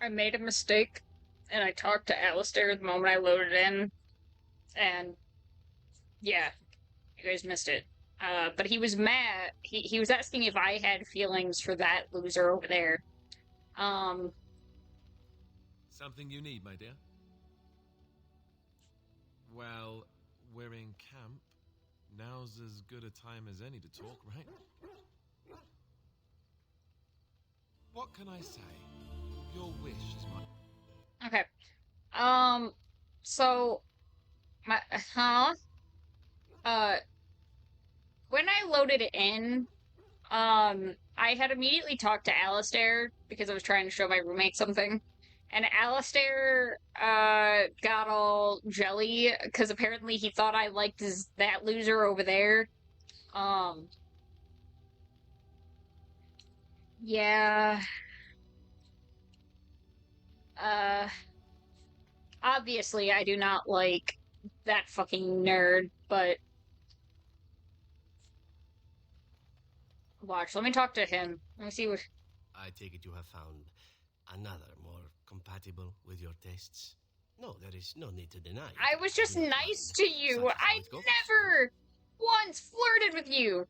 I made a mistake, and I talked to Alistair the moment I loaded in, and yeah, you guys missed it. But he was mad. He was asking if I had feelings for that loser over there. Um, Something you need, my dear? Well, we're in camp. Now's as good a time as any to talk, right? What can I say? Your wish is my... okay. Um, so my uh when I loaded it in, I had immediately talked to Alistair because I was trying to show my roommate something. And Alistair got all jelly because apparently he thought I liked that loser over there. Um yeah. Uh Obviously I do not like that fucking nerd, but watch, let me talk to him. Let me see what I take it you have found another more compatible with your tastes? No, there is no need to deny it. I was just do not nice mind. to you. Such is how I it goes. never once flirted with you.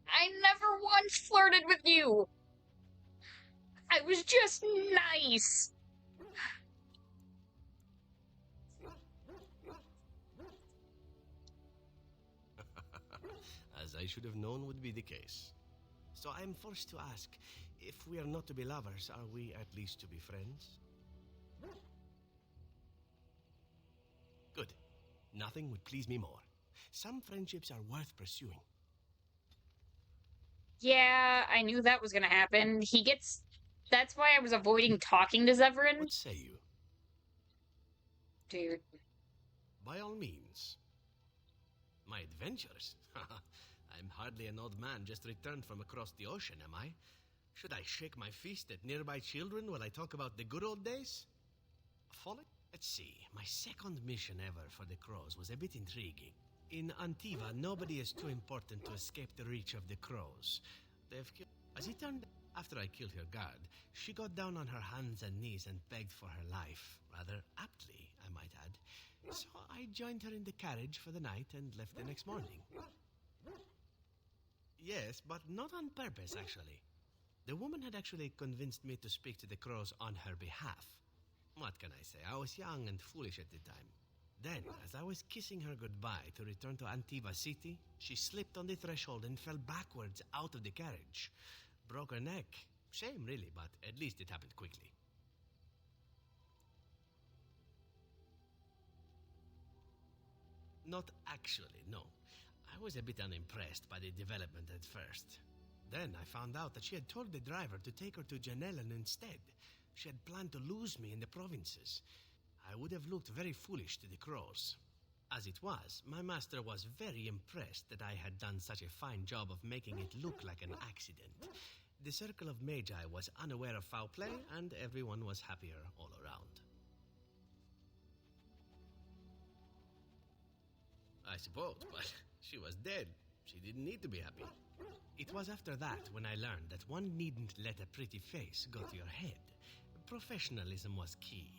I never once flirted with you. I was just nice. As I should have known would be the case. So I am forced to ask, if we are not to be lovers, are we at least to be friends? Good. Nothing would please me more. Some friendships are worth pursuing. Yeah, I knew that was gonna happen. He gets. That's why I was avoiding talking to Zevran. What say you? Dude. By all means. My adventures? I'm hardly an old man just returned from across the ocean, am I? Should I shake my fist at nearby children while I talk about the good old days? Follow it? Let's see. My second mission ever for the crows was a bit intriguing. In Antiva, nobody is too important to escape the reach of the crows. They've killed... As it turned after I killed her guard, she got down on her hands and knees and begged for her life. Rather aptly, I might add. So I joined her in the carriage for the night and left the next morning. Yes, but not on purpose, actually. The woman had actually convinced me to speak to the crows on her behalf. What can I say? I was young and foolish at the time. Then, as I was kissing her goodbye to return to Antiva City, she slipped on the threshold and fell backwards out of the carriage. Broke her neck. Shame, really, but at least it happened quickly. Not actually, no. I was a bit unimpressed by the development at first. Then I found out that she had told the driver to take her to Janellen instead. She had planned to lose me in the provinces. I would have looked very foolish to the crows. As it was, my master was very impressed that I had done such a fine job of making it look like an accident. The circle of magi was unaware of foul play, and everyone was happier all around. I suppose, but she was dead. She didn't need to be happy. It was after that when I learned that one needn't let a pretty face go to your head. Professionalism was key.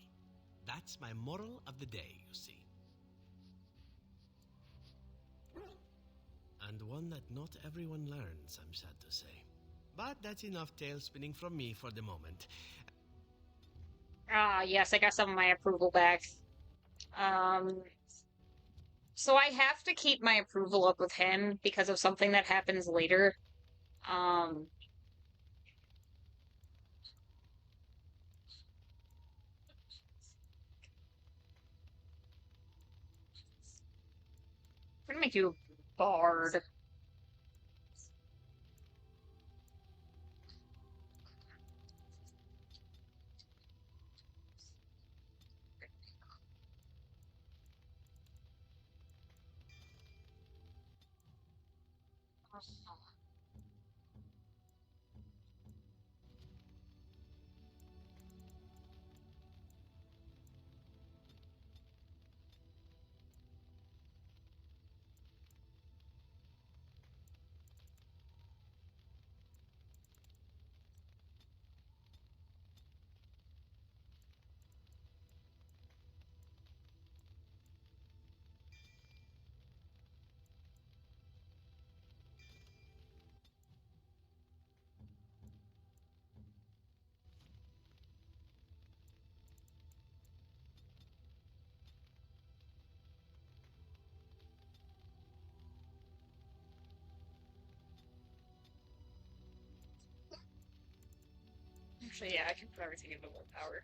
That's my moral of the day, you see. And one that not everyone learns, I'm sad to say. But that's enough tale spinning from me for the moment. Ah, yes, I got some of my approval back. Um, so I have to keep my approval up with him because of something that happens later. Um, I'm gonna make you a bard. Actually, yeah, I can put everything into willpower.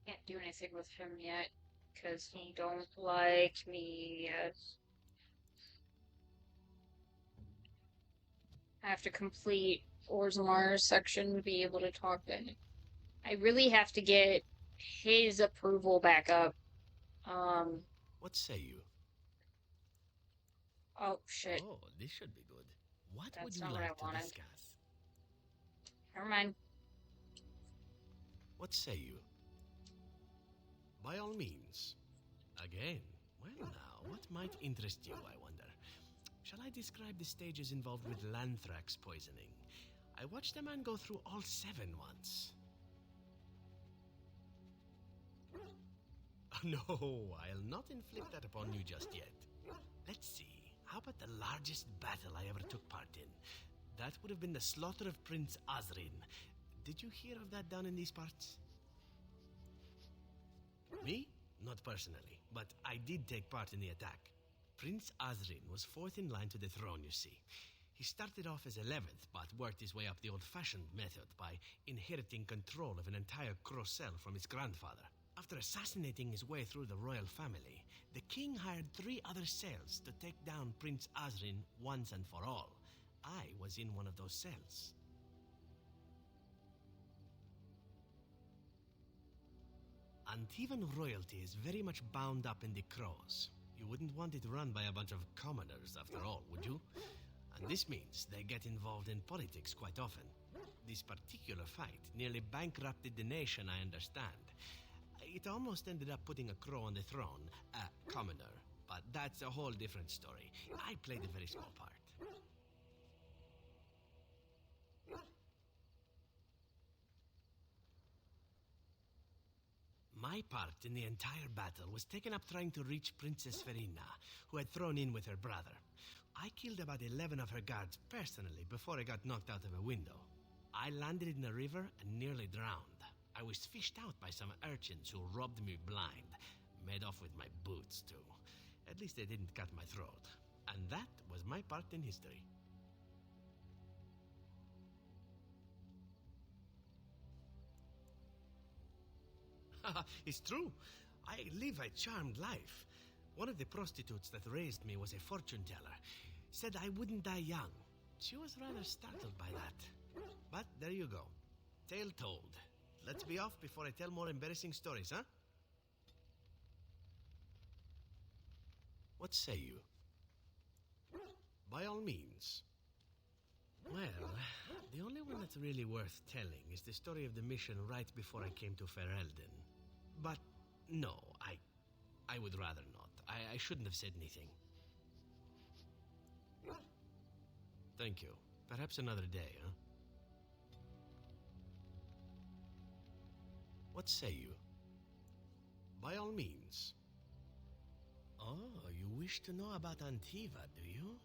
Can't do anything with him yet because he don't like me yet. I have to complete Orzamar's section to be able to talk to him. I really have to get his approval back up. Um, What say you? oh shit, Oh, this should be good. What would that's you not what I like to wanted. discuss? Never mind. What say you? By all means. Again. Well, now, what might interest you, I wonder? Shall I describe the stages involved with Lanthrax poisoning? I watched a man go through all 7 once. No, I'll not inflict that upon you just yet. Let's see. How about the largest battle I ever took part in? That would have been the slaughter of Prince Azrin. Did you hear of that down in these parts? Me? Not personally, but I did take part in the attack. Prince Azrin was 4th in line to the throne, you see. He started off as 11th, but worked his way up the old-fashioned method by inheriting control of an entire Crocel from his grandfather. After assassinating his way through the royal family, the king hired 3 other cells to take down Prince Azrin once and for all. I was in one of those cells. Antivan royalty is very much bound up in the crows. You wouldn't want it run by a bunch of commoners, after all, would you? And this means they get involved in politics quite often. This particular fight nearly bankrupted the nation, I understand. It almost ended up putting a crow on the throne, a commoner. But that's a whole different story. I played a very small part. My part in the entire battle was taken up trying to reach Princess Verina, who had thrown in with her brother. I killed about 11 of her guards personally before I got knocked out of a window. I landed in the river and nearly drowned. I was fished out by some urchins who robbed me blind. Made off with my boots, too. At least they didn't cut my throat. And that was my part in history. It's true. I live a charmed life. One of the prostitutes that raised me was a fortune teller. Said I wouldn't die young. She was rather startled by that. But there you go. Tale told. Let's be off before I tell more embarrassing stories, huh? What say you? By all means. Well, the only one that's really worth telling is the story of the mission right before I came to Ferelden. But no, I would rather not. I shouldn't have said anything. Thank you. Perhaps another day, huh? What say you? By all means. Oh, you wish to know about Antiva, do you?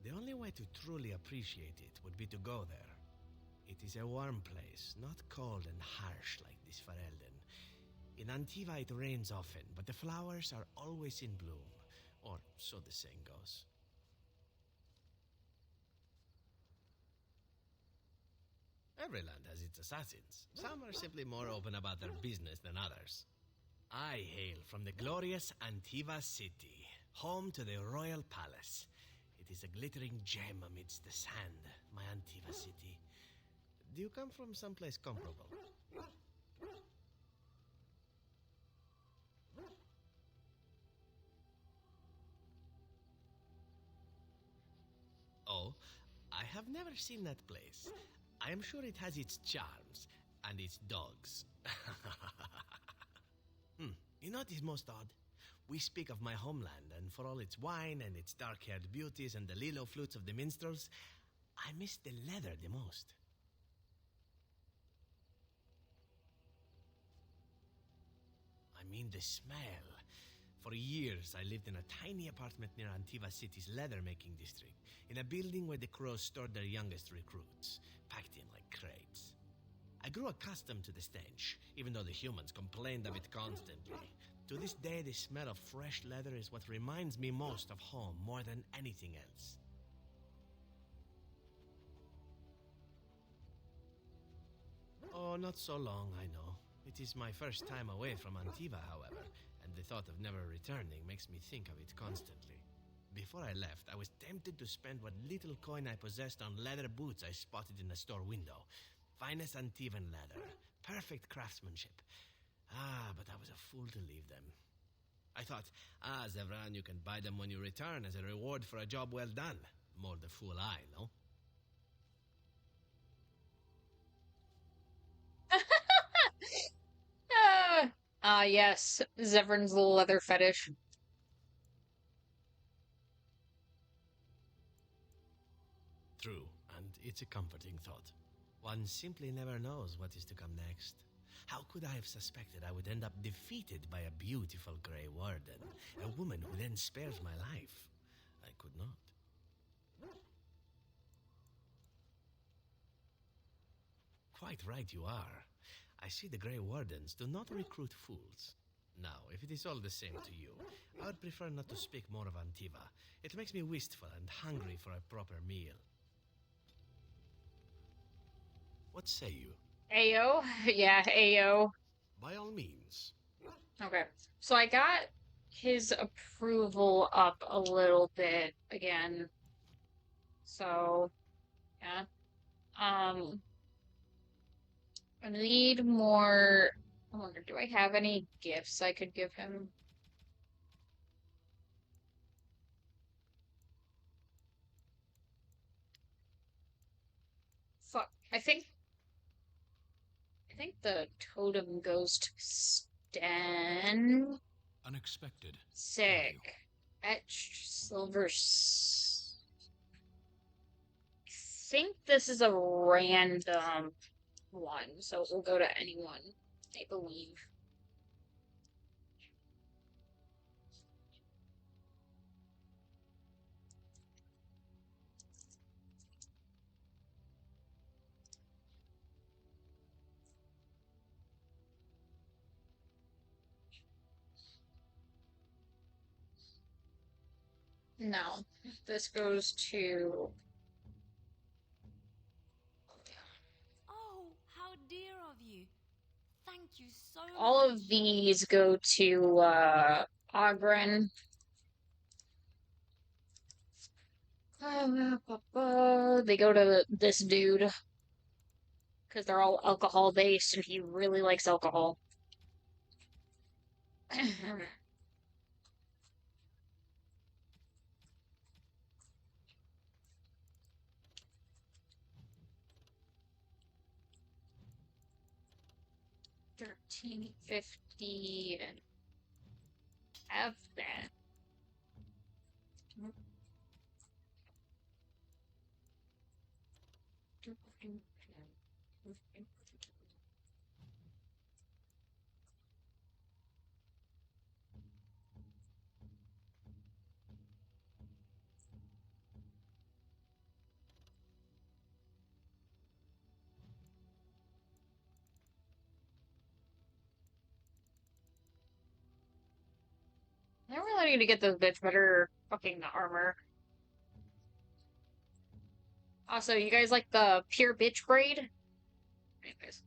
The only way to truly appreciate it would be to go there. It is a warm place, not cold and harsh like this Ferelden. In Antiva, it rains often, but the flowers are always in bloom. Or so the saying goes. Every land has its assassins. Some are simply more open about their business than others. I hail from the glorious Antiva city, home to the royal palace. It is a glittering gem amidst the sand, my Antiva city. Do you come from someplace comparable? Oh, I have never seen that place. I am sure it has its charms and its dogs. You know what is most odd? We speak of my homeland, and for all its wine and its dark-haired beauties and the lilo flutes of the minstrels, I miss the leather the most. I mean the smell. For years, I lived in a tiny apartment near Antiva City's leather-making district, in a building where the crows stored their youngest recruits, packed in like crates. I grew accustomed to the stench, even though the humans complained of it constantly. To this day, the smell of fresh leather is what reminds me most of home more than anything else. Oh, not so long, I know. It is my first time away from Antiva, however, and the thought of never returning makes me think of it constantly. Before I left, I was tempted to spend what little coin I possessed on leather boots I spotted in a store window. Finest Antivan leather, perfect craftsmanship. But I was a fool to leave them. I thought, Zevran, you can buy them when you return as a reward for a job well done. More the fool I, no? Yes, Zevran's leather fetish. True, and it's a comforting thought. One simply never knows what is to come next. How could I have suspected I would end up defeated by a beautiful Grey Warden, a woman who then spares my life? I could not. Quite right you are. I see the Grey Wardens do not recruit fools. Now, if it is all the same to you, I would prefer not to speak more of Antiva. It makes me wistful and hungry for a proper meal. What say you? Ayo? Yeah, Ayo. By all means. Okay. So I got his approval up a little bit again. So, yeah. Um, I need more. I wonder, do I have any gifts I could give him? Fuck. I think the totem goes to Sten. Unexpected. Thank you. Sick. Etched silver. I think this is a random one, so it will go to anyone, I believe. No, this goes to Oh, how dear of you. Thank you so all much. of these go to Ogren. They go to this dude because they're all alcohol based and he really likes alcohol. 1350 and have that. need to get this bitch better fucking armor. Also, you guys like the pure bitch braid? Anyways.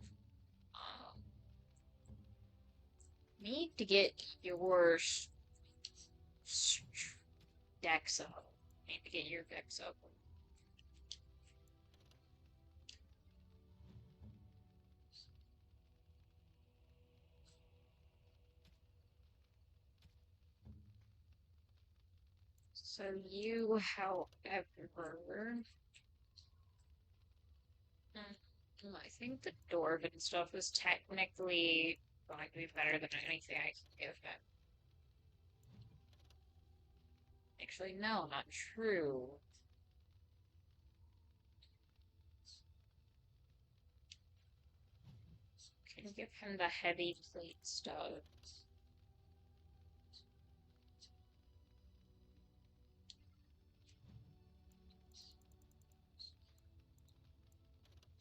Need to get your dex up. Need to get your dex up. So you, however, I think the dwarven stuff is technically going to be better than anything I can give him. Actually, no, not true. Can give him the heavy plate stuff.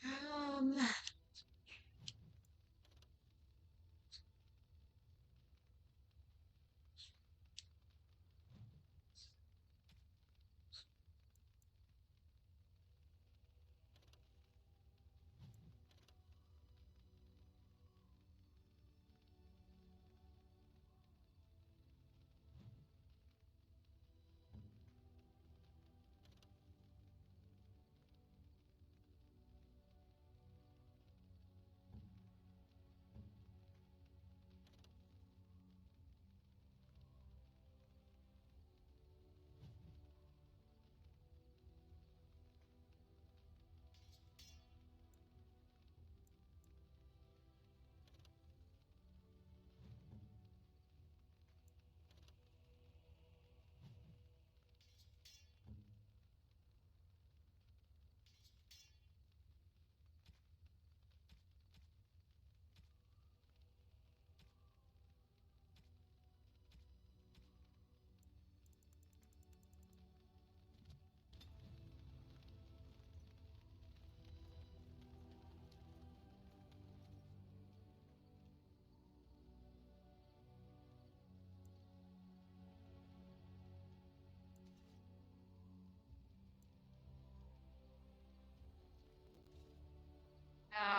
Um,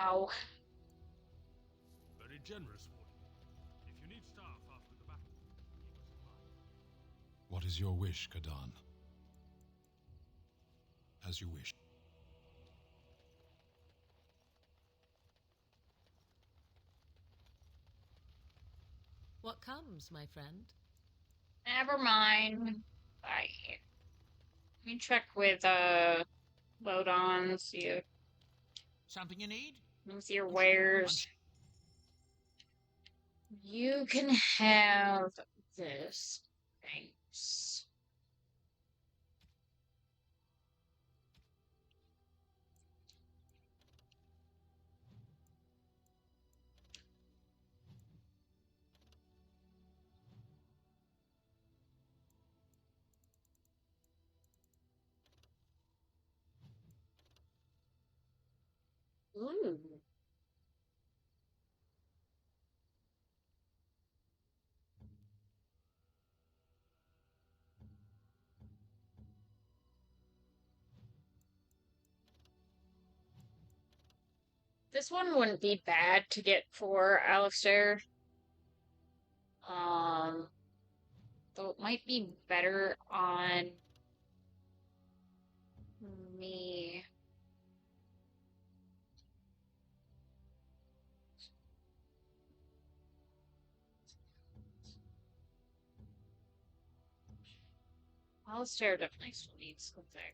Ow. Very generous, Warden. If you need staff after the battle, keep us in mind. What is your wish, Kadan? As you wish. What comes, my friend? Never mind. Bye. Let me check with Lodon, see Something you need? with your wares. You can have this. Thanks. Ooh. This one wouldn't be bad to get for Alistair. Though it might be better on me. Alistair definitely still needs something.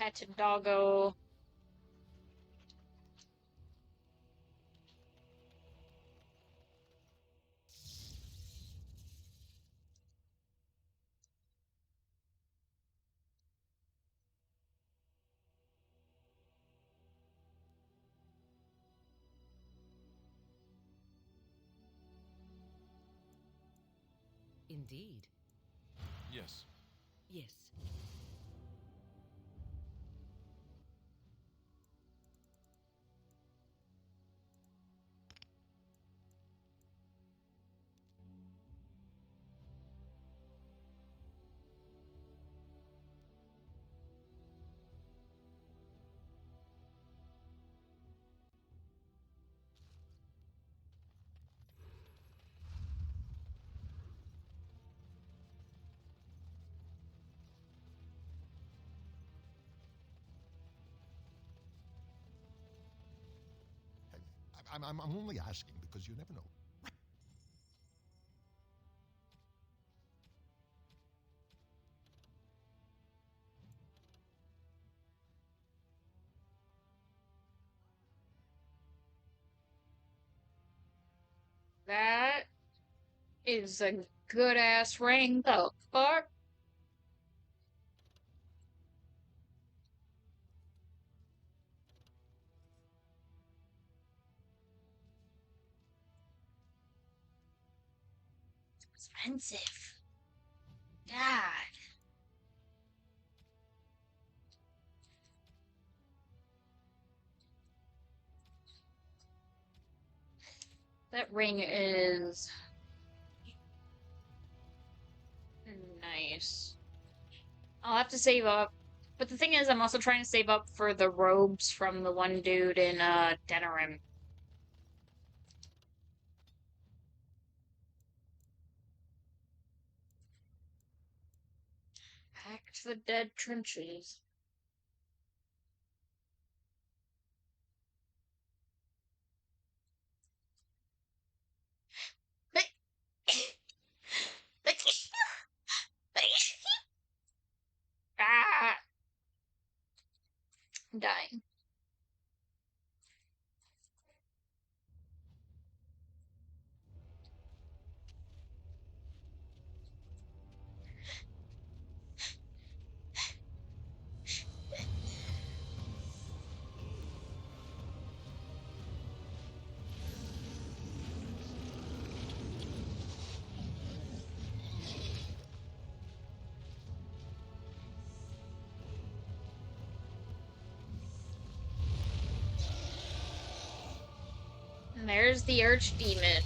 pet doggo. Indeed. Yes. Yes. I'm only asking because you never know. That is a good ass ring. The fuck? Expensive. God. That ring is nice. I'll have to save up. But the thing is, I'm also trying to save up for the robes from the one dude in Denerim. Back to the dead trenches. Ah! I'm dying. And there's the archdemon.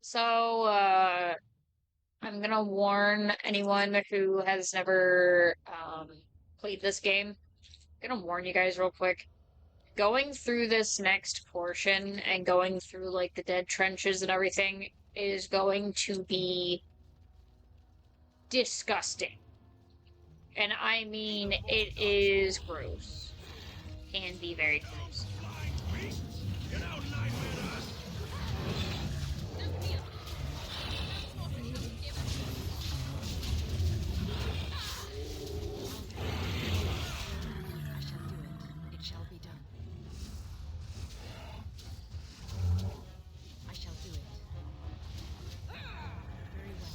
So, I'm gonna warn anyone who has never played this game. I'm gonna warn you guys real quick. Going through this next portion and going through like the dead trenches and everything is going to be disgusting. And I mean, it is gross. Can be very gross. I shall do it. It shall be done. I shall do it. Very well.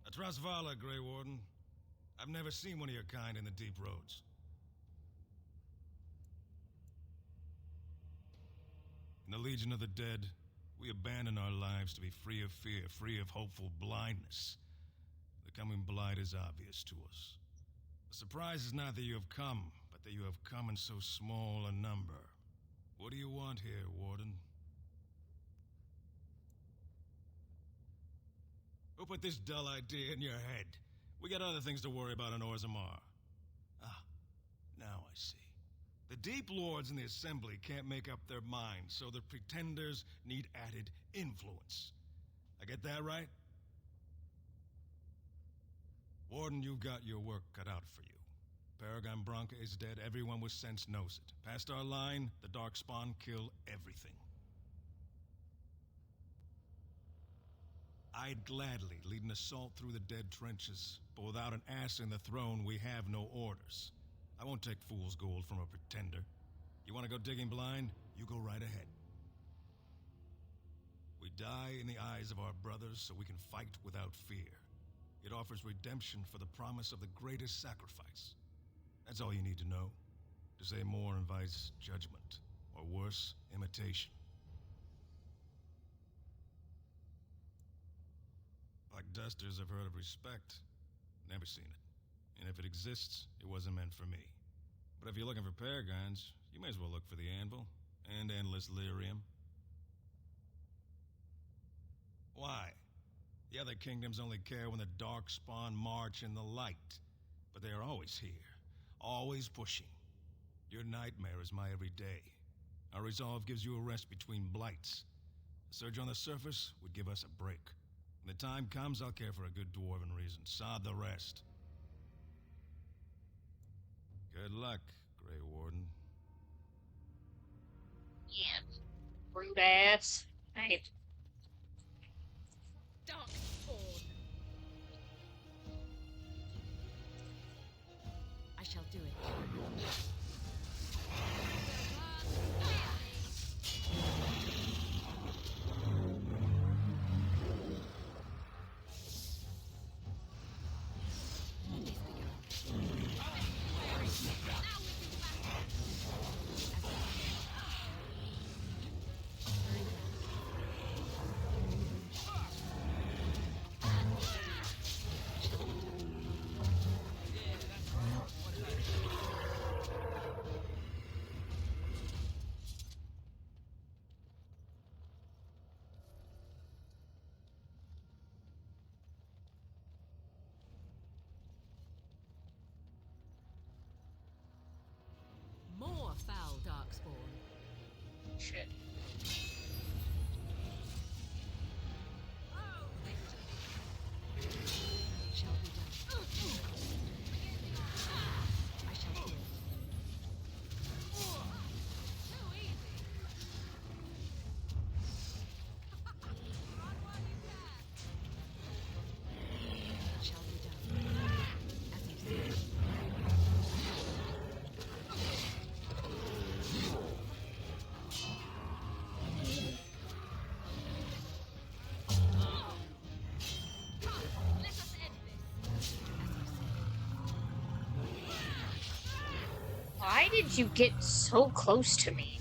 Atrasvala, Grey Warden. I've never seen one of your kind in the deep roads. In the Legion of the Dead, we abandon our lives to be free of fear, free of hopeful blindness. The coming blight is obvious to us. The surprise is not that you have come, but that you have come in so small a number. What do you want here, Warden? Who put this dull idea in your head? We got other things to worry about in Orzammar. Ah, now I see. The Deep Lords in the Assembly can't make up their minds, so the Pretenders need added influence. I get that right? Warden, you've got your work cut out for you. Paragon Branka is dead. Everyone with sense knows it. Past our line, the Darkspawn kill everything. I'd gladly lead an assault through the dead trenches, but without an ass in the throne, we have no orders. I won't take fool's gold from a pretender. You want to go digging blind? You go right ahead. We die in the eyes of our brothers so we can fight without fear. It offers redemption for the promise of the greatest sacrifice. That's all you need to know. To say more invites judgment, or worse, imitation. Black Dusters have heard of respect. Never seen it. And if it exists, it wasn't meant for me. But if you're looking for paragons, you may as well look for the Anvil and Endless Lyrium. Why? The other kingdoms only care when the Darkspawn march in the light. But they are always here, always pushing. Your nightmare is my everyday. Our resolve gives you a rest between blights. A surge on the surface would give us a break. When the time comes, I'll care for a good dwarven reason. Sod the rest. Good luck, Grey Warden. Yeah. Rude ass. Hey. Darkspawn. I shall do it. More foul Darkspawn. Shit. It shall be done. I shall do it. It shall be done. As you say. Why did you get so close to me?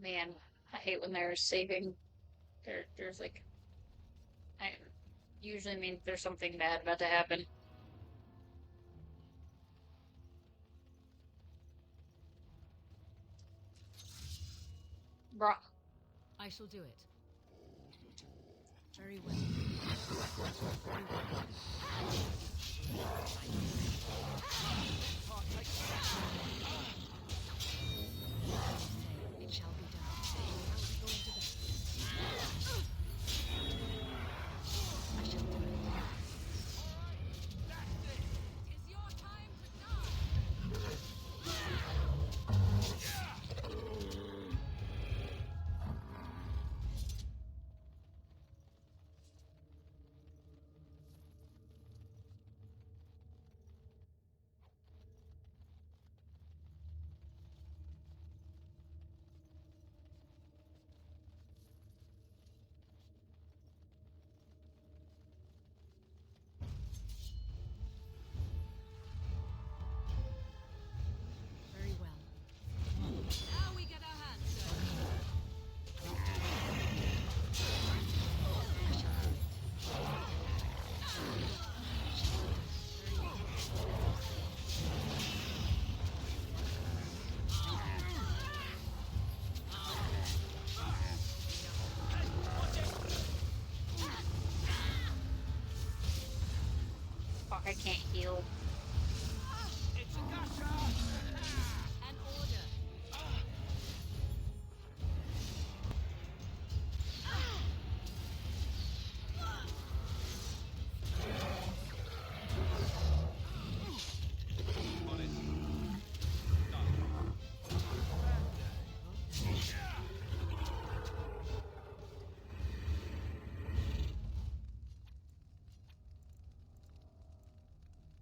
Man, I hate when they're saving characters. Like, I usually means there's something bad about to happen. Bruh. I shall do it. Very well. Very well. Say, it shall be done. How are we going to that? I shall do it. It's your time to die. Very well. Now we get our hands dirty. Fuck, I can't heal. An order.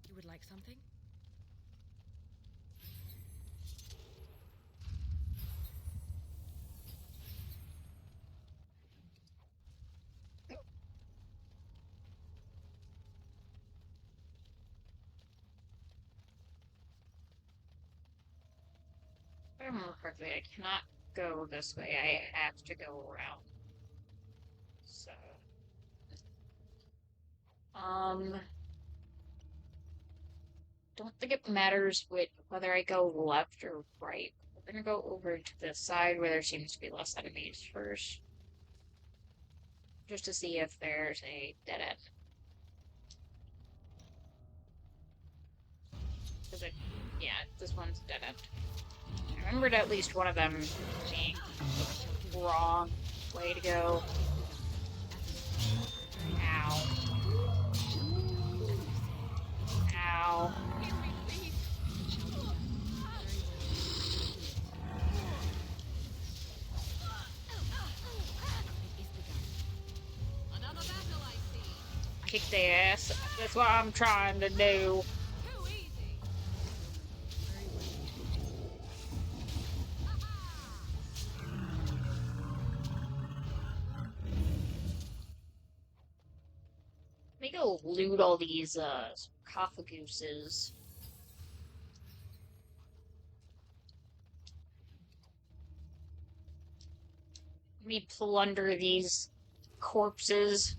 You would like something? If I remember correctly, I cannot go this way. I have to go around. So, don't think it matters whether I go left or right. I'm gonna go over to the side where there seems to be less enemies first, just to see if there's a dead end. Because yeah, this one's a dead end. I remembered at least one of them being the wrong way to go. Ow. Ow. Another battle, I see. Kick their ass. That's what I'm trying to do. Too easy. Let me go loot all these sarcophaguses. Let me plunder these corpses.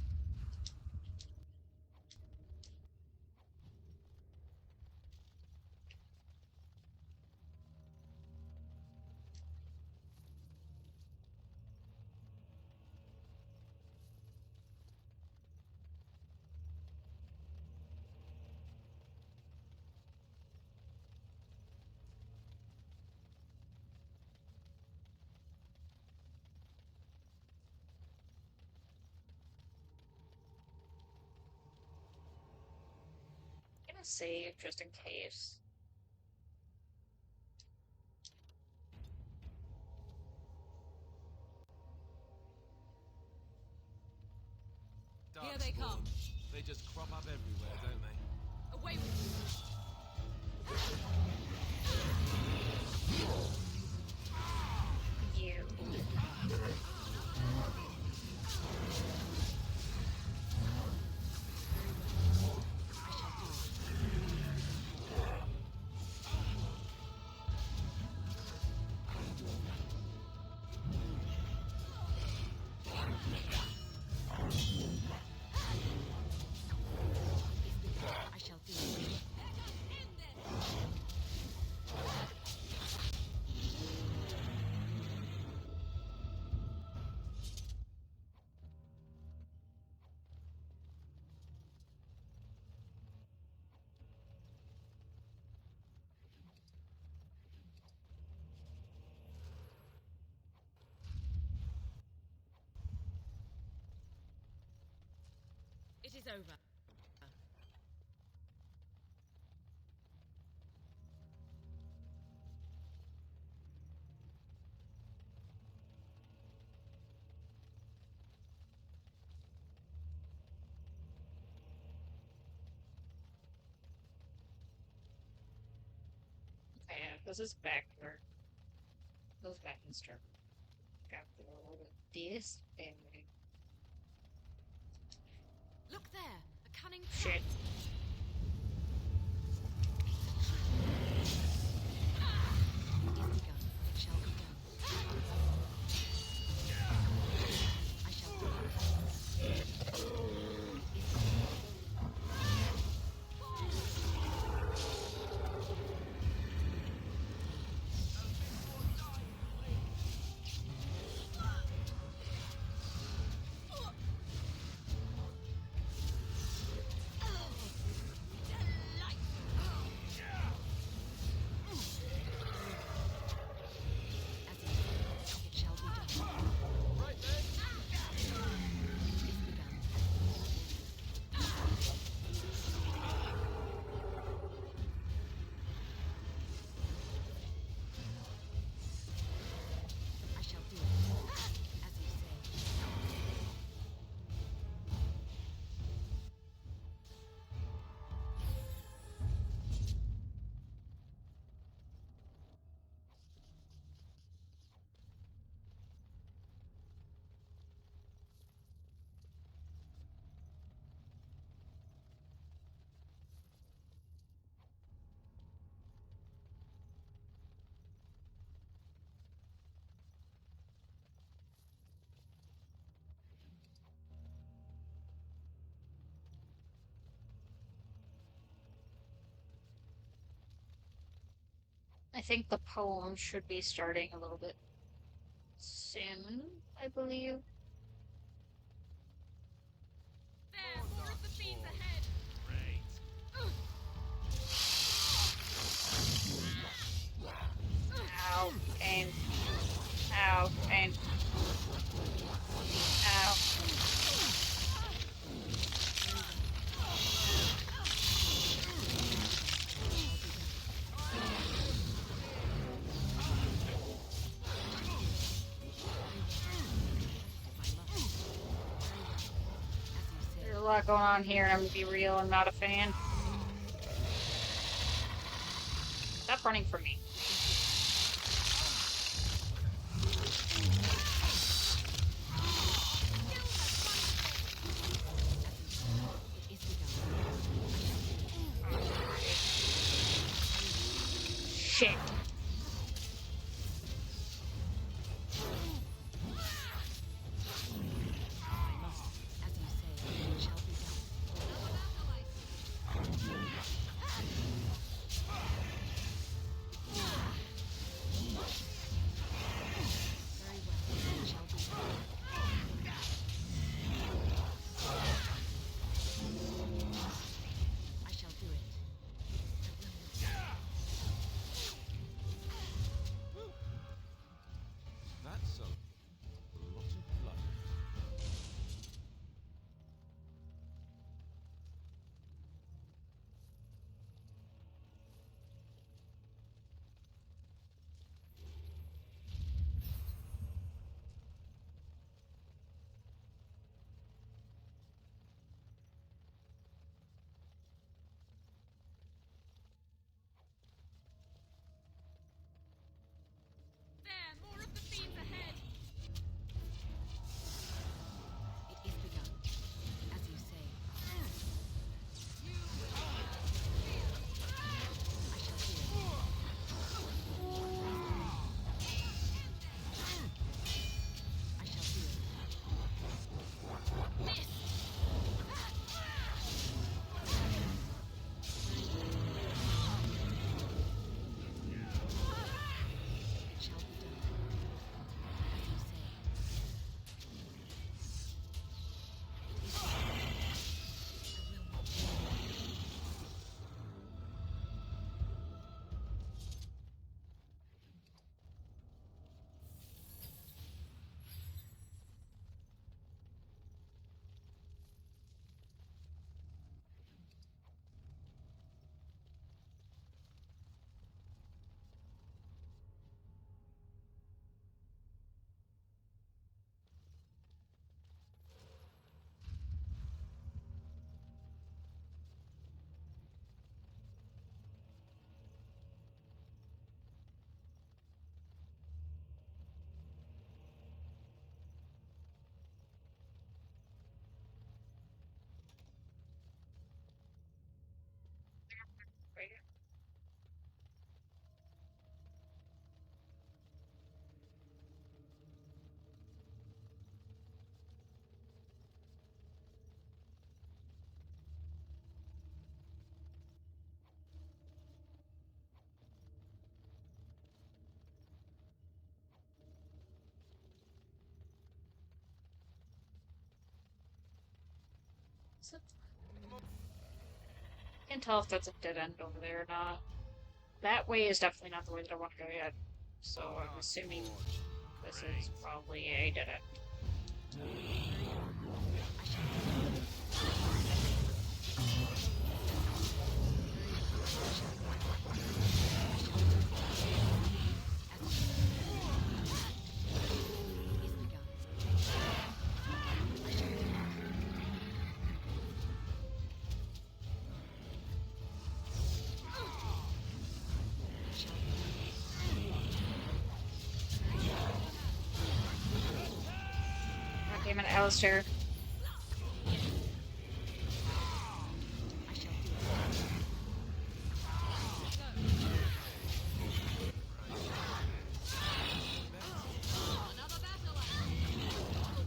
I'm gonna save just in case. Here they come. They just crop up everywhere, don't they? Away with You. is over. Okay, yeah, this is back where it goes back and start. Got the little this and Look there, a cunning shit. trap. It is begun. It shall be done. I shall do it. It shall be done. It is begun. I shall do it, as you say. I think the poem should be starting a little bit soon, I believe. There, more of the fiends ahead. Ow, pain. Ow, pain. Ow. There's a lot going on here, and I'm gonna be real, I'm not a fan. Stop running from me. It is begun. Shit. As you say, it shall be done. Very well, it shall be done. I shall do it. So, can't tell if that's a dead end over there or not. That way is definitely not the way that I want to go yet. So I'm assuming this is probably a dead end. God damn it, Alistair.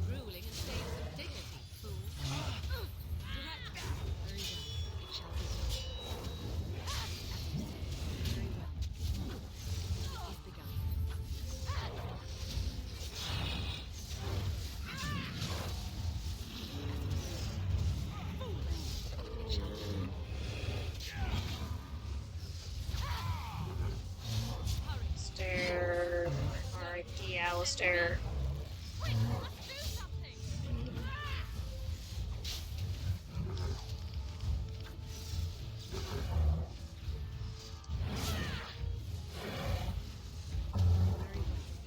Ruling and saying some dignity, fool. Direct. Very well. It shall be done. As you say. Very well. It is begun. It shall be done. Alistair. R.I.P. Alistair.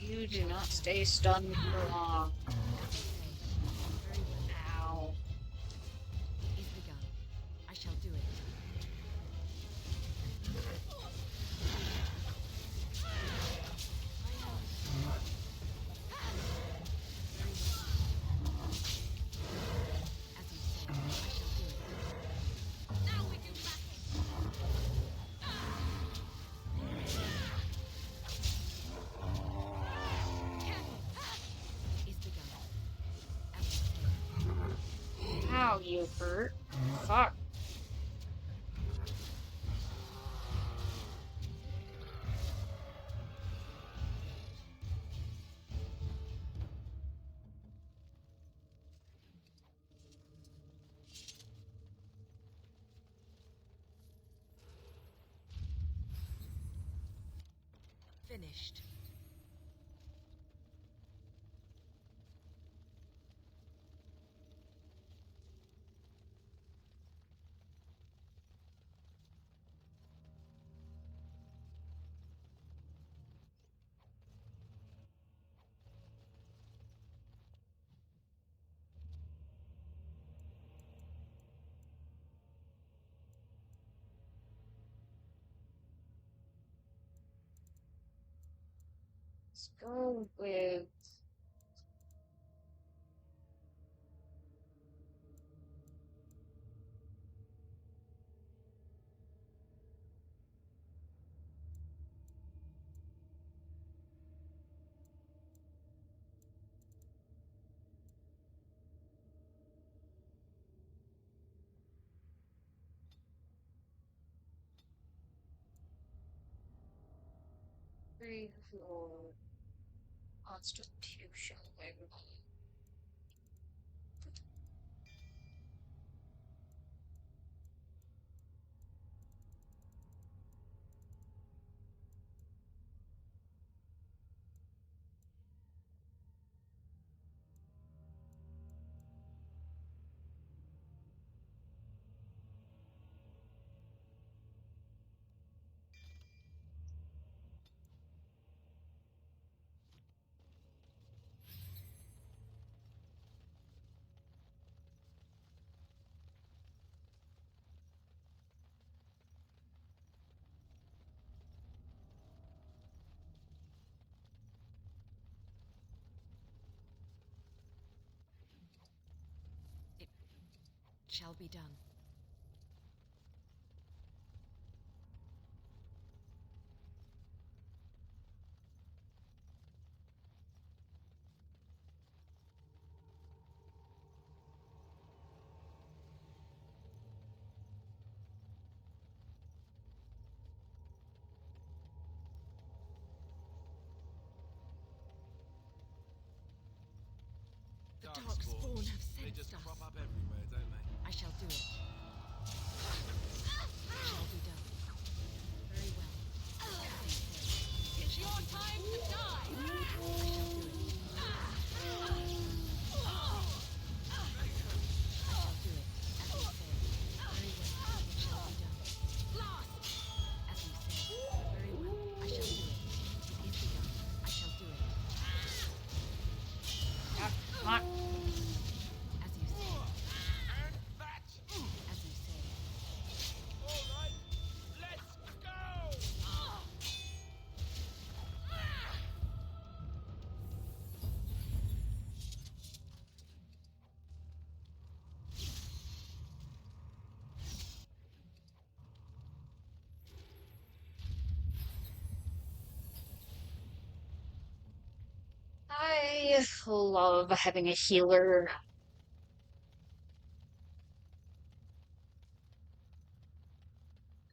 You do not stay stunned for long. Ow. It is begun. I shall do it. As you say, I shall do it. Now we do battle. Is begun. As you say. Ow, you hurt. Fuck. Finished. Let's go with... Three, four... Constitution. Shall be done. The Darkspawn have They sensed just us. crop up everywhere, don't they? I shall do it. It shall be done. Very well. As you say. It's your time to die! I shall do it. I shall do it. As you say. Very well. It shall be done. Blast! As you say. Very well. I shall do it. It is begun. I shall do it. Ah, come on. As you say. And that! As you say. All right, let's go! I love having a healer.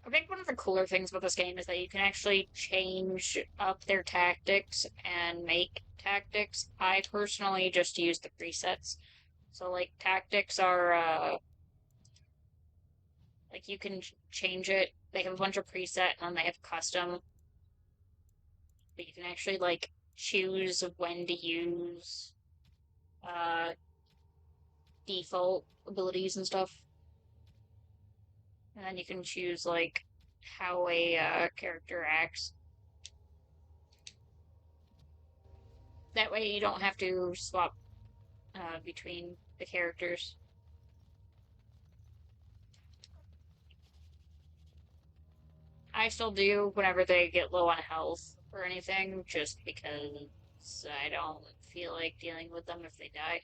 I think one of the cooler things about this game is that you can actually change up their tactics and make tactics. I personally just use the presets. So, like, tactics are, like, you can change it. They have a bunch of preset and then they have custom. But you can actually, like, choose when to use, uh, default abilities and stuff. And then you can choose, like, how a character acts. That way you don't have to swap between the characters. I still do whenever they get low on health or anything, just because I don't feel like dealing with them if they die.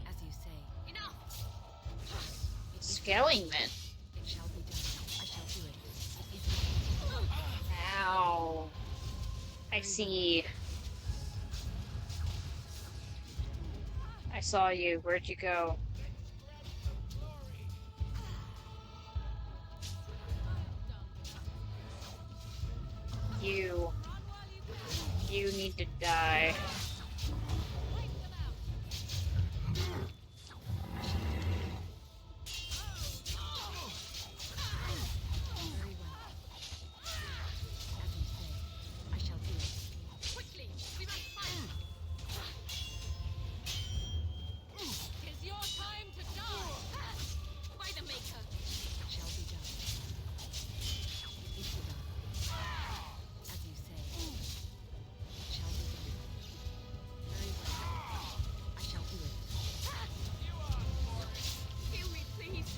As you say. Enough! Skellingman. It shall be done. I shall do it. It is. Ow. I see. I saw you. Where'd you go? You. You need to die. Very well. As you say. I shall do it. Quickly! We must fight! It's your time to die! By the Maker! It shall be done. It is begun. As you say. It shall be done. Very well. I shall do it. Heal me, please!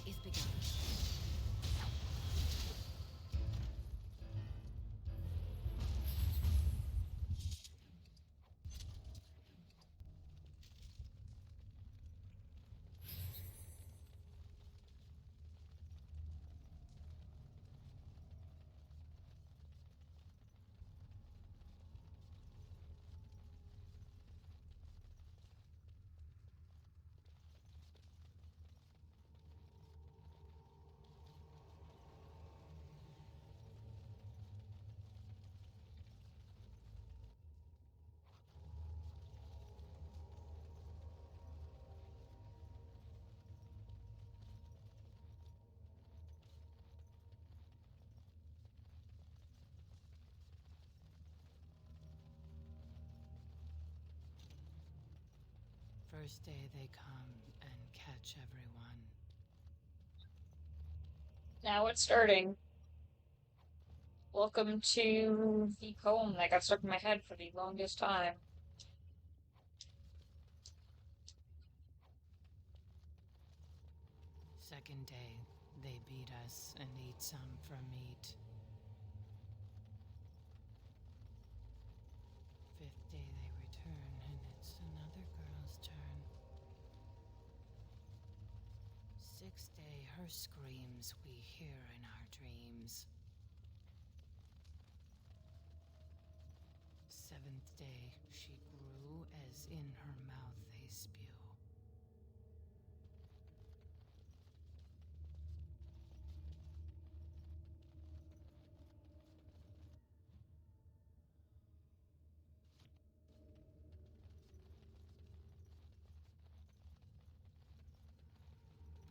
It is begun. First day they come and catch everyone. Now it's starting. Welcome to the poem that got stuck in my head for the longest time. Second day, they beat us and eat some for meat. Fifth day they return and it's another girl's turn. Sixth day, her screams we hear in our dreams. Seventh day, she grew as in her mouth they spew.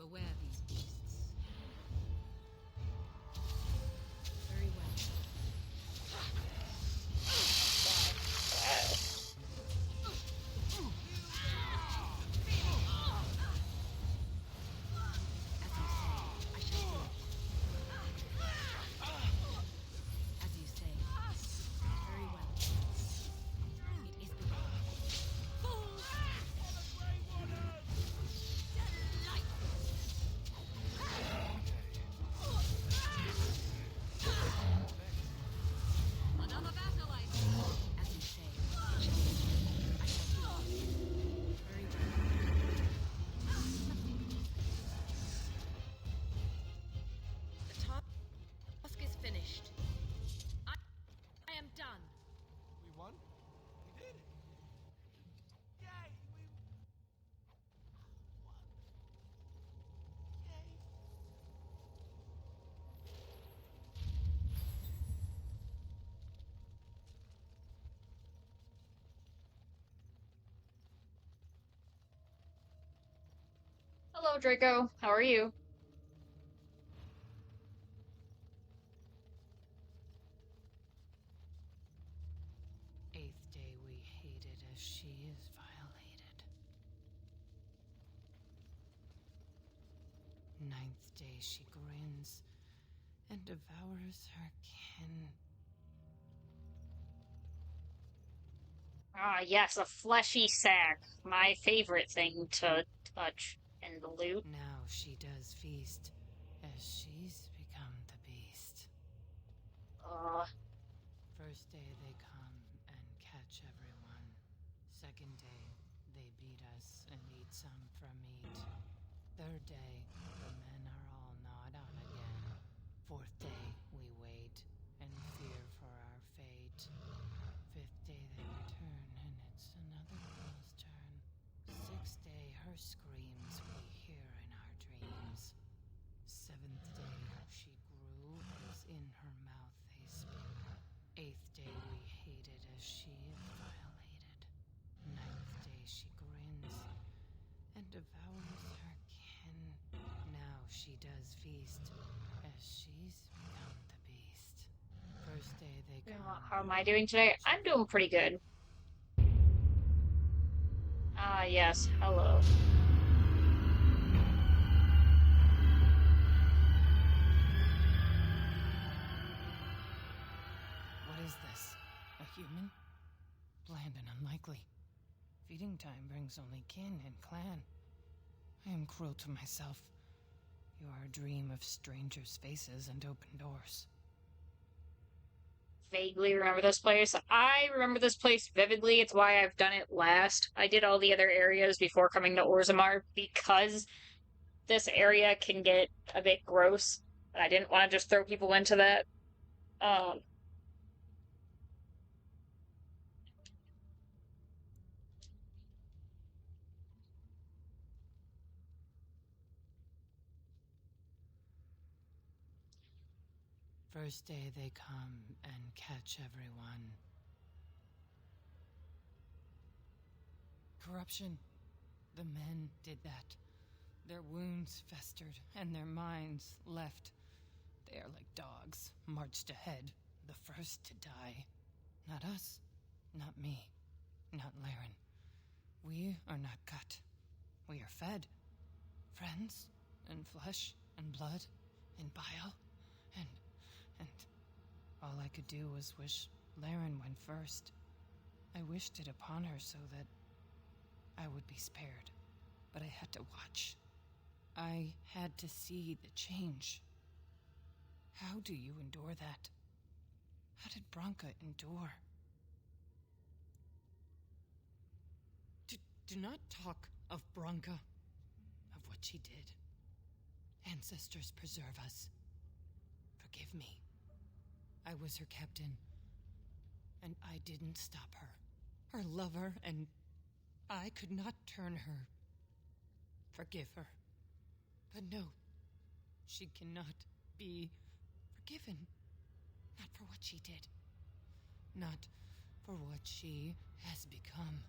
beware these beasts. Very well. As you say, very well. It is begun. Another battle, I see. As you say, it shall be. I shall do it. Very well. The task is finished. I am done. We won? We did! Yay! We won! Yay! Hello, Draco. How are you? Eighth day we hated as she is violated. Ninth day she grins and devours her kin. Ah, yes, a fleshy sack. My favorite thing to touch and loot. Now she does feast as she's become the beast. First day they come and catch everyone. Second day they beat us and eat some for meat. Third day the men are all gnawed on again. Fourth day we wait and fear for our fate. Fifth day they return and it's another girl's turn. Sixth day her screams we hear in our dreams. Seventh day she grew as in her mouth they speak. Eighth day we hated as she is violated. Ninth day she grins and devours her kin. Now she does feast as she's become the beast. First day they come. How am I doing today? I'm doing pretty good. Ah, yes. Hello. What is this? A human? Bland and unlikely. Feeding time brings only kin and clan. I am cruel to myself. You are a dream of strangers' faces and open doors. Vaguely remember this place. I remember this place vividly. It's why I've done it last. I did all the other areas before coming to Orzammar because this area can get a bit gross. I didn't want to just throw people into that. Um, First day they come and catch everyone. Corruption. The men did that. Their wounds festered and their minds left. They are like dogs, marched ahead, the first to die. Not us, not me, not Laren. We are not cut. We are fed. Friends, and flesh, and blood, and bile, and all I could do was wish Laren went first. I wished it upon her so that I would be spared, but I had to watch. I had to see the change. How do you endure that? How did Branka endure? Do not talk of Branka, of what she did. Ancestors preserve us. Forgive me. I was her captain, and I didn't stop her. Her lover, and I could not turn her. Forgive her. But no, she cannot be forgiven. Not for what she did. Not for what she has become.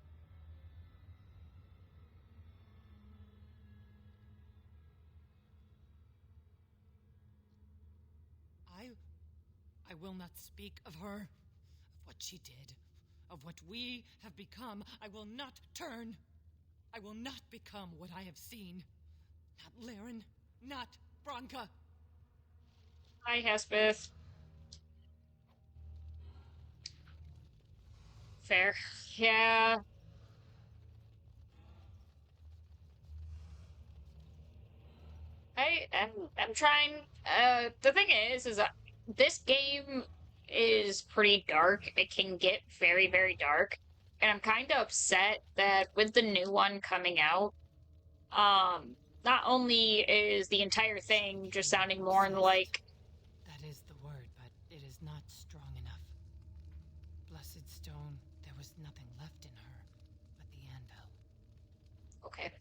will not speak of her, of what she did, of what we have become. I will not turn. I will not become what I have seen. Not Laren, not Branka. Hi, Hespeth. Fair. Yeah. I'm trying. The thing is this game is pretty dark. It can get very, very dark. And I'm kind of upset that with the new one coming out, not only is the entire thing just sounding more like... That is the word, but it is not strong enough. Blessed stone, there was nothing left in her but the anvil. Okay.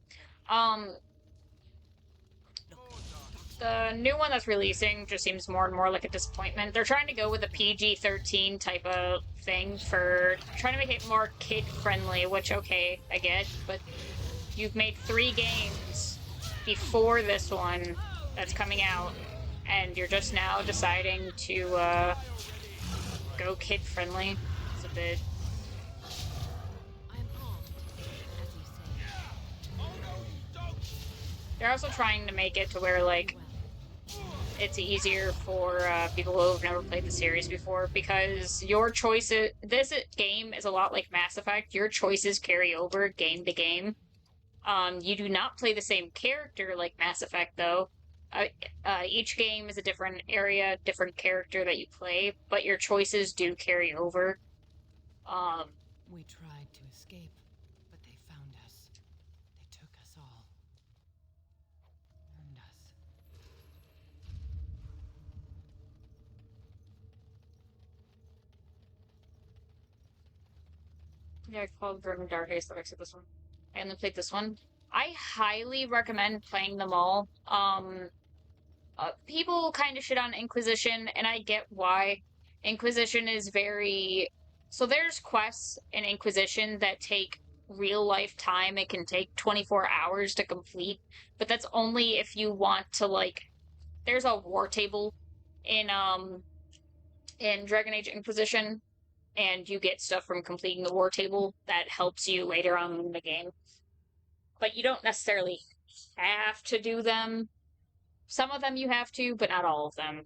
The new one that's releasing just seems more and more like a disappointment. They're trying to go with a PG-13 type of thing for trying to make it more kid-friendly, which, okay, I get, but you've made 3 games before this one that's coming out, and you're just now deciding to, go kid-friendly. It's a bit... They're also trying to make it to where, like, it's easier for people who have never played the series before, because your choices... This game is a lot like Mass Effect. Your choices carry over game to game. You do not play the same character like Mass Effect, though. Each game is a different area, different character that you play, but your choices do carry over. We tried to escape, but they found us. They took us all. Burned us. Yeah, I called Grim Dark Ace, so I said this one. I only played this one. I highly recommend playing them all. People kind of shit on Inquisition, and I get why. Inquisition is very... So there's quests in Inquisition that take real life time. It can take 24 hours to complete, but that's only if you want to, like... There's a war table in Dragon Age Inquisition, and you get stuff from completing the war table that helps you later on in the game. But you don't necessarily have to do them. Some of them you have to, but not all of them.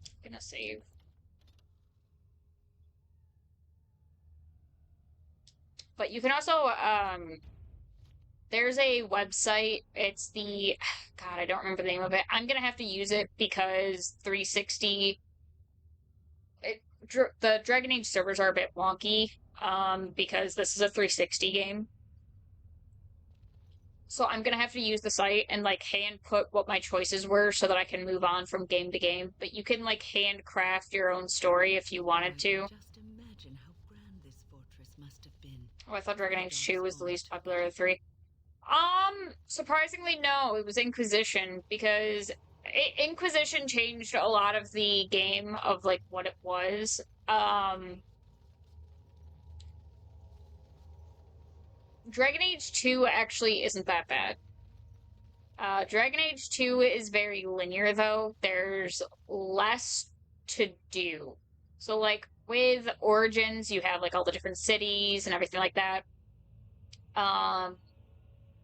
I'm gonna save. But you can also, there's a website. It's the... God, I don't remember the name of it. I'm gonna have to use it because 360... the Dragon Age servers are a bit wonky, because this is a 360 game. So I'm gonna have to use the site and, like, hand put what my choices were so that I can move on from game to game. But you can, like, handcraft your own story if you wanted to. Just imagine how grand this fortress must have been. Oh, I thought Dragon Age 2 was the least popular of the 3. Surprisingly, no. It was Inquisition, because Inquisition changed a lot of the game of, like, what it was. Dragon Age 2 actually isn't that bad. Dragon Age 2 is very linear, though. There's less to do. So, like, with Origins, you have, like, all the different cities and everything like that.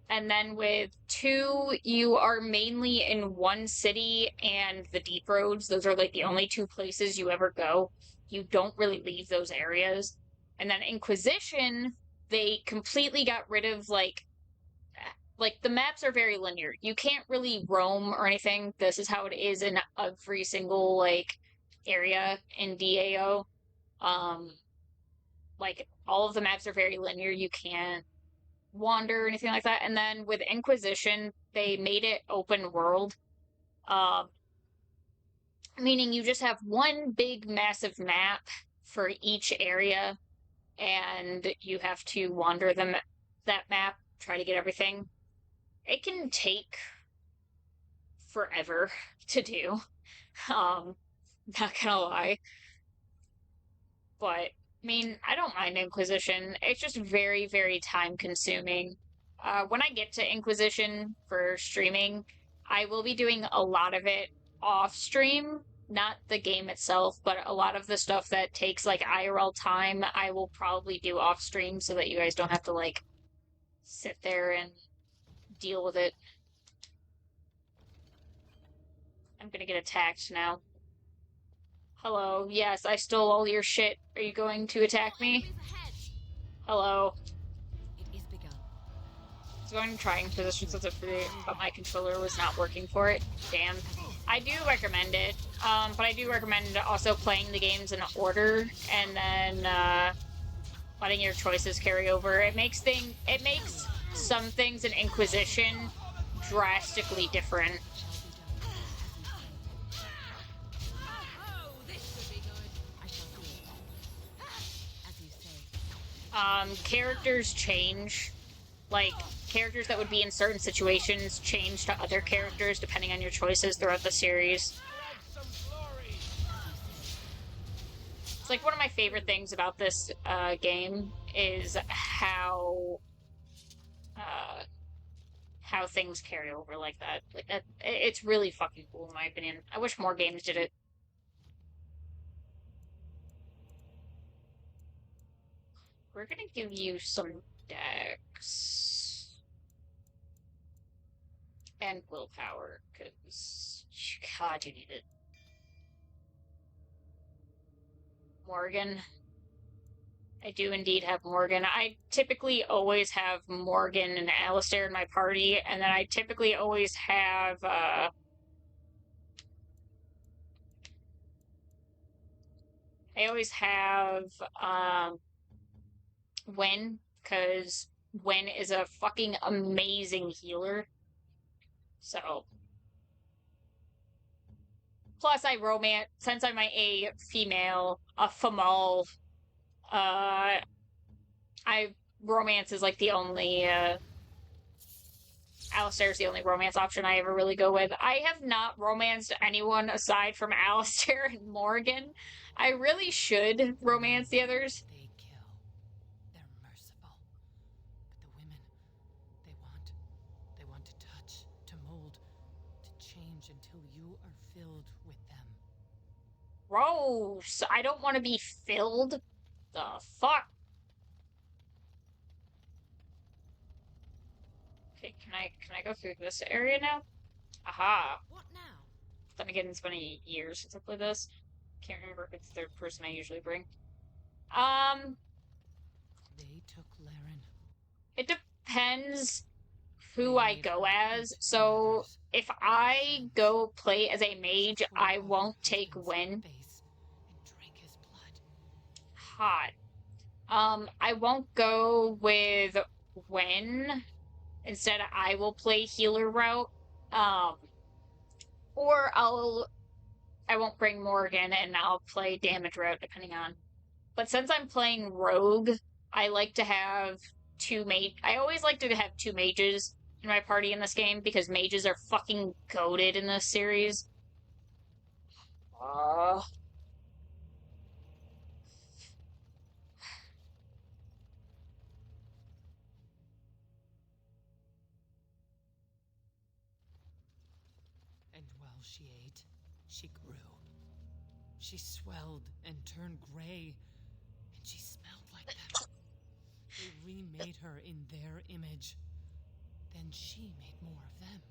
And then with 2, you are mainly in one city and the Deep Roads. Those are, like, the only 2 places you ever go. You don't really leave those areas. And then Inquisition, they completely got rid of, like, the maps are very linear. You can't really roam or anything. This is how it is in every single, like, area in DAO. Like, all of the maps are very linear. You can't wander or anything like that. And then with Inquisition, they made it open world. Meaning you just have one big massive map for each area, and you have to wander that map, try to get everything. It can take forever to do. Not gonna lie. But, I mean, I don't mind Inquisition. It's just very, very time consuming. When I get to Inquisition for streaming, I will be doing a lot of it off stream, not the game itself, but a lot of the stuff that takes like IRL time, I will probably do off stream so that you guys don't have to like sit there and deal with it. I'm gonna get attacked now. Hello, yes, I stole all your shit. Are you going to attack me? Hello. It is begun. I was going to trying positions with it for the, but my controller was not working for it. Damn. I do recommend it, but I do recommend also playing the games in order and then letting your choices carry over. It makes some things in Inquisition drastically different. Characters change. Like, characters that would be in certain situations change to other characters depending on your choices throughout the series. It's like one of my favorite things about this game is how things carry over like that. Like that, it's really fucking cool in my opinion. I wish more games did it. We're gonna give you some dex and willpower because God, you need it. Morgan. I do indeed have Morgan. I typically always have Morgan and Alistair in my party, and then I typically always have Wen, because Wen is a fucking amazing healer. So plus I romance since I'm a female, a female, I romance is like the only Alistair's the only romance option I ever really go with. I have not romanced anyone aside from Alistair and Morgan. I really should romance the others. They kill. They're merciful. But the women, they want to touch, to mold, to change until you are filled with them. Gross. I don't want to be filled. The fuck? Okay, can I go through this area now? Aha. What now? Then again, it's been a year since I played this. Can't remember if it's the third person I usually bring. They took Laren. It depends who I go as. So if I go play as a mage, I won't take Wen. Hot. I won't go with Wen. Instead, I will play healer route. Or I won't bring Morgan and I'll play damage route depending on. But since I'm playing rogue, I like to have I always like to have two mages in my party in this game because mages are fucking goated in this series. And while she ate, she grew. She swelled and turned gray, and she smelled like them. They remade her in their image. Then she made more of them.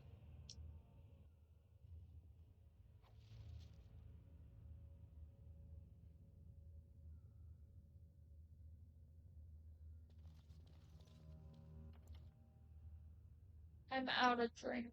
I'm out of drink.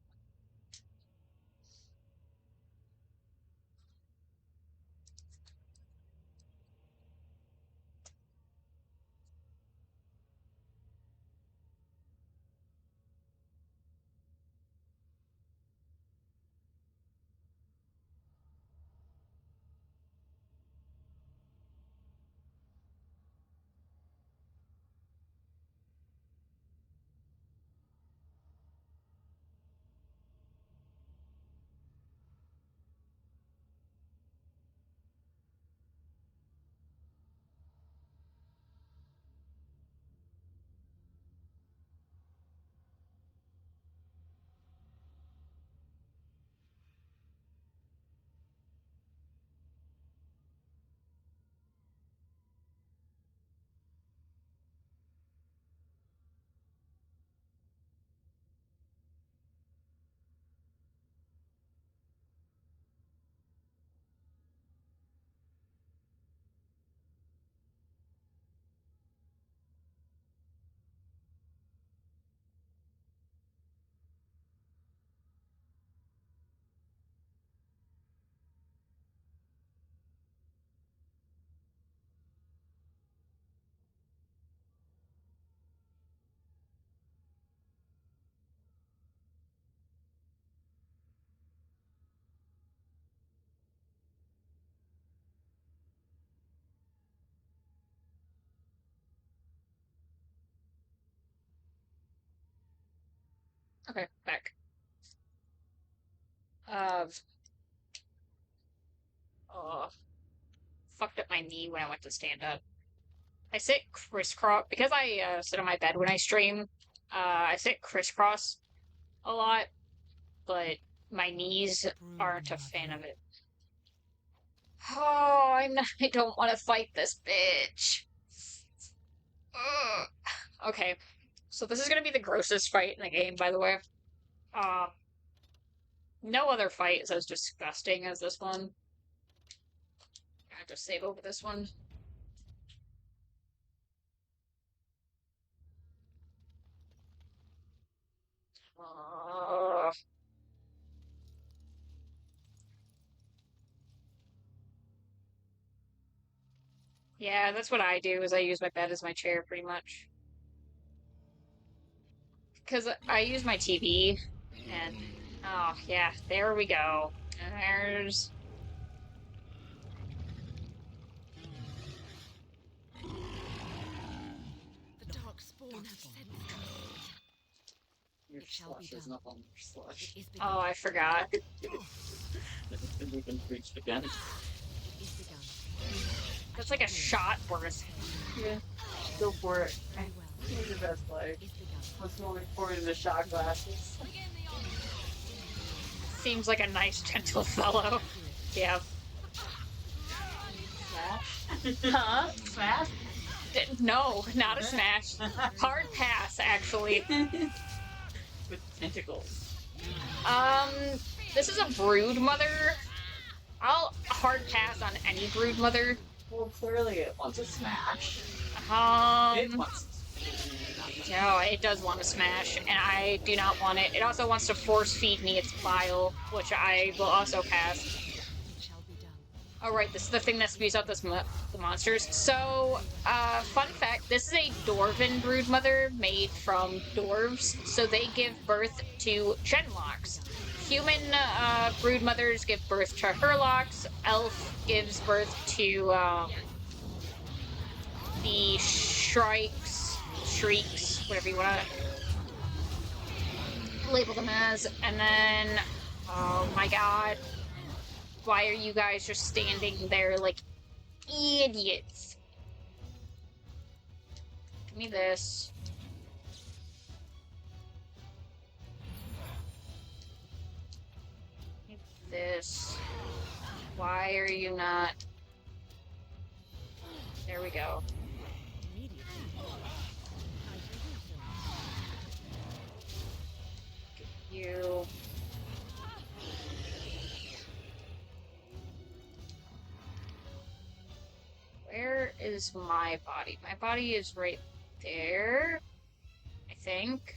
Okay, back. Uh, oh, fucked up my knee when I went to stand up. I sit crisscross because I sit on my bed when I stream. I sit crisscross a lot, but my knees aren't a fan of it. Oh, I don't want to fight this bitch. Ugh. Okay, so this is gonna be the grossest fight in the game, by the way. Um, no other fight is as disgusting as this one. I have to save over this one. Uh, yeah, that's what I do, is I use my bed as my chair, pretty much. Because I use my TV, and... Oh, yeah, there we go. There's... The dark spawn have sensed us. Your It shall be slush is done. not on your slush. It is begun. Oh, I forgot. We've been preached again. It is begun. That's like a shot worth. Yeah. Go for it. Very well. He's the best play. It is begun. What's the only point in the shot glasses? Seems like a nice, gentle fellow. Yeah. Smash? Huh? Smash? No, not a smash. Hard pass, actually. With tentacles. This is a brood mother. I'll hard pass on any brood mother. Well, clearly it wants a smash. It Um, wants no, it does want to smash, and I do not want it. It also wants to force feed me its bile, which I will also pass. It shall be done. Oh, right, this is the thing that spews out the monsters. So, fun fact, this is a Dwarven broodmother made from dwarves, so they give birth to genlocks. Human, broodmothers give birth to herlocks. Elf gives birth to, the shrieks, whatever you want to label them as. And then, oh my god, why are you guys just standing there like idiots? Give me this. Give me this. Why are you not? There we go. Immediately. I shall do so. You. Where is my body? My body is right there, I think.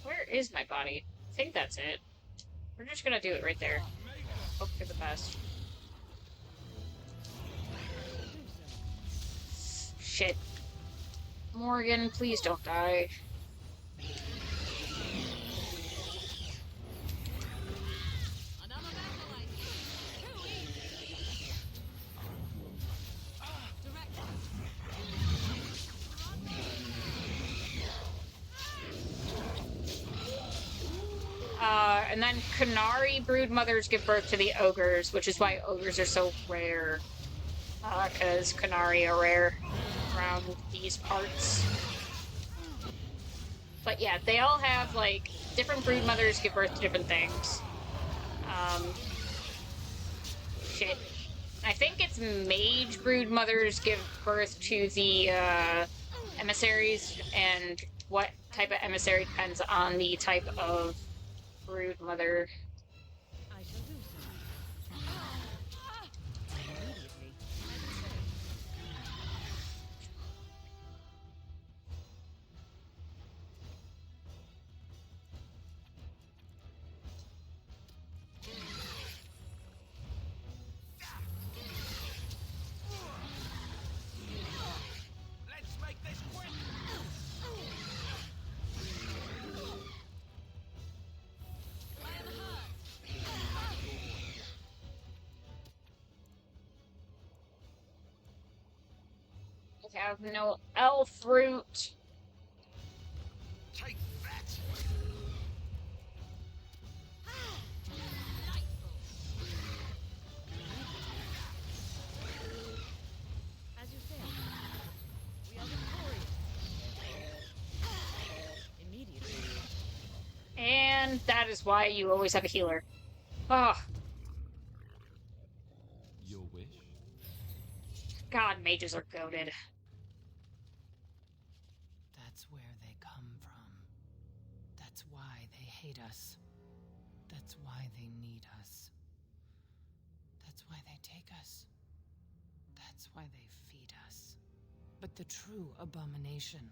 Where is my body? I think that's it. We're just gonna do it right there. Hope for the best. Shit. Morgan, please don't die. And then Canary broodmothers give birth to the ogres, which is why ogres are so rare. Because Canary are rare around these parts. But yeah, they all have, like, different broodmothers give birth to different things. Shit. I think it's mage broodmothers give birth to the, emissaries, and what type of emissary depends on the type of brood mother. I shall do so. Immediately. Let's make this quick! have no elf fruit. Take that! As you say, we are victorious. Immediately. And that is why you always have a healer. Oh, Your wish? God, mages are goated. That's where they come from. That's why they hate us. That's why they need us. That's why they take us. That's why they feed us. But the true abomination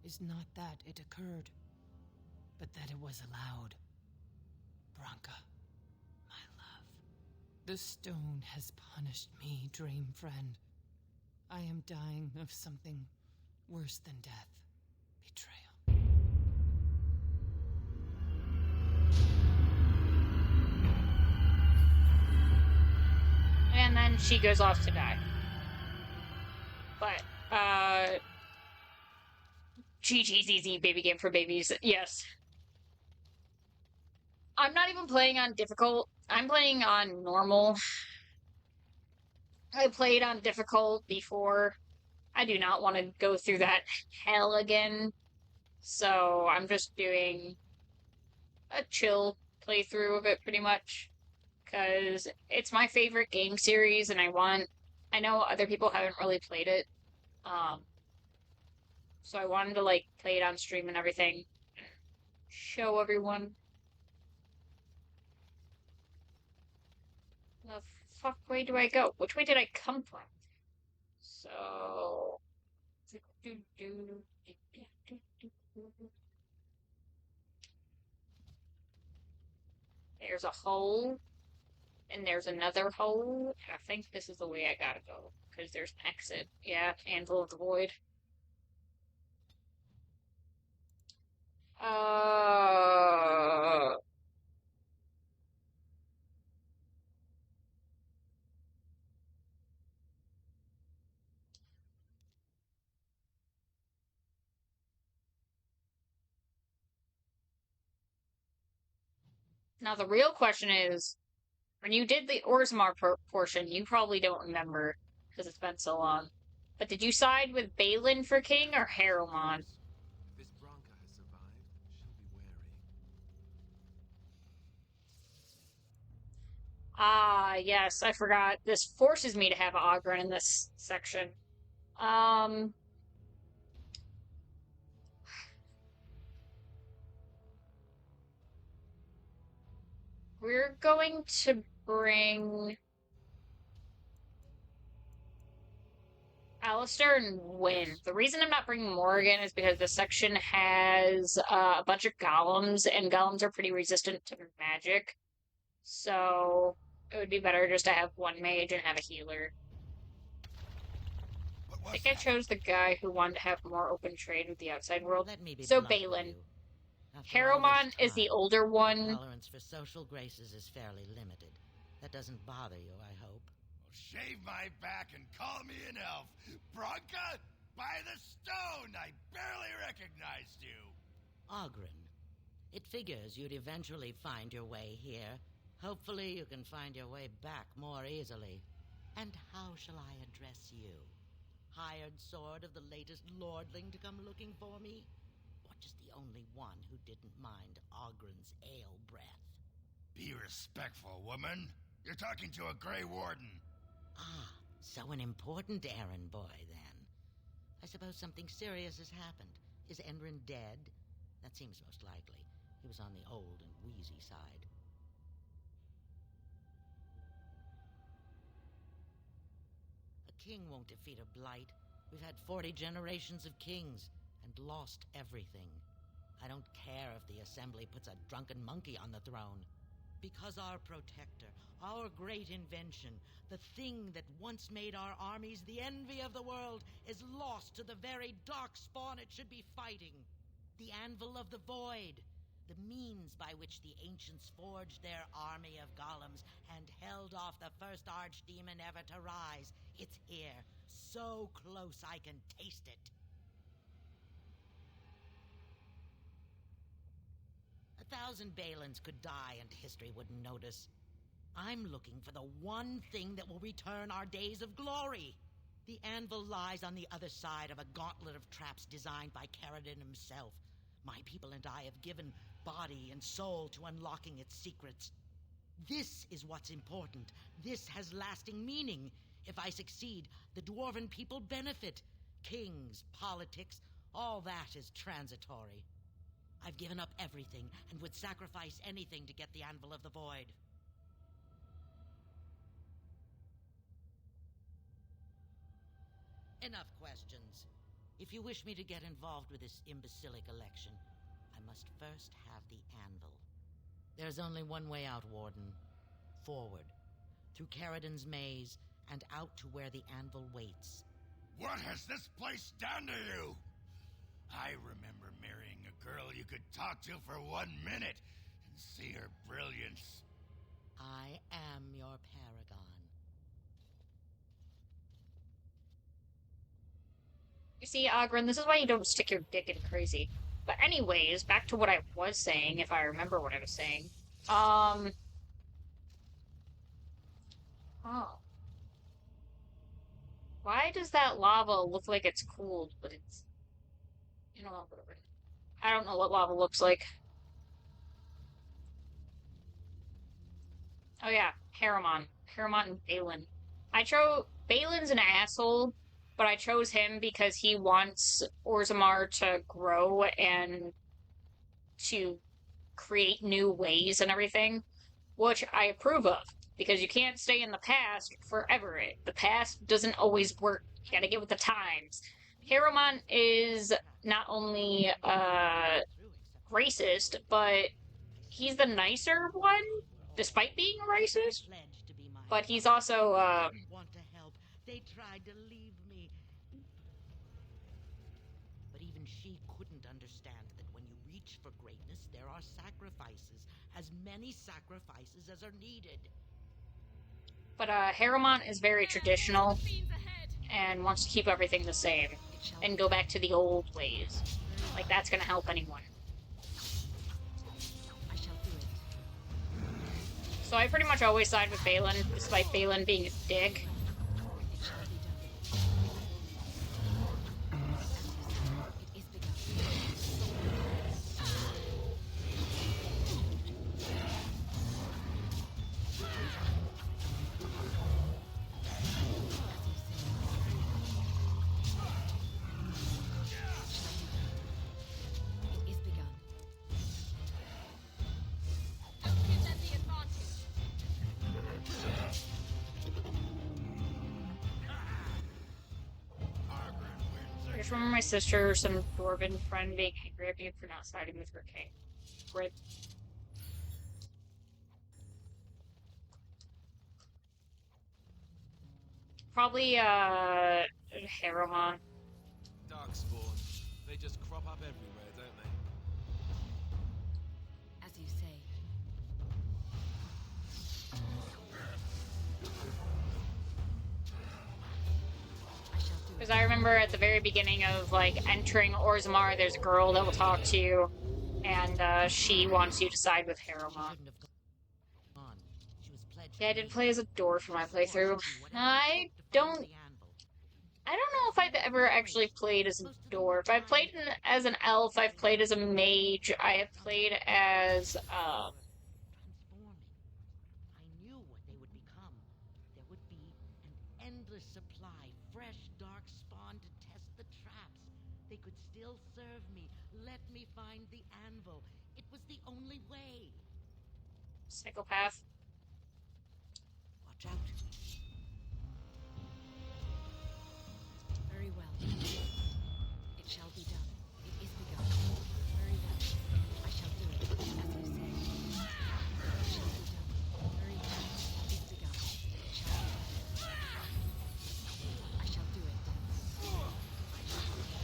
is not that it occurred, but that it was allowed. Branka, my love. The stone has punished me, dream friend. I am dying of something worse than death. Betrayal. And then she goes off to die. But, GGZZ baby game for babies, yes. I'm not even playing on difficult. I'm playing on normal. I played on difficult before. I do not want to go through that hell again. So I'm just doing a chill playthrough of it pretty much. Because it's my favorite game series and I know other people haven't really played it. So I wanted to like play it on stream and everything. Show everyone. The fuck way do I go? Which way did I come from? So there's a hole, and there's another hole. I think this is the way I gotta go, because there's an exit. Yeah, Anvil of the Void. Uh... Now the real question is, when you did the Orzammar portion, you probably don't remember, because it's been so long. But did you side with Balin for king or Harrowmon? If this Branka has survived, she'll be wary. Ah, yes, I forgot. This forces me to have Ogren in this section. Um, we're going to bring Alistair and Wynn. The reason I'm not bringing Morrigan is because this section has a bunch of golems, and golems are pretty resistant to magic. So it would be better just to have one mage and have a healer. I think I chose the guy who wanted to have more open trade with the outside world. Let me be So blunt with Balin. you. After all Harrowmon this is the time, older your one. tolerance for social graces is fairly limited. That doesn't bother you, I hope. Shave my back and call me an elf. Branka, by the stone, I barely recognized you. Ogren, it figures you'd eventually find your way here. Hopefully you can find your way back more easily. And how shall I address you? Hired sword of the latest lordling to come looking for me? Or just the only one who didn't mind Ogren's ale breath? Be respectful, woman. You're talking to a Grey Warden. Ah, so an important errand boy, then. I suppose something serious has happened. Is Enrin dead? That seems most likely. He was on the old and wheezy side. A king won't defeat a blight. We've had 40 generations of kings and lost everything. I don't care if the Assembly puts a drunken monkey on the throne. Because our protector, our great invention, the thing that once made our armies the envy of the world, is lost to the very darkspawn it should be fighting. The Anvil of the Void, the means by which the ancients forged their army of golems and held off the first archdemon ever to rise. It's here, so close I can taste it. 1,000 Balins could die and history wouldn't notice. I'm looking for the one thing that will return our days of glory. The anvil lies on the other side of a gauntlet of traps designed by Caradon himself. My people and I have given body and soul to unlocking its secrets. This is what's important. This has lasting meaning. If I succeed, the dwarven people benefit. Kings, politics, all that is transitory. I've given up everything and would sacrifice anything to get the Anvil of the Void. Enough questions. If you wish me to get involved with this imbecilic election, I must first have the Anvil. There's only one way out, Warden. Forward. Through Caradon's maze, and out to where the Anvil waits. What has this place done to you? I remember marrying a girl you could talk to for 1 minute and see her brilliance. I am your paragon. You see, Ogren, this is why you don't stick your dick in crazy. But anyways, back to what I was saying, if I remember what I was saying. Oh. Why does that lava look like it's cooled, but it's... You know, whatever. I don't know what lava looks like. Oh yeah, Harriman. Harriman and Balin. Balin's an asshole, but I chose him because he wants Orzammar to grow and to create new ways and everything, which I approve of, because you can't stay in the past forever. The past doesn't always work. You gotta get with the times. Harriman is not only racist, but he's the nicer one, despite being a racist. But he's also Want to help. They tried to leave me. But even she couldn't understand that when you reach for greatness, there are sacrifices, as many sacrifices as are needed. But Harriman is very traditional and wants to keep everything the same and go back to the old ways. Like, that's gonna help anyone. I shall do it. So I pretty much always side with Balin, despite Balin being a dick. It shall be done. It is begun. It is begun. I just remember my sister or some dwarven friend being angry at me for not siding with her king. Rip. Probably, Harriman. Darkspawn. They just crop up everywhere, don't they? As you say. I shall do Because I remember at the very beginning of, like, entering Orzammar, there's a girl that will talk to you, and, she wants you to side with Harriman. Shouldn't have gone. She was pledged Yeah, I to did me. play as a dwarf for my playthrough. Whatever I it took to don't... find the anvil. I don't know if I've ever actually played as a dwarf. I've played as an elf, I've played as a mage, I have played as, Transforming. I knew what they would become. There would be an endless supply, fresh dark spawn to test the traps. They could still serve me. Let me find the anvil. It was the only way. psychopath. Watch out. very well. It shall be done. It is begun. Very well. I shall do it, as you say. It shall be done. Very well. It is begun. It shall be done. I shall do it.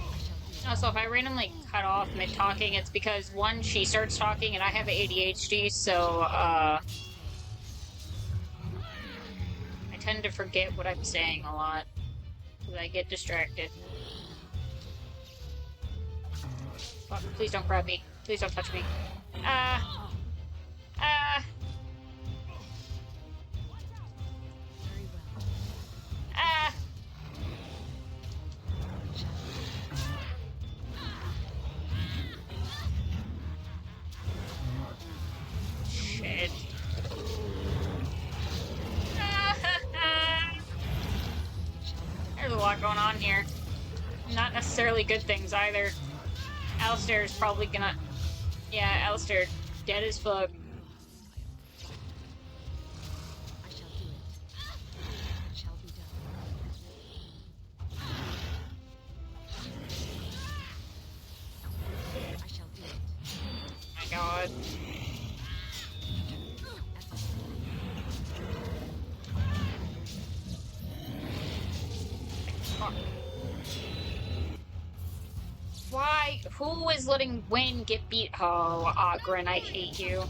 I shall do it. Also, if I randomly cut off mid-talking, it's because, one, she starts talking and I have ADHD, so, tend to forget what I'm saying a lot. Because I get distracted. Fuck, please don't grab me. Please don't touch me. Shit. There's a lot going on here. Not necessarily good things either. Alistair is probably gonna... Yeah, Alistair, dead as fuck. I shall do it. It shall be done. I shall do it. My god. Fuck. Why? Who is letting Wynn get beat? Oh, Ogren, I hate you.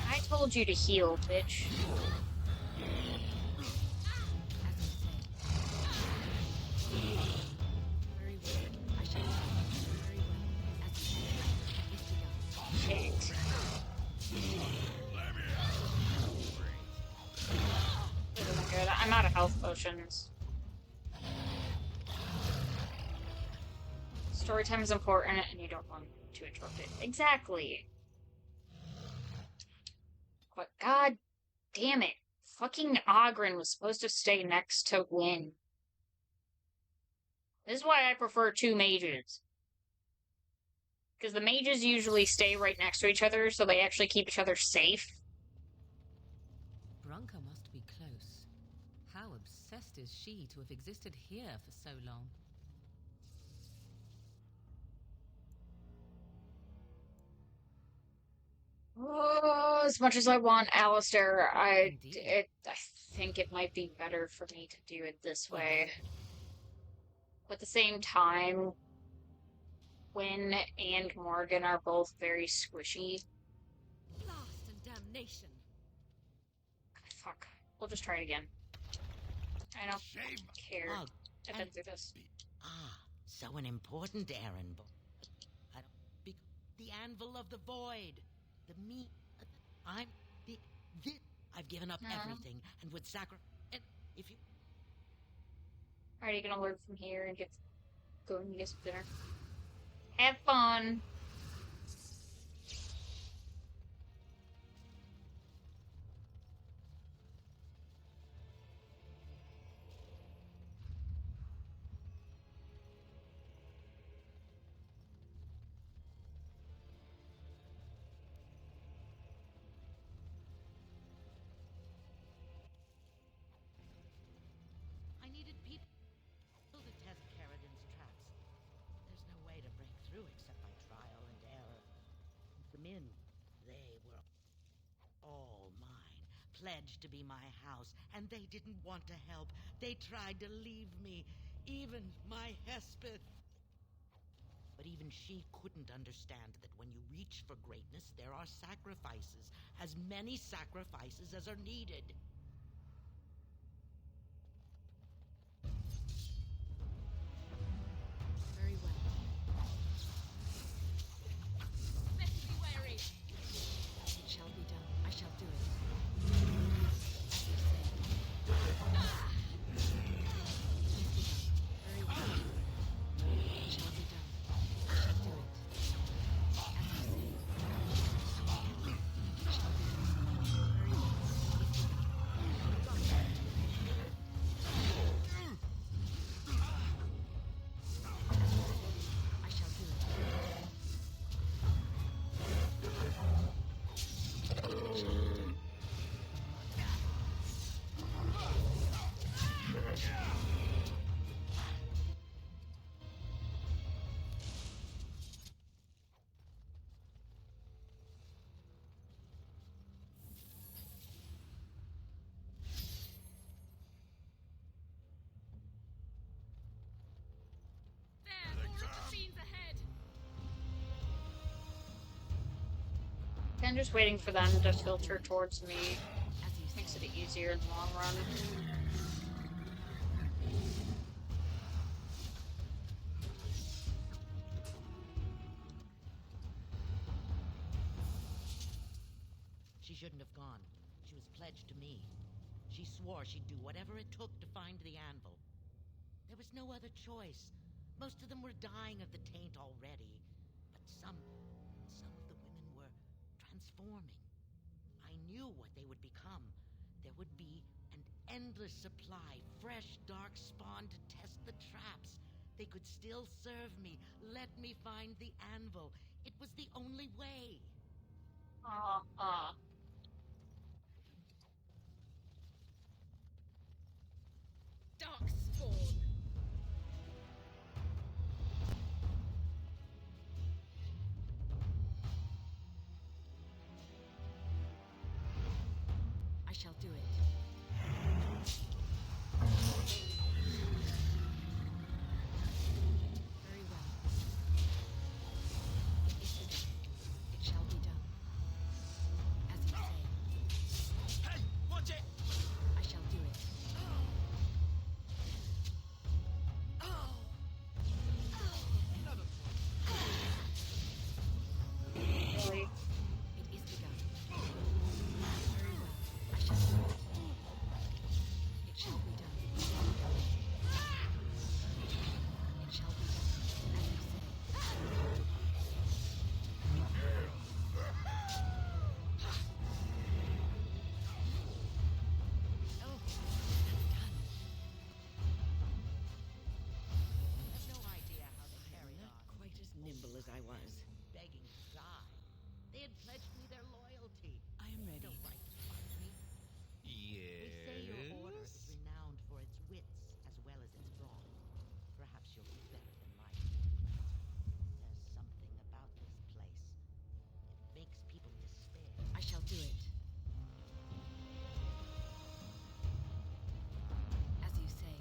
I told you to heal, bitch. Very well. I shall do it. Very well. As you say. It is This isn't good. I'm out of health potions. Story time is important, and you don't want to interrupt it. Exactly. But god damn it. Fucking Ogren was supposed to stay next to Wynn. This is why I prefer two mages. Because the mages usually stay right next to each other, so they actually keep each other safe. Branka must be close. How obsessed is she to have existed here for so long? Oh, as much as I want Alistair, I think it might be better for me to do it this way. But at the same time, Wynn and Morgan are both very squishy. Blast and damnation. Fuck. We'll just try it again. I don't care. Oh, I've been through this. So an important errand, but I don't... The anvil of the void. The me... I'm... I've given up everything and would sacrifice... And if you... Alright, you gonna learn from here and go and get some dinner. Have fun! I needed people to test Carradin's traps. There's no way to break through except by trial and error. The men, they were all mine, pledged to be my house, and they didn't want to help. They tried to leave me, even my Hespeth. But even she couldn't understand that when you reach for greatness, there are sacrifices, as many sacrifices as are needed. Very well. Best be wary. It shall be done. I shall do it. As you say. Very well. It shall be done. I shall do it. As you say. It shall be done. Very well. I'm just waiting for them to filter towards me. Makes it easier in the long run. She shouldn't have gone. She was pledged to me. She swore she'd do whatever it took to find the anvil. There was no other choice. Most of them were dying of the taint already. But some of the women were transforming. I knew what they would become. There would be an endless supply, fresh, dark spawn to test the traps. They could still serve me. Let me find the anvil. It was the only way. Darkspawn. I shall do it. Very well. It is done. It shall be done. As you say. Hey, watch it! I shall do it. Really? It is begun. Very well. I shall do it. It shall be done. It shall be done. As you say. Oh, that's done. Have no idea how they carried Not on. quite as nimble as I was. Begging to die. They had pledged me their loyalty. I am ready. No right to fight me. They say your order is Yes? renowned for its wits as well as its brawn. Perhaps you'll do better than life. There's something about this place. It makes people despair. I shall do it. As you say.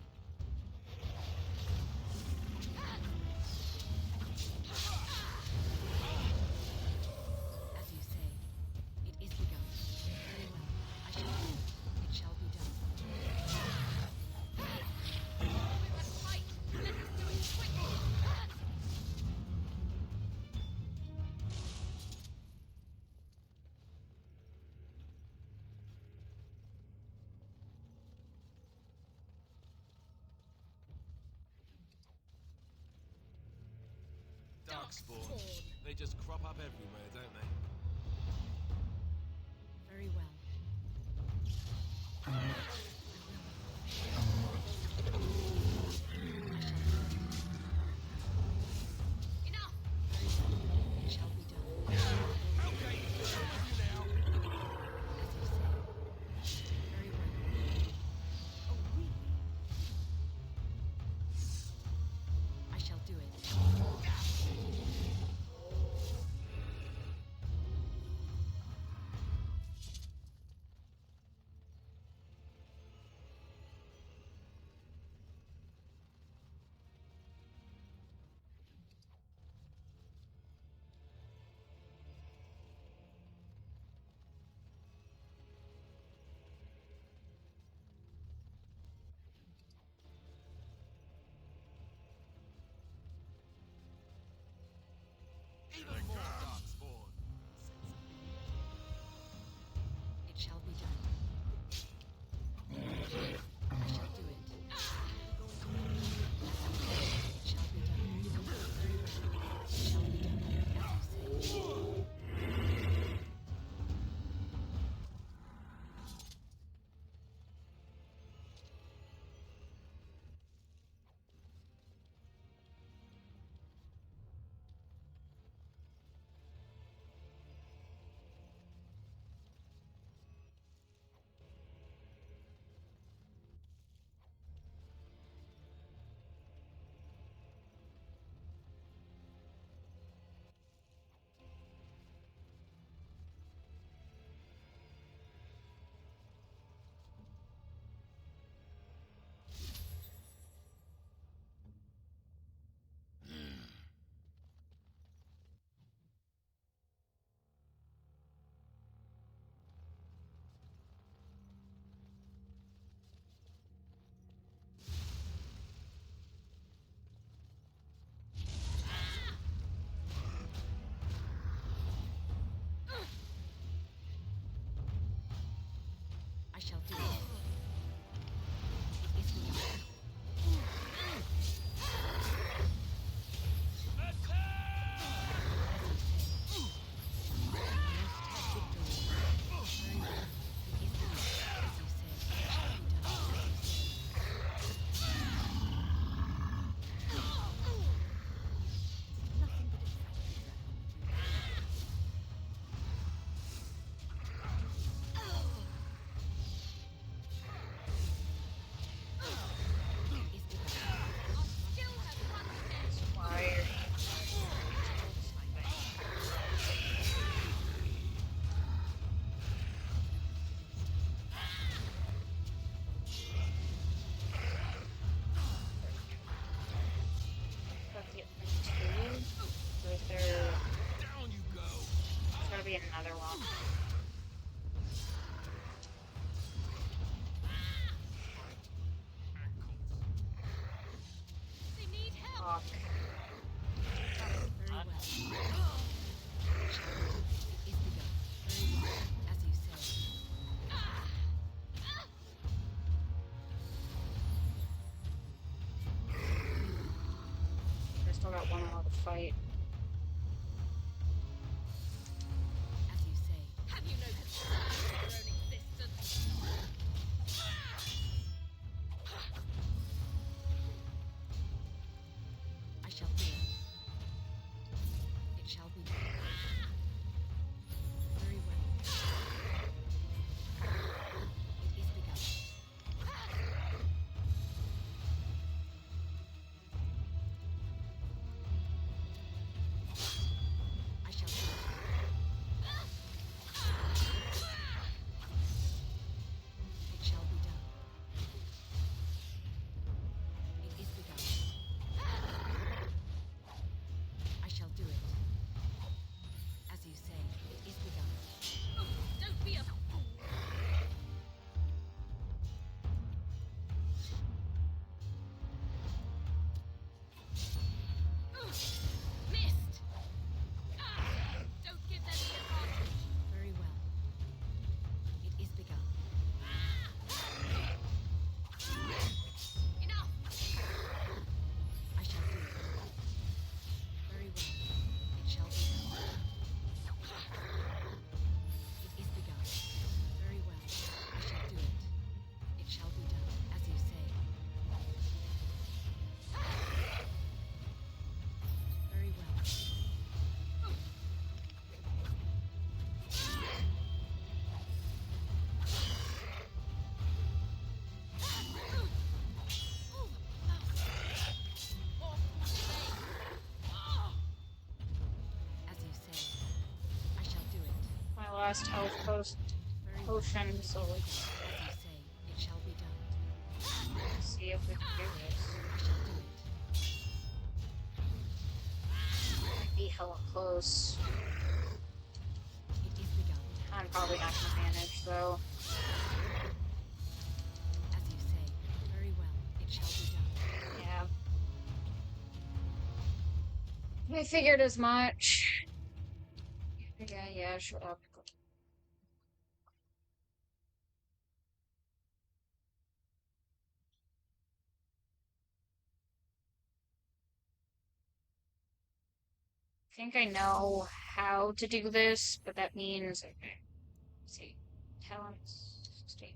As you say. It is begun. Very well. I shall do it. It shall be done. Let's fight! Let us do it quickly! Darkspawn. They just crop up everywhere, don't they? Very well. Enough! It shall be done. Okay, I'm with you now. As you say. Very well. Oh, really? I shall do it. shall do it. It is begun. Down you go. There's gotta be another one. They need help. Fuck. Very well. It is begun. Very well, as you say. I still got one more to fight. As you say. Have you no concern for your own existence? I shall do it. It shall be done. Very well. It is begun. I shall do it. It shall be done. It is begun. I shall do it. As you say, it is begun. Don't be a fool. Missed. Don't give them the advantage. Very well. It is begun. Enough. I shall do it. Very well. It shall be done. It is begun. Very well. I shall do it. It shall be done, as you say. Very well. As you say. I shall do it. My last health Very well. potion, so As you say, it shall be done. let's see if we can do this. I shall do it. Be hella close. It is begun. I'm probably not gonna manage though. As you say. Very well. It shall be done. Yeah. I figured as much. Yeah, shut up. I think I know how to do this, but that means, okay, let's see, talents, state,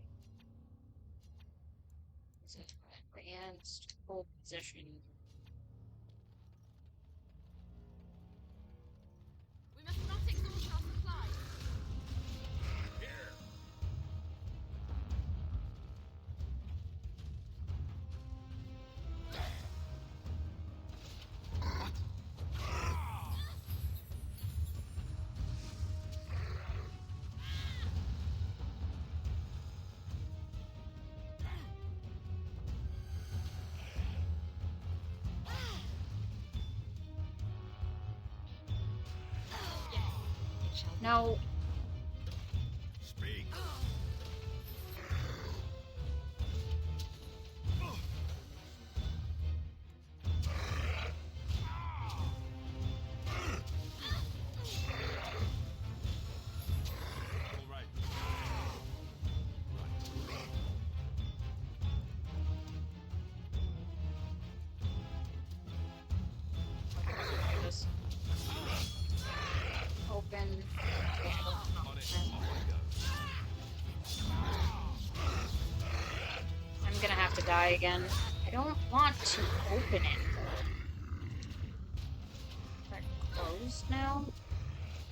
is it advanced, hold position. We must not exhaust our supplies. Here. It shall be No, Speak. All right. to die again. I don't want to open it. Is that closed now?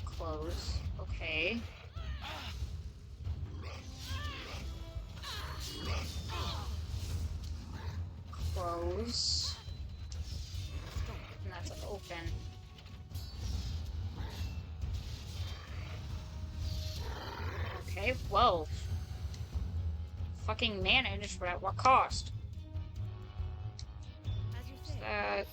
Close. Okay. Close. And that's open. Okay, well. Fucking managed, but at what cost? Is that...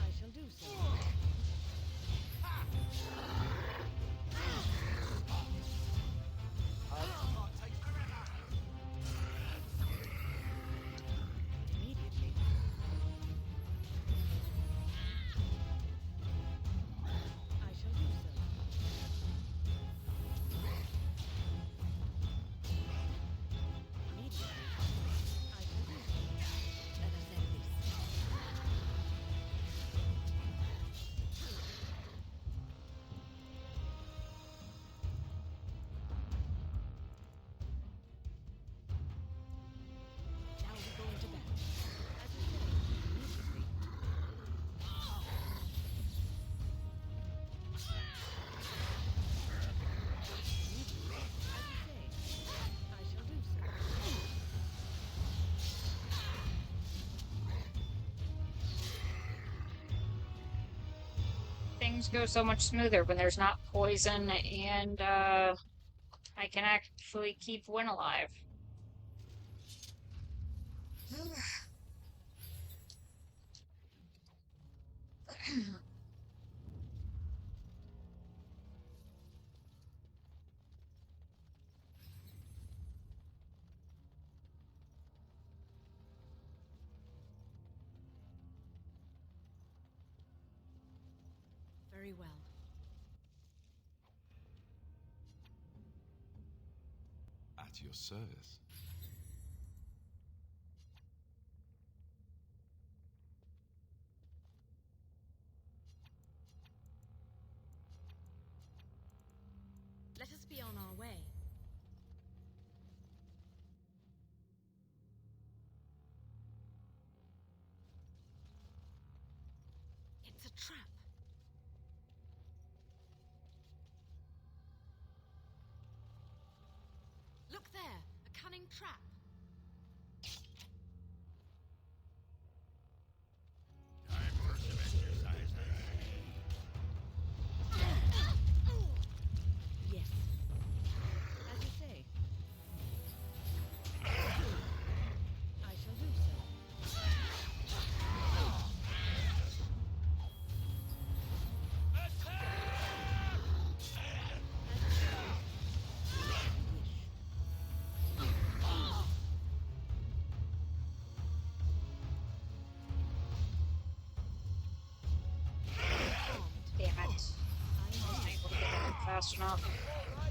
I shall do so. Immediately. I shall do so. Immediately. I shall do so. Let us end this. Now we go into battle. As you say, immediately. Immediately. As you say, I shall do so. Things go so much smoother when there's not poison and, I can actually keep Wynn alive. Very well. At your service. Let us be on our way. It's a trap. Look there, a cunning trap. Time for some exercise. Yes. As you say. I shall do so. Damn it. I wasn't able to get it in fast enough. I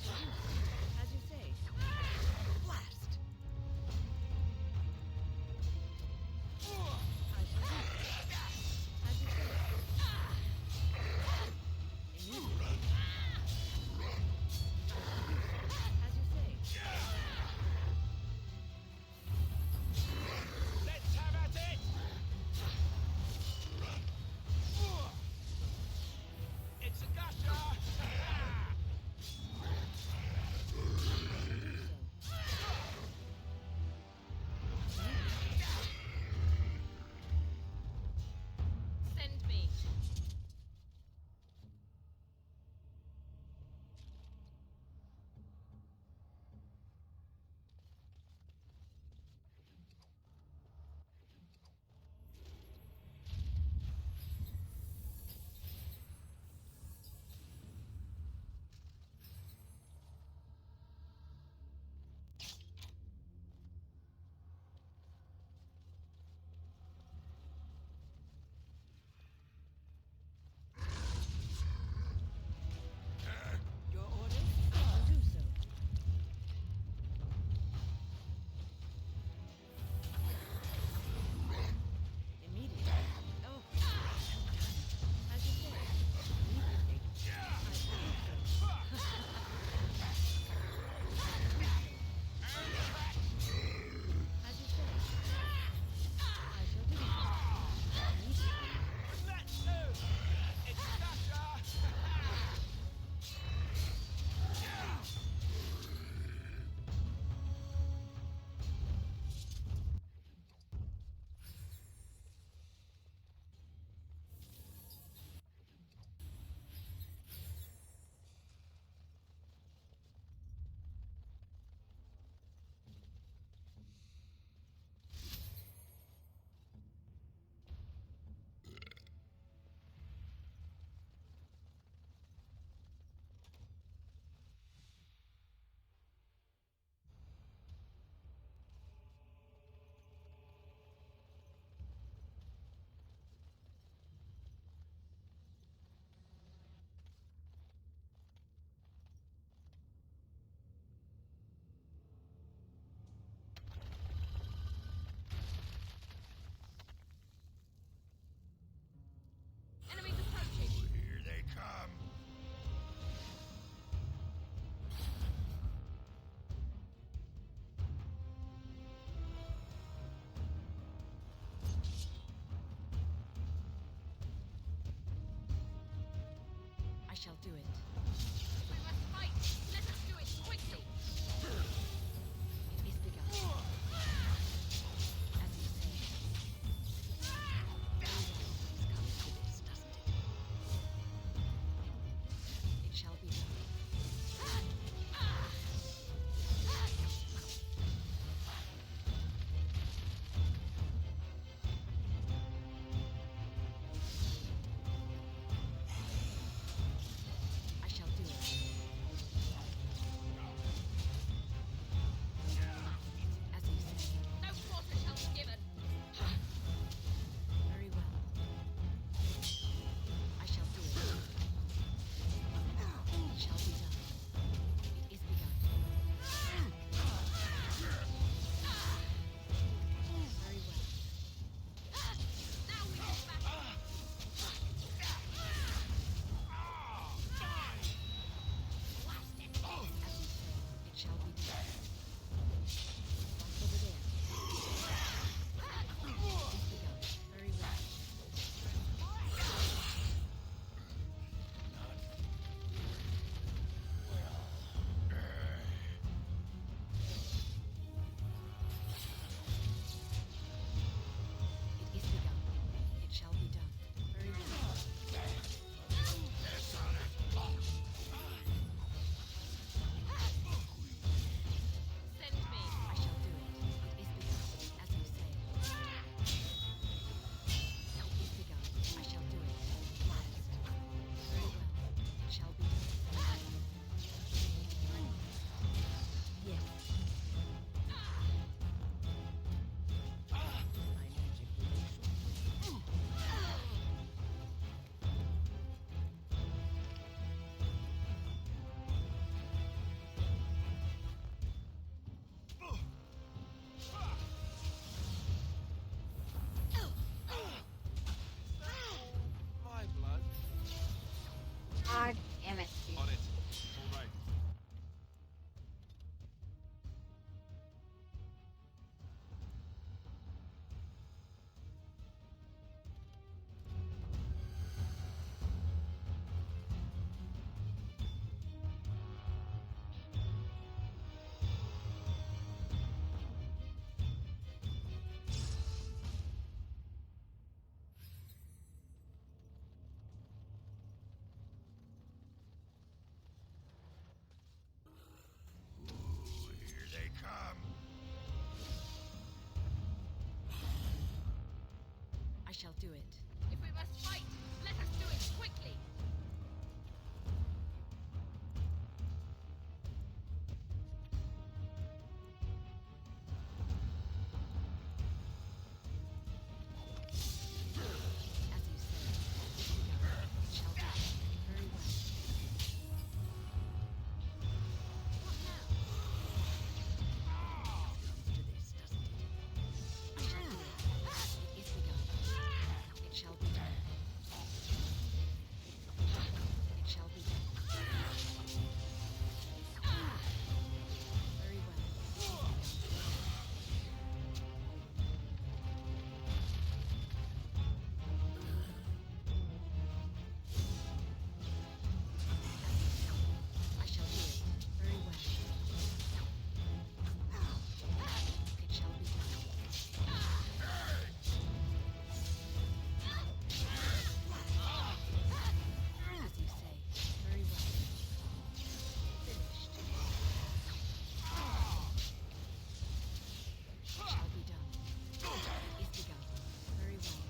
shall do so. As you say. Blast! I shall do so. As you say. Immediately. As you say. Let's have at it! shall do it. We must fight. Let us do it quickly. It is begun. As you say. Very well. This comes to this, doesn't it? It shall be done. I shall do it. As you say. No quarter shall be given. Very well. I shall do it. It shall be done. It is begun. Very well. Now we will battle. As you say, it shall be done. Watch over there. It is begun. Very well. It is begun. It shall be done. Very well. Send me. I shall do it. It is begun. As you say. It is begun. I shall do it. Last. Very well. It shall be done. Yes. My magic will My blood. God damn it. On it. All right. Here they come. I shall do it. If we must fight, let us do it quickly. As you say. It is begun. It shall be done. Very well. What now? Comes to this, doesn't it? I shall do it. It is begun. It shall be done. It shall be done. Very well. It is begun. I shall do it. Very well. It shall be done. As you say. Very well. Finished. It shall be done. It is begun. Very well.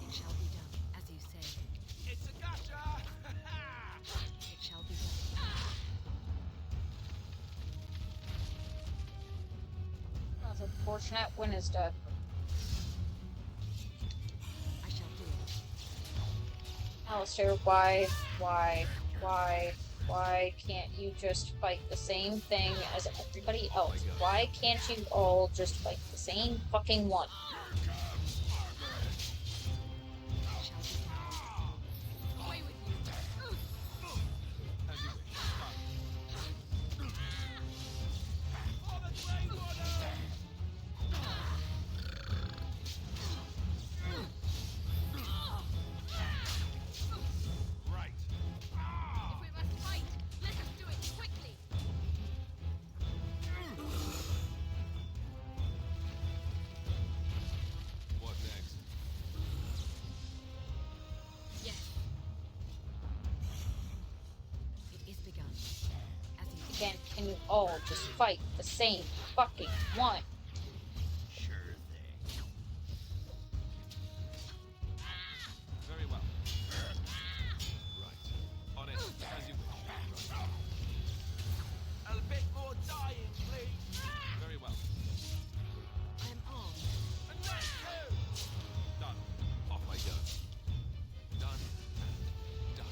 It shall be done. As you say. It's a gotcha! It shall be done. That's unfortunate. Win is dead. I shall do it. Alistair, why can't you just fight the same thing as everybody else? Why can't you all just fight the same fucking one? It shall be done. Away with you. As you wish. For the Grey Order! Right. Can you all just fight the same fucking one? Sure thing. Very well. Right. On it, as you wish. A bit more dying, please. Very well. I'm armed. And let's go. Done. Off I go. Done and done.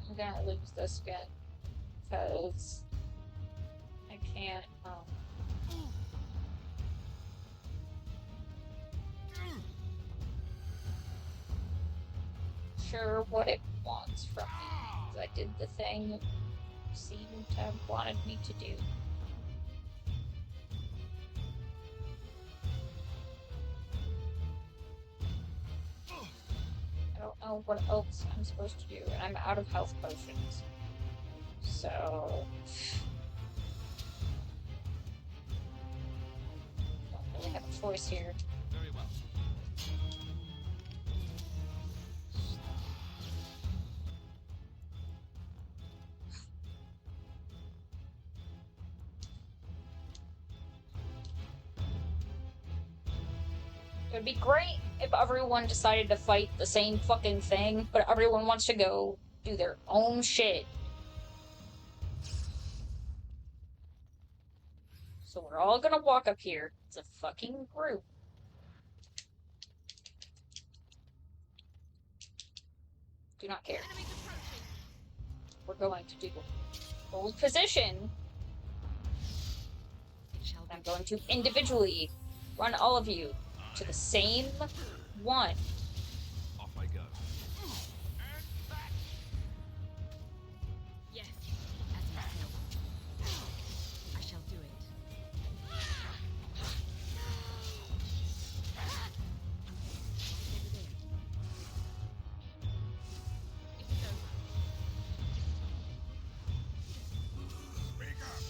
I'm gonna lose this again. Because I can't, sure what it wants from me. 'Cause I did the thing it seemed to have wanted me to do. I don't know what else I'm supposed to do, and I'm out of health potions. So... don't really have a choice here. Very well. It would be great if everyone decided to fight the same fucking thing, but everyone wants to go do their own shit. So we're all gonna walk up here as a fucking group. Do not care. We're going to do hold position. I'm going to individually run all of you to the same one. Off I go. Yes, as you say. I shall do it. Over there. It's over. Speak up.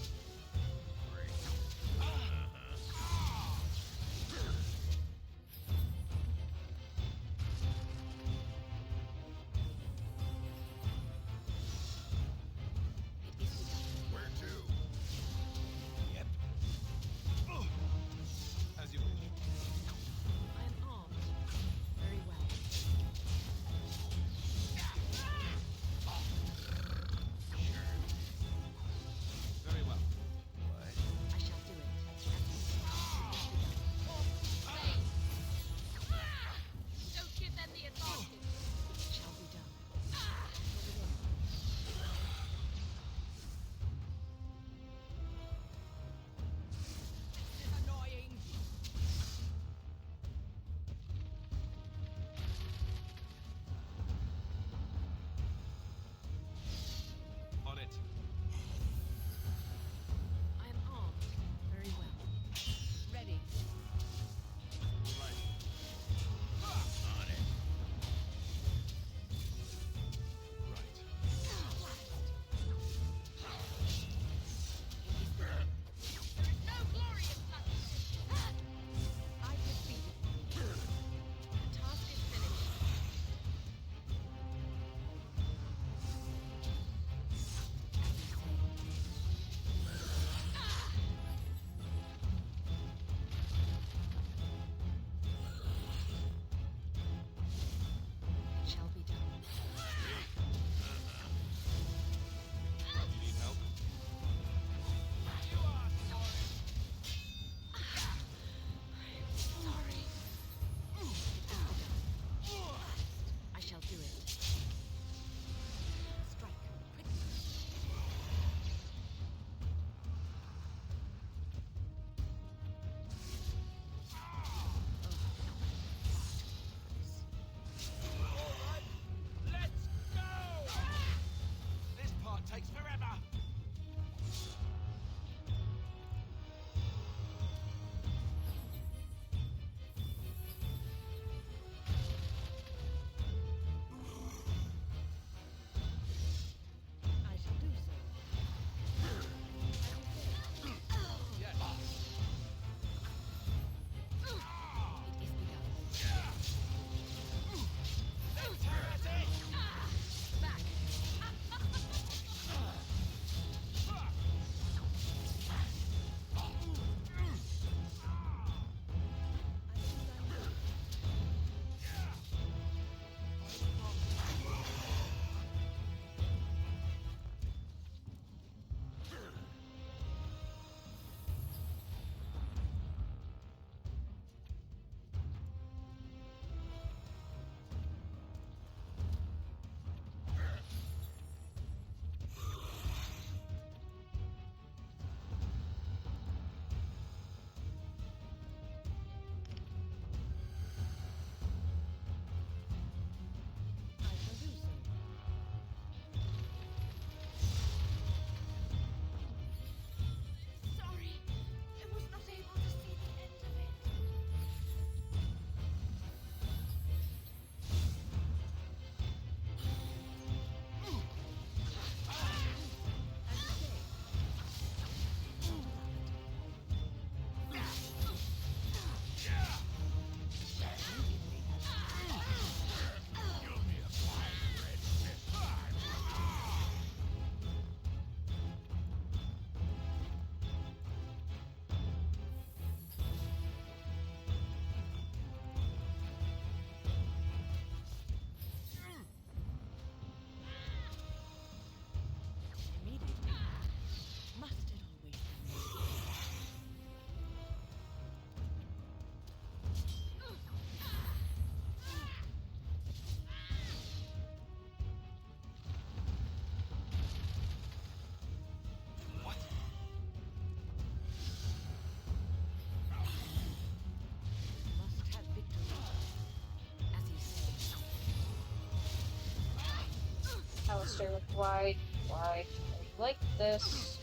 Alistair. Why? Why are you like this?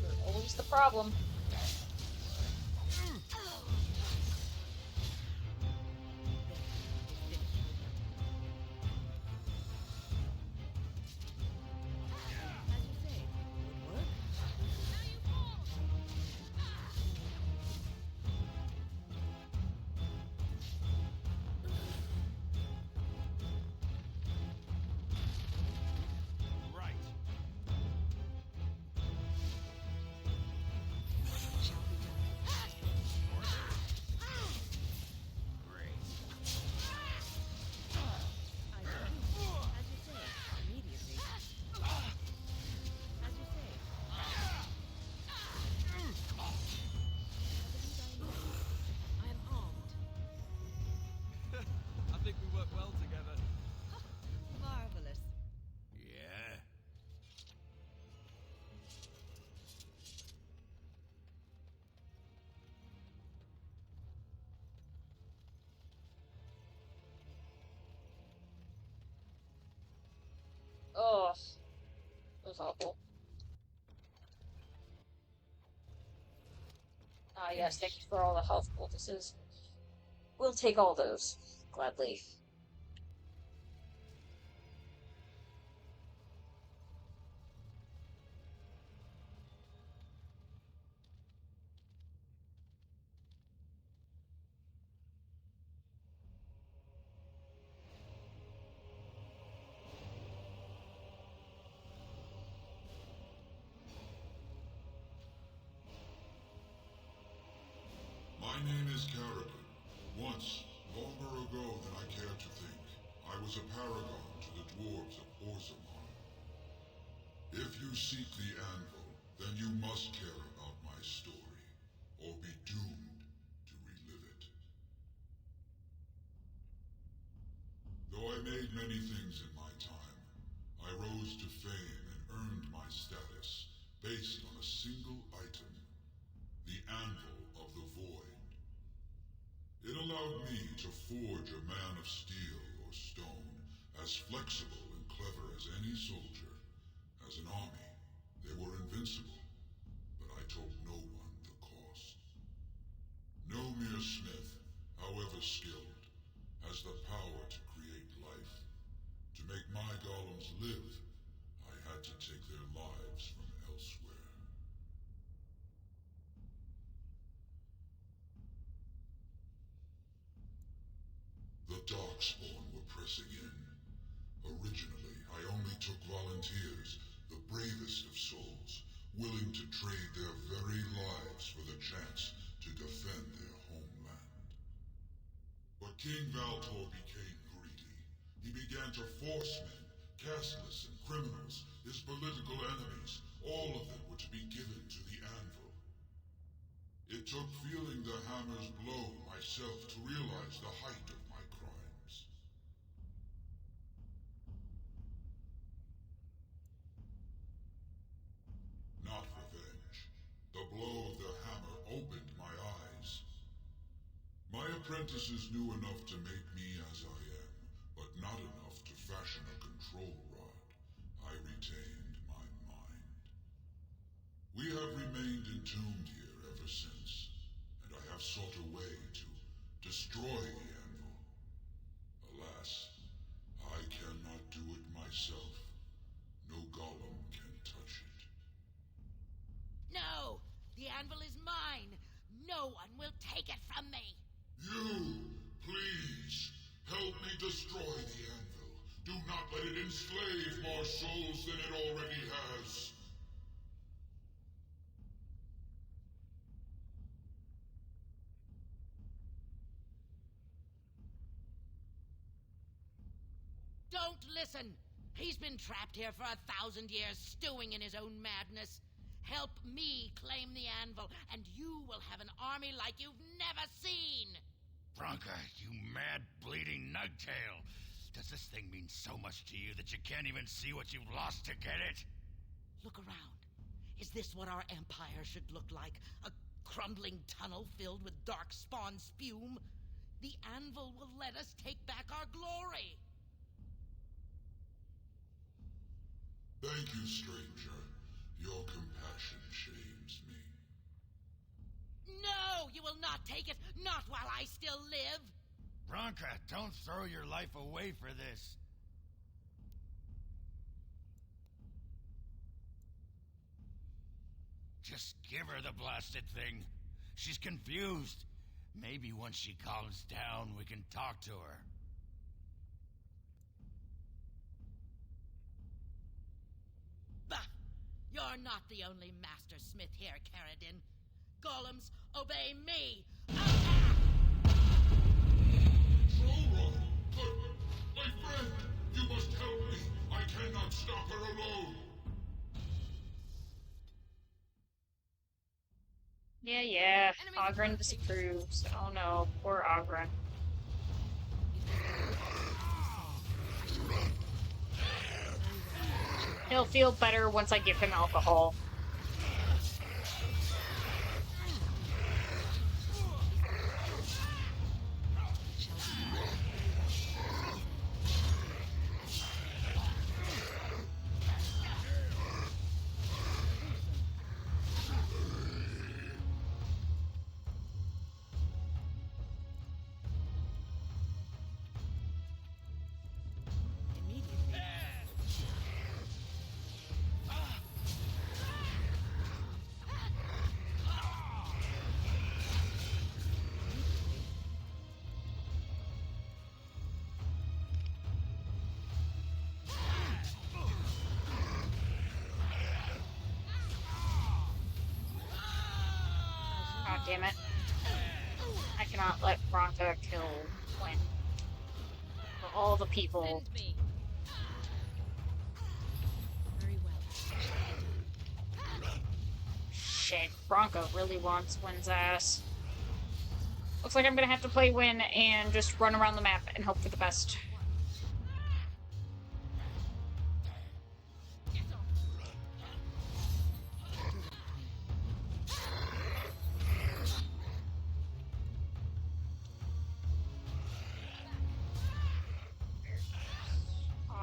You're always the problem. I think we work well together. Marvelous. Yeah? Ugh. That was awful. Ah, yes, thank you for all the health poultices. We'll take all those. Gladly. My name is Carrigan. Once, longer ago than I care to think, I was a paragon to the dwarves of Orzammar. If you seek the anvil, then you must care about my story, or be doomed to relive it. Though I made many things in my time, I rose to fame and earned my status based on a single item, the Anvil of the Void. It allowed me to forge a man of steel or stone, as flexible and clever as any soldier. As an army, they were invincible, but I told no one the cost. No mere smith, however skilled, has the power to create life. To make my golems live, I had to take their lives from elsewhere. The Darkspawn were pressing in. Originally, I only took volunteers, the bravest of souls, willing to trade their very lives for the chance to defend their homeland. But King Valtor became greedy. He began to force men, casteless and criminals, his political enemies, all of them were to be given to the anvil. It took feeling the hammer's blow myself to realize the height of my crimes. Not revenge. The blow of the hammer opened my eyes. My apprentices knew enough to make me as I am, but not enough to fashion a control rod. I retained my mind. We have remained entombed here ever since, and I have sought a way to destroy the anvil. Alas, I cannot do it myself. No golem can touch it. No! The anvil is mine! No one will take it from me! You, please, help me destroy the anvil. Do not let it enslave more souls than it already has. Don't listen! He's been trapped here for 1,000 years, stewing in his own madness. Help me claim the anvil, and you will have an army like you've never seen! Branka, you mad, bleeding nugtail. Does this thing mean so much to you that you can't even see what you've lost to get it? Look around. Is this what our empire should look like? A crumbling tunnel filled with darkspawn spume? The anvil will let us take back our glory! Thank you, stranger. Your compassion shames me. No, you will not take it. Not while I still live. Branka, don't throw your life away for this. Just give her the blasted thing. She's confused. Maybe once she calms down, we can talk to her. Bah! You're not the only master smith here, Caradin. Golems, obey me! Trollrock! But, my friend, you must help me. I cannot stop her alone. Yeah. Ogren disapproves. Oh no, poor Ogren. He'll feel better once I give him alcohol. God damn it. I cannot let Branka kill Quinn. For all the people. Very well. Shit, Bronco really wants Wynn's ass. Looks like I'm gonna have to play Wynn and just run around the map and hope for the best.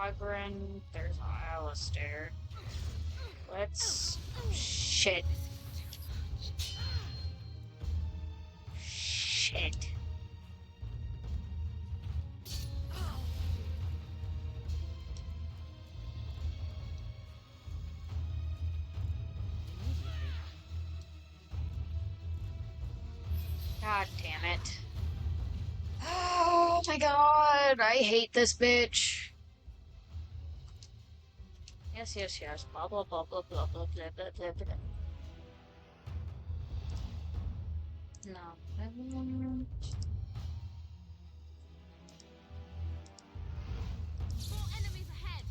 Ogren, there's Alistair. Let's... Shit. Shit. God damn it. Oh my god, I hate this bitch. Yes. Blah, blah, blah, blah, blah, blah, blah, blah, blah, blah. No. More enemies ahead.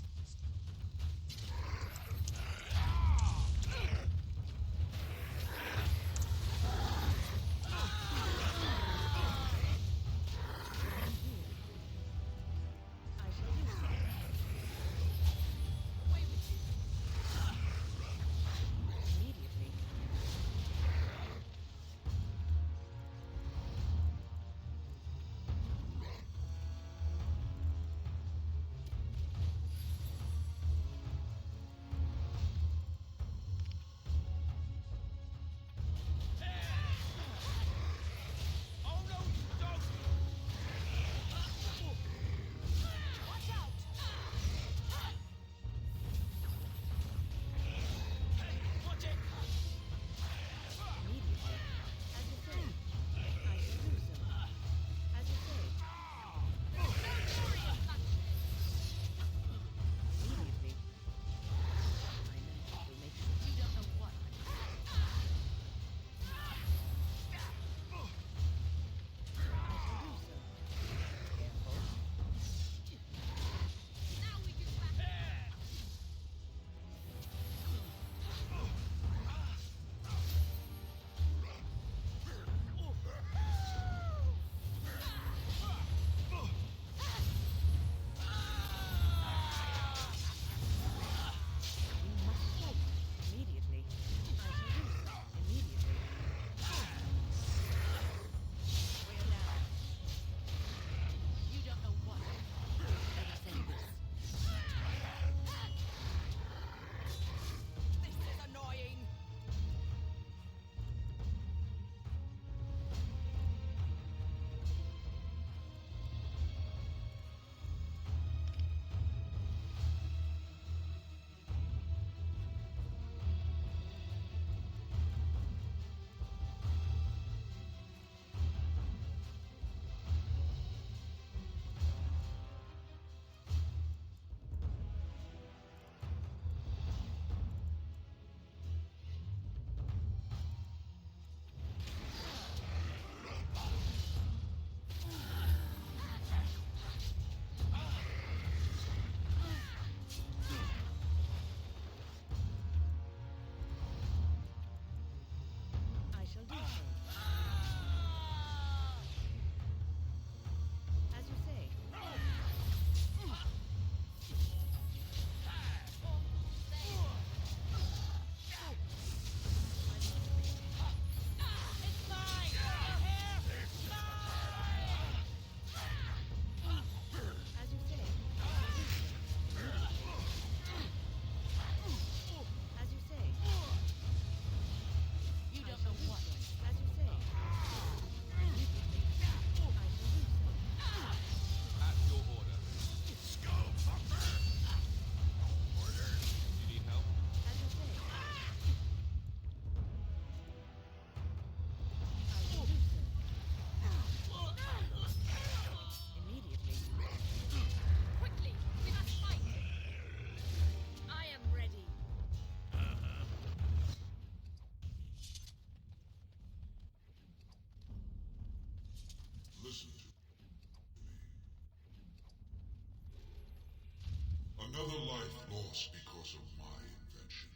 Another life lost because of my invention.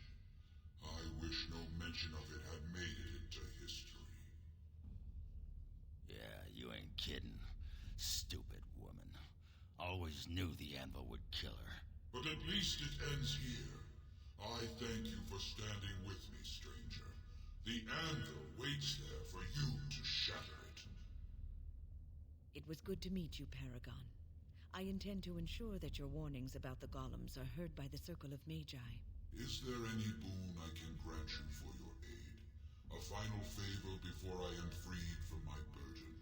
I wish no mention of it had made it into history. Yeah, you ain't kidding. Stupid woman. Always knew the anvil would kill her. But at least it ends here. I thank you for standing with me, stranger. The anvil waits there for you to shatter it. It was good to meet you, Paragon. I intend to ensure that your warnings about the golems are heard by the Circle of Magi. Is there any boon I can grant you for your aid? A final favor before I am freed from my burden?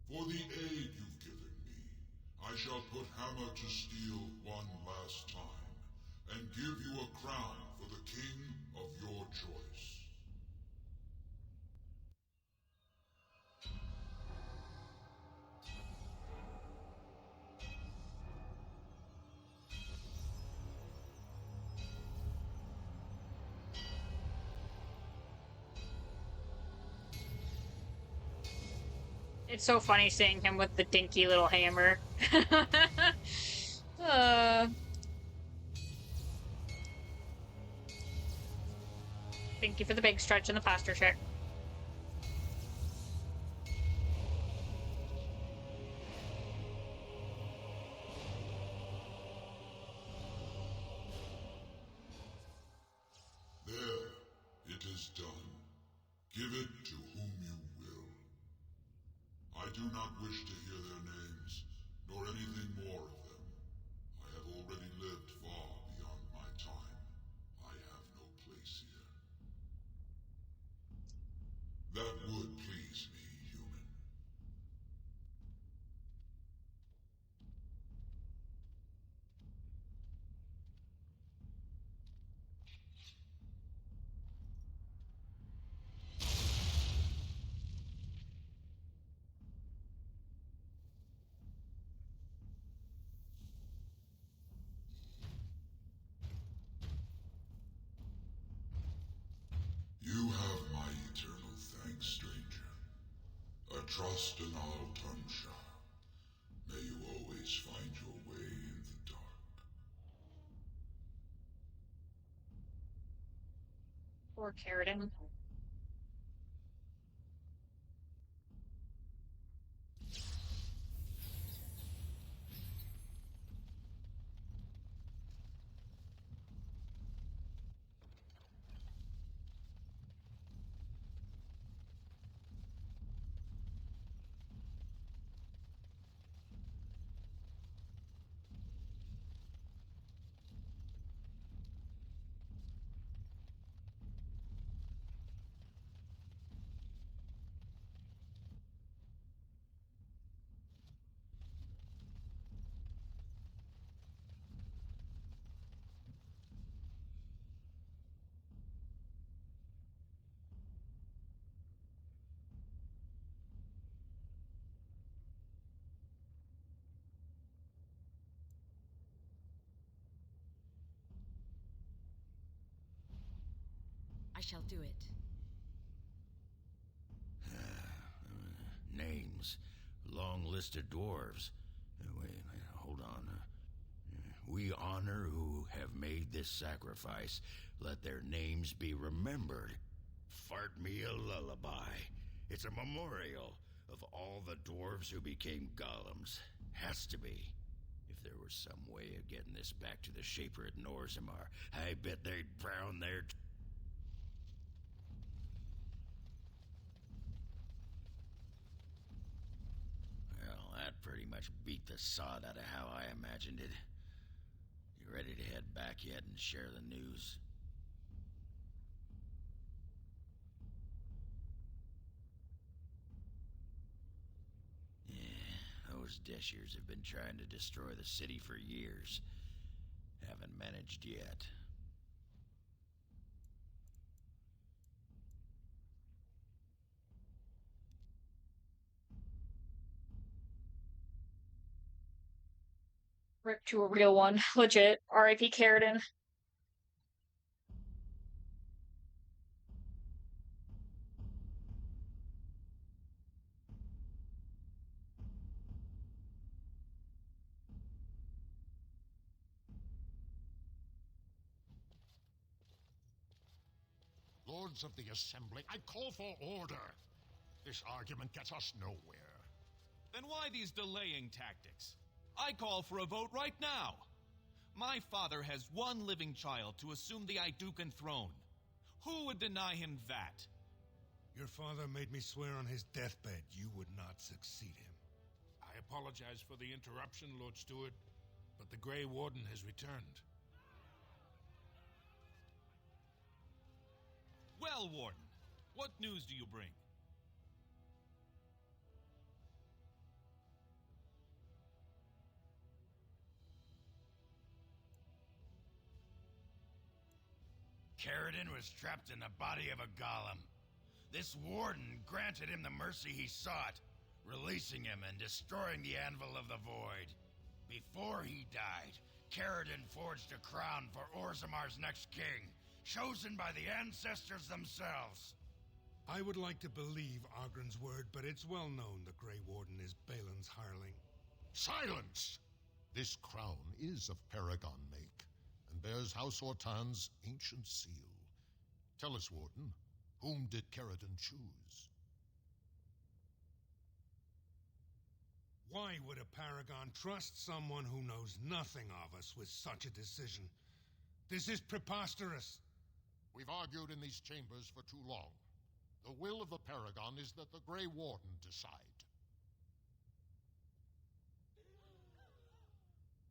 For the aid you've given me, I shall put hammer to steel one last time, and give you a crown for the king of your choice. It's so funny seeing him with the dinky little hammer. uh, Thank you for the big stretch in the posture check. There, it is done. Give it to whom you will. I do not wish to hear their names, nor anything more of them. I have already lived far beyond my time. I have no place here. That would please me, human. You have my eternal thanks, stranger. A trust in our Tunsha. May you always find your way in the dark. Poor Carradine. I shall do it. Names. Long list of dwarves. Wait, hold on. We honor who have made this sacrifice. Let their names be remembered. Fart me a lullaby. It's a memorial of all the dwarves who became golems. Has to be. If there was some way of getting this back to the Shaper at Norzimar, I bet they'd brown their... Well, that pretty much beat the sod out of how I imagined it. You ready to head back yet and share the news? Yeah, those Deshirs have been trying to destroy the city for years. Haven't managed yet. Rip to a real one. Legit. R.I.P. Carradine. Lords of the Assembly, I call for order. This argument gets us nowhere. Then why these delaying tactics? I call for a vote right now. My father has one living child to assume the Idukan throne. Who would deny him that? Your father made me swear on his deathbed you would not succeed him. I apologize for the interruption, Lord Steward, but the Grey Warden has returned. Well, Warden, what news do you bring? Caradon was trapped in the body of a golem. This warden granted him the mercy he sought, releasing him and destroying the Anvil of the Void. Before he died, Caradon forged a crown for Orzamar's next king, chosen by the ancestors themselves. I would like to believe Ogren's word, but it's well known the Grey Warden is Balin's hireling. Silence! This crown is of Paragon make, and bears House Ortan's ancient seal. Tell us, Warden, whom did Caradon choose? Why would a Paragon trust someone who knows nothing of us with such a decision? This is preposterous. We've argued in these chambers for too long. The will of the Paragon is that the Grey Warden decide.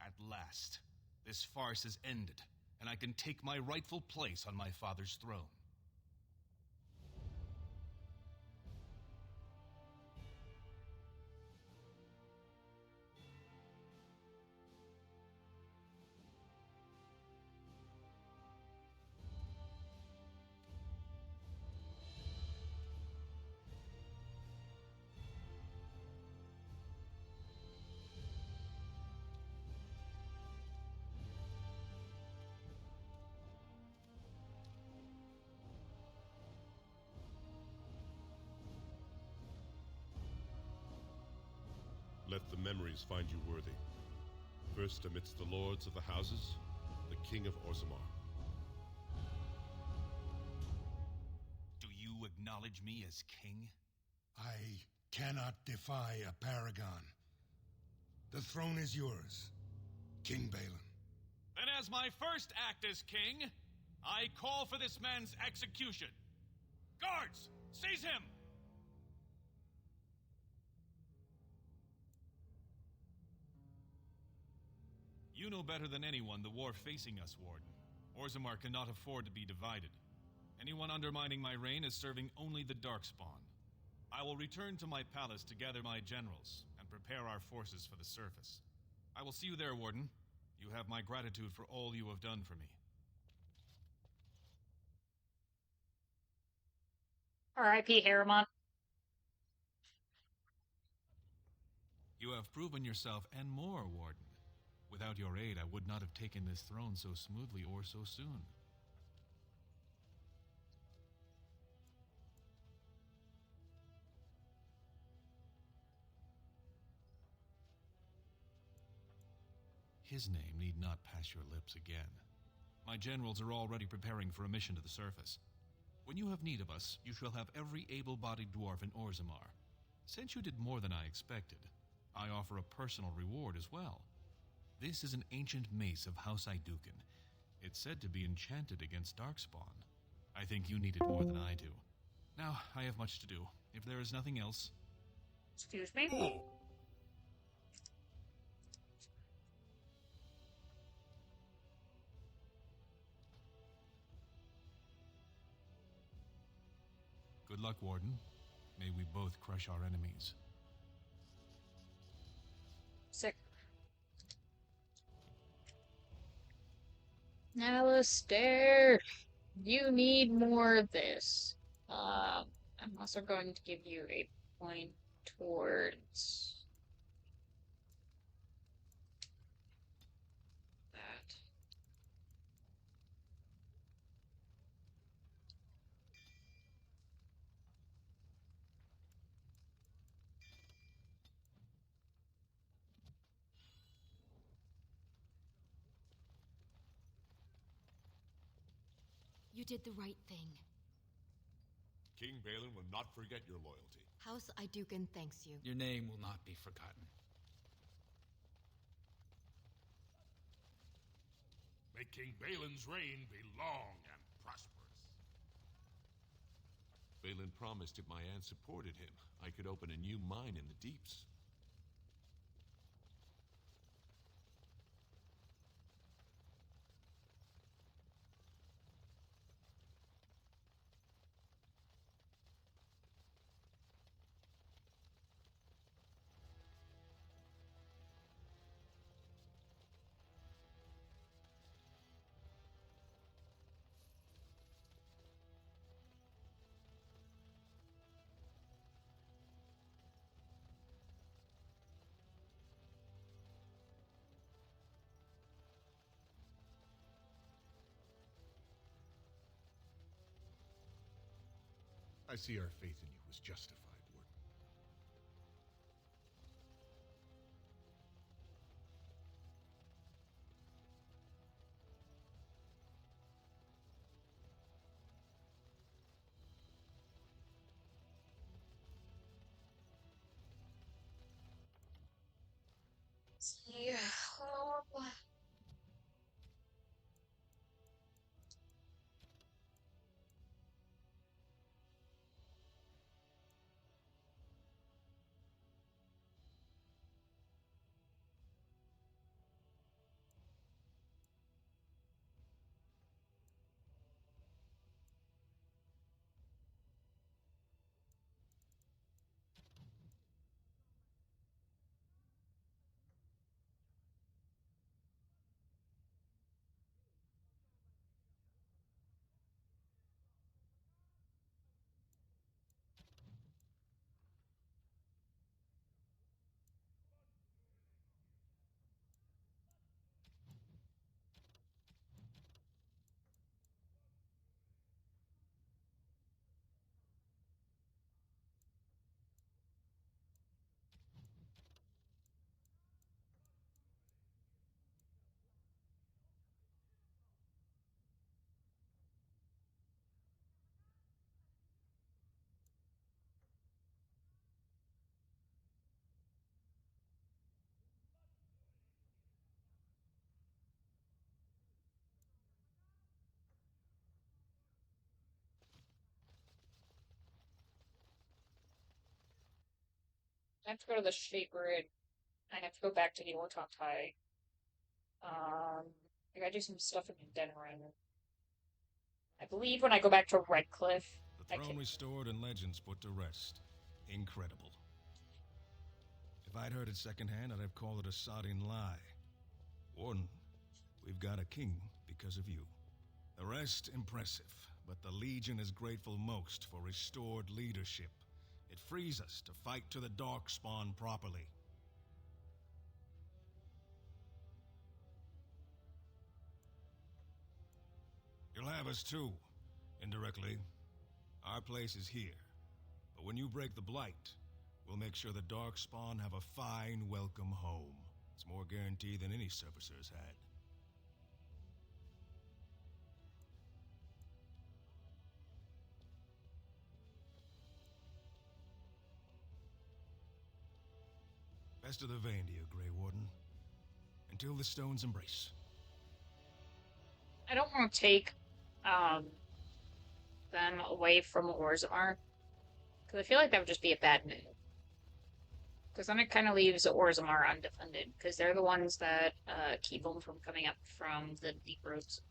At last, this farce is ended, and I can take my rightful place on my father's throne. Let the memories find you worthy. First amidst the lords of the houses, the King of Orzammar. Do you acknowledge me as king? I cannot defy a Paragon. The throne is yours, King Balin. Then as my first act as king, I call for this man's execution. Guards, seize him! You know better than anyone the war facing us, Warden. Orzammar cannot afford to be divided. Anyone undermining my reign is serving only the Darkspawn. I will return to my palace to gather my generals and prepare our forces for the surface. I will see you there, Warden. You have my gratitude for all you have done for me. R.I.P. Harriman. You have proven yourself and more, Warden. Without your aid, I would not have taken this throne so smoothly or so soon. His name need not pass your lips again. My generals are already preparing for a mission to the surface. When you have need of us, you shall have every able-bodied dwarf in Orzammar. Since you did more than I expected, I offer a personal reward as well. This is an ancient mace of House Idukan. It's said to be enchanted against Darkspawn. I think you need it more than I do. Now, I have much to do. If there is nothing else... Excuse me? Good luck, Warden. May we both crush our enemies. Sick. Alistair, you need more of this. I'm also going to give you a point towards that. You did the right thing. King Balin will not forget your loyalty. House Iduken thanks you. Your name will not be forgotten. May King Balin's reign be long and prosperous. Balin promised if my aunt supported him, I could open a new mine in the deeps. I see our faith in you was justified, Warden. Yeah. I have to go to the Shaper. I have to go back to the Ortontai. I gotta do some stuff in Denrin. I believe when I go back to Redcliffe, The throne restored and legends put to rest. Incredible. If I'd heard it secondhand, I'd have called it a sodding lie. Warden, we've got a king because of you. The rest impressive, but the Legion is grateful most for restored leadership. It frees us to fight to the Darkspawn properly. You'll have us too, indirectly. Our place is here. But when you break the Blight, we'll make sure the Darkspawn have a fine welcome home. It's more guaranteed than any servicer's had. Best of the vein to you, Grey Warden. Until the stones embrace. I don't want to take them away from Orzammar, because I feel like that would just be a bad move. Because then it kind of leaves Orzammar undefended, because they're the ones that keep them from coming up from the deep roots.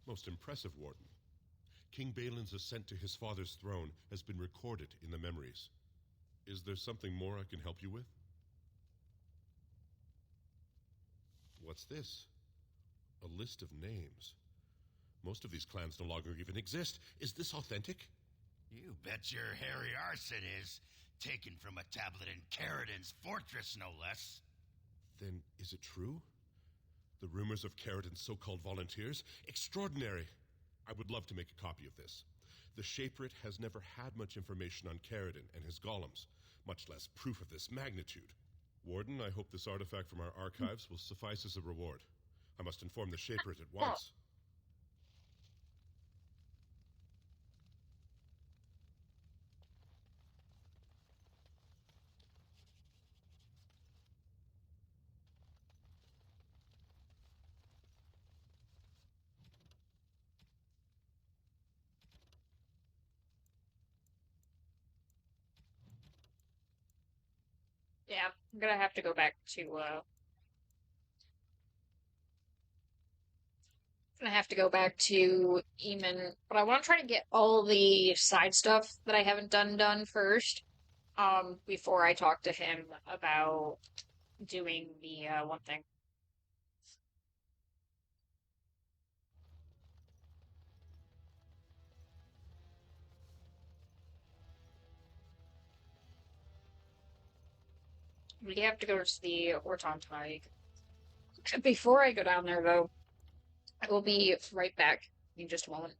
Most impressive, Warden. King Balin's ascent to his father's throne has been recorded in the memories. Is there something more I can help you with? What's this? A list of names. Most of these clans no longer even exist. Is this authentic? You bet your hairy arse it is. Taken from a tablet in Caridin's fortress, no less. Then is it true? The rumors of Caridin's so-called volunteers? Extraordinary! I would love to make a copy of this. The Shaperate has never had much information on Caridin and his golems, much less proof of this magnitude. Warden, I hope this artifact from our archives will suffice as a reward. I must inform the Shapers at once. Yeah, I'm gonna have to go back to gonna have to go back to Eamon, but I want to try to get all the side stuff that I haven't done first, before I talk to him about doing the one thing. We have to go to the Ortontide. Before I go down there, though, I will be right back in just a moment.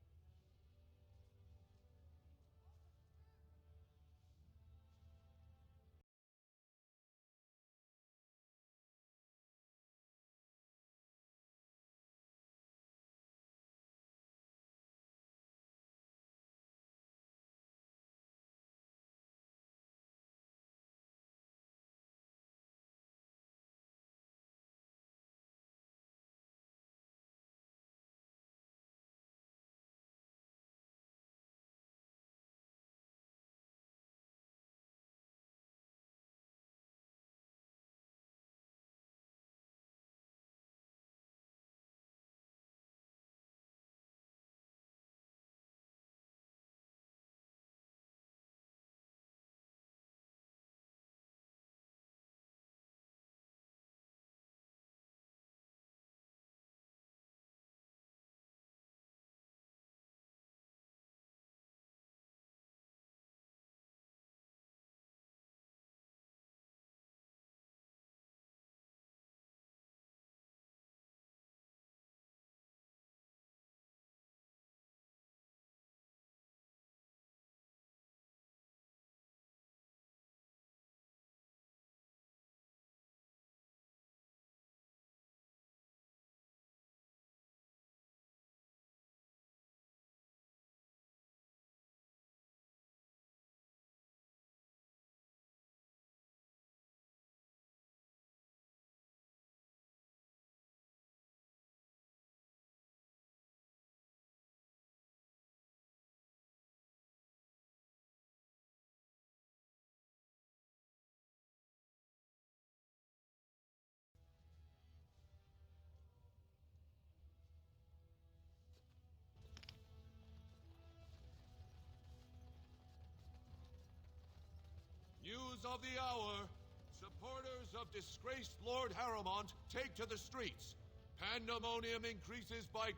News of the hour. Supporters of disgraced Lord Harrowmont take to the streets. Pandemonium increases by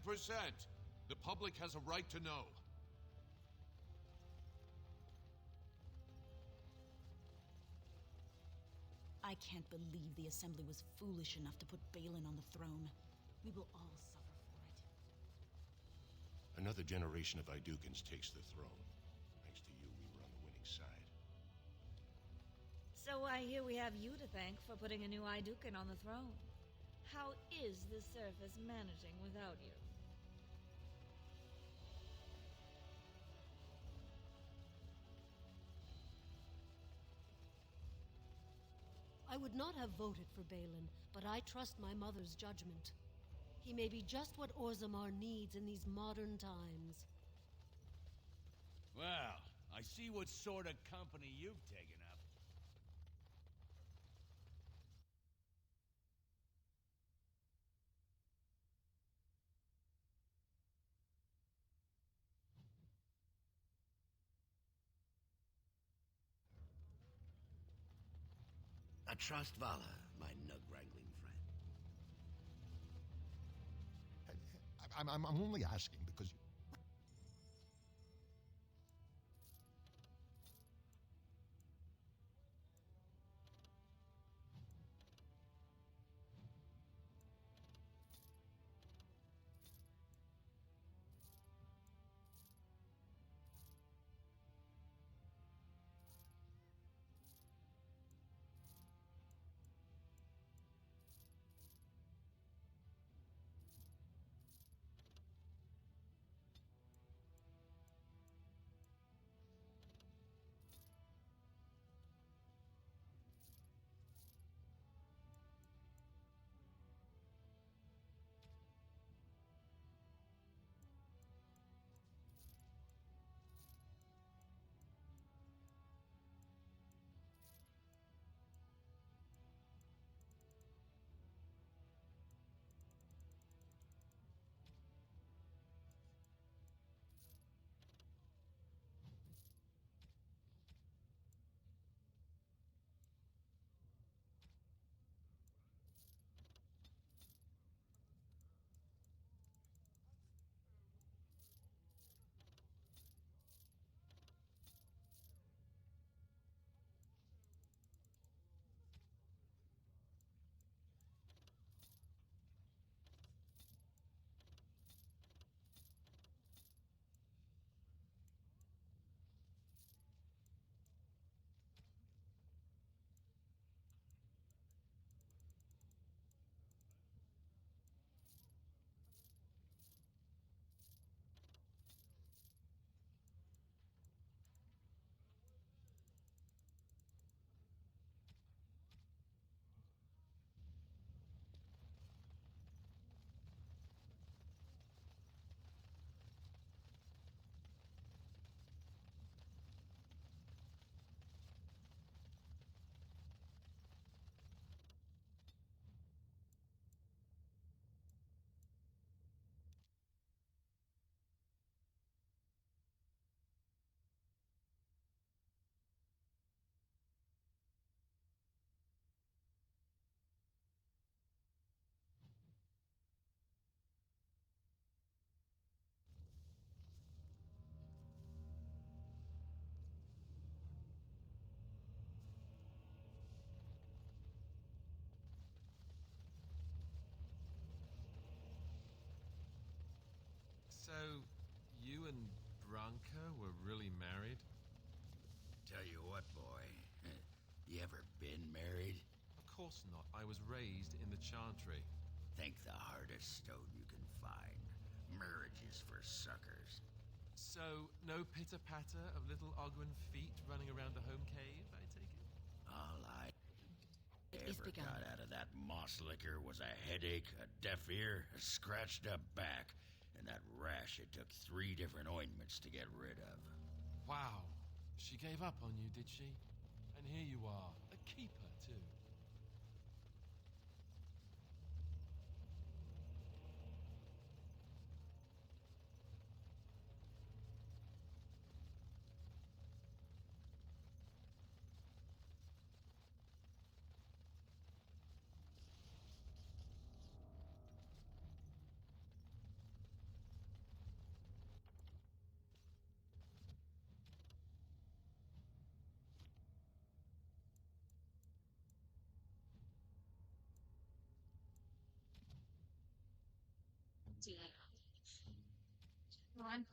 10%. The public has a right to know. I can't believe the Assembly was foolish enough to put Balin on the throne. We will all suffer for it. Another generation of Idukins takes the throne. Thanks to you, we were on the winning side. So I hear we have you to thank for putting a new Idukan on the throne. How is the surface managing without you? I would not have voted for Balin, but I trust my mother's judgment. He may be just what Orzammar needs in these modern times. Well, I see what sort of company you've taken up. I trust Vala, my nug-wrangling friend. I'm only asking because you... were really married? Tell you what, boy. You ever been married? Of course not. I was raised in the Chantry. Think the hardest stone you can find. Marriage is for suckers. So, no pitter-patter of little Ogwen feet running around a home cave, I take it? All I It is ever begun. got out of that moss liquor was a headache, a deaf ear, a scratched up back, and that rash it took 3 different ointments to get rid of. Wow. She gave up on you, did she? And here you are, a keeper, too. Come on.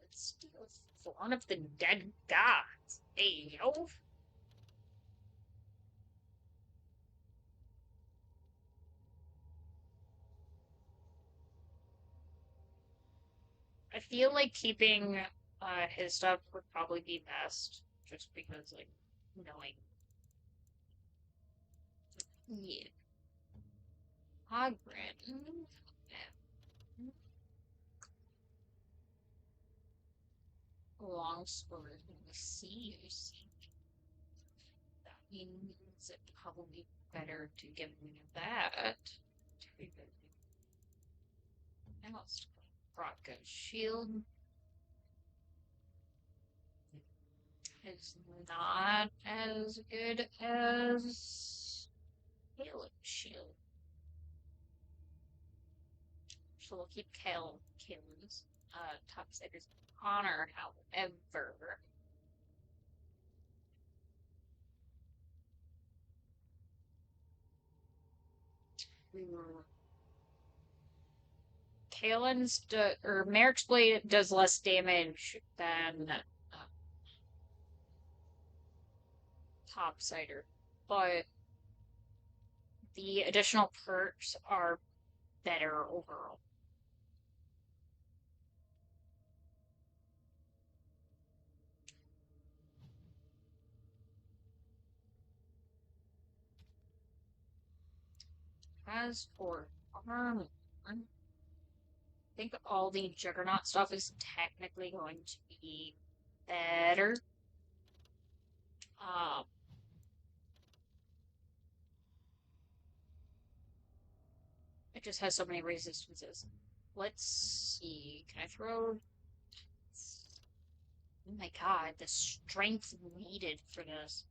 Let's do it for one of the dead gods. Hey, yo. I feel like keeping his stuff would probably be best, just because, like, knowing. Yeah. Hogren. Long sword in the sea, you see. That means it probably better to give me that. Else, Bronco's shield is not as good as Caleb's shield. So we'll keep Caleb's Topsider's honor, however. Kalen's or Merrick's blade does less damage than Topsider, but the additional perks are better overall. As for armor, I think all the Juggernaut stuff is technically going to be better. Um, it just has so many resistances. Let's see. Can I throw? Oh my god, the strength needed for this.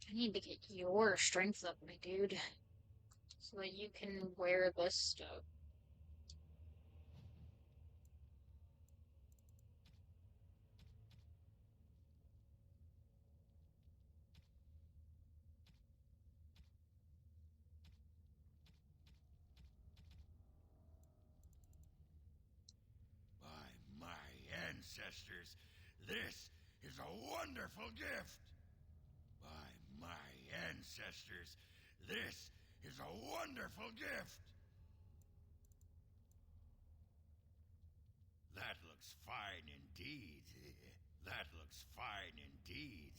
I need to get your strength up, my dude, so that you can wear this stuff. By my ancestors, this is a wonderful gift. By my ancestors, this is a wonderful gift. That looks fine indeed. That looks fine indeed.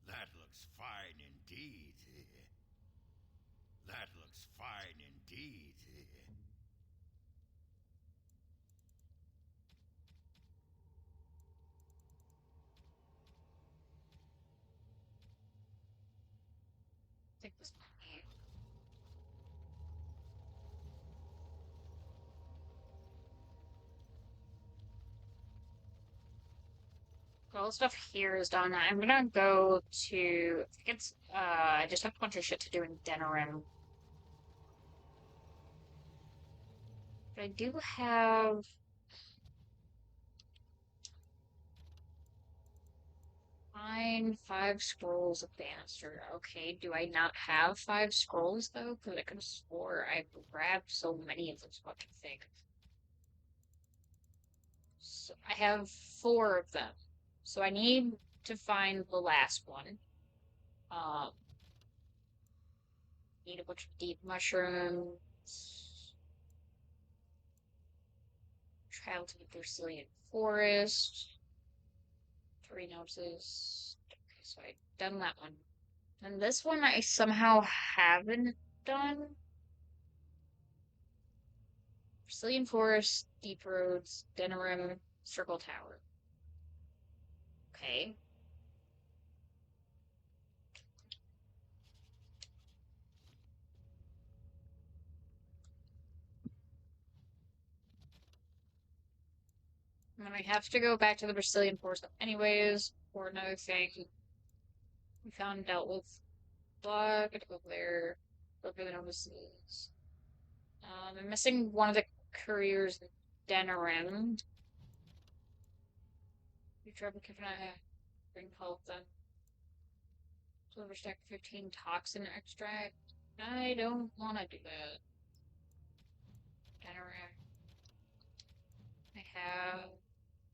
That looks fine indeed. That looks fine indeed. Take this one. All the stuff here is done. I'm gonna go to. I think it's. I just have a bunch of shit to do in Denerim But I do have... Find 5 scrolls of Bannister. Okay, do I not have 5 scrolls, though? Because I could have swore I grabbed so many of those fucking things. So I have 4 of them. So I need to find the last one. Need a bunch of deep mushrooms. Travel to the Brazilian forest. 3 notices. Okay, so I've done that one. And this one I somehow haven't done. Brazilian forest, deep roads, Denerim, circle tower. Okay. And then I have to go back to the Brazilian forest anyways, for another thing. We found dealt with bug, I go there, look for the notices. I'm missing one of the couriers in Denerim. You travel Kifana, bring health then. Silver stack 15 toxin extract. I don't want to do that. Denerim. I have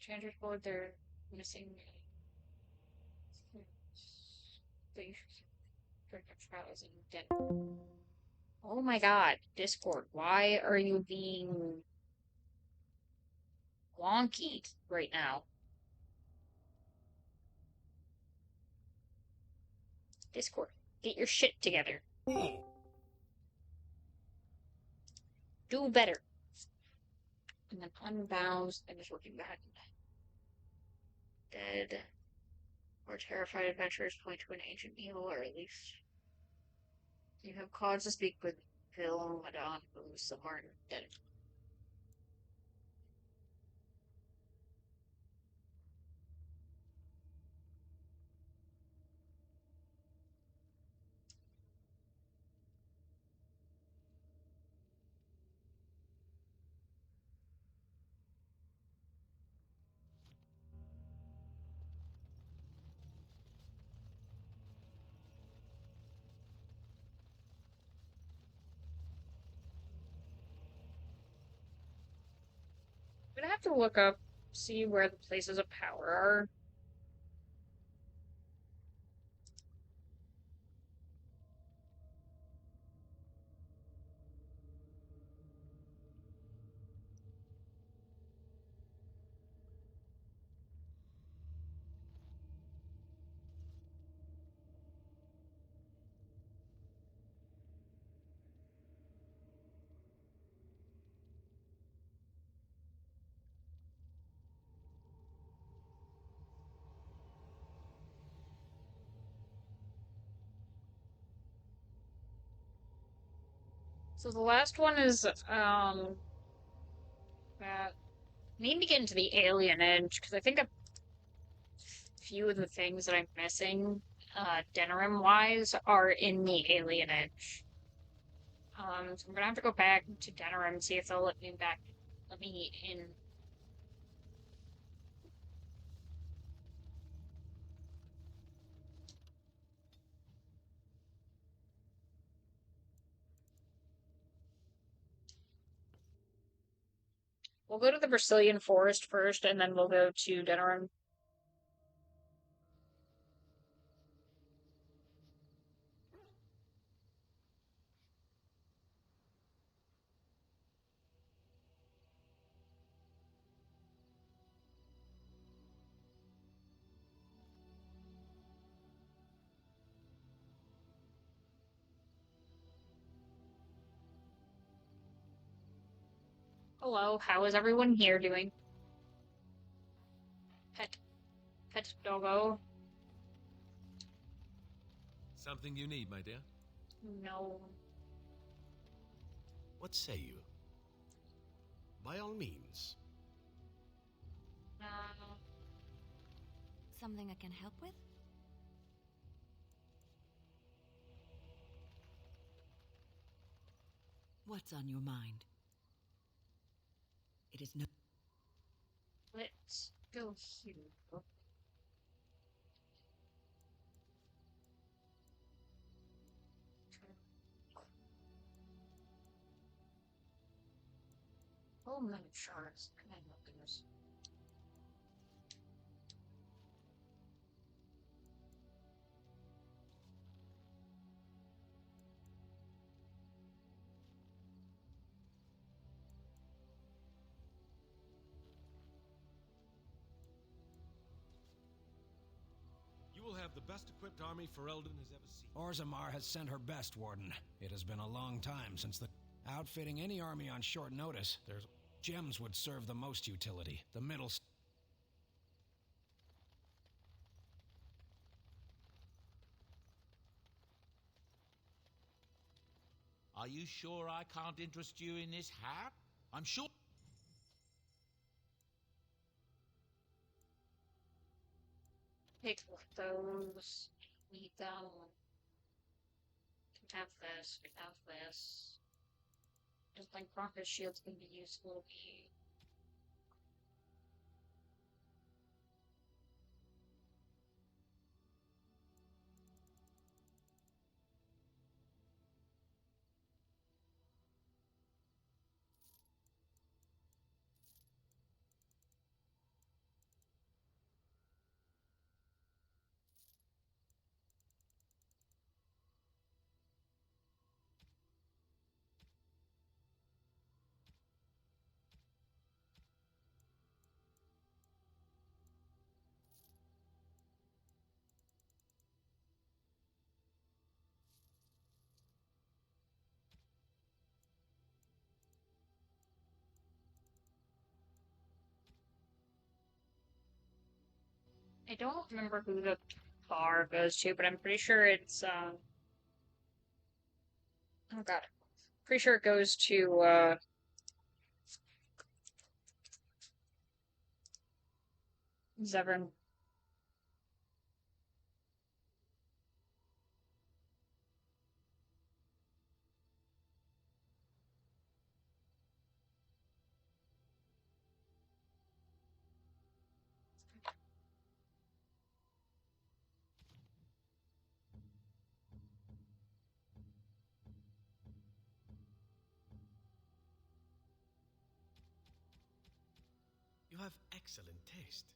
Changer's board, they're missing trials and dead. Oh my god, Discord, why are you being wonky right now? Discord, get your shit together. Do better. And then unbound, I'm just working behind. Dead. Or terrified adventurers point to an ancient evil, or at least you have cause to speak with Phil Madon, who's somewhere dead. I'm gonna have to look up, see where the places of power are. So the last one is, that need to get into the alien edge, because I think a few of the things that I'm missing, Denerim-wise, are in the alien edge. So I'm gonna have to go back to Denerim and see if they'll let me in. We'll go to the Brazilian forest first, and then we'll go to Denerim. Hello, how is everyone here doing? Pet doggo. Something you need, my dear? No. What say you? By all means. Something I can help with? What's on your mind? It is no. Let's go here. Oh my shards. Come on, goodness. You will have the best equipped army Ferelden has ever seen. Orzammar has sent her best, Warden. It has been a long time since the... Outfitting any army on short notice, there's... Gems would serve the most utility. The middle... Are you sure I can't interest you in this hat? I'm sure... Take those. Need them. Can have this. Can have this. Just like Bronco's shield's gonna be useful to me. I don't remember who the bar goes to, but I'm pretty sure it's, oh god. Pretty sure it goes to, Zevran. You have excellent taste.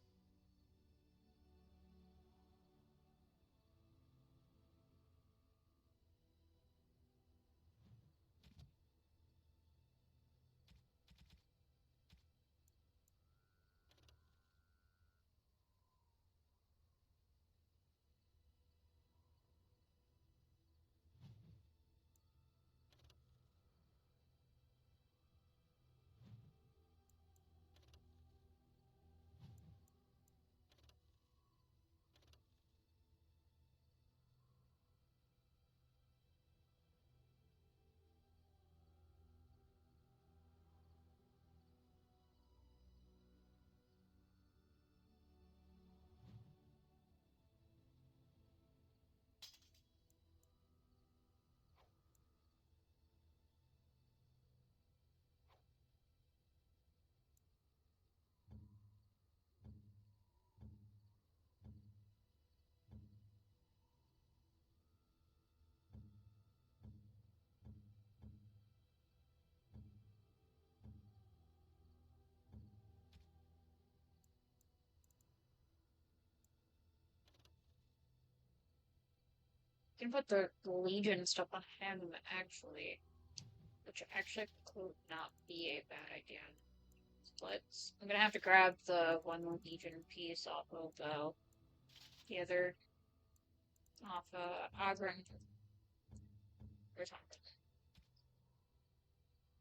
You can put the Legion stuff on him, actually. Which actually could not be a bad idea. I'm gonna have to grab the one Legion piece off of, the other, off, Ogren. Or something.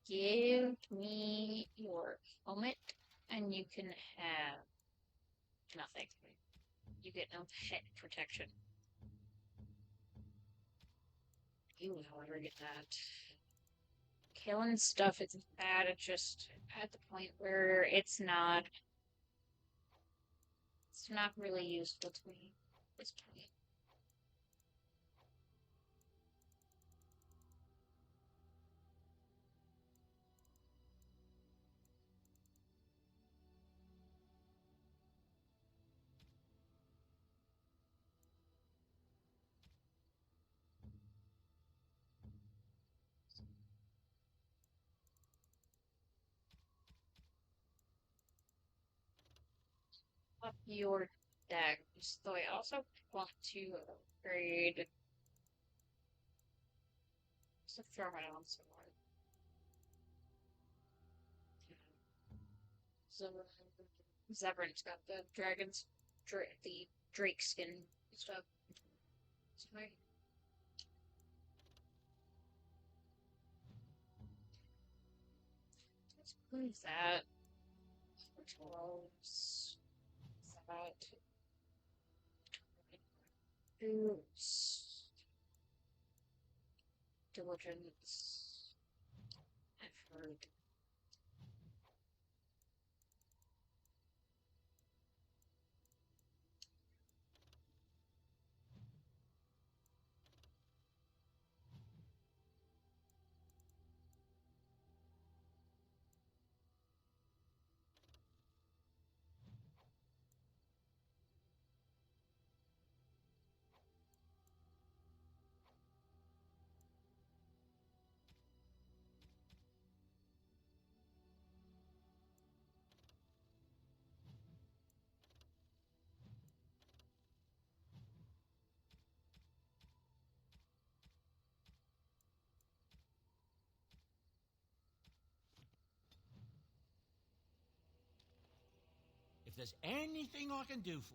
Give me your helmet, and you can have nothing. You get no pet protection. You will, however, get that. Killing stuff isn't bad, it's just at the point where it's not really useful to me at this point. up your decks, though I also want to upgrade. So throw it on somewhere. So Zevran's got the the Drake skin stuff. Sorry. Let's move that. Which rolls that? Boots. Diligence. Effort. If there's anything I can do for...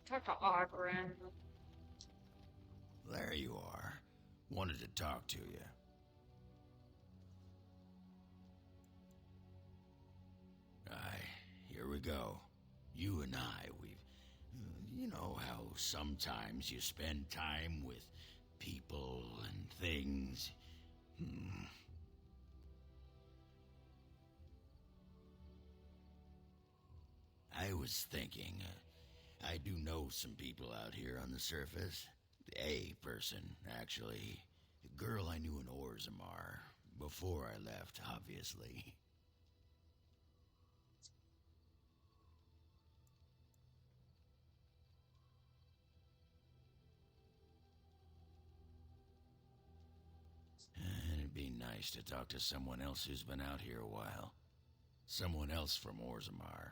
Talk to Ogren. There you are. Wanted to talk to you. Aye, here we go. You and we've... You know how sometimes you spend time with people and things? I was thinking, I do know some people out here on the surface. A person, actually. A girl I knew in Orzammar. Before I left, obviously. It'd be nice to talk to someone else who's been out here a while. Someone else from Orzammar.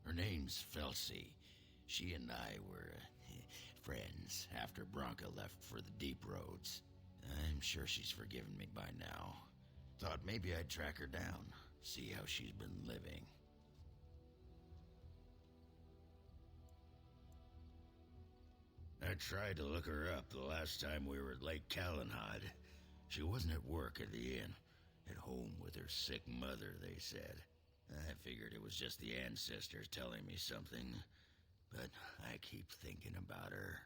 Her name's Felsi. She and I were friends after Branka left for the deep roads. I'm sure she's forgiven me by now. Thought maybe I'd track her down, see how she's been living. I tried to look her up the last time we were at Lake Calenhod. She wasn't at work at the inn. At home with her sick mother, they said. I figured it was just the ancestors telling me something, but I keep thinking about her.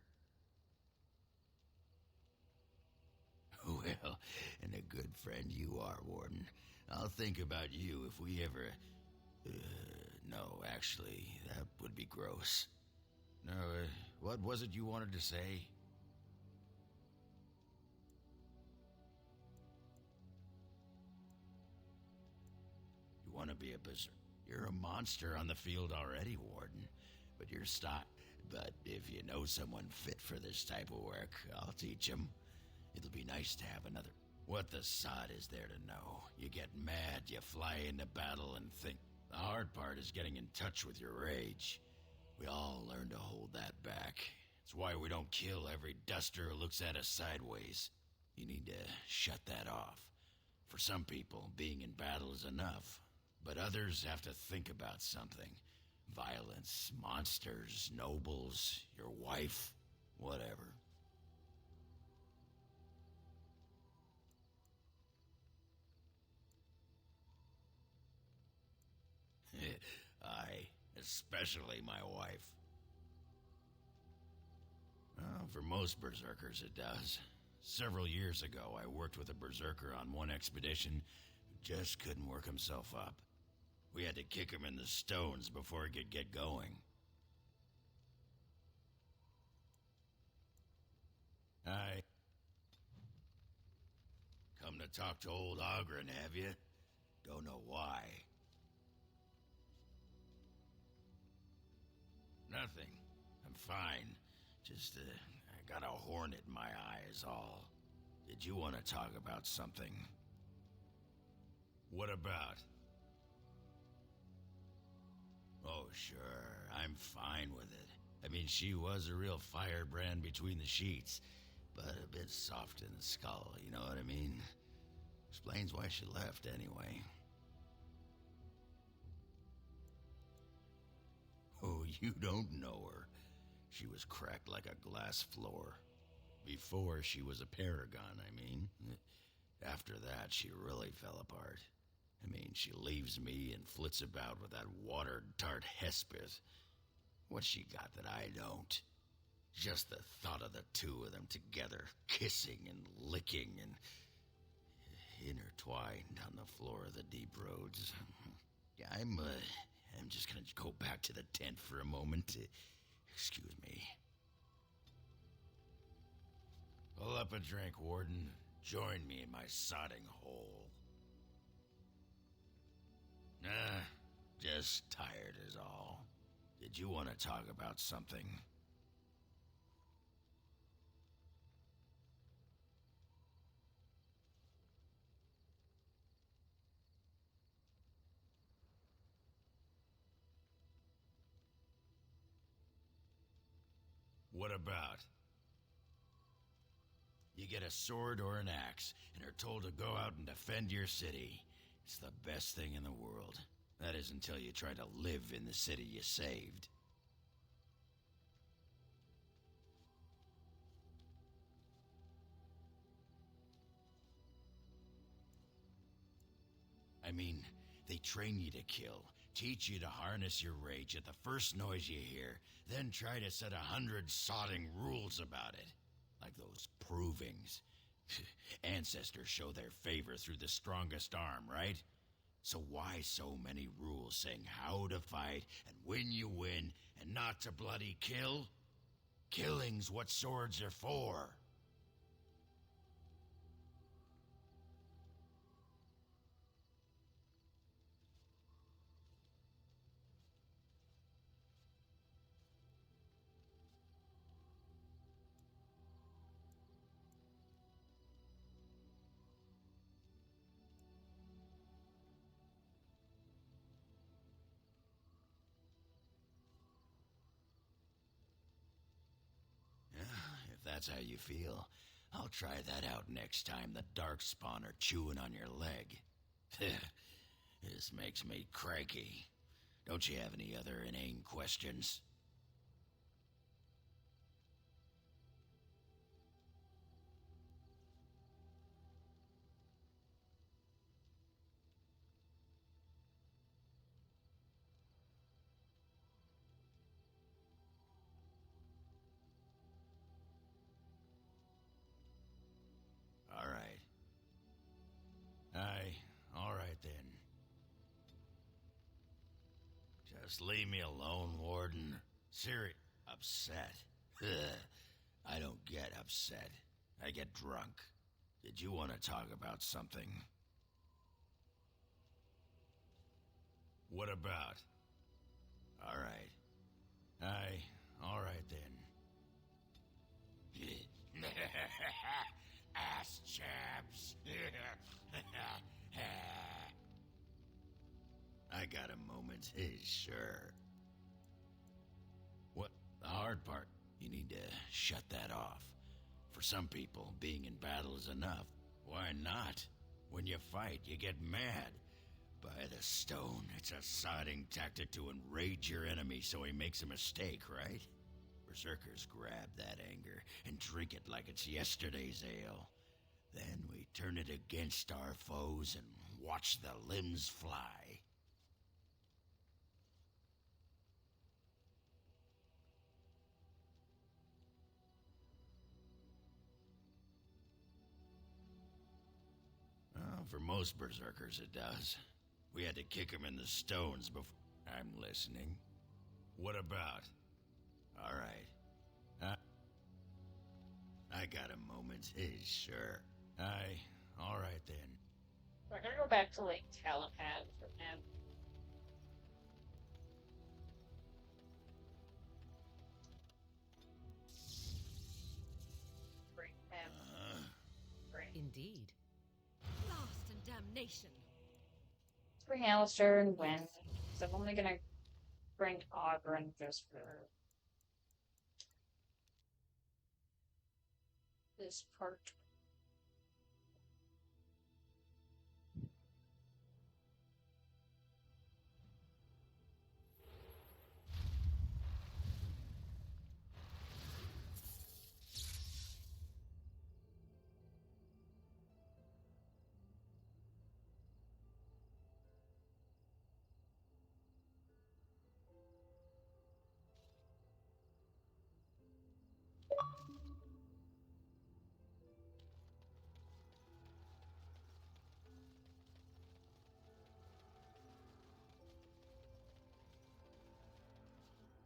Well, and a good friend you are, Warden. I'll think about you if we ever... no, actually, that would be gross. No, what was it you wanted to say? You want to be a berserker? You're a monster on the field already, Warden. But you're stock. But if you know someone fit for this type of work, I'll teach him. It'll be nice to have another. What the sod is there to know? You get mad, you fly into battle and think. The hard part is getting in touch with your rage. We all learn to hold that back. It's why we don't kill every duster who looks at us sideways. You need to shut that off. For some people, being in battle is enough. But others have to think about something. Violence, monsters, nobles, your wife, whatever. Aye, especially my wife. Well, for most berserkers it does. Several years ago, I worked with a berserker on one expedition who just couldn't work himself up. We had to kick him in the stones before he could get going. Aye. Come to talk to old Ogren, have you? Don't know why. Nothing. I'm fine. Just, I got a hornet in my eye is all. Did you want to talk about something? What about? Oh, sure. I'm fine with it. I mean, she was a real firebrand between the sheets, but a bit soft in the skull, you know what I mean? Explains why she left, anyway. Oh, you don't know her. She was cracked like a glass floor. Before she was a paragon, I mean. After that, she really fell apart. I mean, she leaves me and flits about with that water-tart Hespith. What's she got that I don't? Just the thought of the two of them together, kissing and licking and intertwined on the floor of the deep roads. Yeah, I'm just gonna go back to the tent for a moment. Excuse me. Pull up a drink, Warden. Join me in my sodding hole. Nah, just tired is all. Did you want to talk about something? What about? You get a sword or an axe, and are told to go out and defend your city. It's the best thing in the world. That is until you try to live in the city you saved. I mean, they train you to kill, teach you to harness your rage at the first noise you hear, then try to set 100 sodding rules about it. Like those provings. Ancestors show their favor through the strongest arm, right? So why so many rules saying how to fight and when you win and not to bloody kill? Killing's what swords are for. If that's how you feel, I'll try that out next time the Darkspawn are chewing on your leg. This makes me cranky. Don't you have any other inane questions? All right then. Just leave me alone, Warden. Upset. I don't get upset. I get drunk. Did you want to talk about something? What about? All right. All right then. Ass chaps. I got a moment, sure. What? The hard part, you need to shut that off. For some people, being in battle is enough. Why not? When you fight, you get mad. By the stone, it's a sodding tactic to enrage your enemy so he makes a mistake, right? Berserkers grab that anger and drink it like it's yesterday's ale. Then we turn it against our foes and watch the limbs fly. for most berserkers, it does. We had to kick him in the stones before... I'm listening. What about? All right. I got a moment. Sure. All right then. We're gonna go back to, like, Talipad for now. Indeed. Blast and damnation. Let's bring Alistair and Gwen. So I'm only gonna bring Ogren just for this part.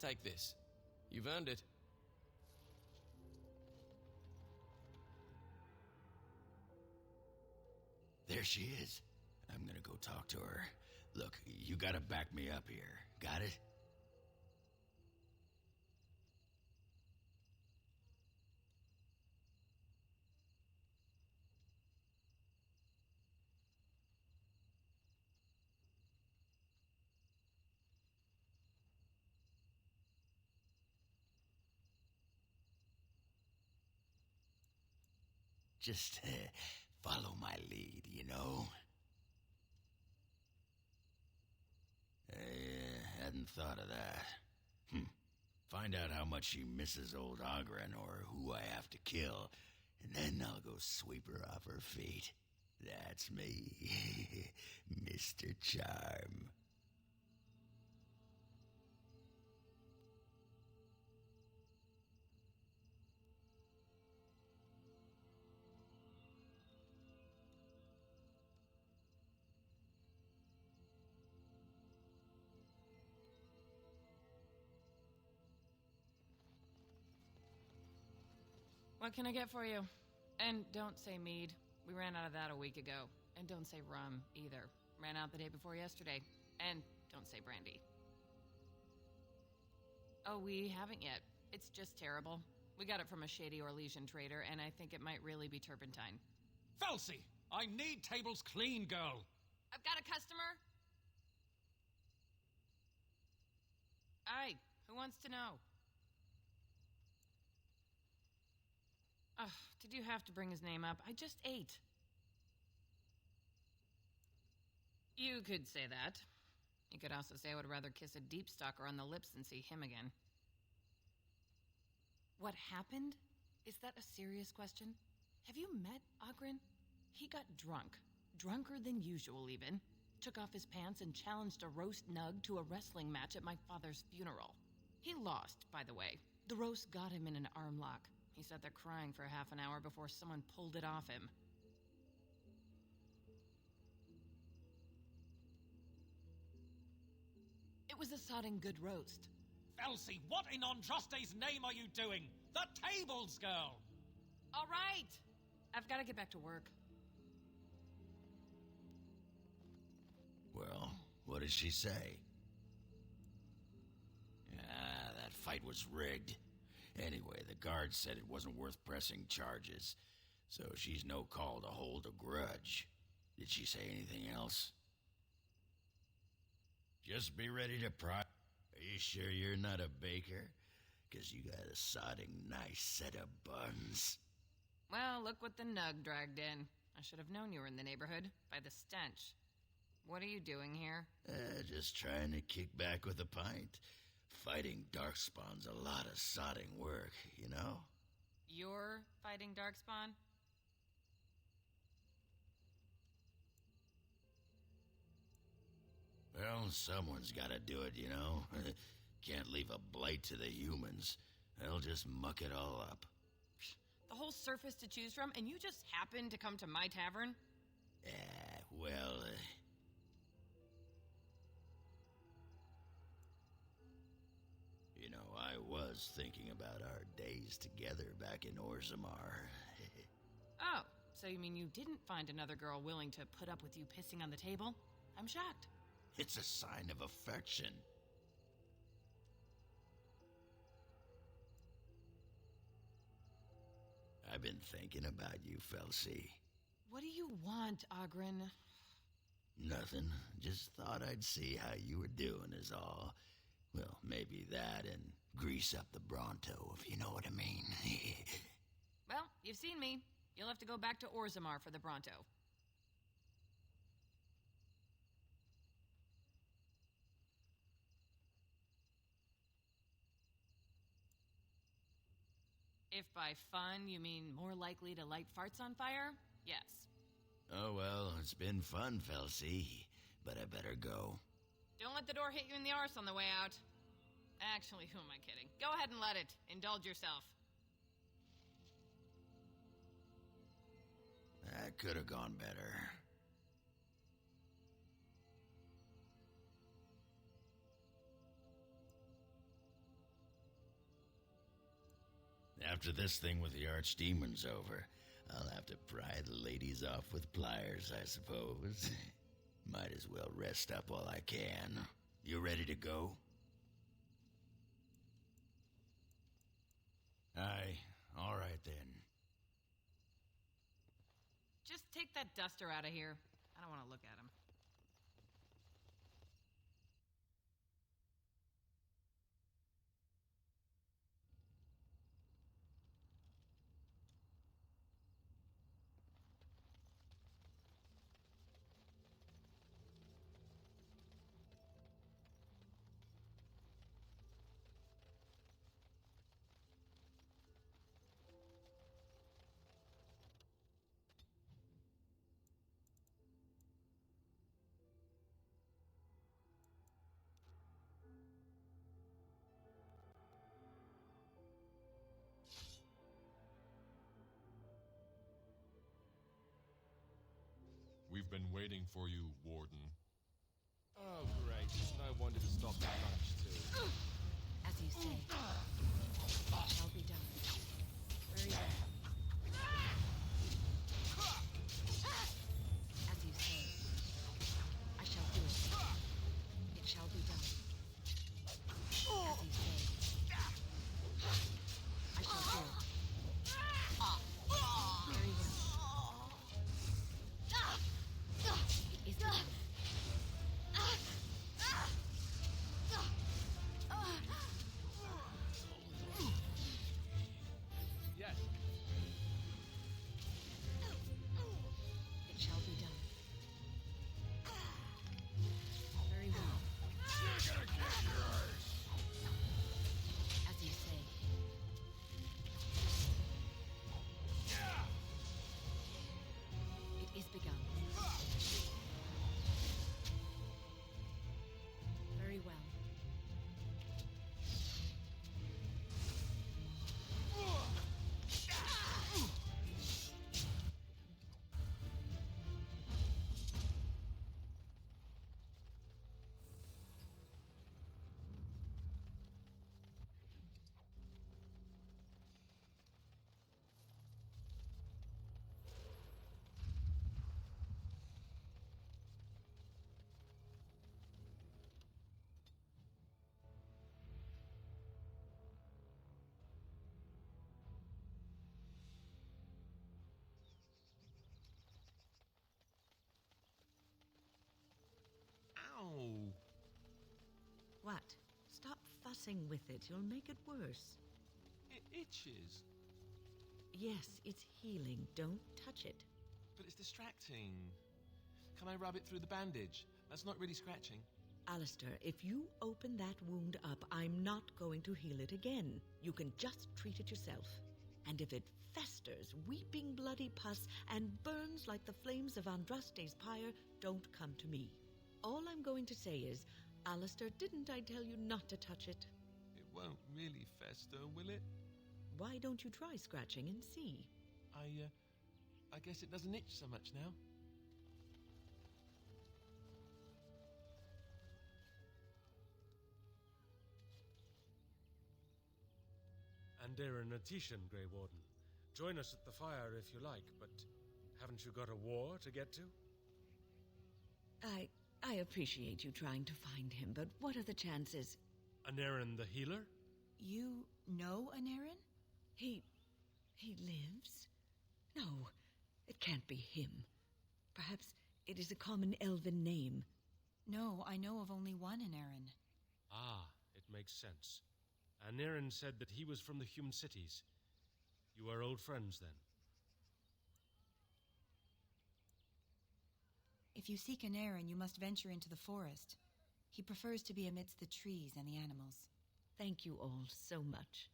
Take this. You've earned it. There she is. I'm gonna go talk to her. Look, you gotta back me up here. Got it? Just follow my lead, you know? Hadn't thought of that. Find out how much she misses old Ogren or who I have to kill, and then I'll go sweep her off her feet. That's me, Mr. Charm. What can I get for you? And don't say mead. We ran out of that a week ago. And don't say rum, either. Ran out the day before yesterday. And don't say brandy. Oh, we haven't yet. It's just terrible. We got it from a shady Orlesian trader, and I think it might really be turpentine. Felsi! I need tables clean, girl! I've got a customer. Aye, who wants to know? Did you have to bring his name up? I just ate. You could say that. You could also say I would rather kiss a deep stalker on the lips than see him again. What happened? Is that a serious question? Have you met Ogren? He got drunk. Drunker than usual, even. Took off his pants and challenged a roast nug to a wrestling match at my father's funeral. He lost, by the way. The roast got him in an arm lock. He sat there crying for half an hour before someone pulled it off him. It was a sodding good roast. Felsi, what in Andraste's name are you doing? The tables, girl! All right! I've got to get back to work. Well, what did she say? That fight was rigged. Anyway, the guard said it wasn't worth pressing charges, so she's no call to hold a grudge. Did she say anything else? Just be ready to pry. Are you sure you're not a baker? 'Cause you got a sodding nice set of buns. Well, look what the nug dragged in. I should have known you were in the neighborhood, by the stench. What are you doing here? Just trying to kick back with a pint. Fighting Darkspawn's a lot of sodding work, you know? You're fighting Darkspawn? Well, someone's gotta do it, you know? Can't leave a blight to the humans. They'll just muck it all up. The whole surface to choose from, and you just happened to come to my tavern? Well, you know, I was thinking about our days together back in Orzammar. Oh, so you mean you didn't find another girl willing to put up with you pissing on the table? I'm shocked. It's a sign of affection. I've been thinking about you, Felsi. What do you want, Ogren? Nothing. Just thought I'd see how you were doing is all. Well, maybe that and grease up the Bronco, if you know what I mean. Well, you've seen me. You'll have to go back to Orzammar for the Bronco. If by fun you mean more likely to light farts on fire, yes. Oh, well, it's been fun, Felsi, but I better go. Don't let the door hit you in the arse on the way out. Actually, who am I kidding? Go ahead and let it. Indulge yourself. That could have gone better. After this thing with the archdemons over, I'll have to pry the ladies off with pliers, I suppose. Might as well rest up while I can. You ready to go? Aye, all right then. Just take that duster out of here. I don't want to look at him. We've been waiting for you, Warden. Oh, great. No wonder to stop that lunch, too. As you say, it shall be done. Very well. As you say, I shall do it. It shall be done. As you say, I shall do it. Very well. It is done. Yes. It shall be done. Very well. You're gonna kick your ass. As you say. It is begun. Very well. Ow! What? Stop fussing with it. You'll make it worse. It itches. Yes, it's healing. Don't touch it. But it's distracting. Can I rub it through the bandage? That's not really scratching. Alistair, if you open that wound up, I'm not going to heal it again. You can just treat it yourself. And if it festers, weeping bloody pus, and burns like the flames of Andraste's pyre, don't come to me. All I'm going to say is, Alistair, didn't I tell you not to touch it? It won't really fester, will it? Why don't you try scratching and see? I guess it doesn't itch so much now. Andera Natishan, Grey Warden. Join us at the fire if you like, but haven't you got a war to get to? I appreciate you trying to find him, but what are the chances? Anarin the healer? You know Anarin? He lives? No, it can't be him. Perhaps it is a common elven name. No, I know of only one Anarin. Ah, it makes sense. Anarin said that he was from the human cities. You are old friends, then? If you seek Anarin, you must venture into the forest. He prefers to be amidst the trees and the animals. Thank you all so much.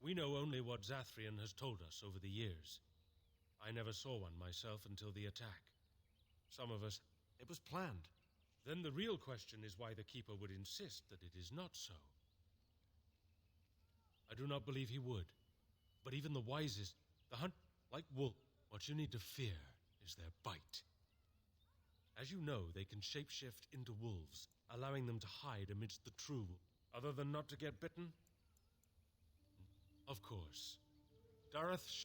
We know only what Zathrian has told us over the years. I never saw one myself until the attack. Some of us, it was planned. Then the real question is why the Keeper would insist that it is not so. I do not believe he would. But even the wisest, the hunt, like wolf, what you need to fear is their bite. As you know, they can shapeshift into wolves, allowing them to hide amidst the true. Other than not to get bitten? Of course. Dareth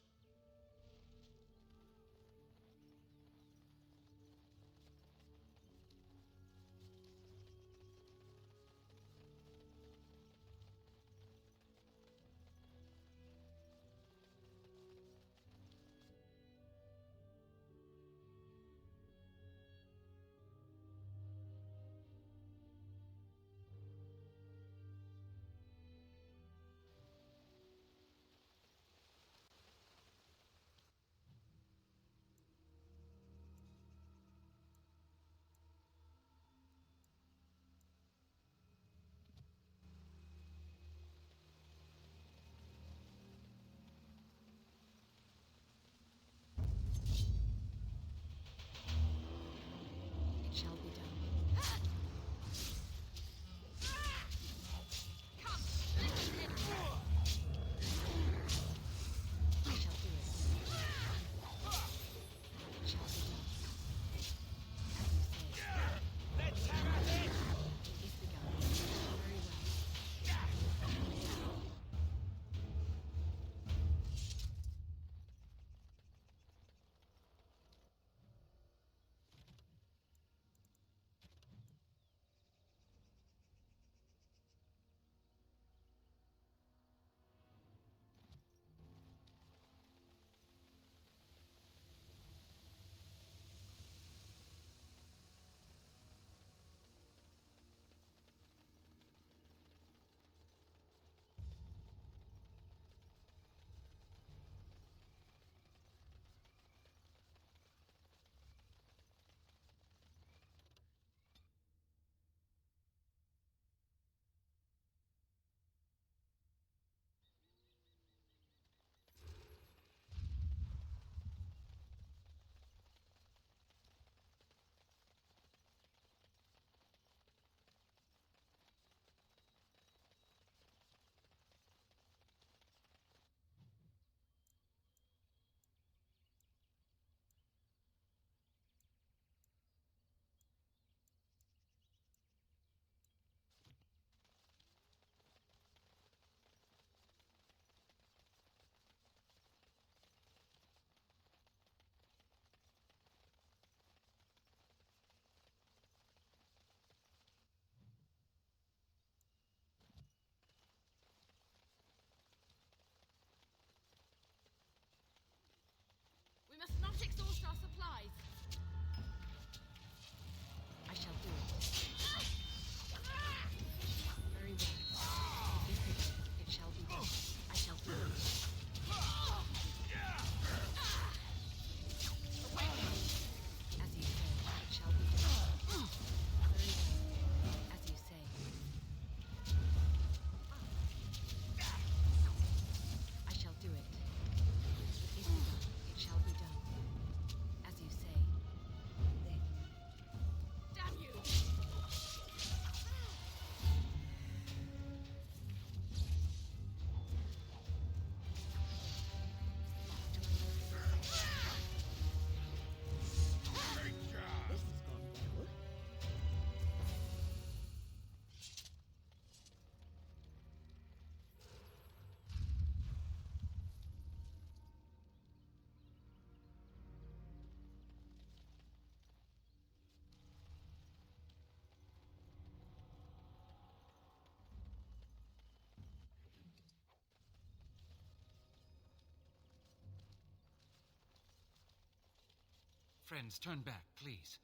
Friends, turn back, please.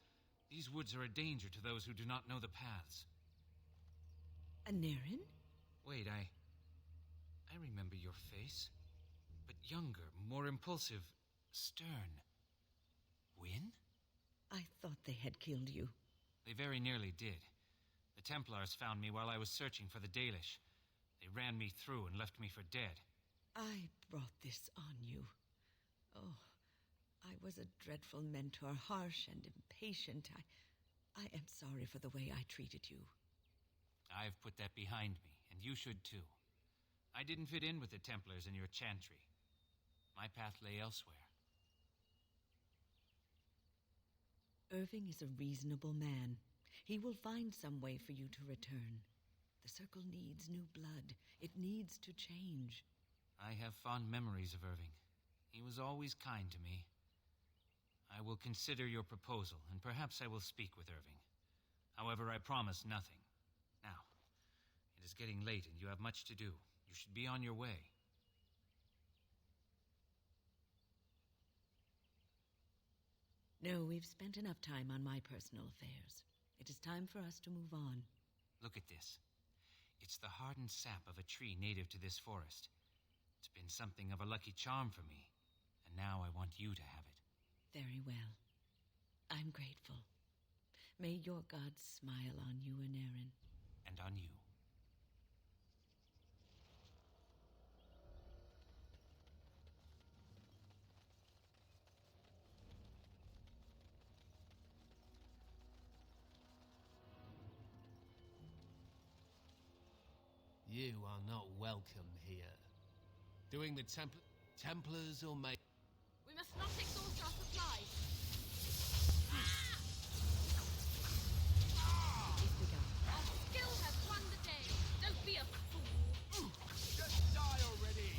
These woods are a danger to those who do not know the paths. Anarin? Wait, I remember your face. But younger, more impulsive, stern. Win? I thought they had killed you. They very nearly did. The Templars found me while I was searching for the Dalish. They ran me through and left me for dead. I brought this on you. Oh, I was a dreadful mentor, harsh and impatient. I am sorry for the way I treated you. I've put that behind me, and you should too. I didn't fit in with the Templars in your chantry. My path lay elsewhere. Irving is a reasonable man. He will find some way for you to return. The Circle needs new blood. It needs to change. I have fond memories of Irving. He was always kind to me. I will consider your proposal, and perhaps I will speak with Irving. However, I promise nothing. Now, it is getting late and you have much to do. You should be on your way. No, we've spent enough time on my personal affairs. It is time for us to move on. Look at this. It's the hardened sap of a tree native to this forest. It's been something of a lucky charm for me, and now I want you to have it. Very well. I'm grateful. May your gods smile on you, Anarin. And on you. You are not welcome here. Doing the Templars or make... We must not exhaust our supplies. Our skill has won the day. Don't be a fool. Just die already!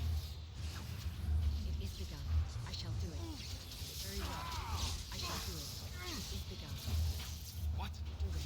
It is begun. I shall do it. Very well. I shall do it. It is begun. What? Do it.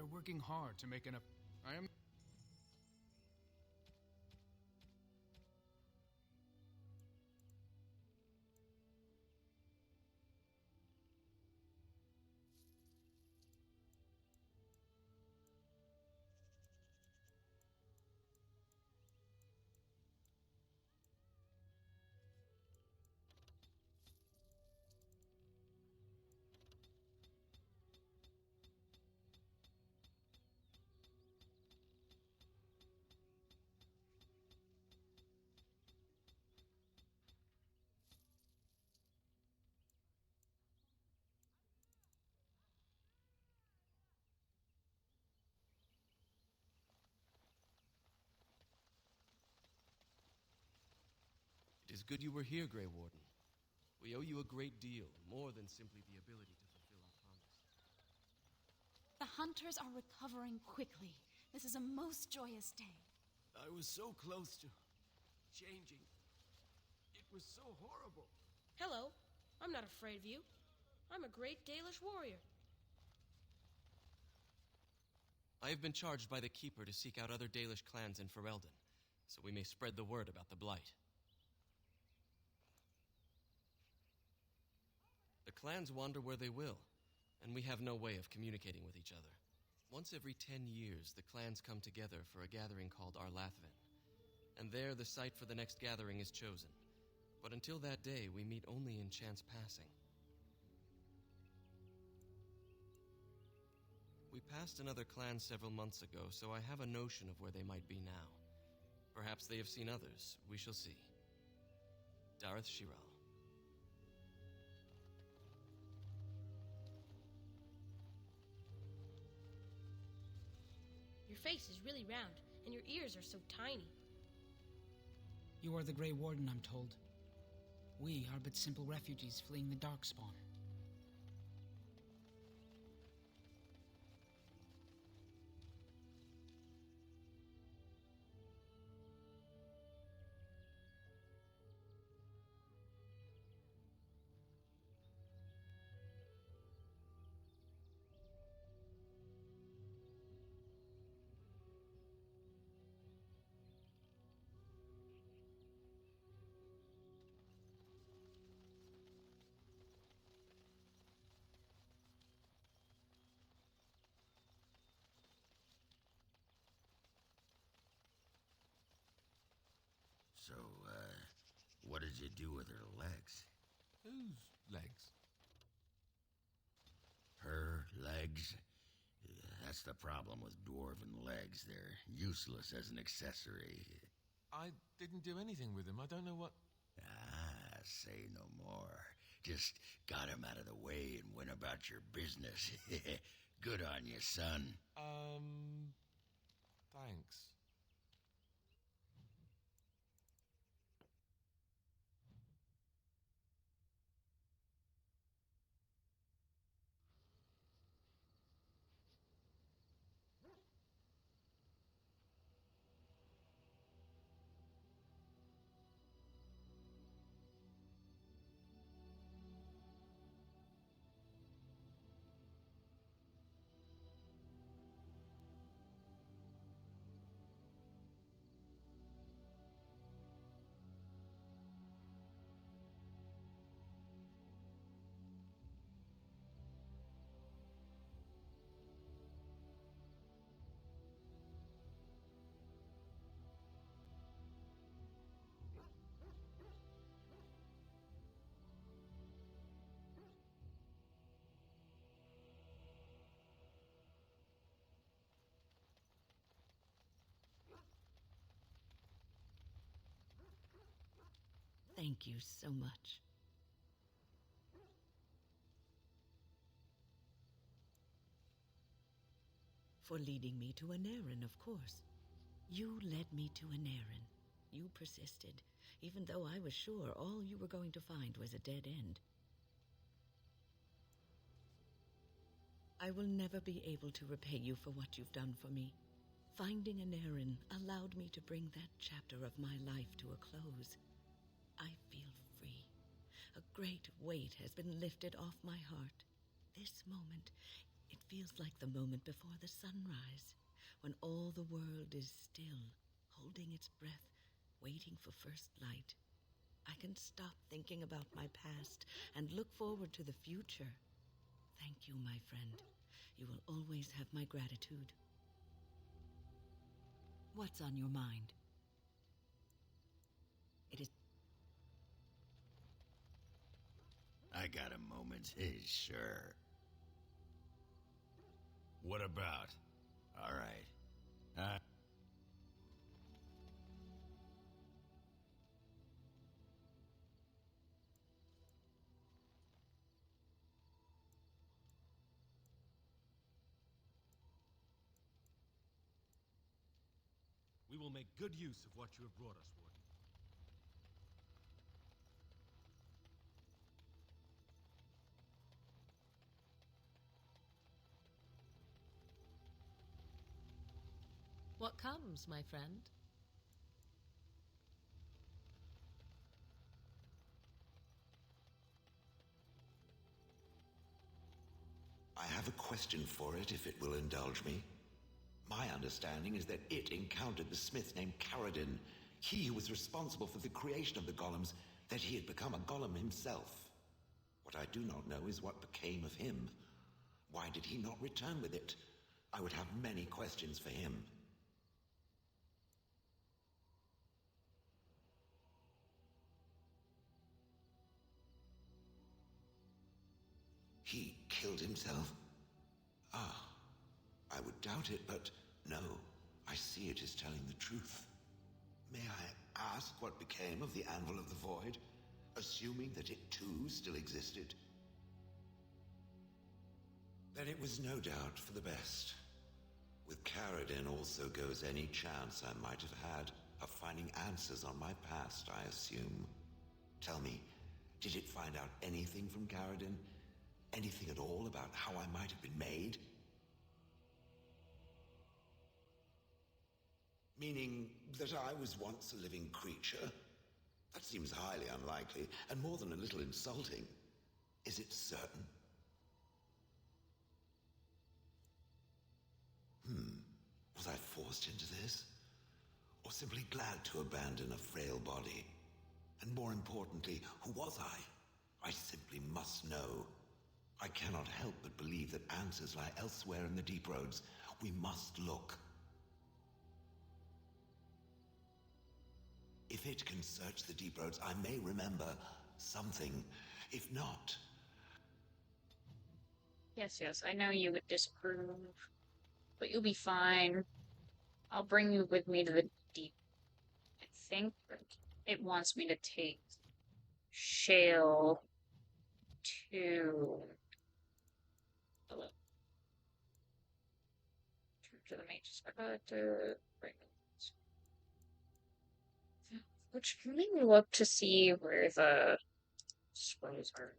are working hard to make enough. I am. It is good you were here, Grey Warden. We owe you a great deal, more than simply the ability to fulfill our promise. The hunters are recovering quickly. This is a most joyous day. I was so close to changing. It was so horrible. Hello. I'm not afraid of you. I'm a great Dalish warrior. I have been charged by the Keeper to seek out other Dalish clans in Ferelden, so we may spread the word about the Blight. The clans wander where they will, and we have no way of communicating with each other. Once every 10 years, the clans come together for a gathering called Arlathvin, and there the site for the next gathering is chosen. But until that day, we meet only in chance passing. We passed another clan several months ago, so I have a notion of where they might be now. Perhaps they have seen others. We shall see. Dareth Shiral. Your face is really round, and your ears are so tiny. You are the Grey Warden, I'm told. We are but simple refugees fleeing the Darkspawn. So, what did you do with her legs? Whose legs? Her legs? That's the problem with dwarven legs. They're useless as an accessory. I didn't do anything with him. I don't know what... Ah, say no more. Just got him out of the way and went about your business. Good on you, son. Thanks. Thank you so much. For leading me to an errand, of course. You led me to an errand. You persisted, even though I was sure all you were going to find was a dead end. I will never be able to repay you for what you've done for me. Finding an errand allowed me to bring that chapter of my life to a close. I feel free. A great weight has been lifted off my heart. This moment, It feels like the moment before the sunrise, when all the world is still, holding its breath, waiting for first light. I can stop thinking about my past and look forward to the future. Thank you, my friend. You will always have my gratitude. What's on your mind? It is... I got a moment, sure. What about? All right. We will make good use of what you have brought us, Warden. What comes, my friend? I have a question for it, if it will indulge me. My understanding is that it encountered the smith named Caradin, he who was responsible for the creation of the golems, that he had become a golem himself. What I do not know is what became of him. Why did he not return with it? I would have many questions for him. He killed himself? Ah, I would doubt it, but no, I see it is telling the truth. May I ask what became of the Anvil of the Void, assuming that it too still existed? Then it was no doubt for the best. With Caradin also goes any chance I might have had of finding answers on my past, I assume. Tell me, did it find out anything from Caradin? Anything at all about how I might have been made? Meaning that I was once a living creature? That seems highly unlikely, and more than a little insulting. Is it certain? Was I forced into this? Or simply glad to abandon a frail body? And more importantly, who was I? I simply must know. I cannot help but believe that answers lie elsewhere in the deep roads. We must look. If it can search the deep roads, I may remember something. If not... Yes, I know you would disapprove, but you'll be fine. I'll bring you with me to the deep. I think it wants me to take Shale to to the mages. Which let me look to see where the scrolls are.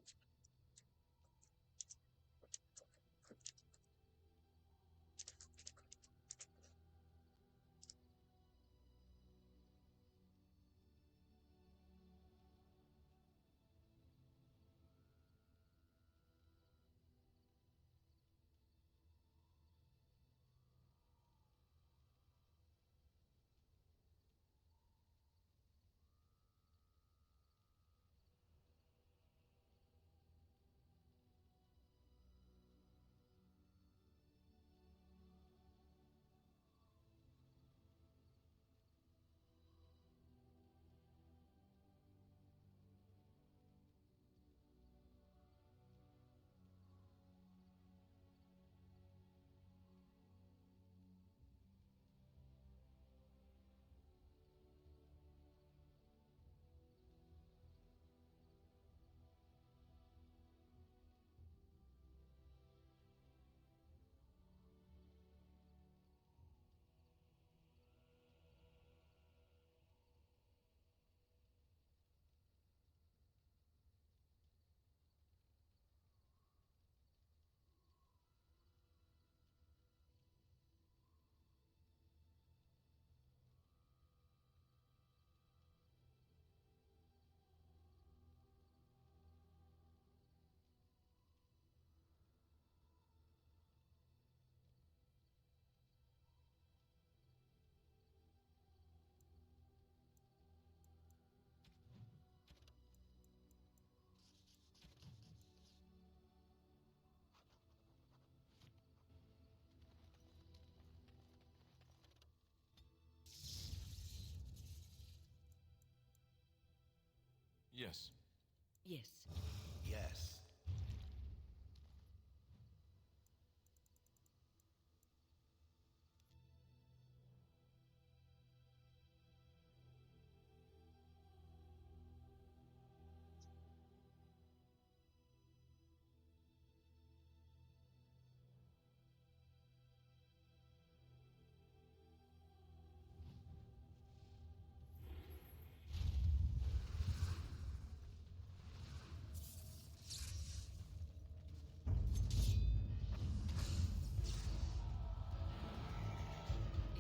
Yes. Yes. Yes.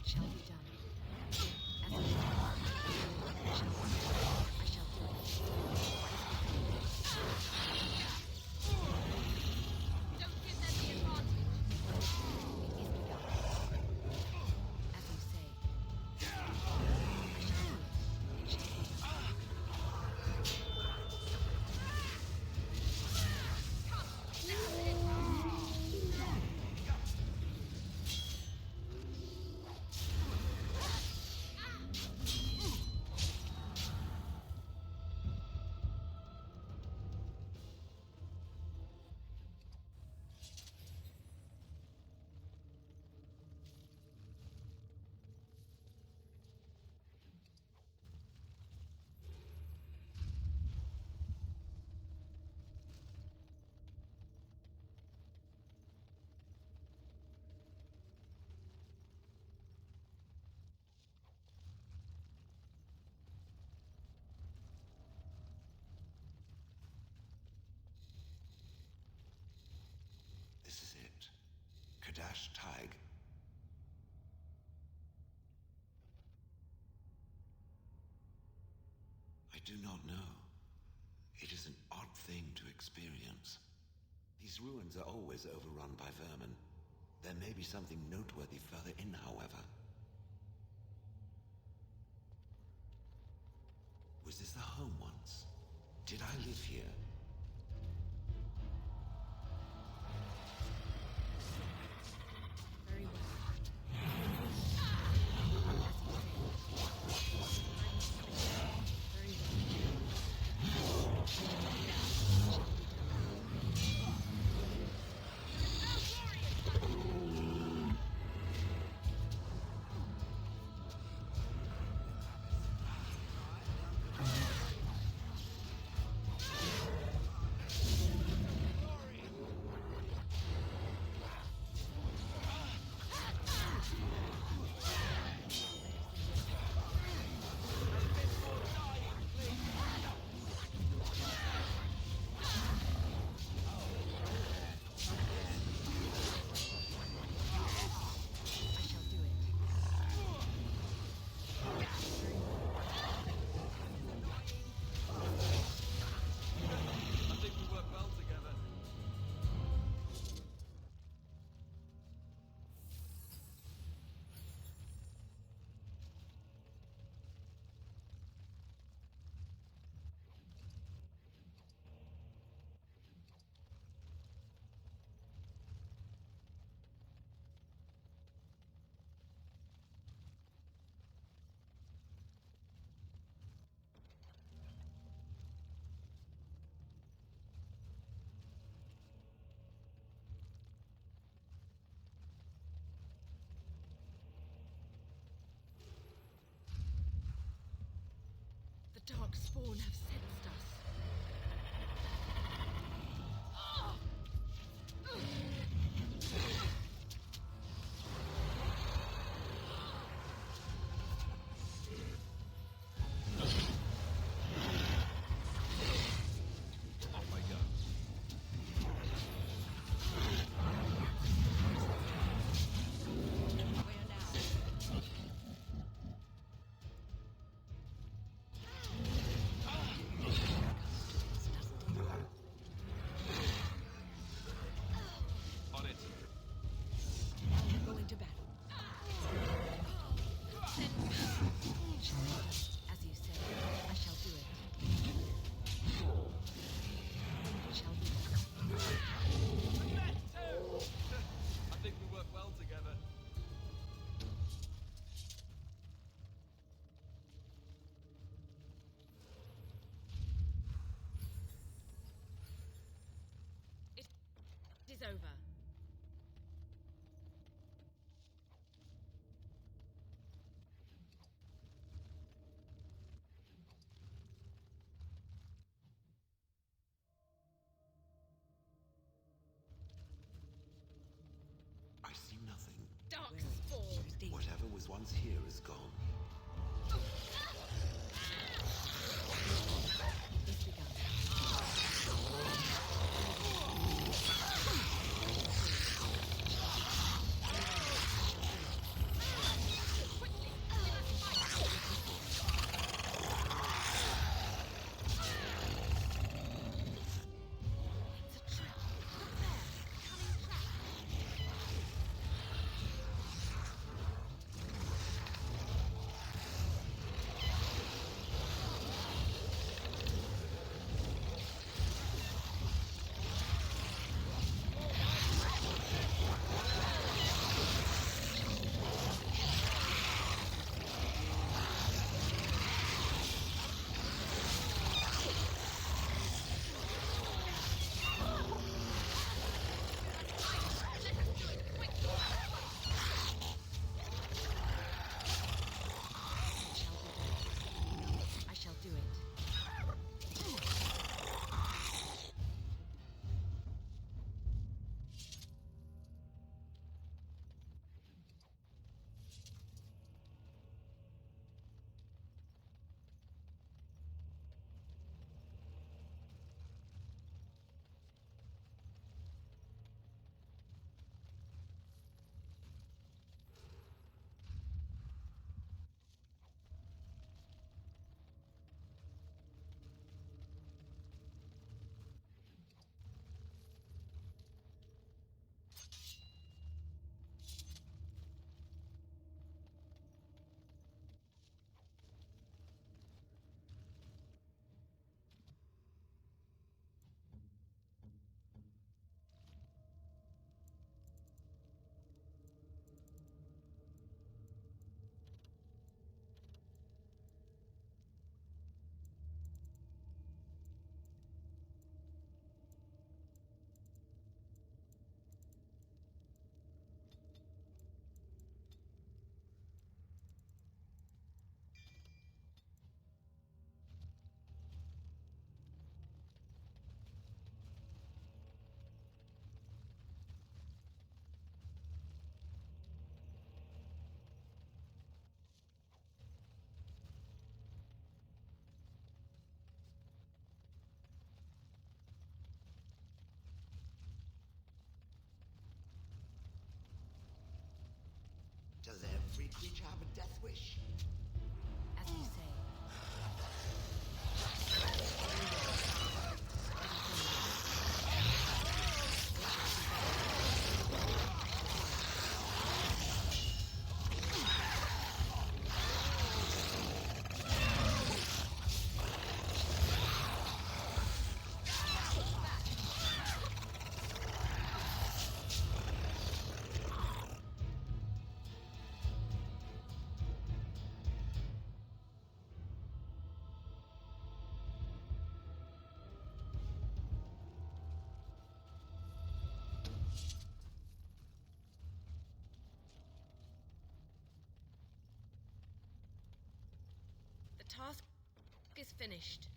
It shall be done. As it is written, it shall be done. I shall do it. Don't give them the advantage. It is begun. As you say. I shall do it. It shall be done. This is it. Kadash Tig. I do not know. It is an odd thing to experience. These ruins are always overrun by vermin. There may be something noteworthy further in, however. Was this the home once? Did I live here? Very well. I think we work well together. The dark spawn have sensed us. Off I go. Where now? is over. I see nothing. Dark spawn. Whatever was once here is gone. I shall do it. Does every creature have a death wish? As you say. The task is finished.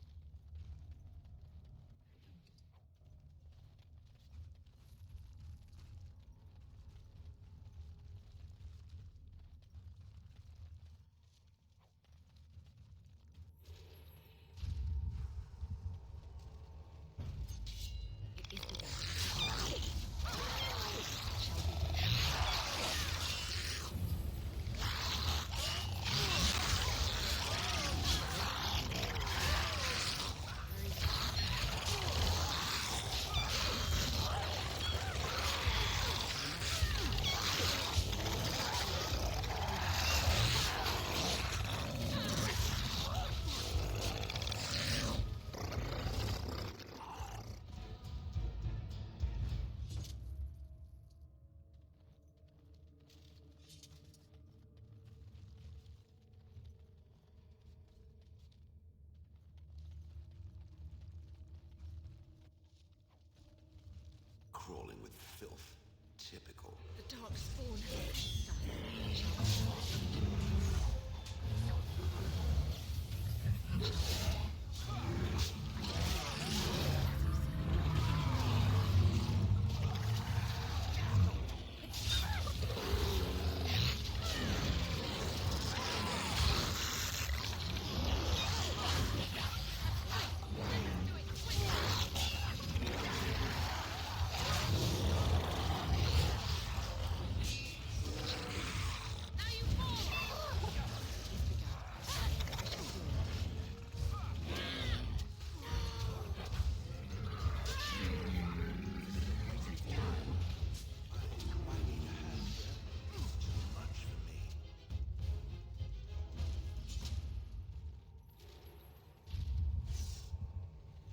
darkspawn shall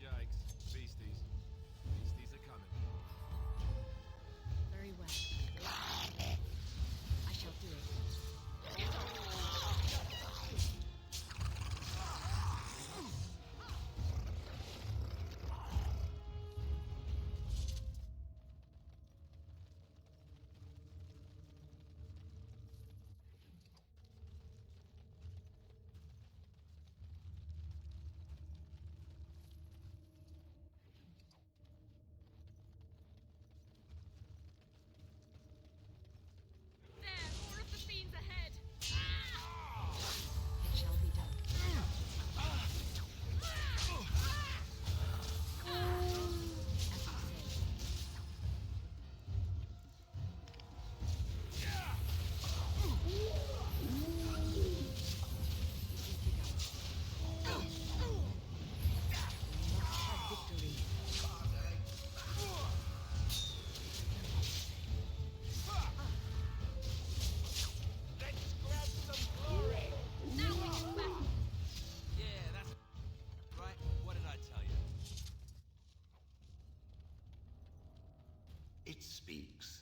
Yikes. Beasties. Beasties are coming. very well. I shall do it. There, more of the fiends ahead. It shall be done. As you say. We must have victory. Let's grab some glory! Now we can battle. Yeah, that's right. What did I tell you? It speaks.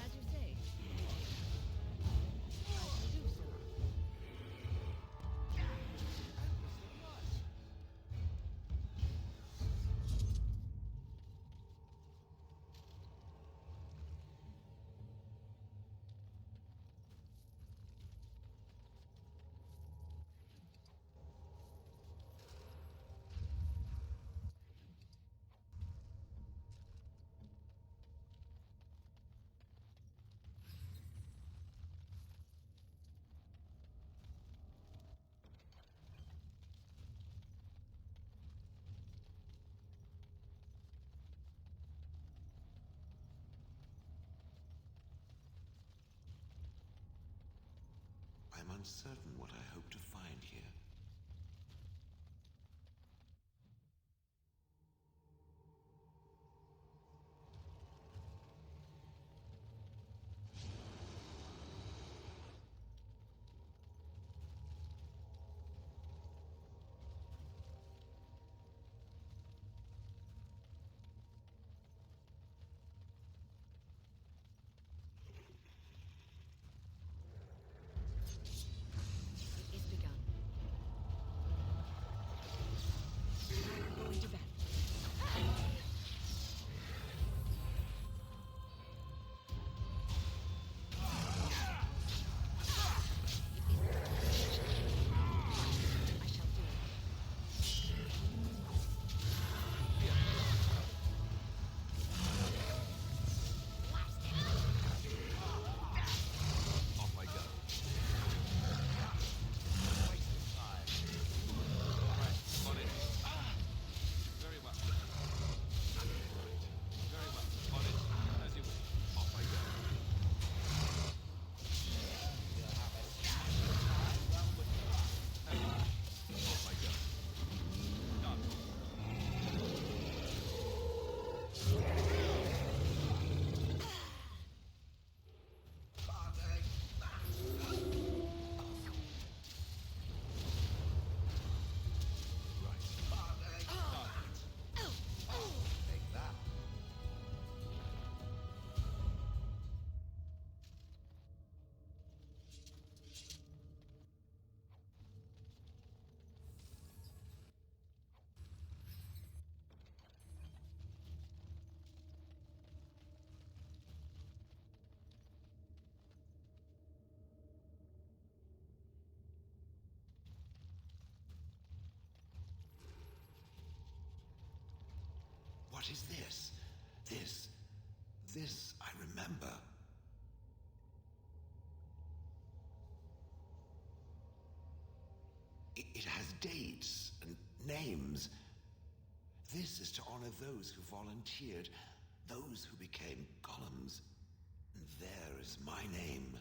As you say. I shall do so. I'm uncertain what I hope to find here. It is begun. What is this? This I remember. It has dates and names. This is to honor those who volunteered, those who became golems. And there is my name.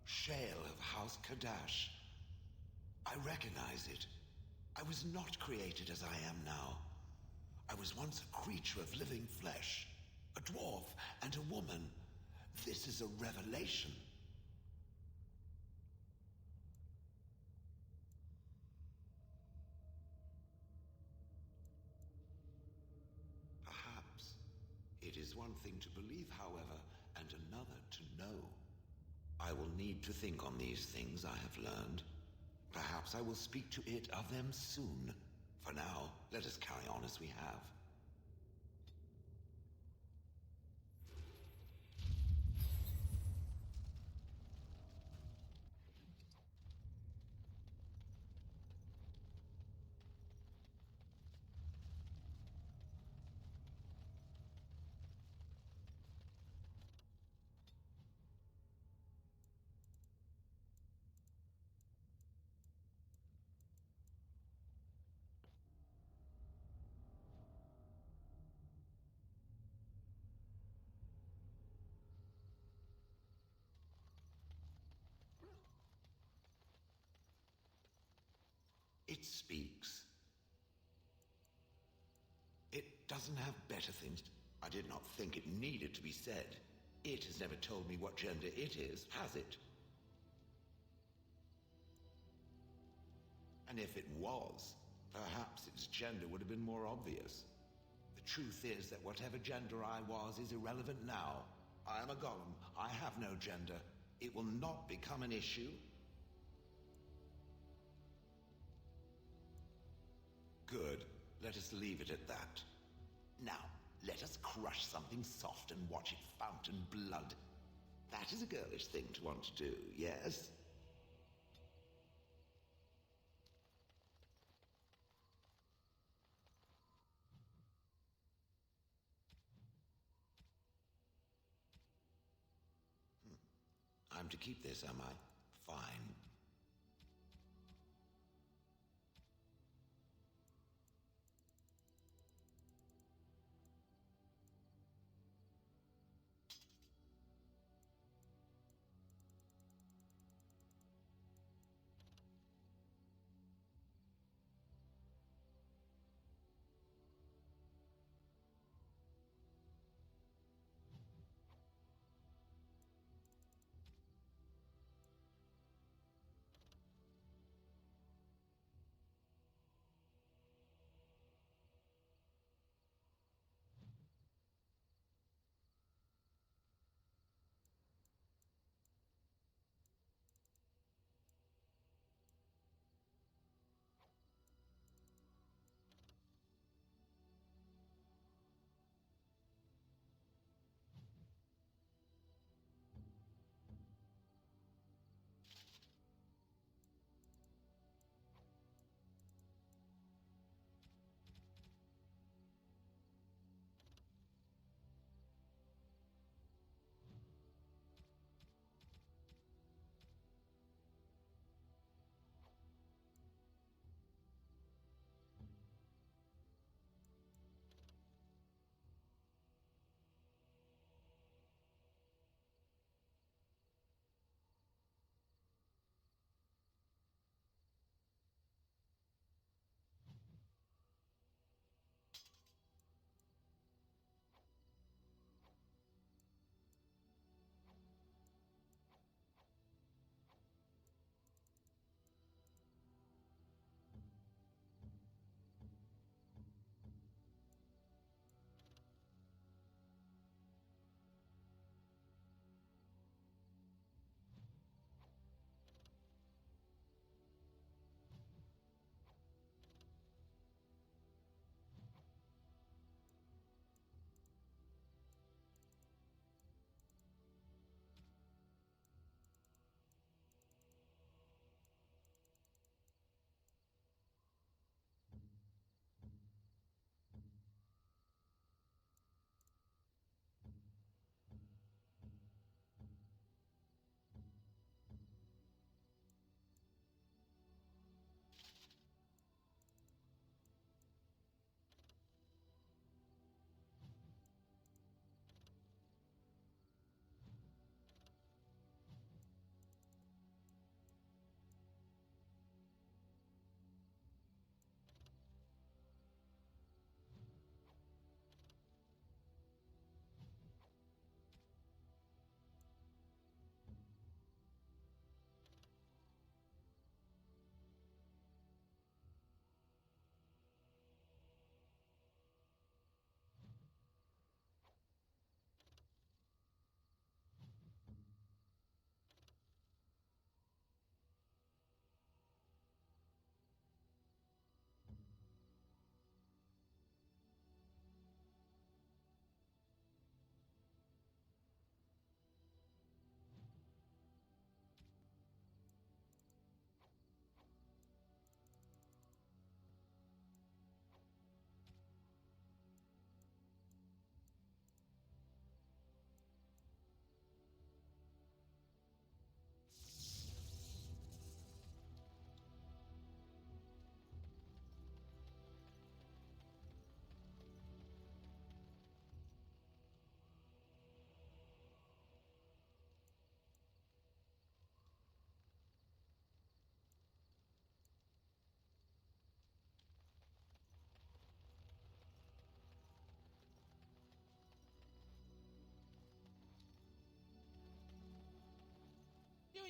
Shale of House Kadash. I recognize it. I was not created as I am now. I was once a creature of living flesh, a dwarf and a woman. This is a revelation. Perhaps. It is one thing to believe, however, and another to know. I will need to think on these things I have learned. Perhaps I will speak to it of them soon. For now, let us carry on as we have. It speaks. It doesn't have better things. I did not think it needed to be said. It has never told me what gender it is, has it? And if it was, perhaps its gender would have been more obvious. The truth is that whatever gender I was is irrelevant now. I am a golem. I have no gender. It will not become an issue. Good. Let us leave it at that. Now, let us crush something soft and watch it fountain blood. That is a girlish thing to want to do, yes? I'm to keep this, am I? Fine.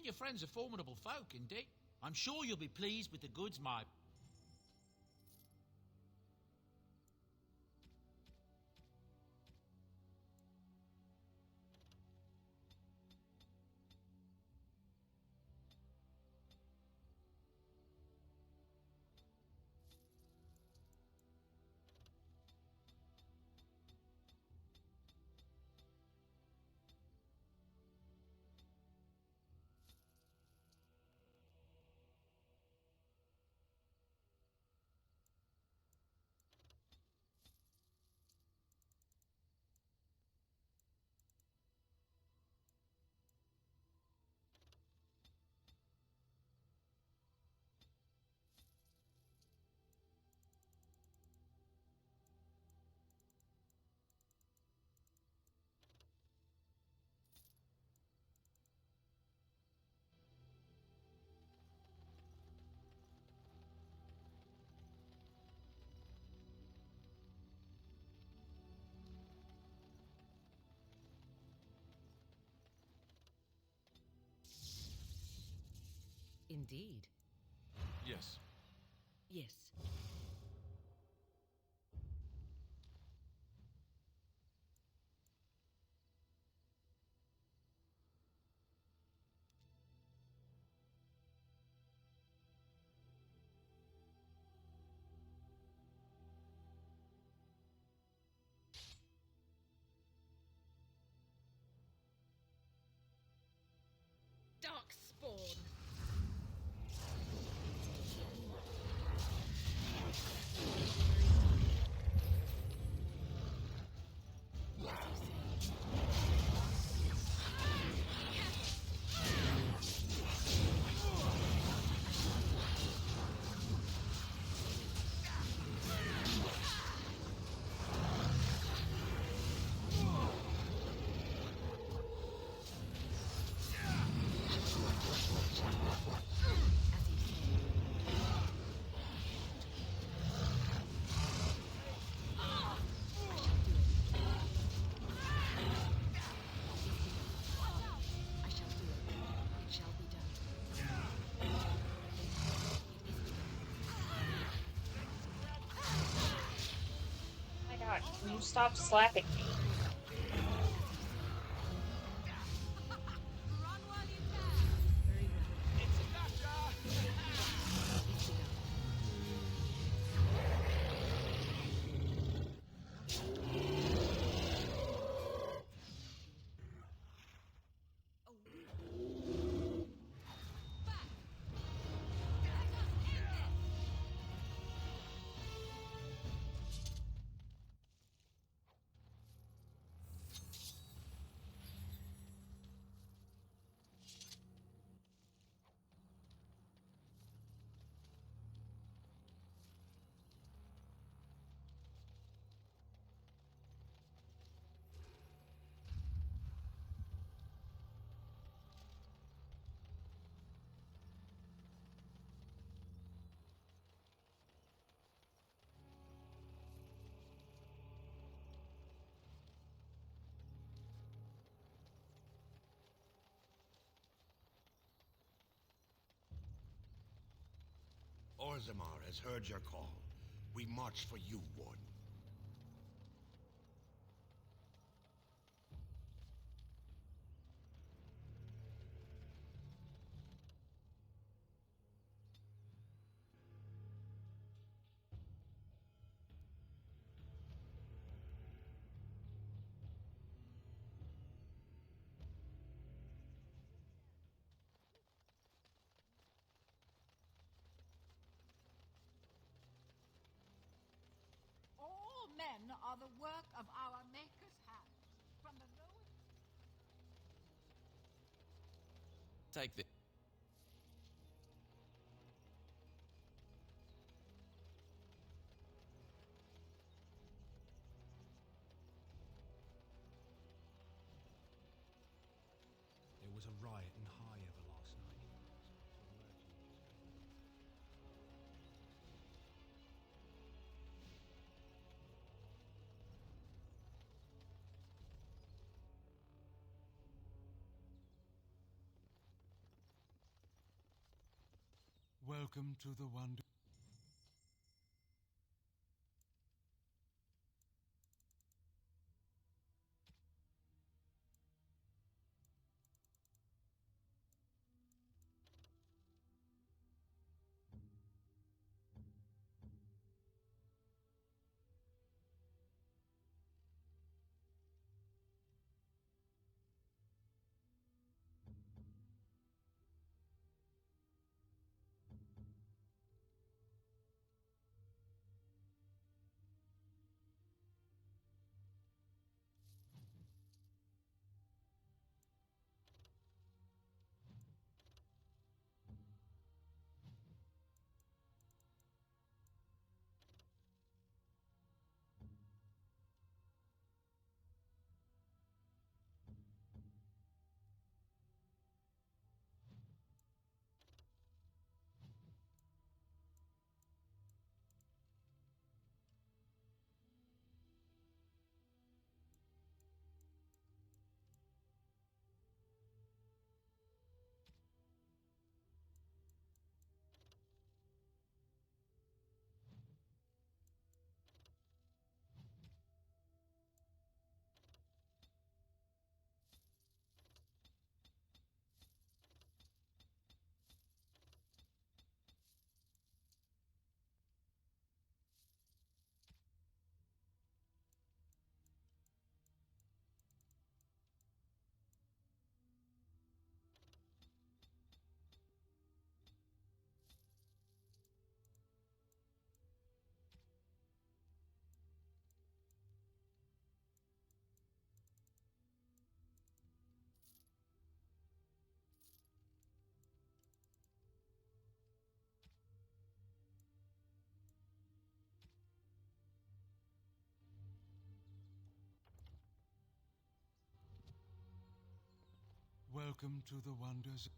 your friends are formidable folk, indeed. I'm sure you'll be pleased with the goods, my... Indeed. Yes. Yes. Darkspawn. Oh my god, can you stop slapping me? Orzammar has heard your call. We march for you, Warden. All men are the work of our Maker's hand. From the lowest... Take this. There was a riot in Highever last night. Welcome to the wonder. Welcome to the wonders.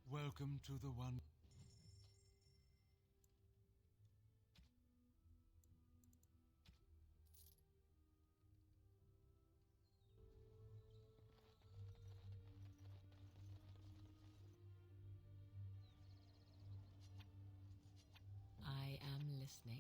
Welcome to the one. listening.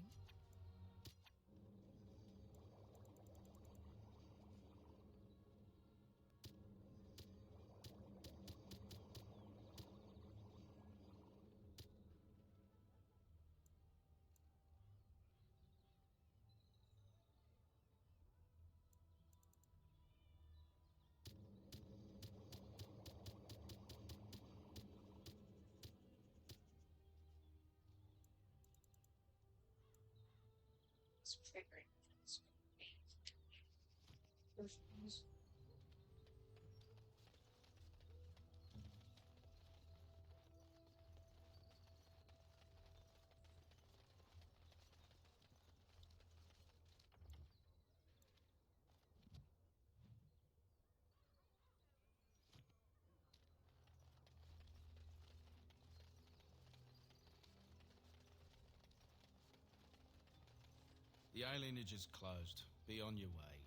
The alienage is closed. Be on your way.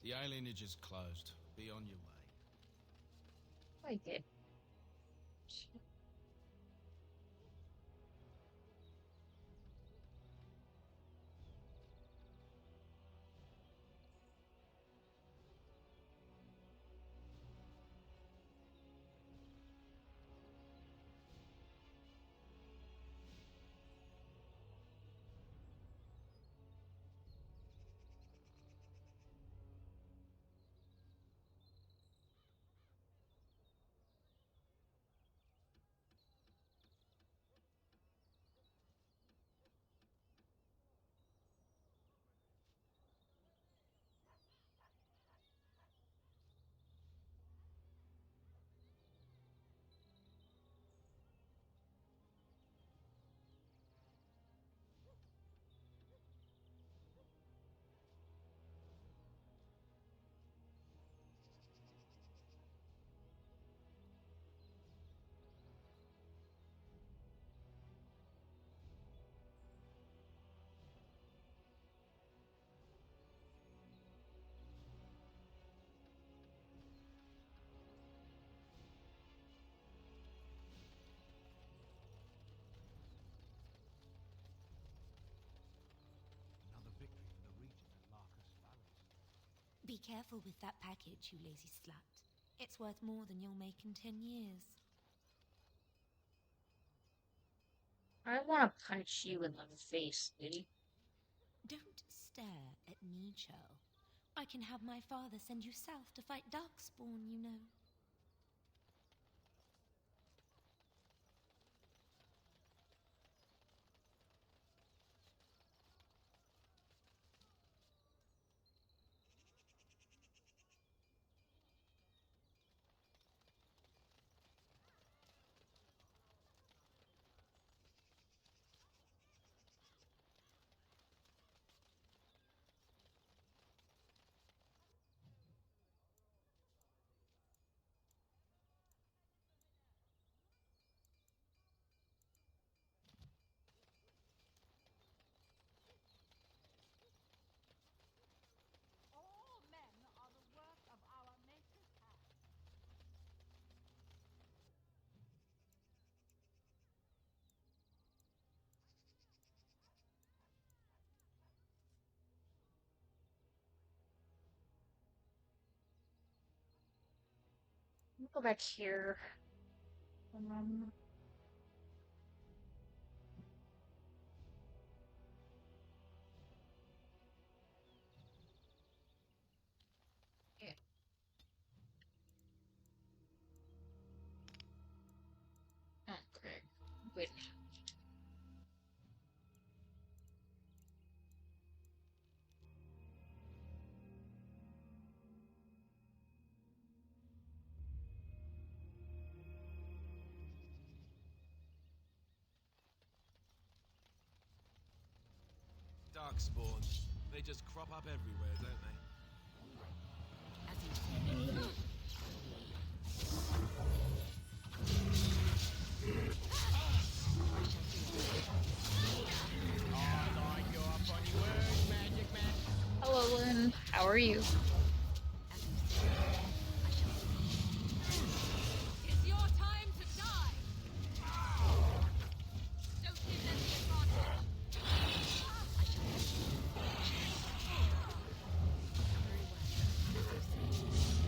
The alienage is closed. Be on your way. I did. Another victory for the Regent at Larkus Valles. Be careful with that package, you lazy slut. It's worth more than you'll make in 10 years. I want to punch you in the face, lady. Don't stare at Nietzsche. I can have my father send you south to fight Darkspawn, you know. All men are the work of our Maker's hand. Let me go back here. Yeah. Okay. Wait. Darkspawn. They just crop up everywhere, don't they? As you say. Hello, Lynn. How are you? It's your time to die! Don't give them the advantage!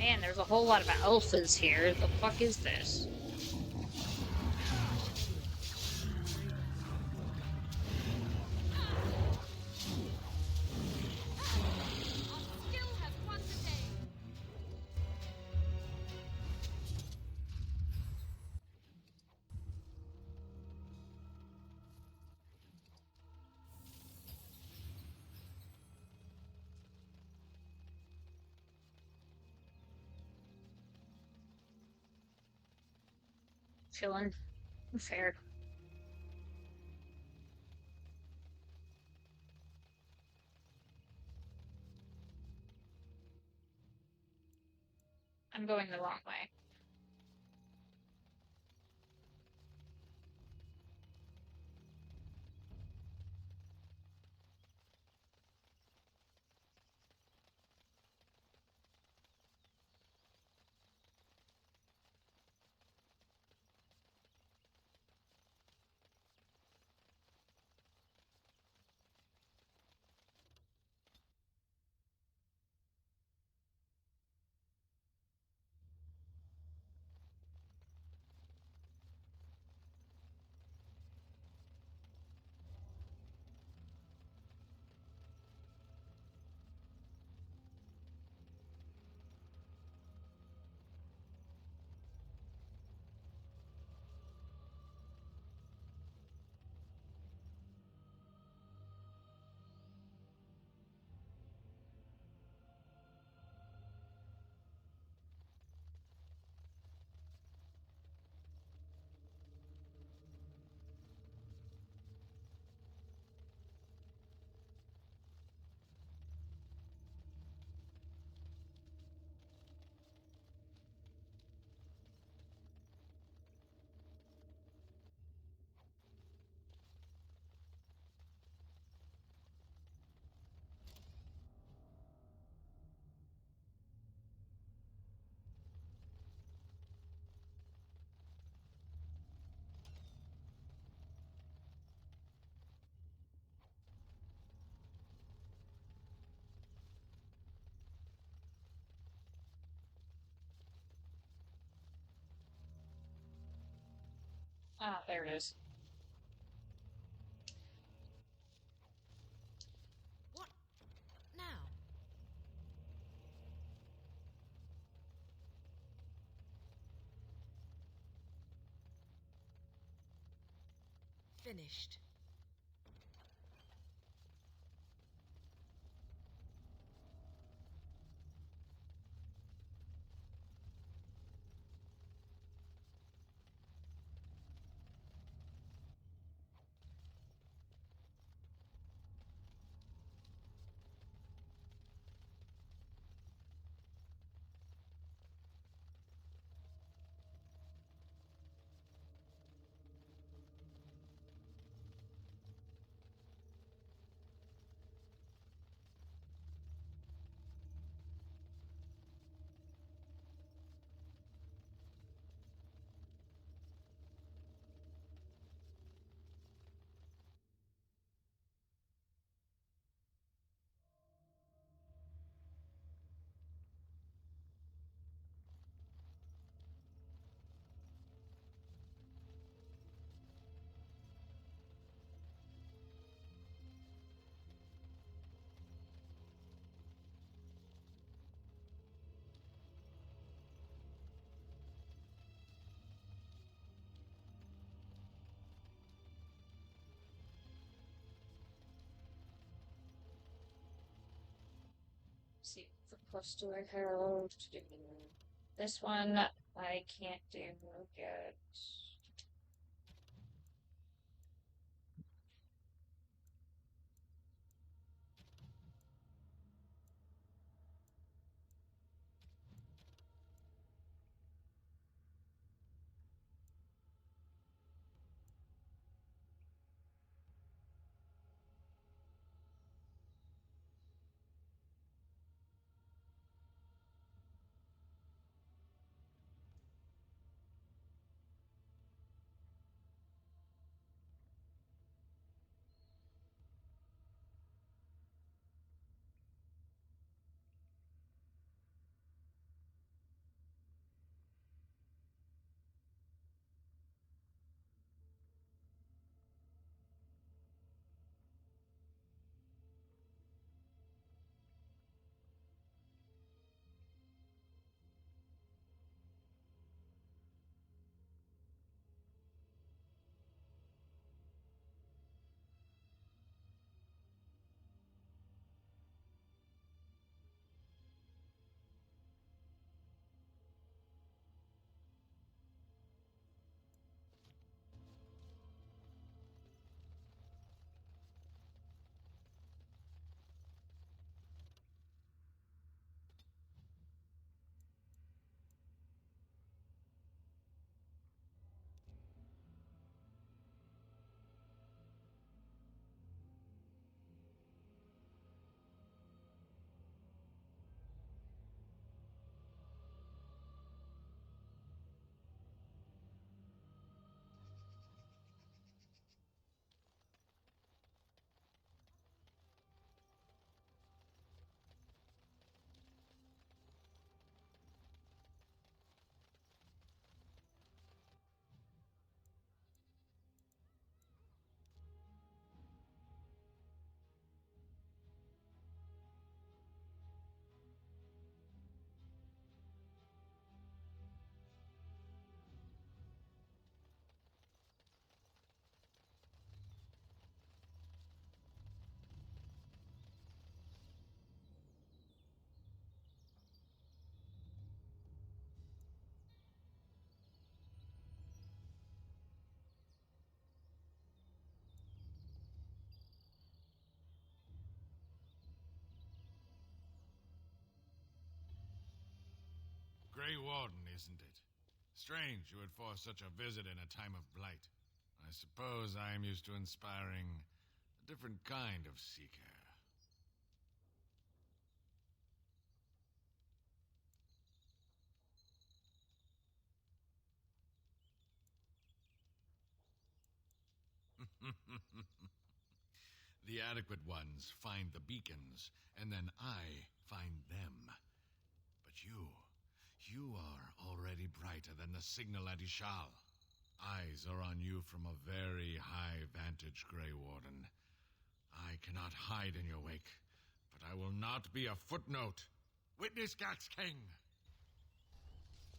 Man, there's a whole lot of alphas here. The fuck is this? Chillin'. Fair. I'm going the wrong way. Ah, there it is. What now? Finished. See, for close to a herald to do this one, I can't do yet. Grey Warden, isn't it? Strange you would force such a visit in a time of blight. I suppose I am used to inspiring a different kind of seeker. The adequate ones find the beacons, and then I find them. But you are already brighter than the signal at Ishal. Eyes are on you from a very high vantage, Grey Warden. I cannot hide in your wake, but I will not be a footnote. Witness Gax King!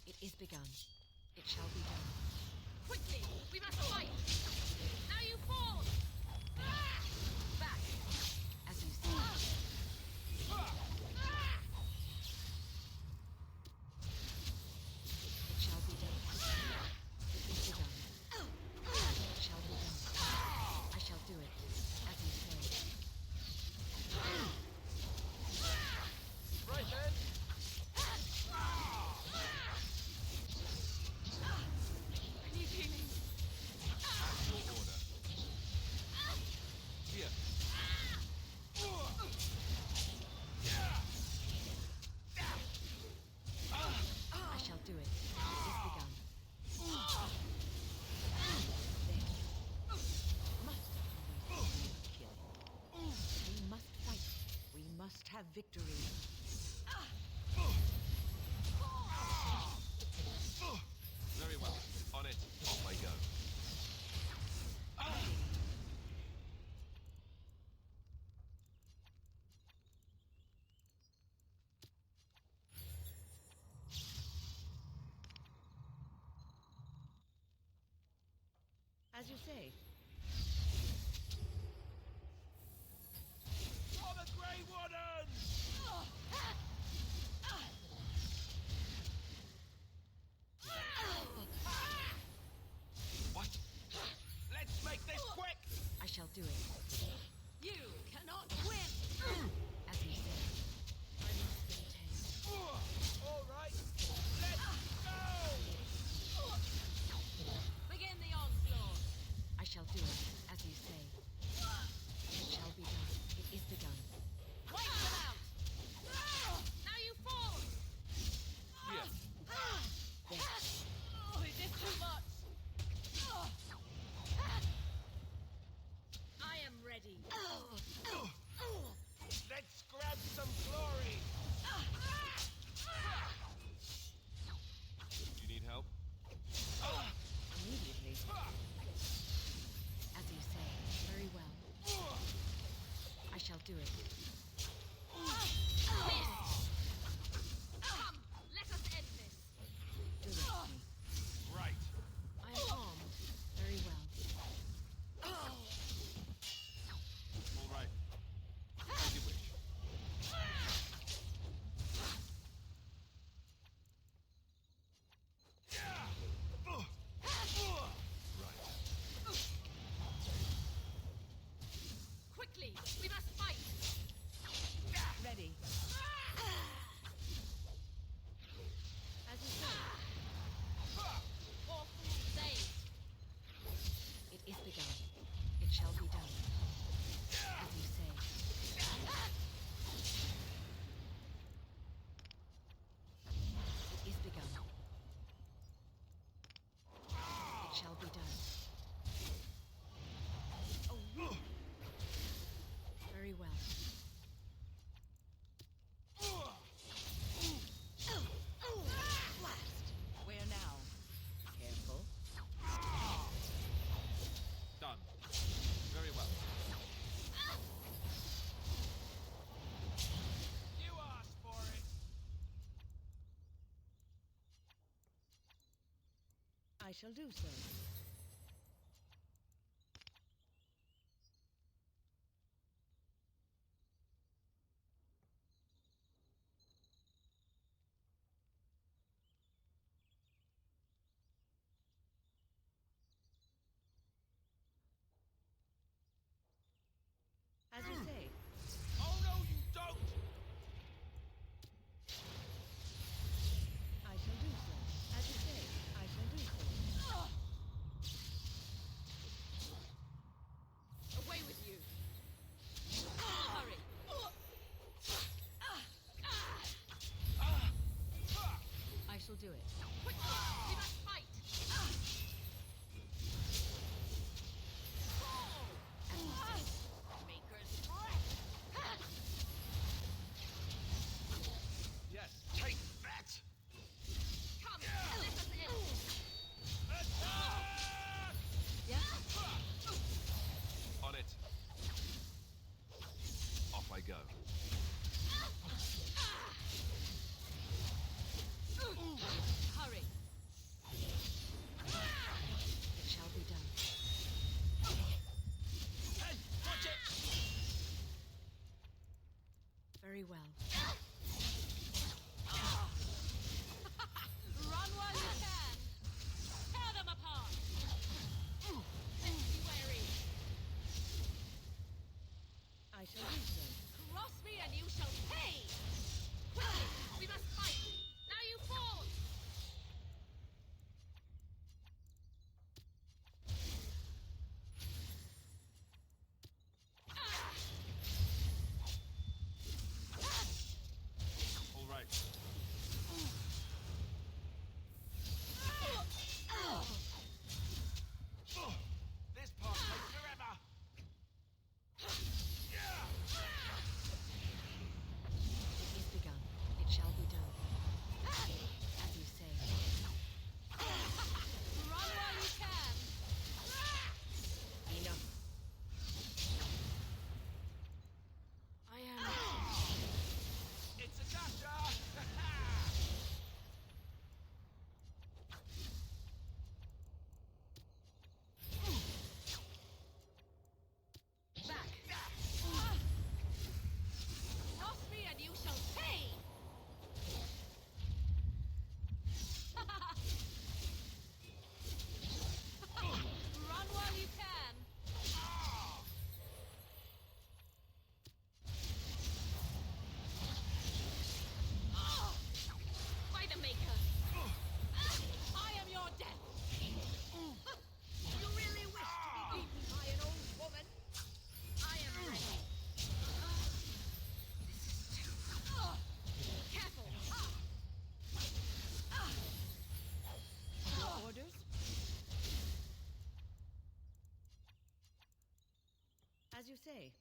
It is begun. It shall be done. Quickly! We must fight! Now you fall! Back! As you see. It shall be done. It is begun. It shall be done. I shall do it, as you say. Right then. I need healing. Your order. Here. I shall do it. It is begun. There. Must kill. We must fight. We must have victory. Very well. On it. Off I go. As you say. For the Grey Warden! What? Let's make this quick! I shall do it. You cannot win! As you say. I must maintain. All right. Let's go! Begin the onslaught! I shall do it, as you say. It shall be done. It is begun. Wipe them out! Now you fall! Here. There. Oh, it is too much! I am ready. Let's grab some glory! Do you need help? Immediately. As you say. Very well. I shall do it. Come, let us end this. Do it, me. Right. I am armed. Very well. All right. As you wish. Quickly, we must fight! Ready. As you say. Poor fool saved. It is begun. It shall be done. As you say. It is begun. It shall be done. Oh. Very well. Blast. Where now? Careful. Done. Very well. You asked for it. I shall do so. As you say. Oh no, you don't! I shall do Very well. Run while you can! Tear them apart! Let's be wary! I shall do so. Cross me and you shall pay! Quickly! We must fight! Now you fall! All right. This part takes forever. It is begun. It shall be done. As you say. Run while you can! Enough. I am. It's a gotcha! Back! Cross me and you shall pay! Run while you can! By the Maker! I am your death! You really wish to be beaten by an old woman? I am ready. Careful! Your orders? As you say.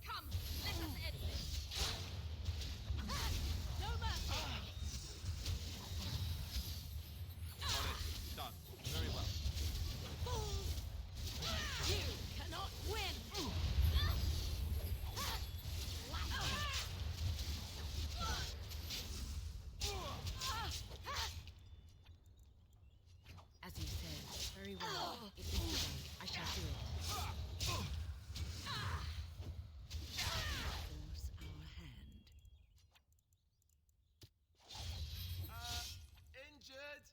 Come, let us end this. No mercy. Done. Very well. Fools! You cannot win. As you say. Very well. It is done. I shall do it. Force our hand. Injured?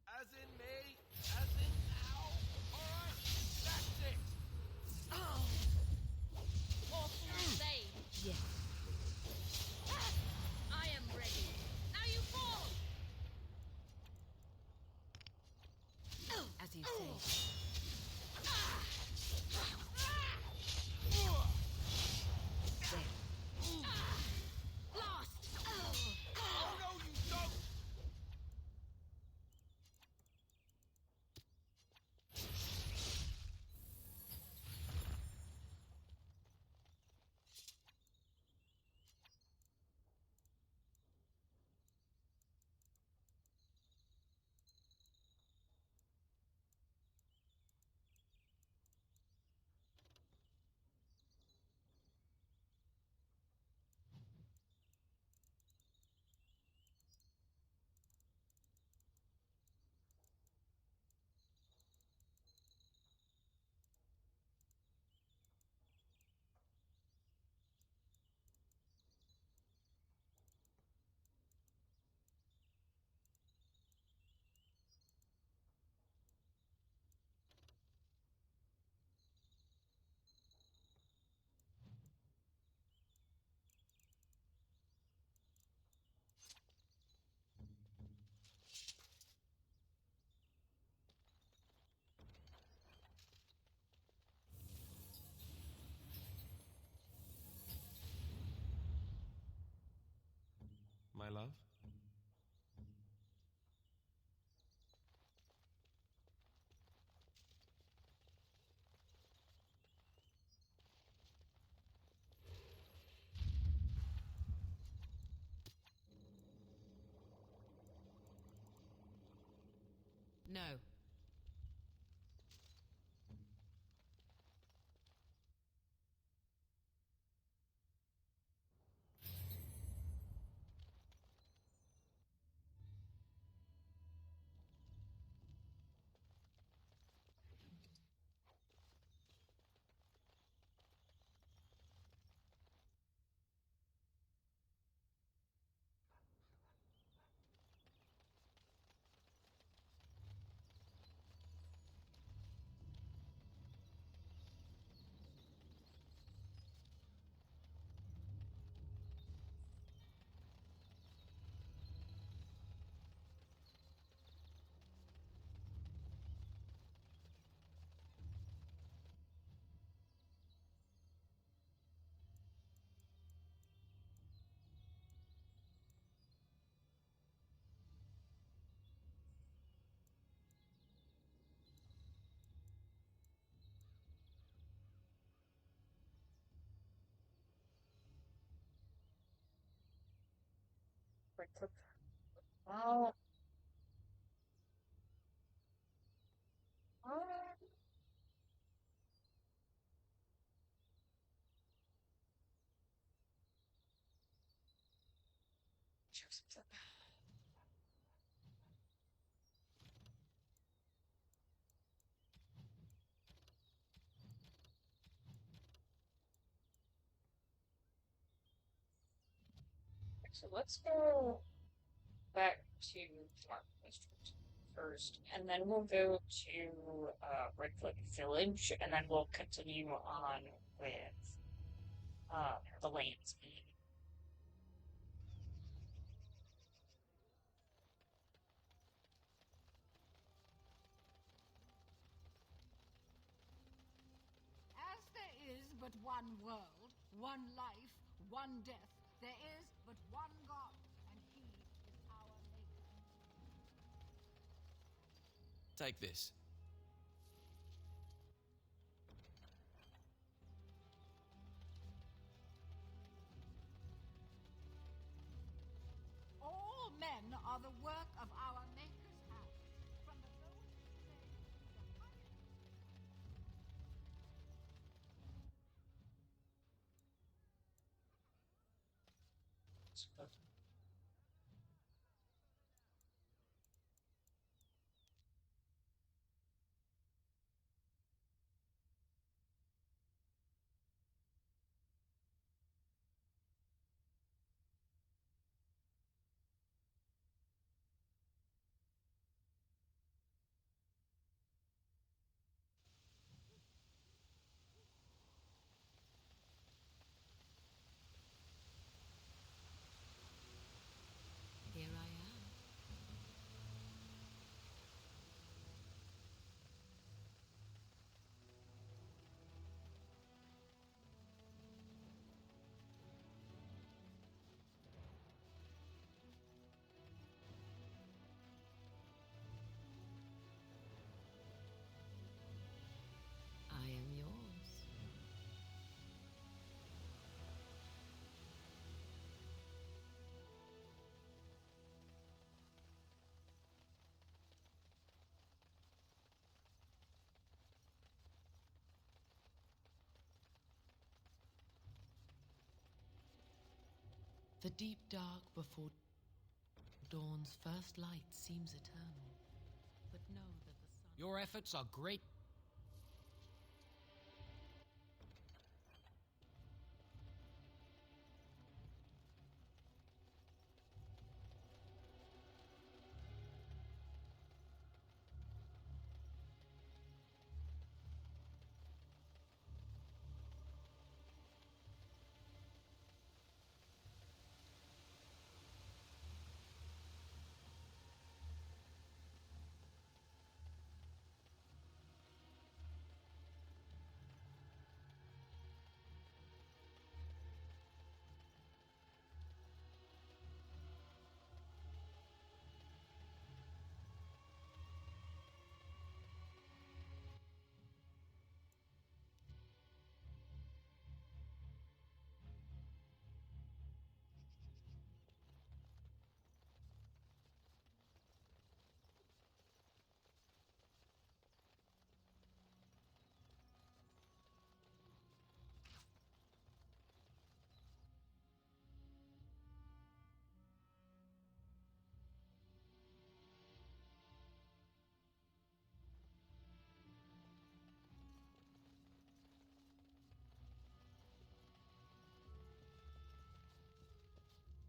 As in me? As in now? Alright, that's it! Or fools say, Yes. I am ready. Now you fall! As you say. There. Lost! Oh no, you don't! My love? No. Right click. Well, so let's go back to Mark District first, and then we'll go to Red Cliff Village, and then we'll continue on with the lands. As there is but one world, one life, one death, there is but one God, and he is our maker. Take this. All men are the work of our maker's hands, from the lowest slave to the highest. Here I am. I am yours. The deep dark before dawn's first light seems eternal, but know that the sun... Your efforts are great.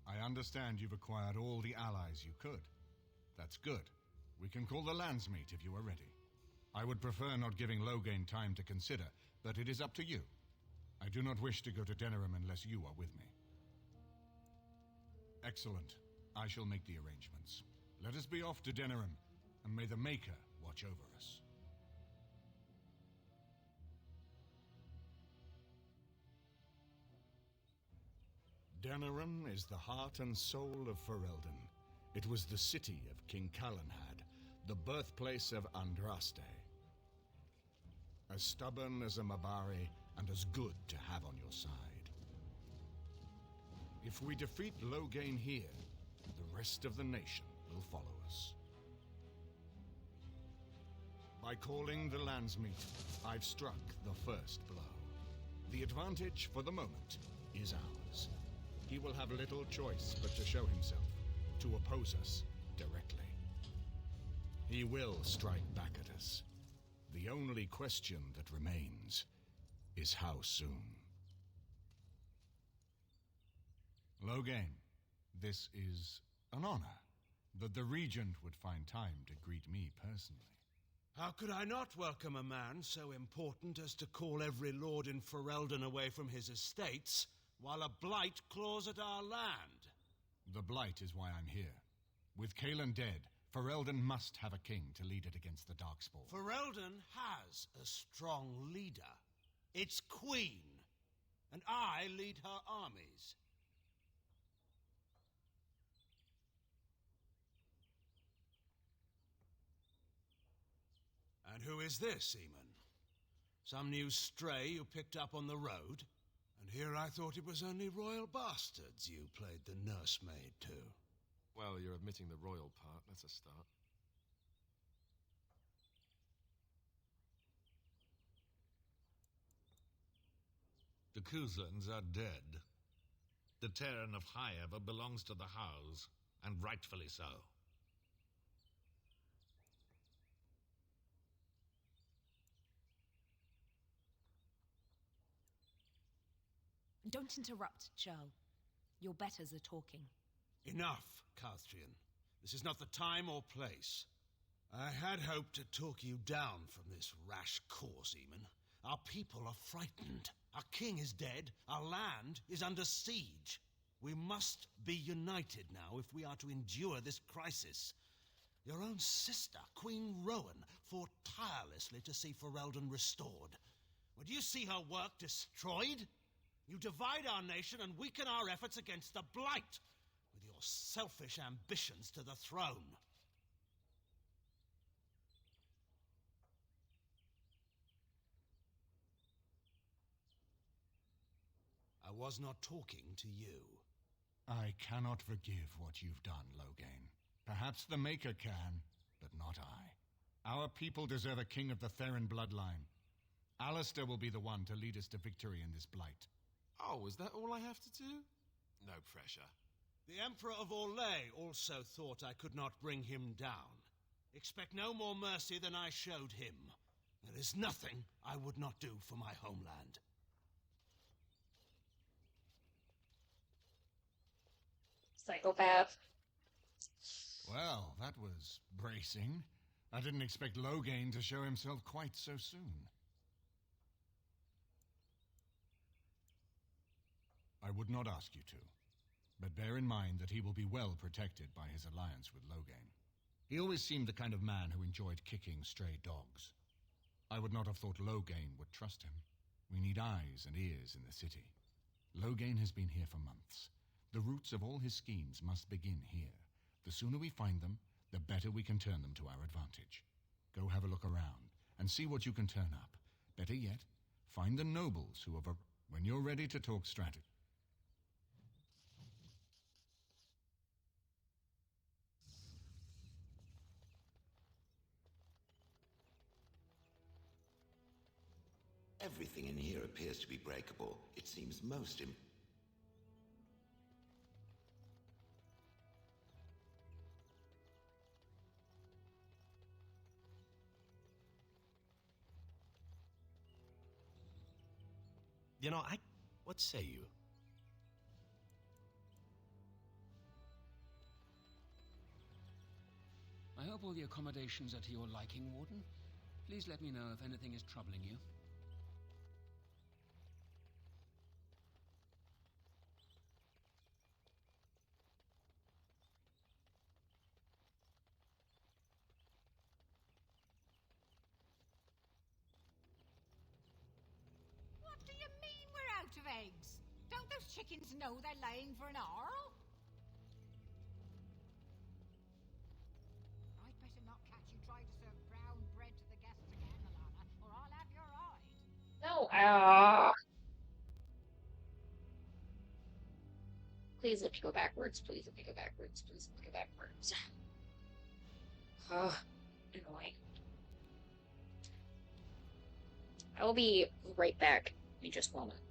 I understand you've acquired all the allies you could. That's good. We can call the Landsmeet if you are ready. I would prefer not giving Loghain time to consider, but it is up to you. I do not wish to go to Denerim unless you are with me. Excellent. I shall make the arrangements. Let us be off to Denerim, and may the Maker watch over us. Denerim is the heart and soul of Ferelden. It was the city of King Calenhad, the birthplace of Andraste. As stubborn as a Mabari, and as good to have on your side. If we defeat Loghain here, the rest of the nation will follow us. By calling the lands meet, I've struck the first blow. The advantage, for the moment, is ours. He will have little choice but to show himself, to oppose us directly. He will strike back at us. The only question that remains is how soon. Logain, this is an honor that the Regent would find time to greet me personally. How could I not welcome a man so important as to call every lord in Ferelden away from his estates, while a blight claws at our land? The blight is why I'm here. With Kaelan dead, Ferelden must have a king to lead it against the Darkspawn. Ferelden has a strong leader. Its queen. And I lead her armies. And who is this, Eamon? Some new stray you picked up on the road? And here I thought it was only royal bastards you played the nursemaid to. Well, you're admitting the royal part. That's a start. The Kuzlans are dead. The Terran of Highever belongs to the house, and rightfully so. Don't interrupt, Joe. Your betters are talking. Enough, Calthrian. This is not the time or place. I had hoped to talk you down from this rash course, Eamon. Our people are frightened. Our king is dead. Our land is under siege. We must be united now if we are to endure this crisis. Your own sister, Queen Rowan, fought tirelessly to see Ferelden restored. Would you see her work destroyed? You divide our nation and weaken our efforts against the Blight, with your selfish ambitions to the throne. I was not talking to you. I cannot forgive what you've done, Logain. Perhaps the Maker can, but not I. Our people deserve a king of the Theron bloodline. Alistair will be the one to lead us to victory in this blight. Oh, is that all I have to do? No pressure. The Emperor of Orlais also thought I could not bring him down. Expect no more mercy than I showed him. There is nothing I would not do for my homeland. Psychopath. Well, that was bracing. I didn't expect Logain to show himself quite so soon. I would not ask you to, but bear in mind that he will be well protected by his alliance with Logain. He always seemed the kind of man who enjoyed kicking stray dogs. I would not have thought Logain would trust him. We need eyes and ears in the city. Logain has been here for months. The roots of all his schemes must begin here. The sooner we find them, the better we can turn them to our advantage. Go have a look around and see what you can turn up. Better yet, find the nobles who have... When you're ready to talk strategy... Everything in here appears to be breakable. It seems most What say you? I hope all the accommodations are to your liking, Warden. Please let me know if anything is troubling you. What do you mean we're out of eggs? Don't those chickens know they're laying for an Arl? I'd better not catch you trying to serve brown bread to the guests again, Alana, or I'll have your hide. No, Please let me go backwards. Please let me go backwards. Please let me go backwards. Ugh, annoying. I will be right back in just a moment.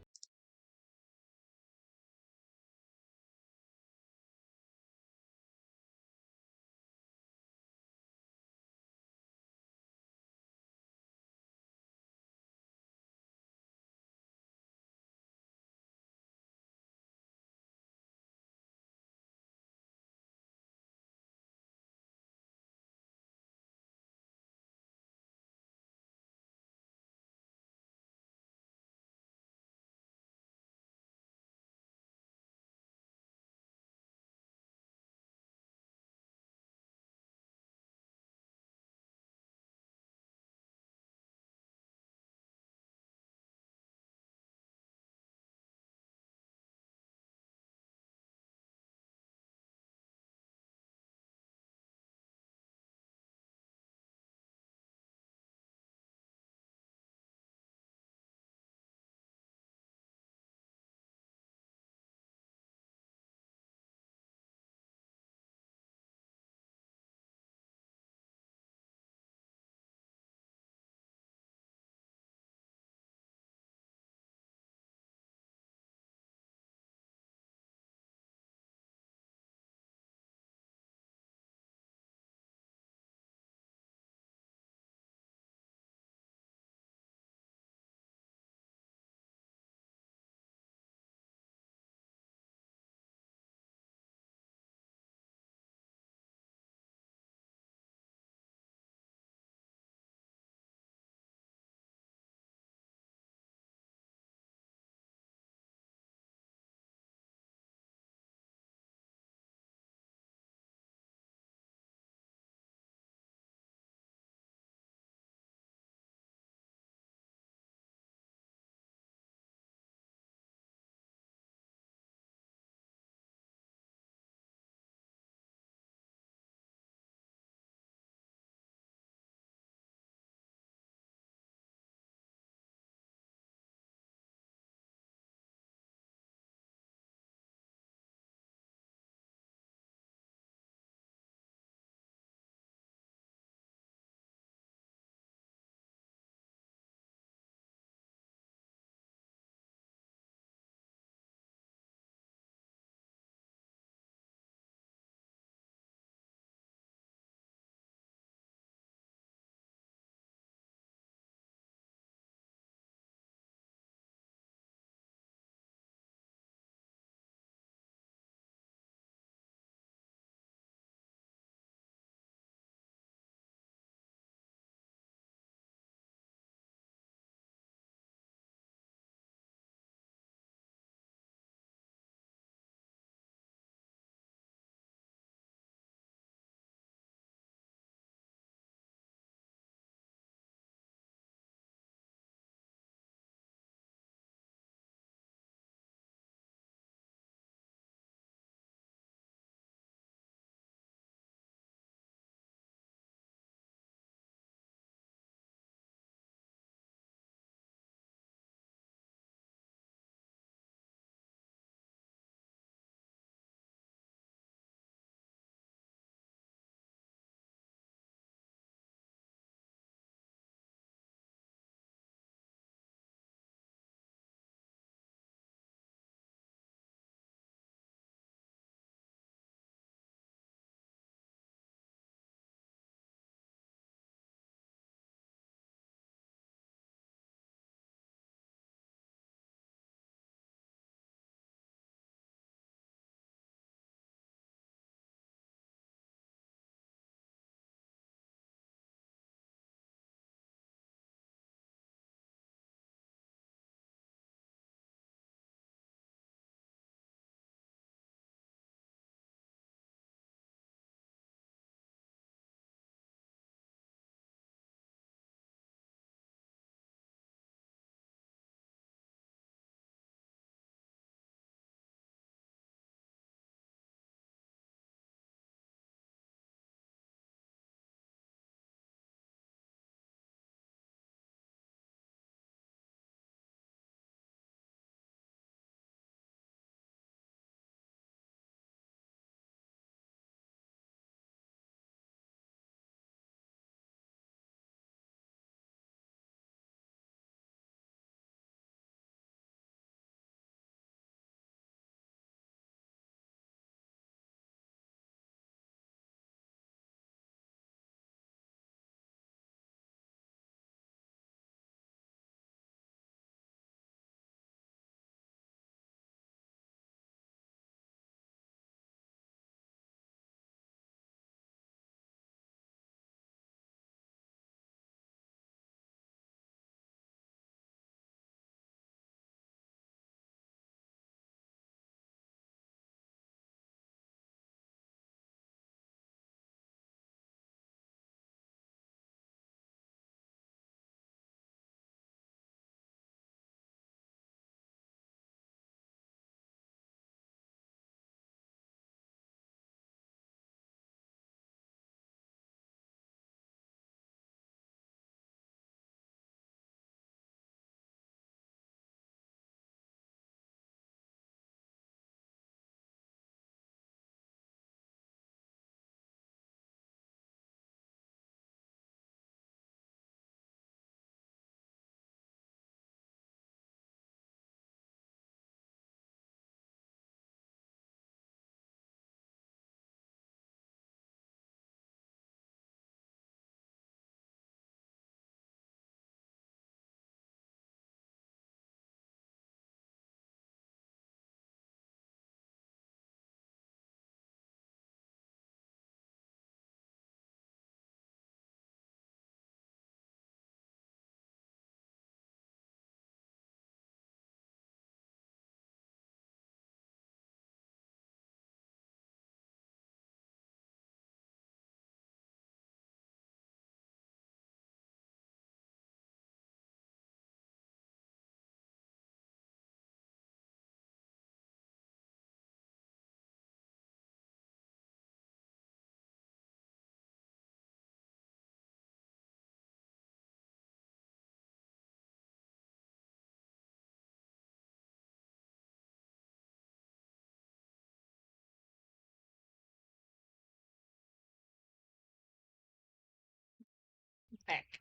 back.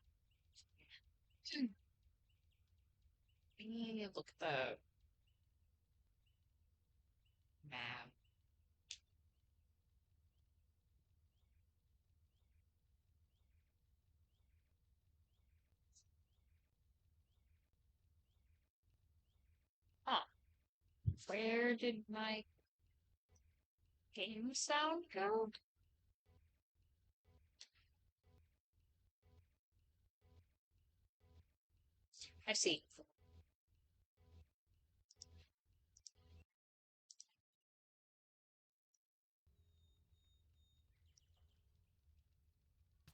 Let me look at the map. Huh. Where did my game sound go? I see.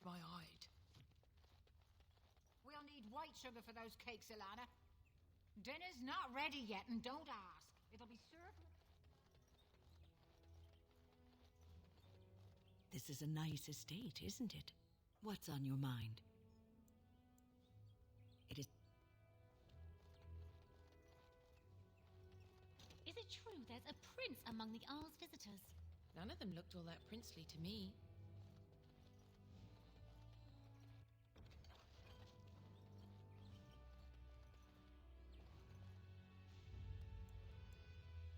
My hide. We'll need white sugar for those cakes, Ilana. Dinner's not ready yet, and don't ask. It'll be served with... This is a nice estate, isn't it? What's on your mind? It is... Is it true there's a prince among the Isle's visitors? None of them looked all that princely to me.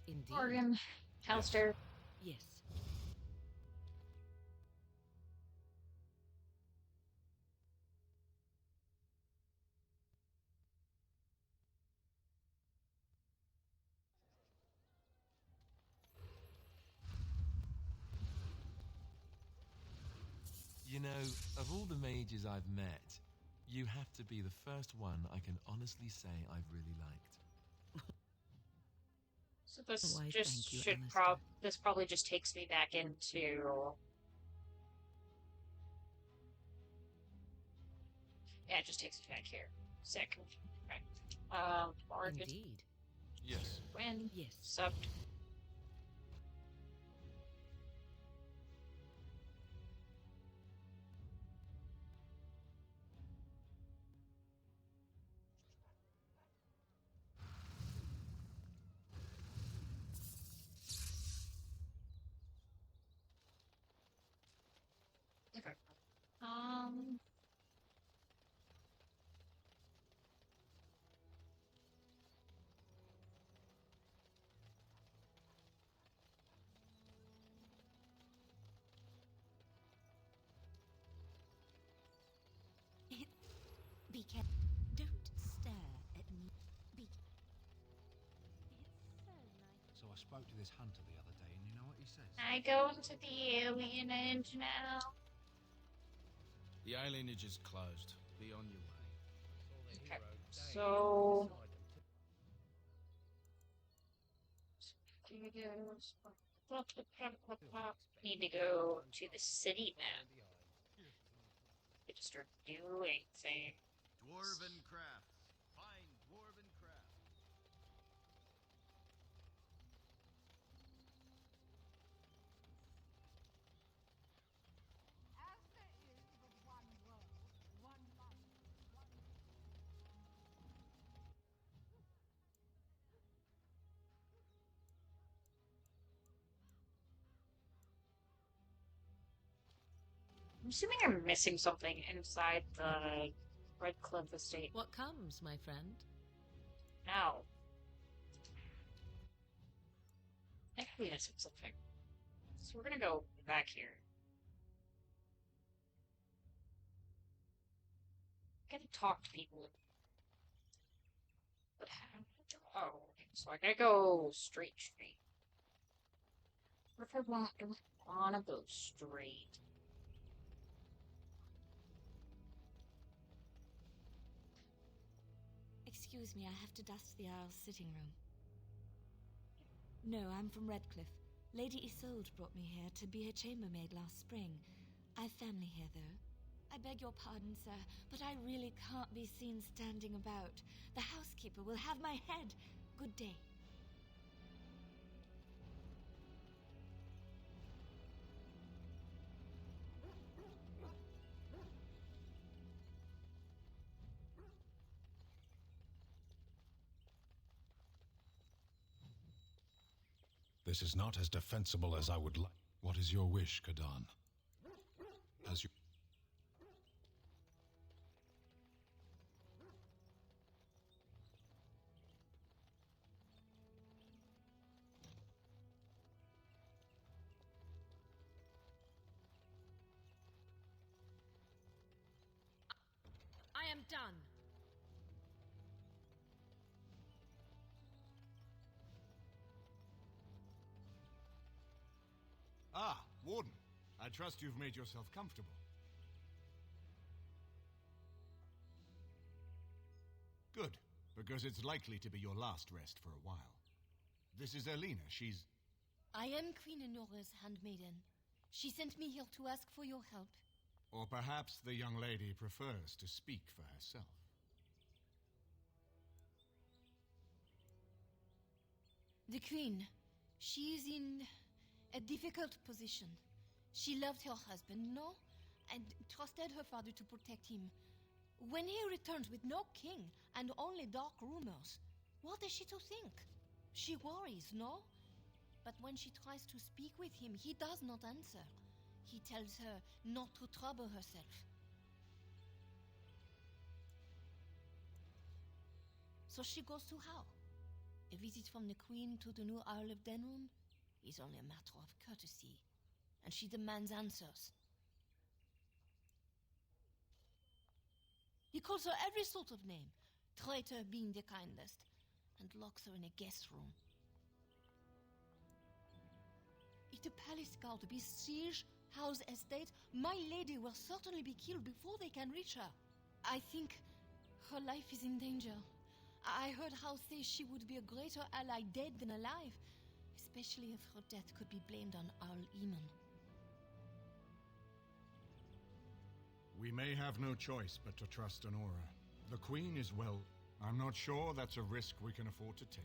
Indeed. Morgan, Halster. Yes. You know, of all the mages I've met, you have to be the first one I can honestly say I've really liked. So this Why, just thank you, should Alistair. this probably just takes me back into. Yeah, it just takes me back here. Sick. Right. Morgan. Indeed. Yes. When? Yes. Sup. Okay. Be careful. Don't stare at me. Be... It's so nice. So I spoke to this hunter the other day, and you know what he says? I go into the alienage now. The alienage is closed. Be on your way. Okay. So. Need to go to the city now. To start doing things. Dwarven crafts. Fine dwarven crafts. As there is but one world, one life, one... I'm assuming I'm missing something inside the Red Cliff estate. What comes, my friend? No. I think we're missing something. So we're gonna go back here. I gotta talk to people. But how? Oh, okay. So I gotta go straight. What if I wanna go straight? Excuse me, I have to dust the Isle's sitting room. No, I'm from Redcliffe. Lady Isolde brought me here to be her chambermaid last spring. I've family here, though. I beg your pardon, sir, but I really can't be seen standing about. The housekeeper will have my head. Good day. This is not as defensible as I would like. What is your wish, Kadan? As you... done. Ah, Warden. I trust you've made yourself comfortable. Good, because it's likely to be your last rest for a while. This is Elena. She's... I am Queen Honora's handmaiden. She sent me here to ask for your help. Or perhaps the young lady prefers to speak for herself. The Queen, she is in a difficult position. She loved her husband, no? And trusted her father to protect him. When he returns with no king and only dark rumors, what is she to think? She worries, no? But when she tries to speak with him, he does not answer. He tells her not to trouble herself. So she goes to how? A visit from the Queen to the new Isle of Denrum is only a matter of courtesy, and she demands answers. He calls her every sort of name, traitor being the kindest, and locks her in a guest room. If the palace guard besiege Howe's estate, my lady will certainly be killed before they can reach her. I think her life is in danger. I heard Howe say she would be a greater ally dead than alive, especially if her death could be blamed on Owl Eamon. We may have no choice but to trust Honora. The Queen is, well, I'm not sure that's a risk we can afford to take.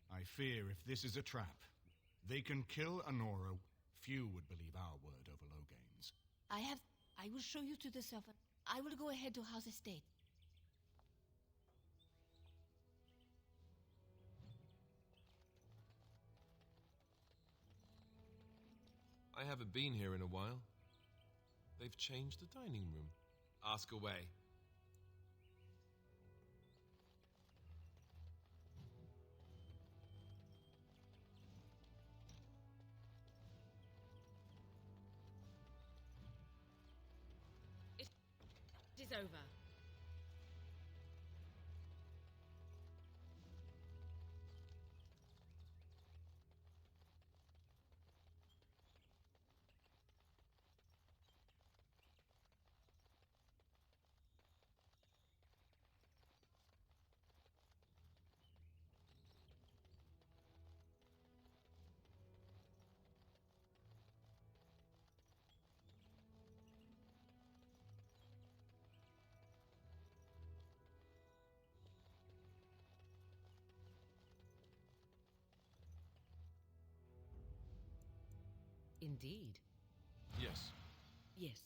I fear if this is a trap, they can kill Honora. Few would believe our word over Logain's. I will show you to the servant. I will go ahead to Howe's estate. I haven't been here in a while. They've changed the dining room. Ask away. It is over. Indeed. Yes. Yes.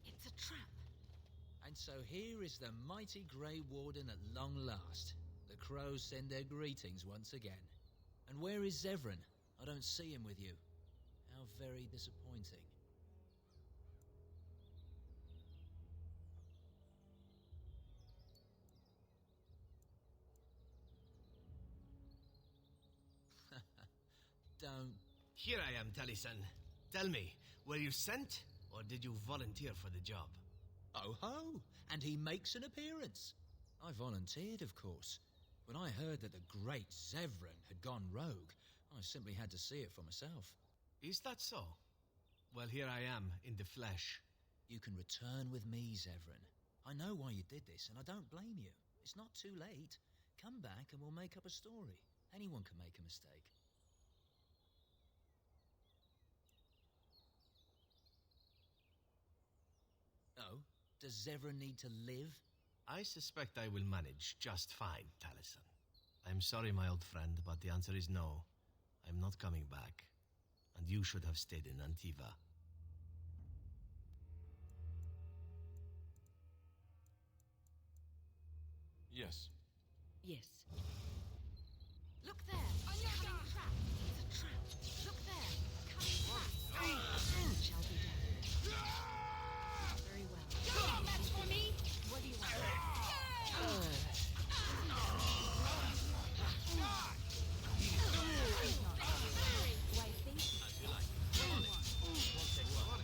It's a trap. And so here is the mighty Grey Warden at long last. The crows send their greetings once again. And where is Zevran? I don't see him with you. How very disappointing. Don't. Here I am, Taliesin. Tell me, were you sent, or did you volunteer for the job? Oh ho! And he makes an appearance. I volunteered, of course. When I heard that the great Zevran had gone rogue, I simply had to see it for myself. Is that so? Well, here I am, in the flesh. You can return with me, Zevran. I know why you did this, and I don't blame you. It's not too late. Come back and we'll make up a story. Anyone can make a mistake. Oh? Does Zevran need to live? I suspect I will manage just fine, Taliesin. I'm sorry, my old friend, but the answer is no. I'm not coming back. And you should have stayed in Antiva. Yes. Yes. Look there! On your coming trap! It's a trap! Look there! A coming trap! It shall be done. Very well. You're no match for me! What do you want? Do I think? As you like. Won't take long.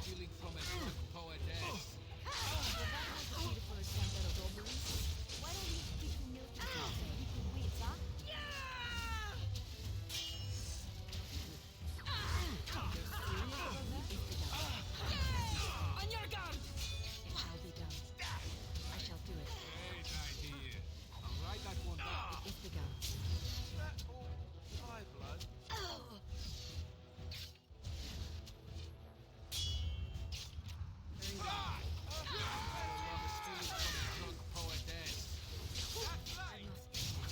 Stealing from a drunk poetess. Beautiful attempt at a robbery. Why don't we speak to Milton and we can wait, huh? On your guard! It shall be done. I shall do it. Great idea. I'll write that one down. It's begun. Is that all my blood? Oh! Very well. Drunk poetess. That's right.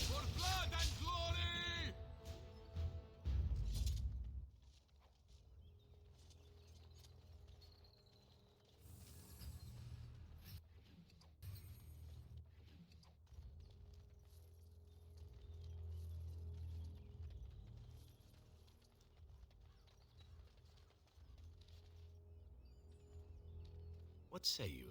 For blood and glory! What say you?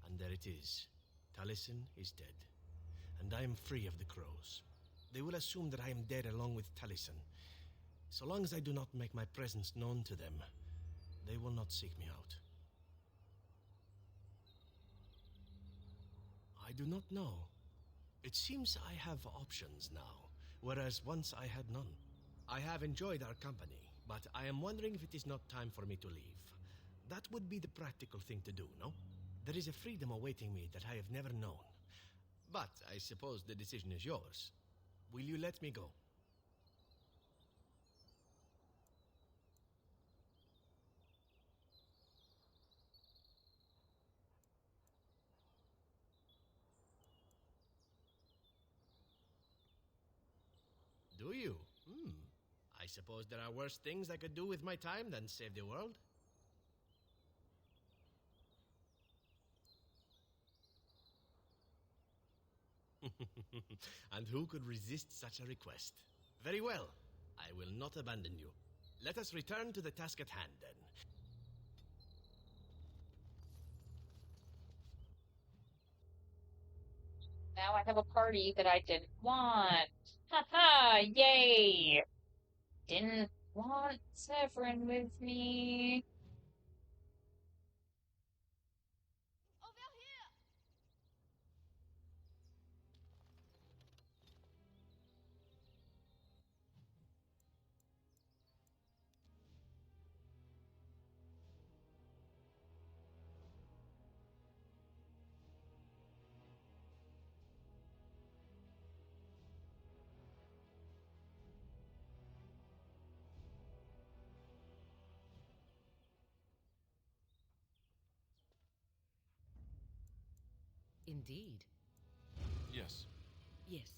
And there it is. Taliesin is dead. And I am free of the crows. They will assume that I am dead along with Taliesin. So long as I do not make my presence known to them, they will not seek me out. I do not know. It seems I have options now, whereas once I had none. I have enjoyed our company, but I am wondering if it is not time for me to leave. That would be the practical thing to do, no? There is a freedom awaiting me that I have never known. But I suppose the decision is yours. Will you let me go? Do you? I suppose there are worse things I could do with my time than save the world. And who could resist such a request? Very well. I will not abandon you. Let us return to the task at hand, then. Now I have a party that I didn't want. Haha, yay! Didn't want Severin with me. Indeed. Yes. Yes.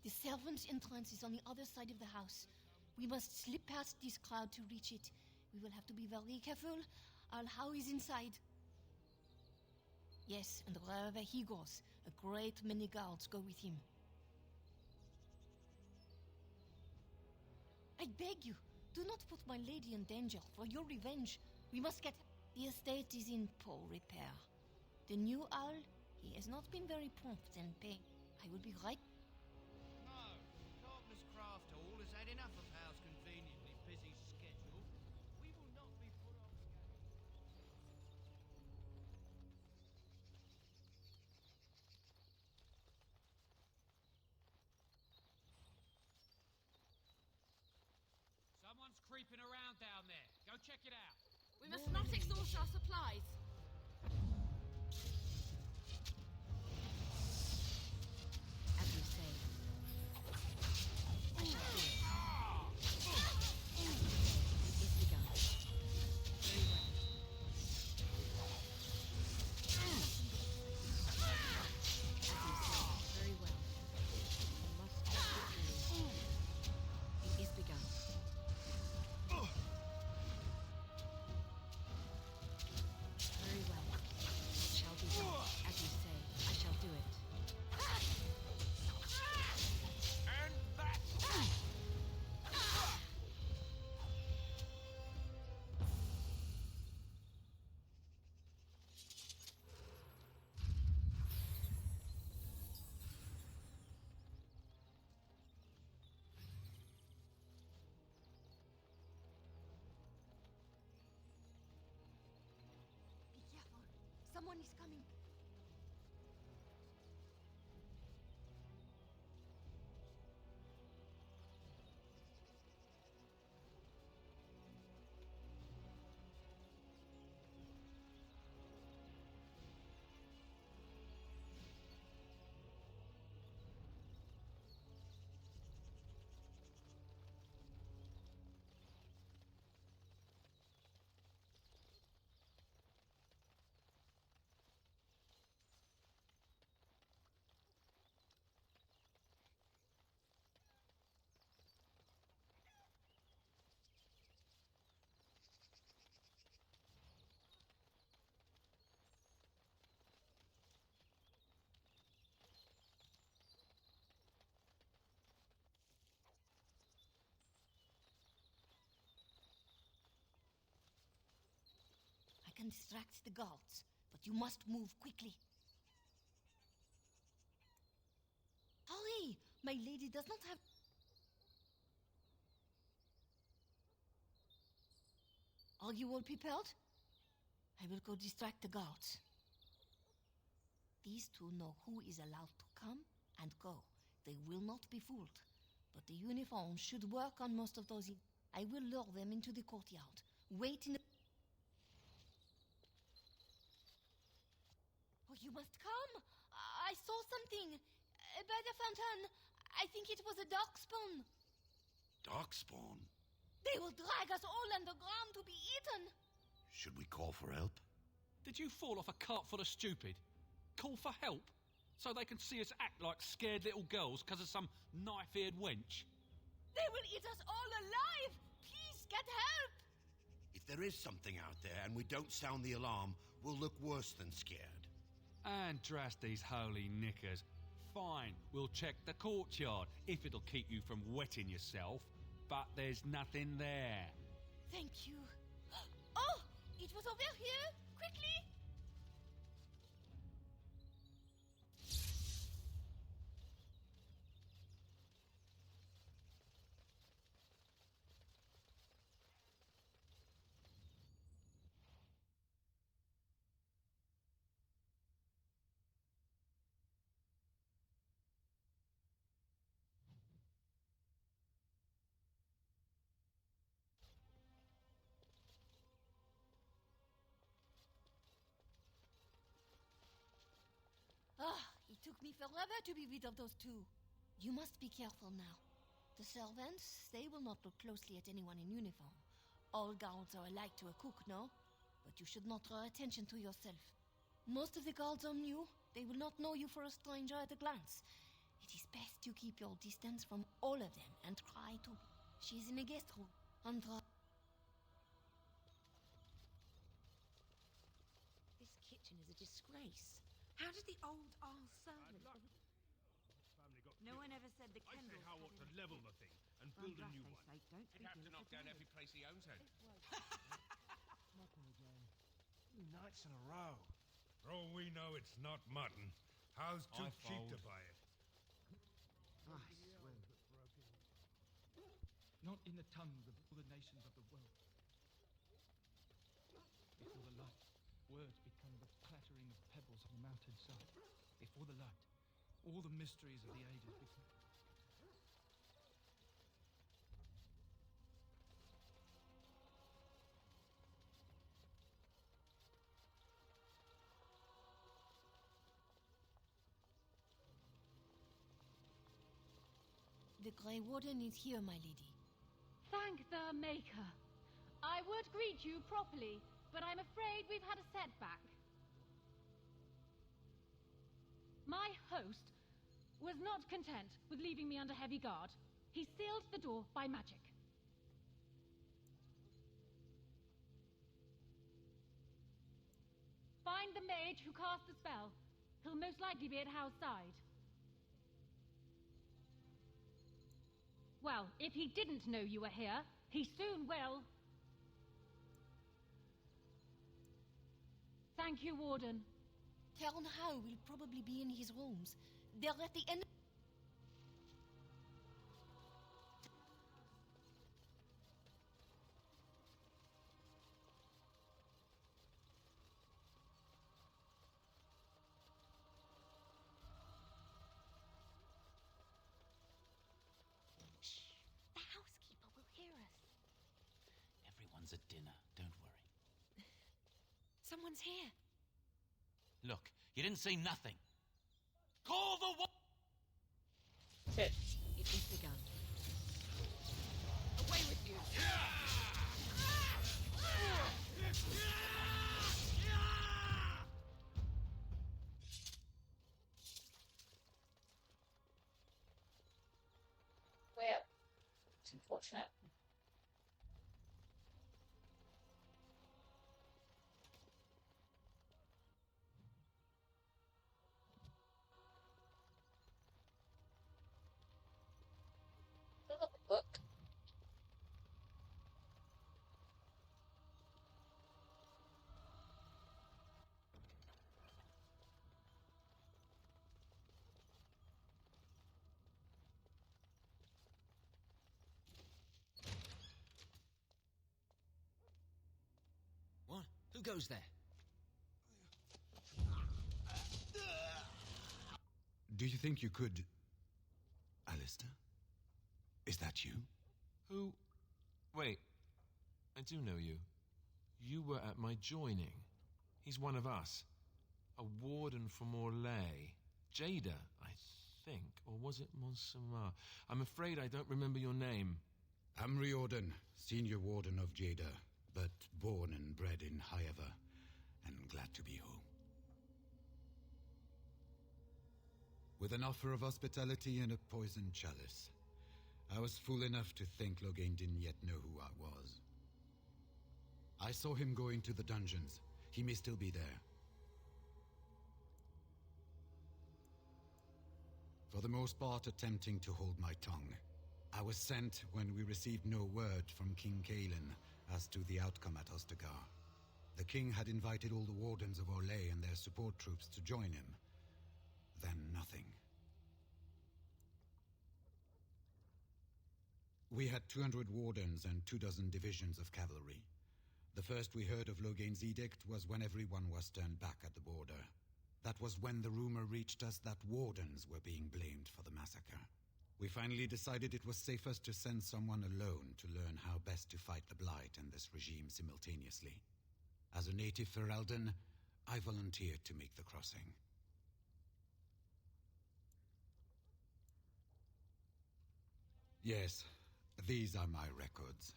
The servants' entrance is on the other side of the house. We must slip past this crowd to reach it. We will have to be very careful. Al-How is inside. Yes, and wherever he goes, a great many guards go with him. I beg you, do not put my lady in danger. For your revenge, we must get... The estate is in poor repair. The new owl, he has not been very prompt and paying. I will be right... No, Carpenter's Craft Hall has had enough of Hal's conveniently busy schedule. We will not be put off again. Someone's creeping around down there. Go check it out. We must not exhaust our supplies. As you say. I shall do it. As you say, it is begun. Very well. As you say, very well. We must get victory. It is begun. Very well. It shall be done. As you say, I shall do it. And that! Be careful. Someone is coming. I can distract the guards, but you must move quickly. Hurry! My lady does not have... Are you all prepared? I will go distract the guards. These two know who is allowed to come and go. They will not be fooled. But the uniform should work on most of those... I will lure them into the courtyard. Wait in the... Oh, you must come! I saw something! By the fountain! I think it was a darkspawn! Darkspawn? They will drag us all underground to be eaten! Should we call for help? Did you fall off a cart full of stupid? Call for help? So they can see us act like scared little girls because of some knife-eared wench? They will eat us all alive! Please, get help! If there is something out there and we don't sound the alarm, we'll look worse than scared. And drast these holy knickers. Fine, we'll check the courtyard, if it'll keep you from wetting yourself. But there's nothing there. Thank you. Oh! It was over here! Quickly! Ah, it took me forever to be rid of those two. You must be careful now. The servants, they will not look closely at anyone in uniform. All guards are alike to a cook, no? But you should not draw attention to yourself. Most of the guards are new. They will not know you for a stranger at a glance. It is best you keep your distance from all of them and try to... She's in a guest room. This kitchen is a disgrace. How did the old Arl servant... No one ever said the I say Kendalls how had ought to any- level the thing and For build a new Andraste's one. sake, don't He'd speak have to ill of knock the down dead. every place he owns then. Mutton again. 2 nights in a row. For all we know, it's not mutton. How's too I cheap to fold. buy it? I swear. Not in the tongues of all the nations of the world. Before the light, words become the clattering of pebbles on the mountainside. Before the light, all the mysteries of the ages become... The Grey Warden is here, my lady. Thank the Maker. I would greet you properly, but I'm afraid we've had a setback. My host was not content with leaving me under heavy guard. He sealed the door by magic. Find the mage who cast the spell. He'll most likely be at Howe's side. Well, if he didn't know you were here, he soon will. Thank you, Warden. Count Howe will probably be in his rooms. They're at the end. Shh! The housekeeper will hear us. Everyone's at dinner, don't worry. Someone's here. Look, you didn't say nothing. Call the Shit. It is begun. Away with you! Well, it's unfortunate. Look. What? Who goes there? Do you think you could... Alistair? Is that you? Who? Wait. I do know you. You were at my joining. He's one of us. A warden from Orlais. Jada, I think. Or was it Montsemar? I'm afraid I don't remember your name. I'm Riordan, senior warden of Jada, but born and bred in Highever, and glad to be home. With an offer of hospitality and a poisoned chalice. I was fool enough to think Loghain didn't yet know who I was. I saw him go into the dungeons. He may still be there. for the most part attempting to hold my tongue. I was sent when we received no word from King Kalen as to the outcome at Ostagar. The king had invited all the wardens of Orlais and their support troops to join him. Then nothing. We had 200 wardens and 24 divisions of cavalry. The first we heard of Logain's edict was when everyone was turned back at the border. That was when the rumor reached us that wardens were being blamed for the massacre. We finally decided it was safest to send someone alone to learn how best to fight the Blight and this regime simultaneously. As a native Ferelden, I volunteered to make the crossing. Yes, these are my records.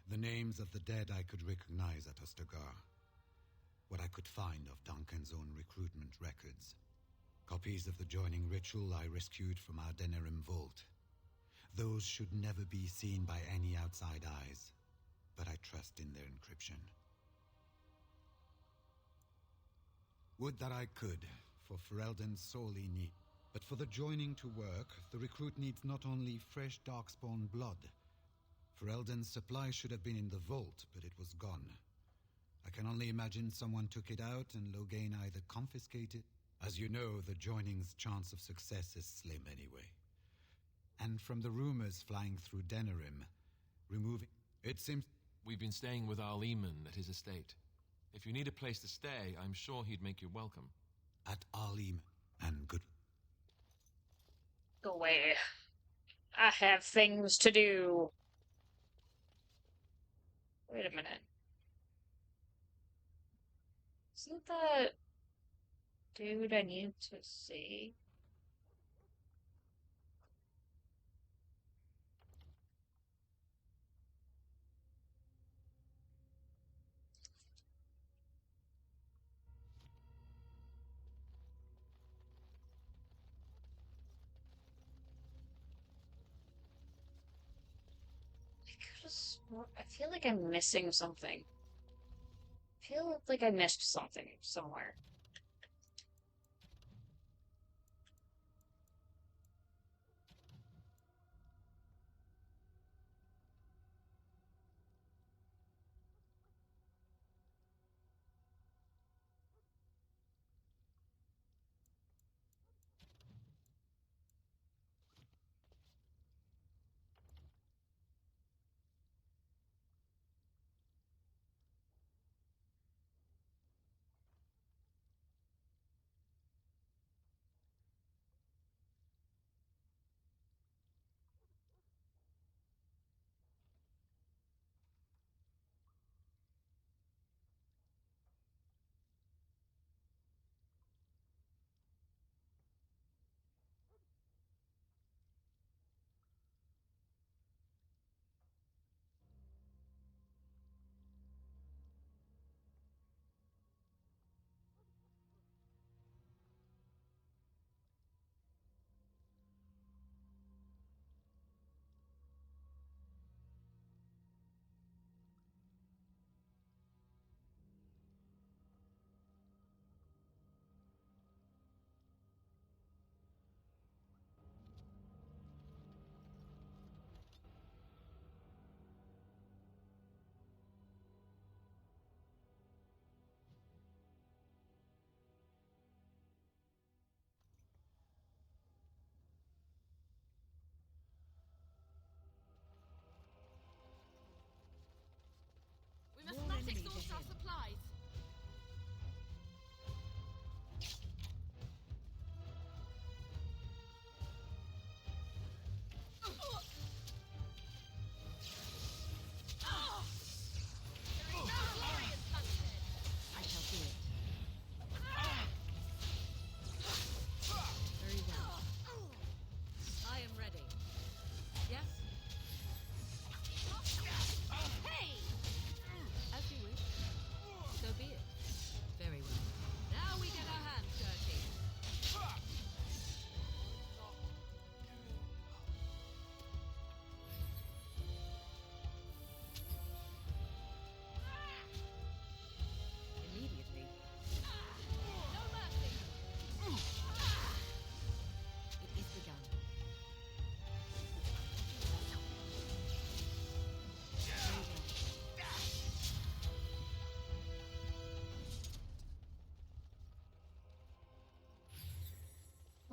The names of the dead I could recognize at Ostagar. What I could find of Duncan's own recruitment records. Copies of the joining ritual I rescued from our Denerim vault. Those should never be seen by any outside eyes, but I trust in their encryption. Would that I could, for Ferelden sorely need. But for the joining to work, the recruit needs not only fresh darkspawn blood. Ferelden's supply should have been in the vault, but it was gone. I can only imagine someone took it out and Logain either confiscated. As you know, the joining's chance of success is slim anyway. And from the rumors flying through Denerim, removing... It seems... We've been staying with Arl Eamon at his estate. If you need a place to stay, I'm sure he'd make you welcome. At Arl Eamon, and good... Go away. I have things to do. Wait a minute. Isn't that dude I need to see? I feel like I'm missing something. I feel like I missed something somewhere.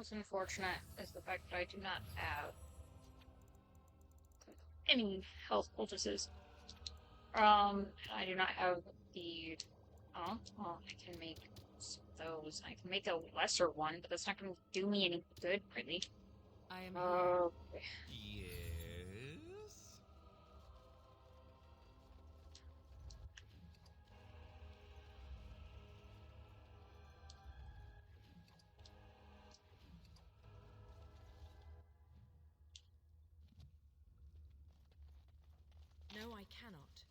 What's unfortunate is the fact that I do not have any health poultices. I do not have the. Oh, well, I can make those. I can make a lesser one, but that's not going to do me any good, really. I am here. Yes? No, I cannot.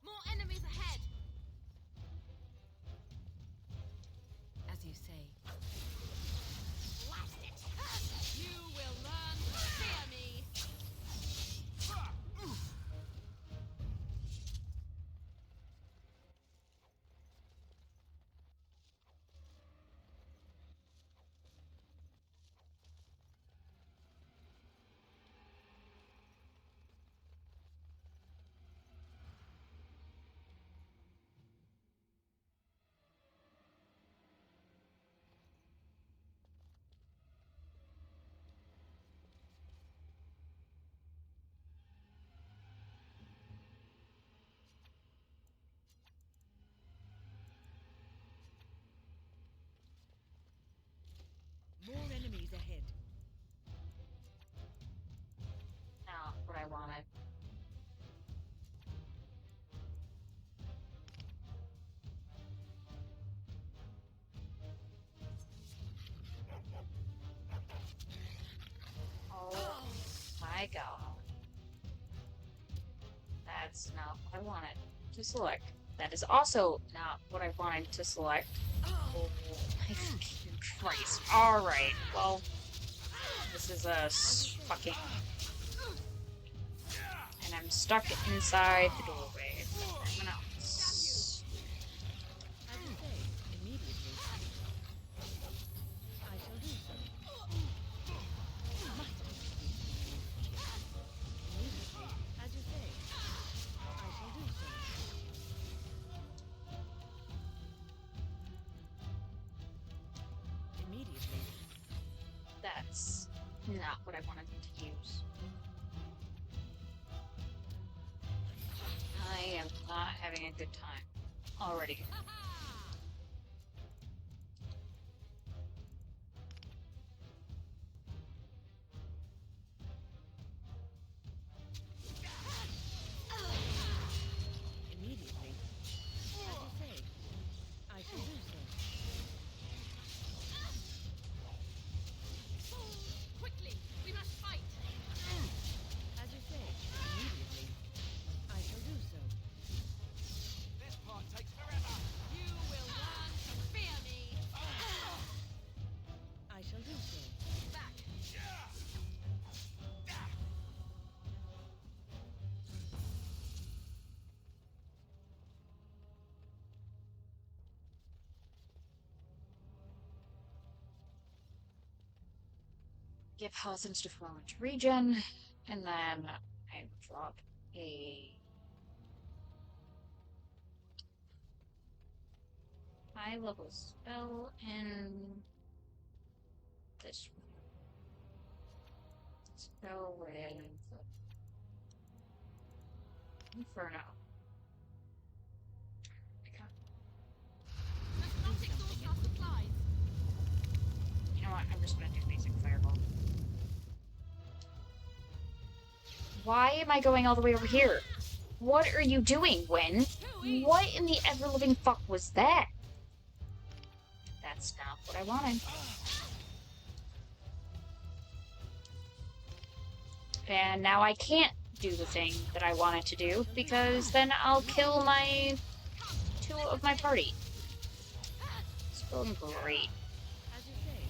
More enemies ahead! As you say. Blast it! You will learn to fear me! More enemies ahead. Not what I wanted. Oh my god. That's not what I wanted to select. That is also not what I wanted to select. Oh my fucking Christ. Alright, well, this is a fucking... And I'm stuck inside the doorway. I'm gonna... As you say, immediately. I shall do so. Immediately. As you say. I shall do so. Immediately. That's not what I wanted to use. I am not having a good time already. Immediately. As you say. I shall do so. Quickly! We must fight! As you say. Immediately. I shall do so. This part takes forever! You will learn to fear me! I shall do so. Back! Give health and performance regen, and then I drop a high level spell in this one. Let's go with Inferno. Must not exhaust our supplies! You know what? I'm just gonna do basic fireball. Why am I going all the way over here? What are you doing, Gwen? What in the ever-living fuck was that? That's not what I wanted. And now I can't do the thing that I wanted to do, because then I'll kill my... 2 of my party. It's going great. As you say.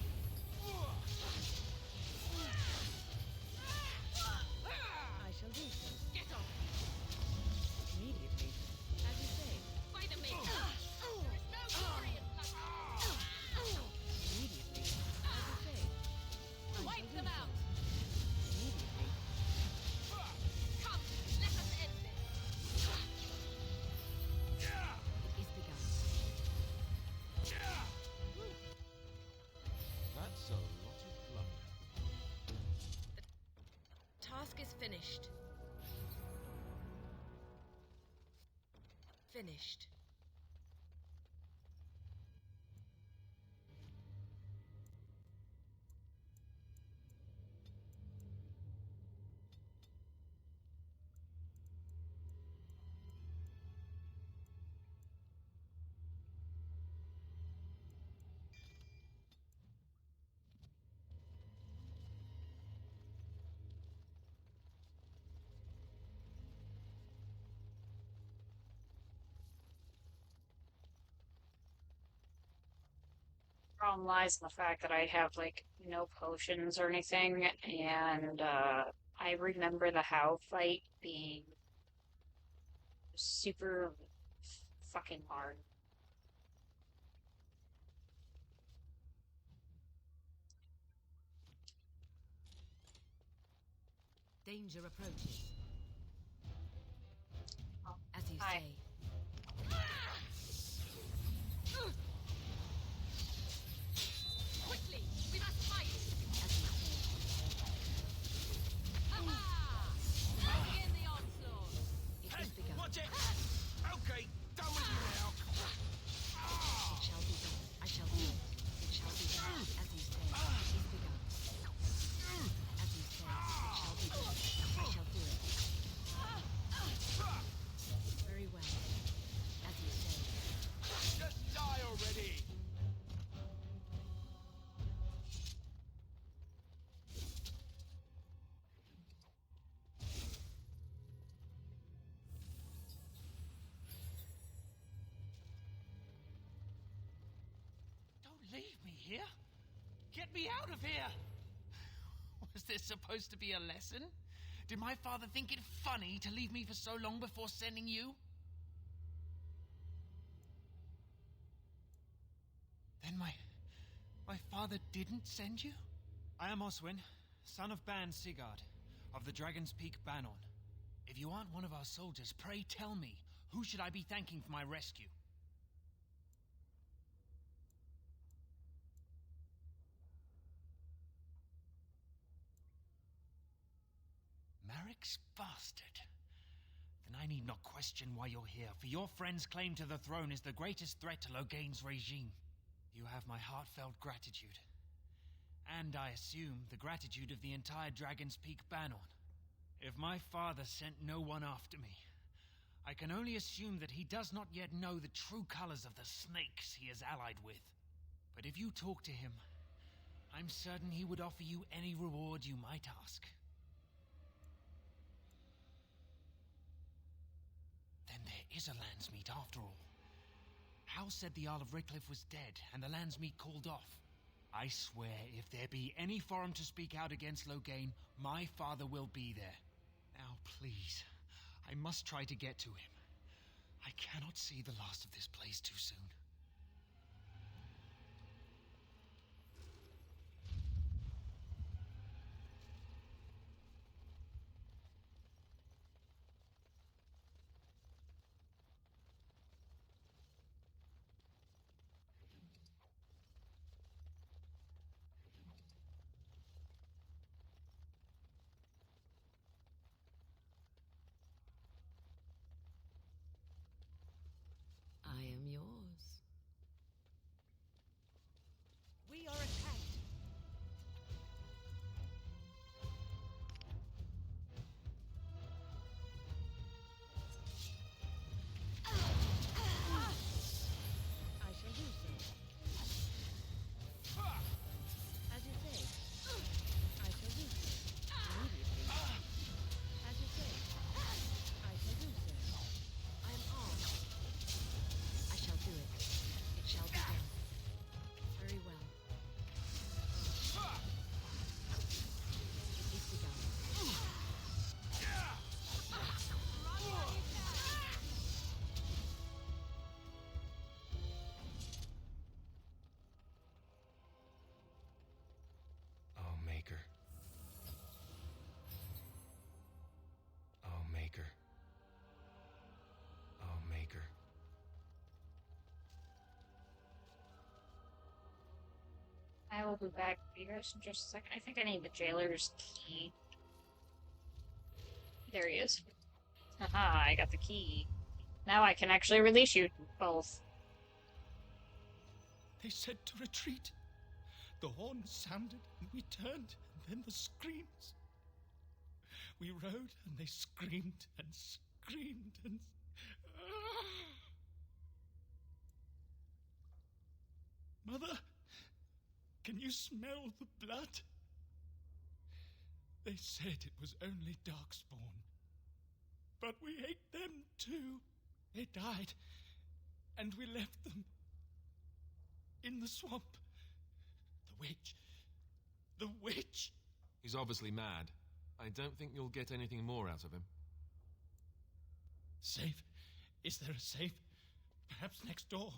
I shall do so. Get off! Immediately. As you say. Fight me! There is no glory in blood! Immediately. As you say. I Wipe shall do them so. out! Immediately. Come, let us end this! It is begun. Finished. Finished. Problem lies in the fact that I have like no potions or anything, and I remember the How fight being super fucking hard. Danger approaches. As you Hi. say. Quickly, we must fight! As you say. Ha-ha! Begin the onslaught! It has begun. Watch it! Okay, done with you now. It shall be done. I shall do it. It shall be done. As you say. It is begun. As you say. It shall be done. I shall do it. Very well. As you say. Just die already! Don't leave me here. Get me out of here. Was this supposed to be a lesson? Did my father think it funny to leave me for so long before sending you? Then my father didn't send you? I am Oswin, son of Ban Sigurd, of the Dragon's Peak Banon. If you aren't one of our soldiers, pray tell me, who should I be thanking for my rescue? Merrick's bastard. Then I need not question why you're here, for your friend's claim to the throne is the greatest threat to Loghain's regime. You have my heartfelt gratitude. And I assume the gratitude of the entire Dragon's Peak Banon. If my father sent no one after me, I can only assume that he does not yet know the true colors of the snakes he is allied with. But if you talk to him, I'm certain he would offer you any reward you might ask. Then there is a Landsmeet after all. Hal said the Isle of Redcliffe was dead and the Landsmeet called off. I swear, if there be any forum to speak out against Loghain, my father will be there. Now, please, I must try to get to him. I cannot see the last of this place too soon. I am yours. We are attacked. I shall do so. As you say. I shall do so. Immediately. As you say. I shall do so. I am armed. I shall do it. It shall be done. Very well. It is begun. Oh, Maker. Oh, Maker. Oh, Maker. I will be back for you guys in just a second. I think I need the jailer's key. There he is. Haha, I got the key. Now I can actually release you both. They said to retreat. The horn sounded, and we turned, and then the screams. We rode, and they screamed and screamed and... Mother, can you smell the blood? They said it was only Darkspawn. But we ate them too. They died, and we left them in the swamp. The witch. The witch! He's obviously mad. I don't think you'll get anything more out of him. Safe? Is there a safe? Perhaps next door?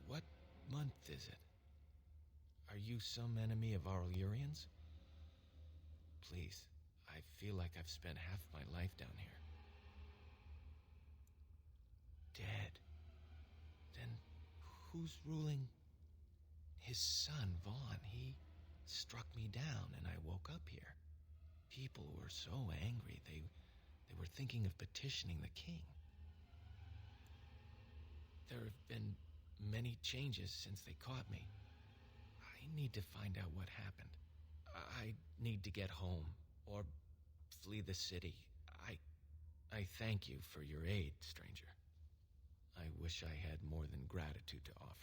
What month is it? Are you some enemy of our Illyrians? Please, I feel like I've spent half my life down here. Dead. Then who's ruling? His son, Vaughn. He struck me down and I woke up here. People were so angry, they were thinking of petitioning the king. There have been many changes since they caught me. I need to find out what happened. I need to get home, or flee the city. I thank you for your aid, stranger. I wish I had more than gratitude to offer.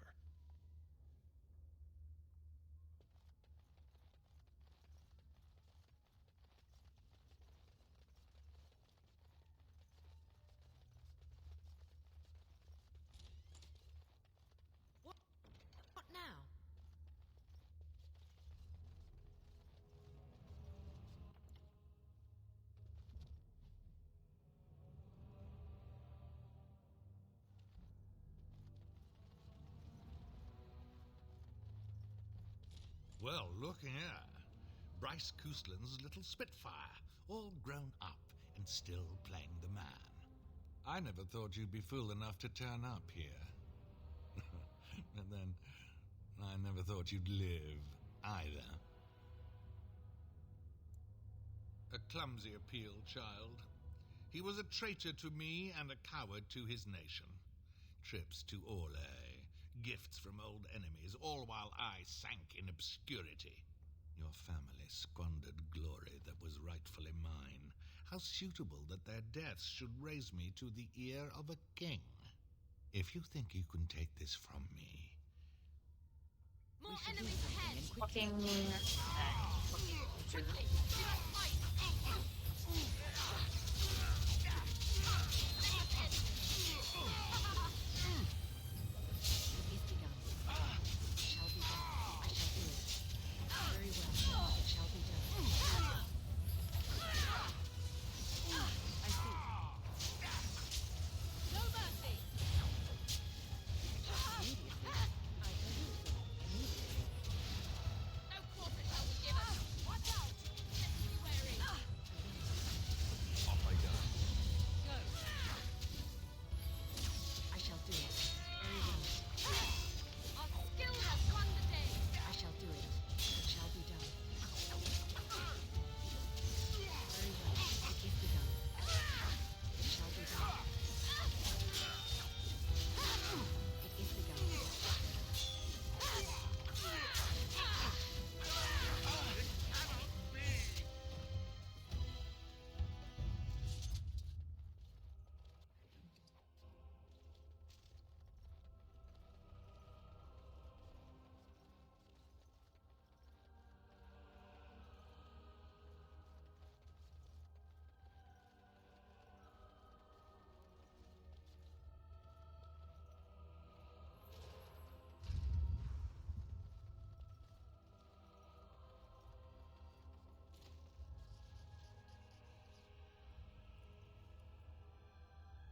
What now? Well, look here. Bryce Coustland's little Spitfire, all grown up and still playing the man. I never thought you'd be fool enough to turn up here. And then, I never thought you'd live, either. A clumsy appeal, child. He was a traitor to me and a coward to his nation. Trips to Orlais, gifts from old enemies, all while I sank in obscurity. Your family squandered glory that was rightfully mine. How suitable that their deaths should raise me to the ear of a king. If you think you can take this from me... More enemies ahead! Fucking...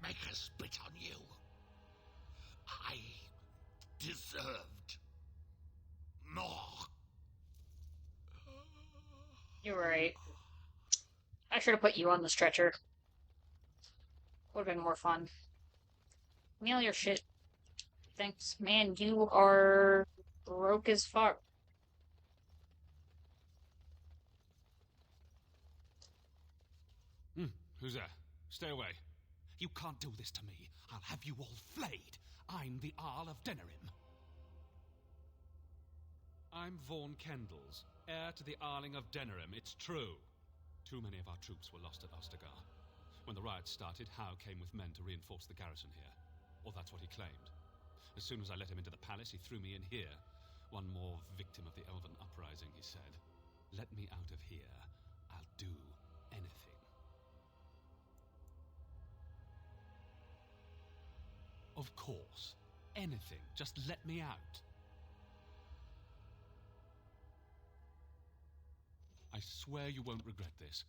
Make her spit on you. I deserved more. You're right. I should have put you on the stretcher. Would have been more fun. Kneel your shit. Thanks. Man, you are broke as fuck. Who's there? Stay away. You can't do this to me. I'll have you all flayed. I'm the Arl of Denerim. I'm Vaughan Kendalls, heir to the Arling of Denerim. It's true. Too many of our troops were lost at Ostagar. When the riots started, Howe came with men to reinforce the garrison here. Or that's what he claimed. As soon as I let him into the palace, he threw me in here. One more victim of the Elven uprising, he said. Let me out of here. I'll do anything. Of course. Anything. Just let me out. I swear you won't regret this.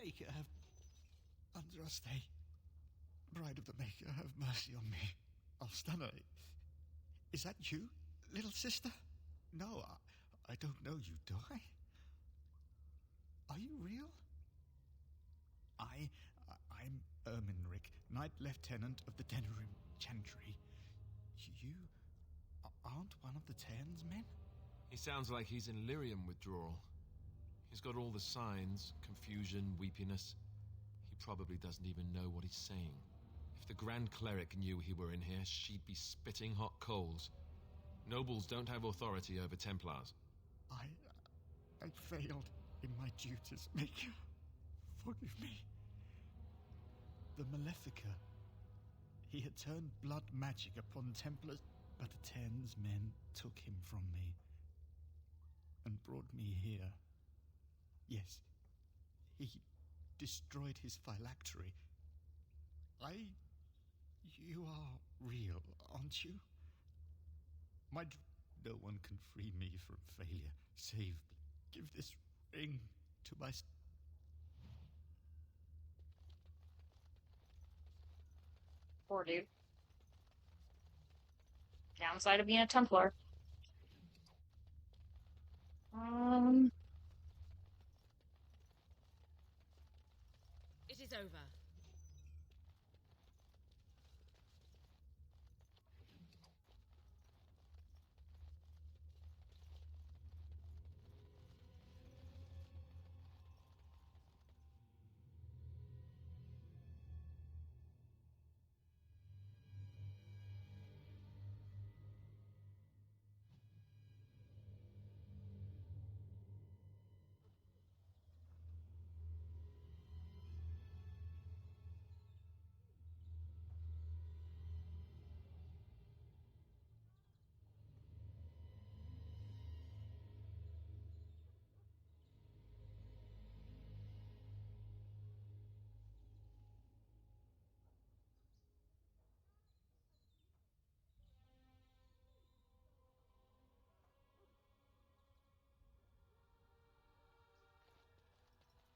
Maker, have Andraste, Bride of the Maker, have mercy on me. Alstana, is that you, little sister? No, I don't know you, do I? Are you real? I'm Erminric, Knight Lieutenant of the Denerim Chantry. You aren't one of the Tairn's men? He sounds like he's in lyrium withdrawal. He's got all the signs, confusion, weepiness. He probably doesn't even know what he's saying. If the Grand Cleric knew he were in here, she'd be spitting hot coals. Nobles don't have authority over Templars. I failed in my duties, Maker. Forgive me. The Malefica. He had turned blood magic upon Templars, but the Tairn's men took him from me and brought me here. Yes, he destroyed his phylactery. You are real, aren't you? No one can free me from failure. Save, give this ring to my... Poor dude. Downside of being a Templar. It is over.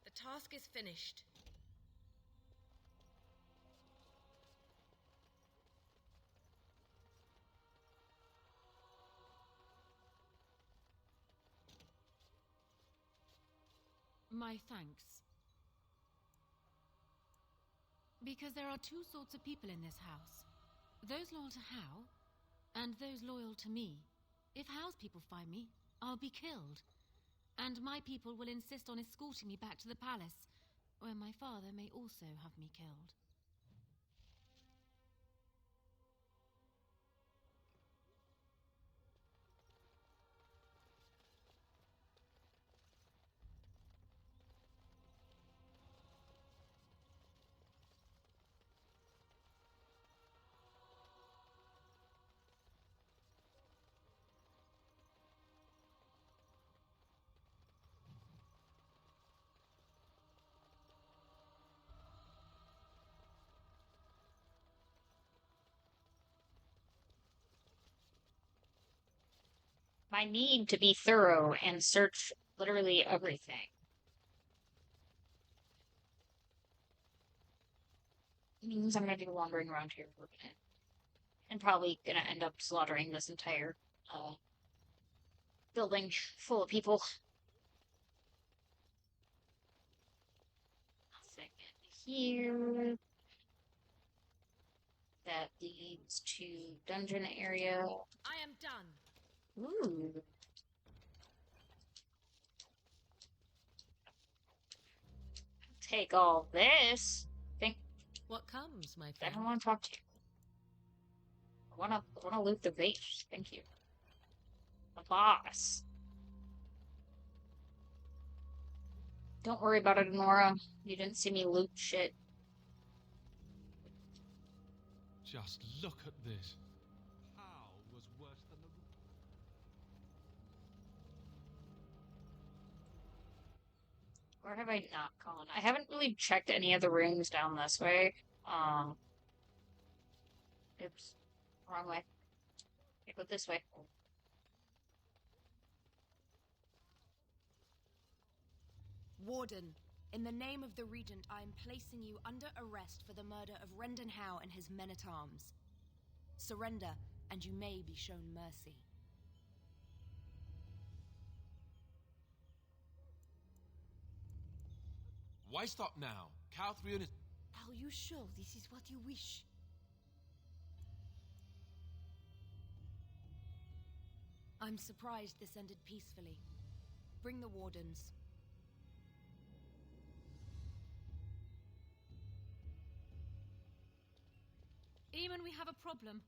The task is finished. My thanks. Because there are two sorts of people in this house. Those loyal to Howe, and those loyal to me. If Howe's people find me, I'll be killed. And my people will insist on escorting me back to the palace, where my father may also have me killed. My need to be thorough and search literally everything. It means I'm gonna be wandering around here for a minute. And probably gonna end up slaughtering this entire building full of people. here. That leads to dungeon area. I am done. Ooh. Take all this. Think. What comes, my I friend? don't want to talk to you. I wanna loot the vase. Thank you. The boss. Don't worry about it, Nora. You didn't see me loot shit. Just look at this. How was worse than the... Where have I not gone? I haven't really checked any of the rooms down this way. Oops. Wrong way. I go this way. Warden, in the name of the Regent, I am placing you under arrest for the murder of Rendenhau and his men-at-arms. Surrender, and you may be shown mercy. Why stop now? Calthrion is... Are you sure this is what you wish? I'm surprised this ended peacefully. Bring the wardens. Eamon, we have a problem.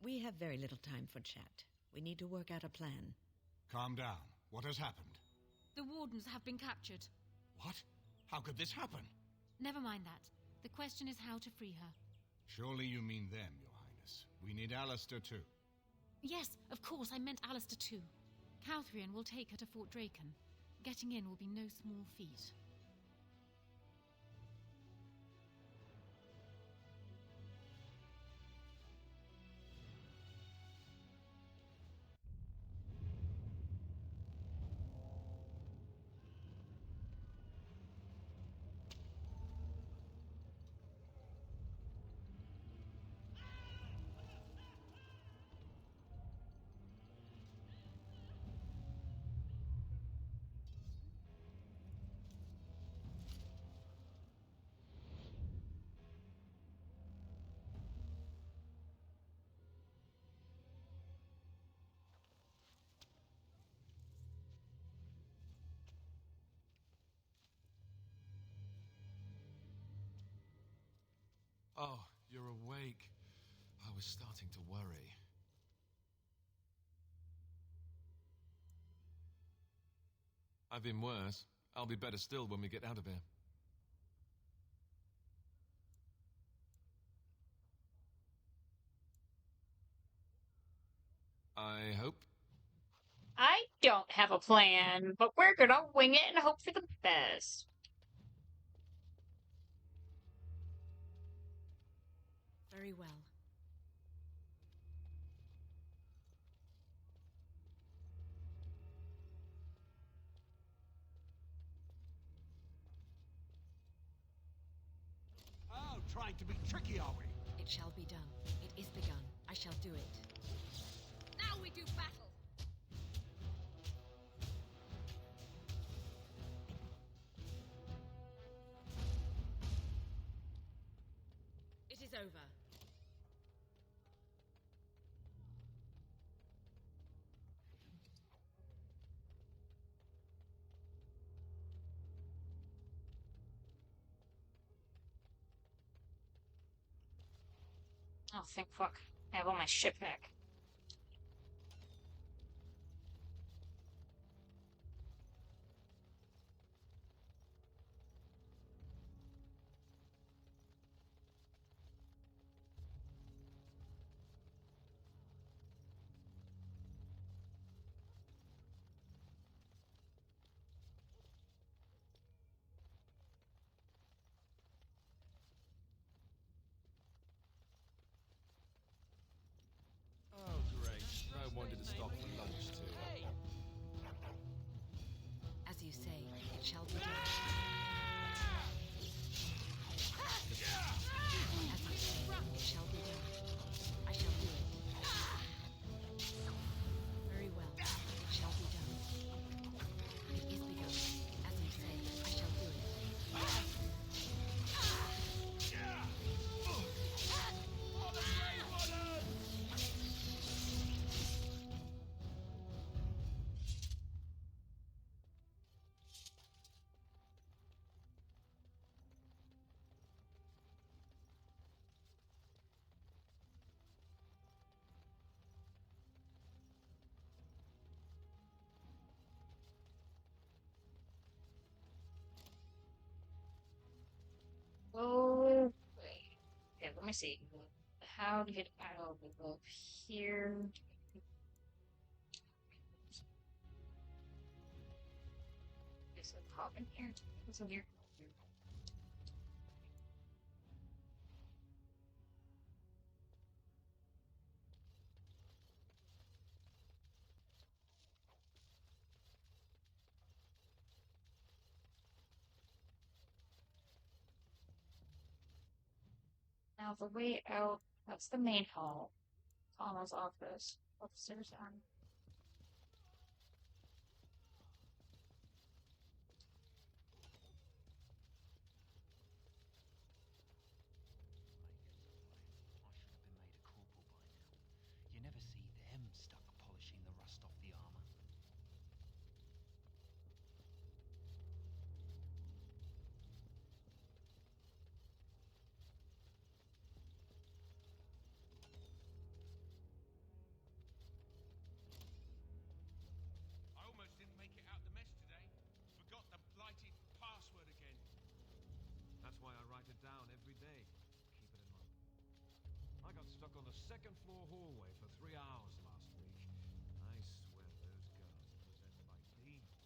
We have very little time for chat. We need to work out a plan. Calm down. What has happened? The wardens have been captured. What? How could this happen? Never mind that. The question is how to free her. Surely you mean them, Your Highness. We need Alistair too. Yes, of course, I meant Alistair too. Calthrion will take her to Fort Draken. Getting in will be no small feat. Oh, you're awake. I was starting to worry. I've been worse. I'll be better still when we get out of here. I hope. I don't have a plan, but we're gonna wing it and hope for the best. Very well. Oh, trying to be tricky, are we? It shall be done. It is begun. I shall do it. Now we do battle! It is over. Oh, thank fuck. I have all my shit back. me see. How to get out of here? Is it pop in here? What's in here? Now the way out, that's the main hall. Almost office. Upstairs on. You never see them stuck polishing the rust off the armor. I almost didn't make it out the mess today. Forgot the blighted password again. That's why I write it down every day. Keep it in mind. I got stuck on the second floor hallway for 3 hours last week. I swear those guards are possessed by demons.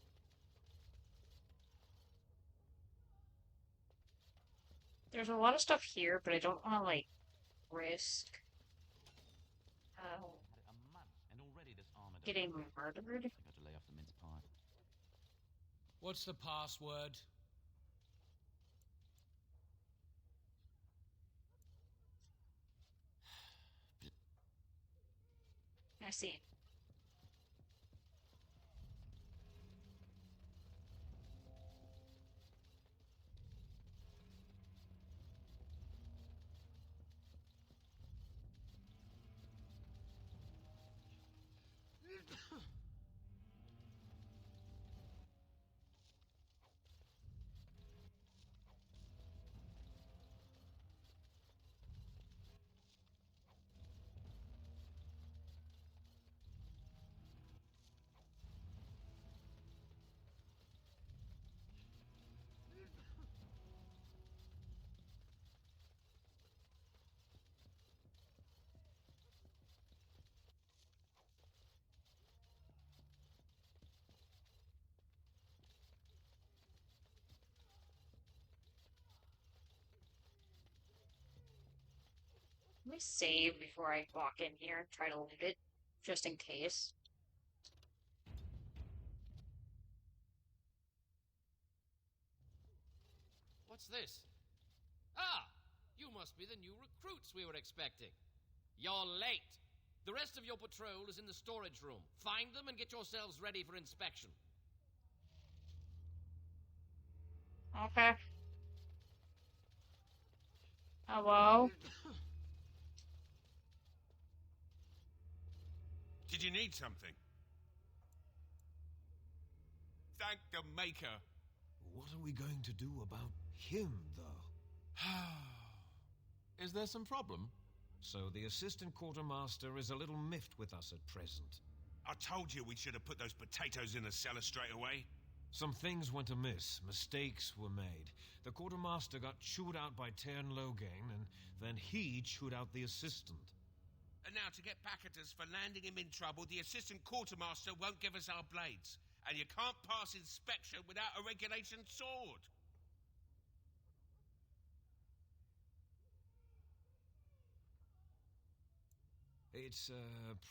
There's a lot of stuff here, but I don't want to, like, risk getting murdered. What's the password? I see. Let me save before I walk in here and try to loot it, just in case. What's this? Ah! You must be the new recruits we were expecting. You're late. The rest of your patrol is in the storage room. Find them and get yourselves ready for inspection. Okay. Hello? Did you need something? Thank the Maker. What are we going to do about him, though? Is there some problem? So the assistant quartermaster is a little miffed with us at present. I told you we should have put those potatoes in the cellar straight away. Some things went amiss. Mistakes were made. The quartermaster got chewed out by Tern Logain, and then he chewed out the assistant. And now to get back at us for landing him in trouble, the assistant quartermaster won't give us our blades. And you can't pass inspection without a regulation sword. It's,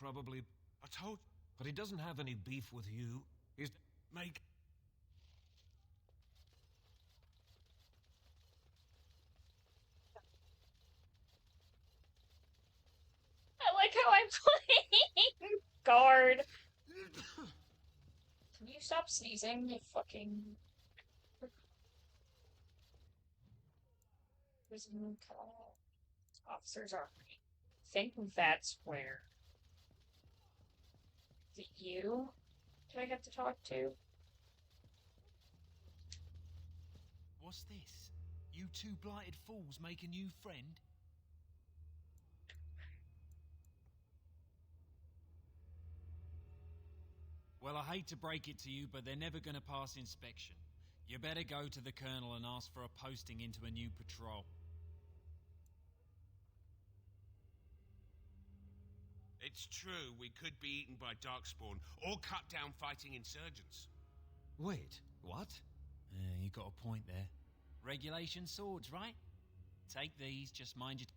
probably... I told... But he doesn't have any beef with you. He's... Make... I like how I'm playing guard. Can you stop sneezing, you fucking... Prison call. Officers are... I think that's where... Is it you? Do I have to talk to? What's this? You two blighted fools make a new friend? Well, I hate to break it to you, but they're never going to pass inspection. You better go to the colonel and ask for a posting into a new patrol. It's true, we could be eaten by Darkspawn or cut down fighting insurgents. Wait, what? You got a point there. Regulation swords, right? Take these, just mind your...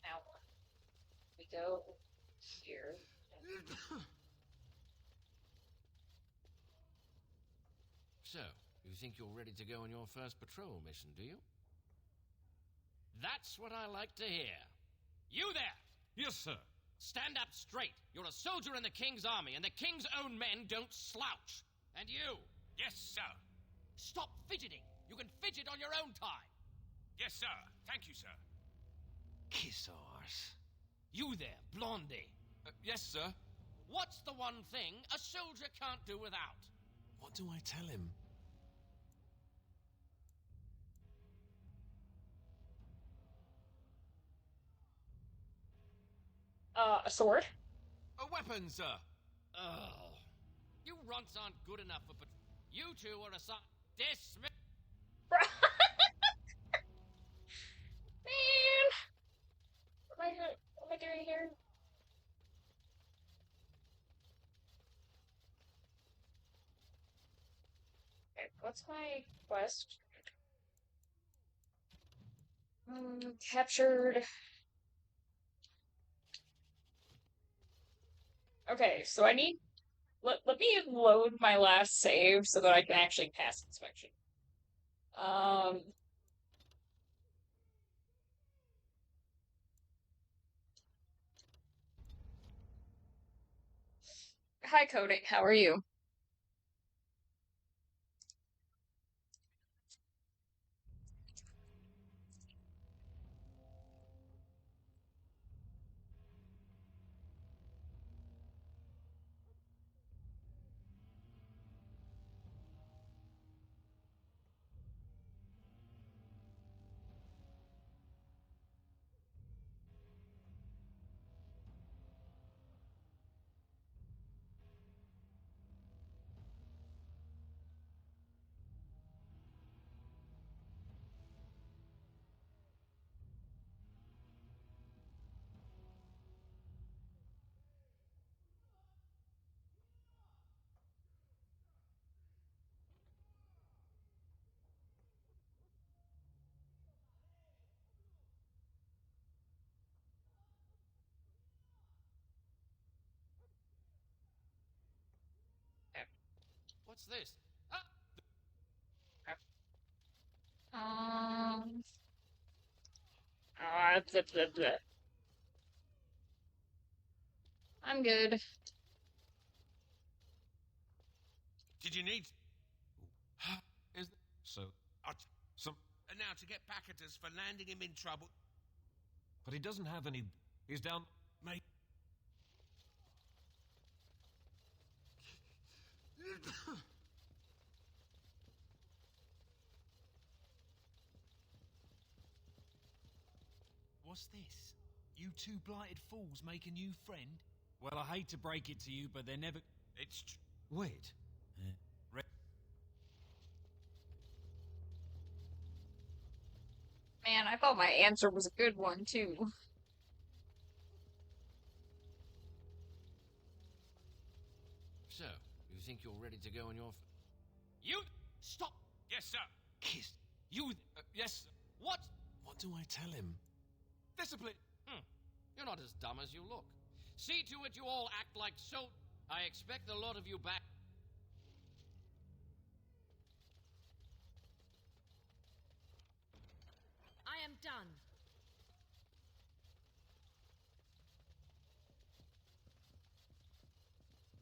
Now we go here. So, you think you're ready to go on your first patrol mission, do you? That's what I like to hear. You there! Yes, sir. Stand up straight. You're a soldier in the King's army, and the King's own men don't slouch. And you? Yes, sir. Stop fidgeting. You can fidget on your own time. Yes, sir. Thank you, sir. Kiss arse. You there, Blondie. Yes, sir. What's the one thing a soldier can't do without? What do I tell him? A sword? A weapon, sir. Oh, you runts aren't good enough for you two are assigned. Dismiss. Man, what am I doing here? Okay, what's my quest? Captured. Okay, so I need. Let me load my last save so that I can actually pass inspection. Hi, Coding. How are you? What's this? Blah, blah, blah. I'm good. Did you need... Is so... some... And now to get back at us for landing him in trouble... But he doesn't have any... He's down... Mate... What's this? You two blighted fools make a new friend? Well, I hate to break it to you, but they're never... It's... Wait. Man, I thought my answer was a good one, too. So, you think you're ready to go on your... You... Stop! Yes, sir. Kiss. You... yes. What? What do I tell him? Discipline. You're not as dumb as you look. See to it you all act like so... I expect a lot of you back... I am done.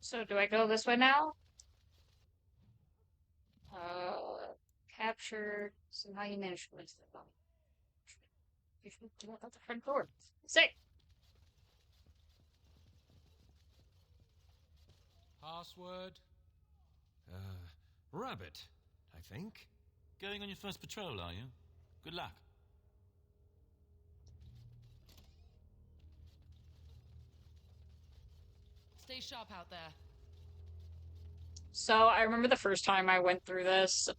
So, do I go this way now? Captured. So how you manage to place the bomb? You should do it at the front door. Sick. Password? Rabbit, I think. Going on your first patrol, are you? Good luck. Stay sharp out there. So I remember the first time I went through this,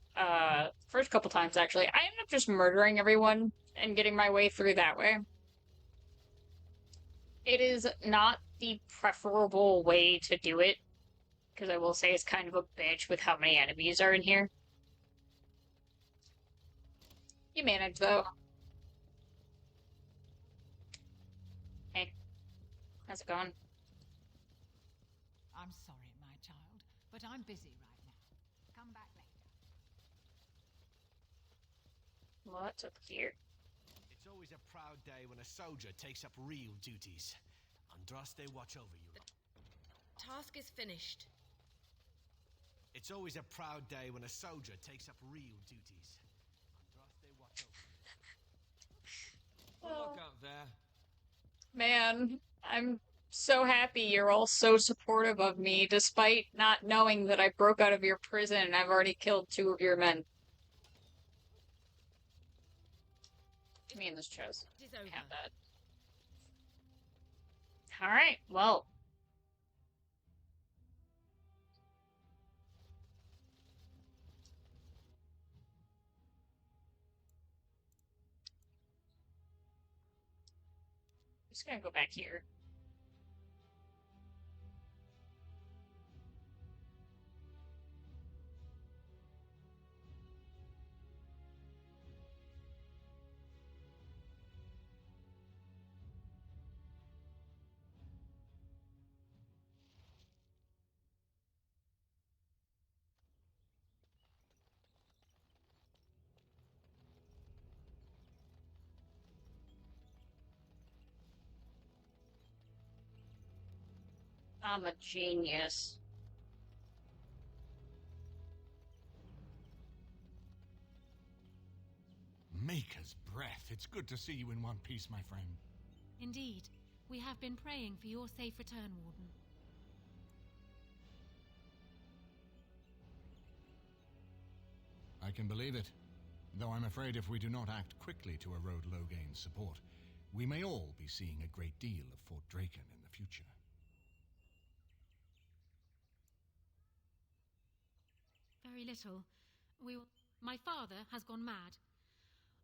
first couple times actually, I ended up just murdering everyone and getting my way through that way. It is not the preferable way to do it, because I will say it's kind of a bitch with how many enemies are in here. You manage, though. Hey, how's it going? I'm sorry, my child, but I'm busy right now. Come back later. What's up here? It's always a proud day when a soldier takes up real duties. Andraste, watch over you. The task is finished. It's always a proud day when a soldier takes up real duties. Andraste, watch over you. Good luck out there. Man, I'm so happy you're all so supportive of me, despite not knowing that I broke out of your prison and I've already killed 2 of your men. Me in this chest. Have that. Alright, well. I'm just gonna go back here. I'm a genius. Maker's breath. It's good to see you in one piece, my friend. Indeed. We have been praying for your safe return, Warden. I can believe it. Though I'm afraid if we do not act quickly to erode Logain's support, we may all be seeing a great deal of Fort Draken in the future. Very little. My father has gone mad.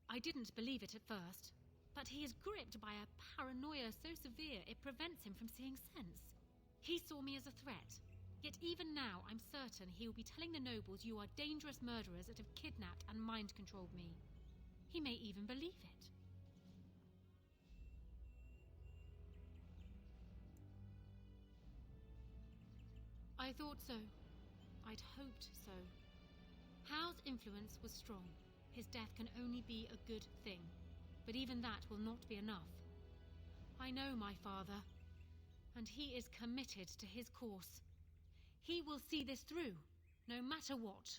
I didn't believe it at first, but he is gripped by a paranoia so severe it prevents him from seeing sense. He saw me as a threat, yet even now I'm certain he will be telling the nobles you are dangerous murderers that have kidnapped and mind-controlled me. He may even believe it. I thought so. I'd hoped so. Howe's influence was strong. His death can only be a good thing, but even that will not be enough. I know my father, and he is committed to his course. He will see this through, no matter what.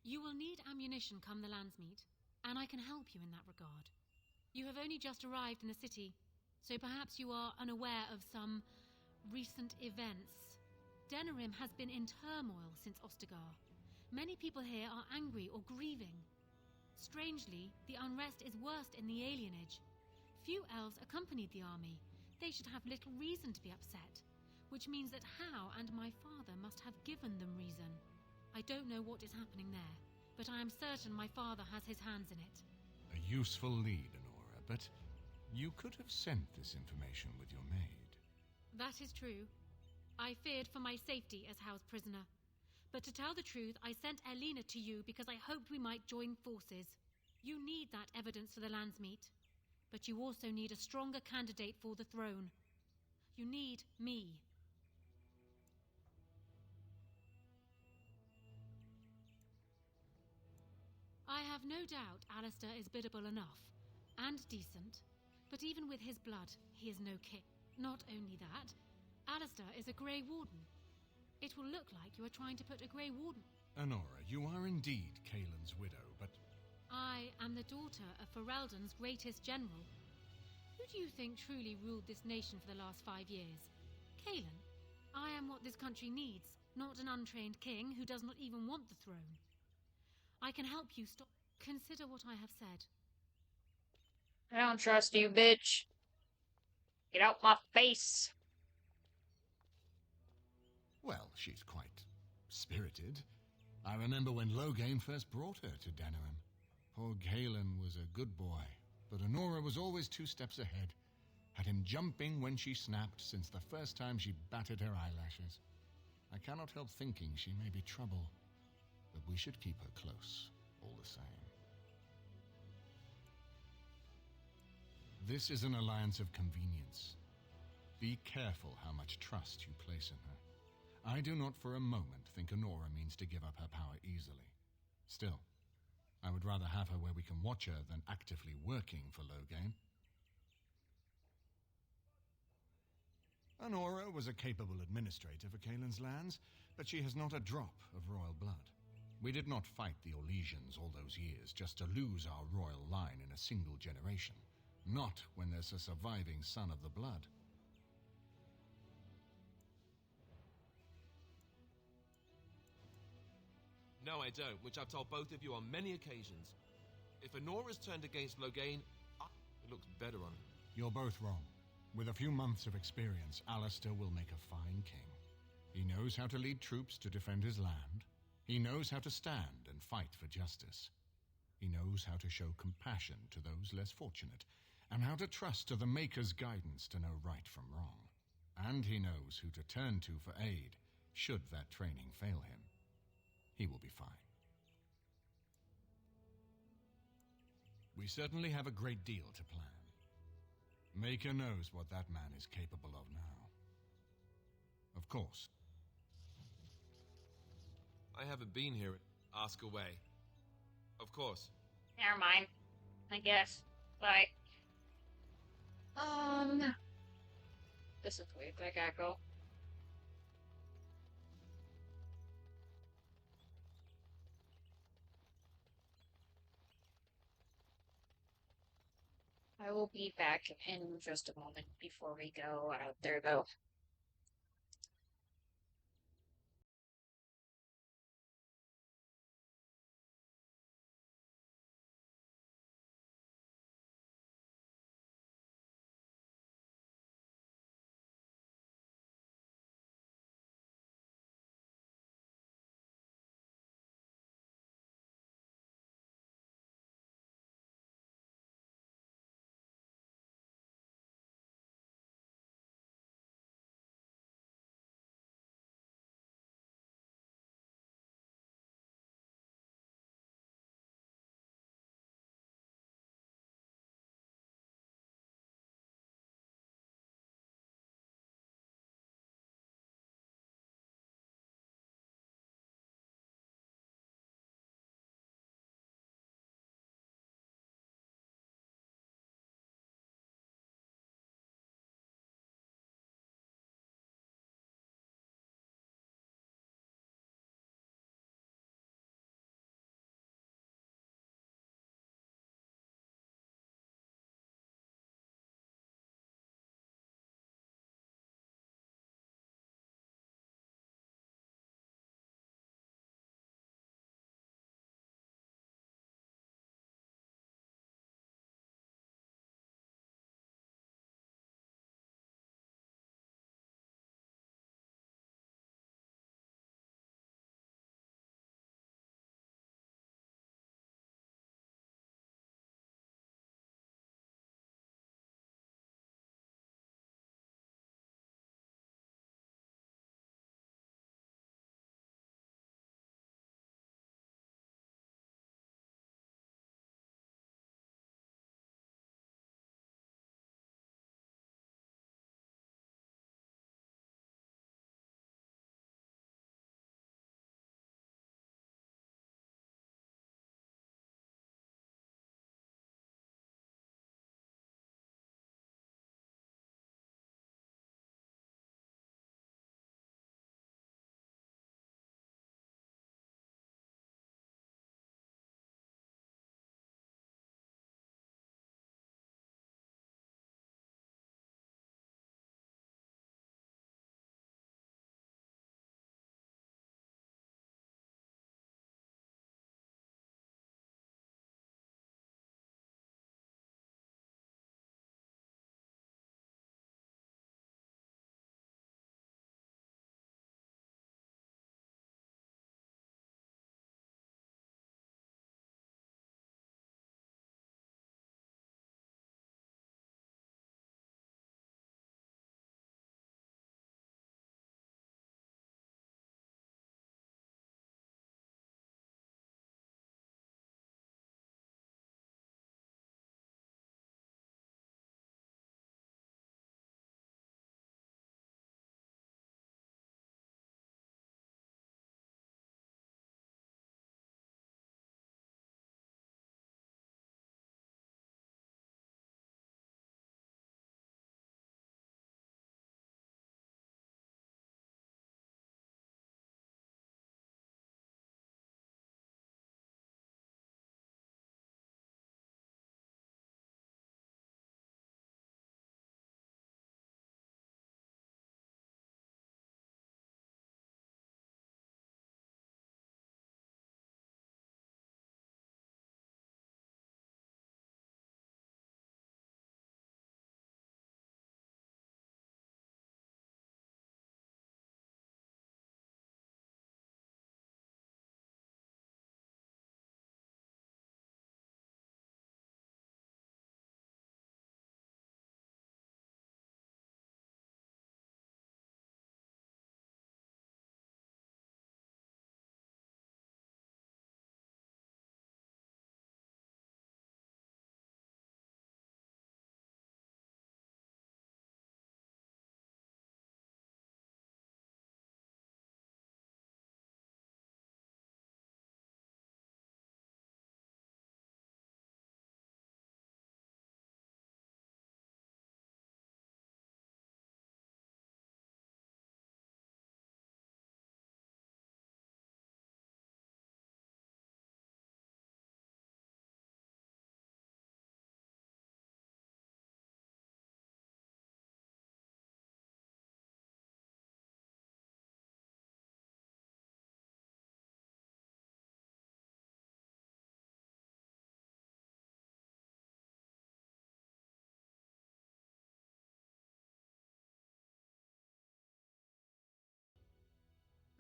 You will need ammunition come the Landsmeet, and I can help you in that regard. You have only just arrived in the city, so perhaps you are unaware of some recent events. Denerim has been in turmoil since Ostagar. Many people here are angry or grieving. Strangely, the unrest is worst in the alienage. Few elves accompanied the army. They should have little reason to be upset, which means that Hao and my father must have given them reason. I don't know what is happening there, but I am certain my father has his hands in it. A useful lead, Honora, but you could have sent this information with your maid. That is true. I feared for my safety as Hao's prisoner. But to tell the truth, I sent Elena to you because I hoped we might join forces. You need that evidence for the Landsmeet, but you also need a stronger candidate for the throne. You need me. I have no doubt Alistair is biddable enough, and decent, but even with his blood, he is no king. Not only that, Alistair is a Grey Warden. It will look like you are trying to put a Grey Warden. Honora, you are indeed Kaelin's widow, but... I am the daughter of Ferelden's greatest general. Who do you think truly ruled this nation for the last 5 years? Kaelin? I am what this country needs, not an untrained king who does not even want the throne. I can help you stop. Consider what I have said. I don't trust you, bitch. Get out my face. Well, she's quite spirited. I remember when Loghain first brought her to Denerim. Poor Galen was a good boy, but Honora was always 2 steps ahead. Had him jumping when she snapped since the first time she batted her eyelashes. I cannot help thinking she may be trouble, but we should keep her close, all the same. This is an alliance of convenience. Be careful how much trust you place in her. I do not for a moment think Honora means to give up her power easily. Still, I would rather have her where we can watch her than actively working for Loghain. Honora was a capable administrator for Kaelin's lands, but she has not a drop of royal blood. We did not fight the Orlesians all those years just to lose our royal line in a single generation. Not when there's a surviving son of the blood. No, I don't, which I've told both of you on many occasions. If Honora's turned against Loghain, it looks better on her. You're both wrong. With a few months of experience, Alistair will make a fine king. He knows how to lead troops to defend his land. He knows how to stand and fight for justice. He knows how to show compassion to those less fortunate, and how to trust to the Maker's guidance to know right from wrong. And he knows who to turn to for aid, should that training fail him. He will be fine. We certainly have a great deal to plan. Maker knows what that man is capable of now. Of course. I haven't been here. Ask away. Of course. Never mind. I guess. Bye. This is weird. I gotta go. I will be back in just a moment before we go out there, though.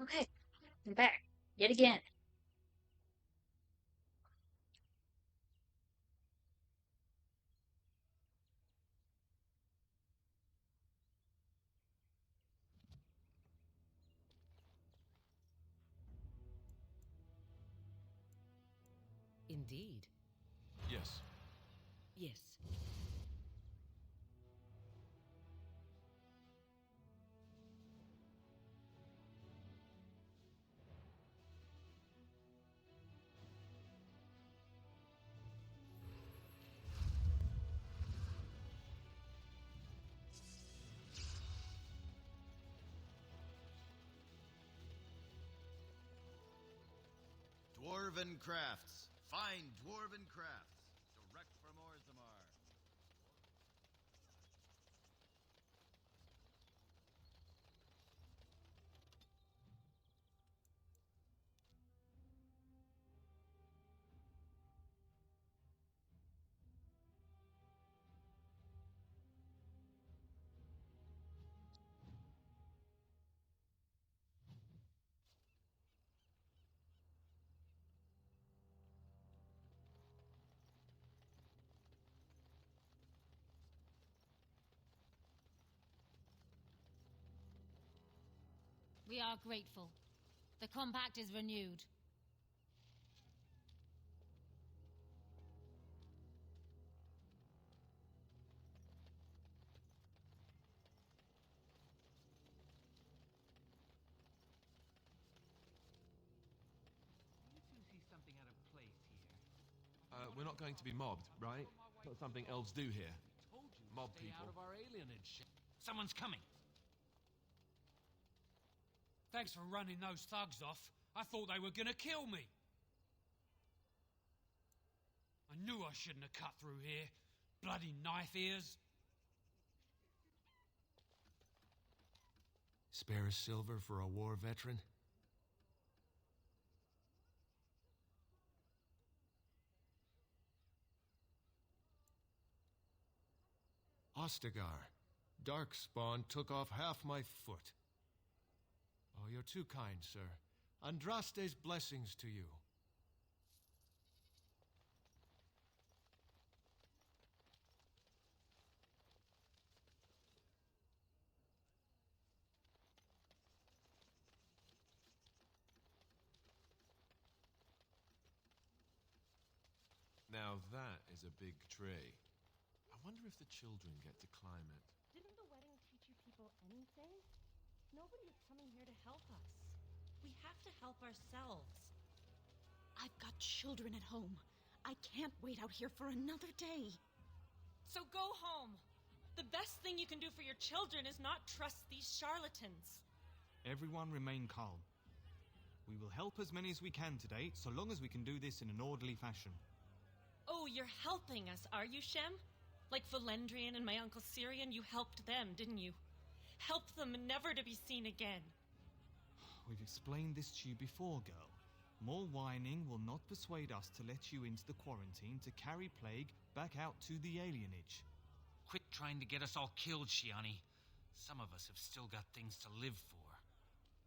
Okay, I'm back. Yet again. Indeed. Yes. Yes. Dwarven crafts. Fine dwarven crafts. Direct from Orzammar. We are grateful. The compact is renewed. You two see something out of place here. We're not going to be mobbed, right? Not something elves do here. Told you to Mob stay people. out of our alienage. Someone's coming. Thanks for running those thugs off. I thought they were gonna kill me. I knew I shouldn't have cut through here. Bloody knife ears. Spare a silver for a war veteran? Ostagar, Darkspawn took off half my foot. Oh, you're too kind, sir. Andraste's blessings to you. Now that is a big tree. I wonder if the children get to climb it. Didn't the wedding teach you people anything? Nobody is coming here to help us. We have to help ourselves. I've got children at home. I can't wait out here for another day. So go home. The best thing you can do for your children is not trust these charlatans. Everyone remain calm. We will help as many as we can today, so long as we can do this in an orderly fashion. Oh, you're helping us, are you, Shem? Like Valendrian and my Uncle Syrian, you helped them, didn't you? Help them never to be seen again. We've explained this to you before, girl. More whining will not persuade us to let you into the quarantine to carry plague back out to the alienage. Quit trying to get us all killed, Shiani. Some of us have still got things to live for.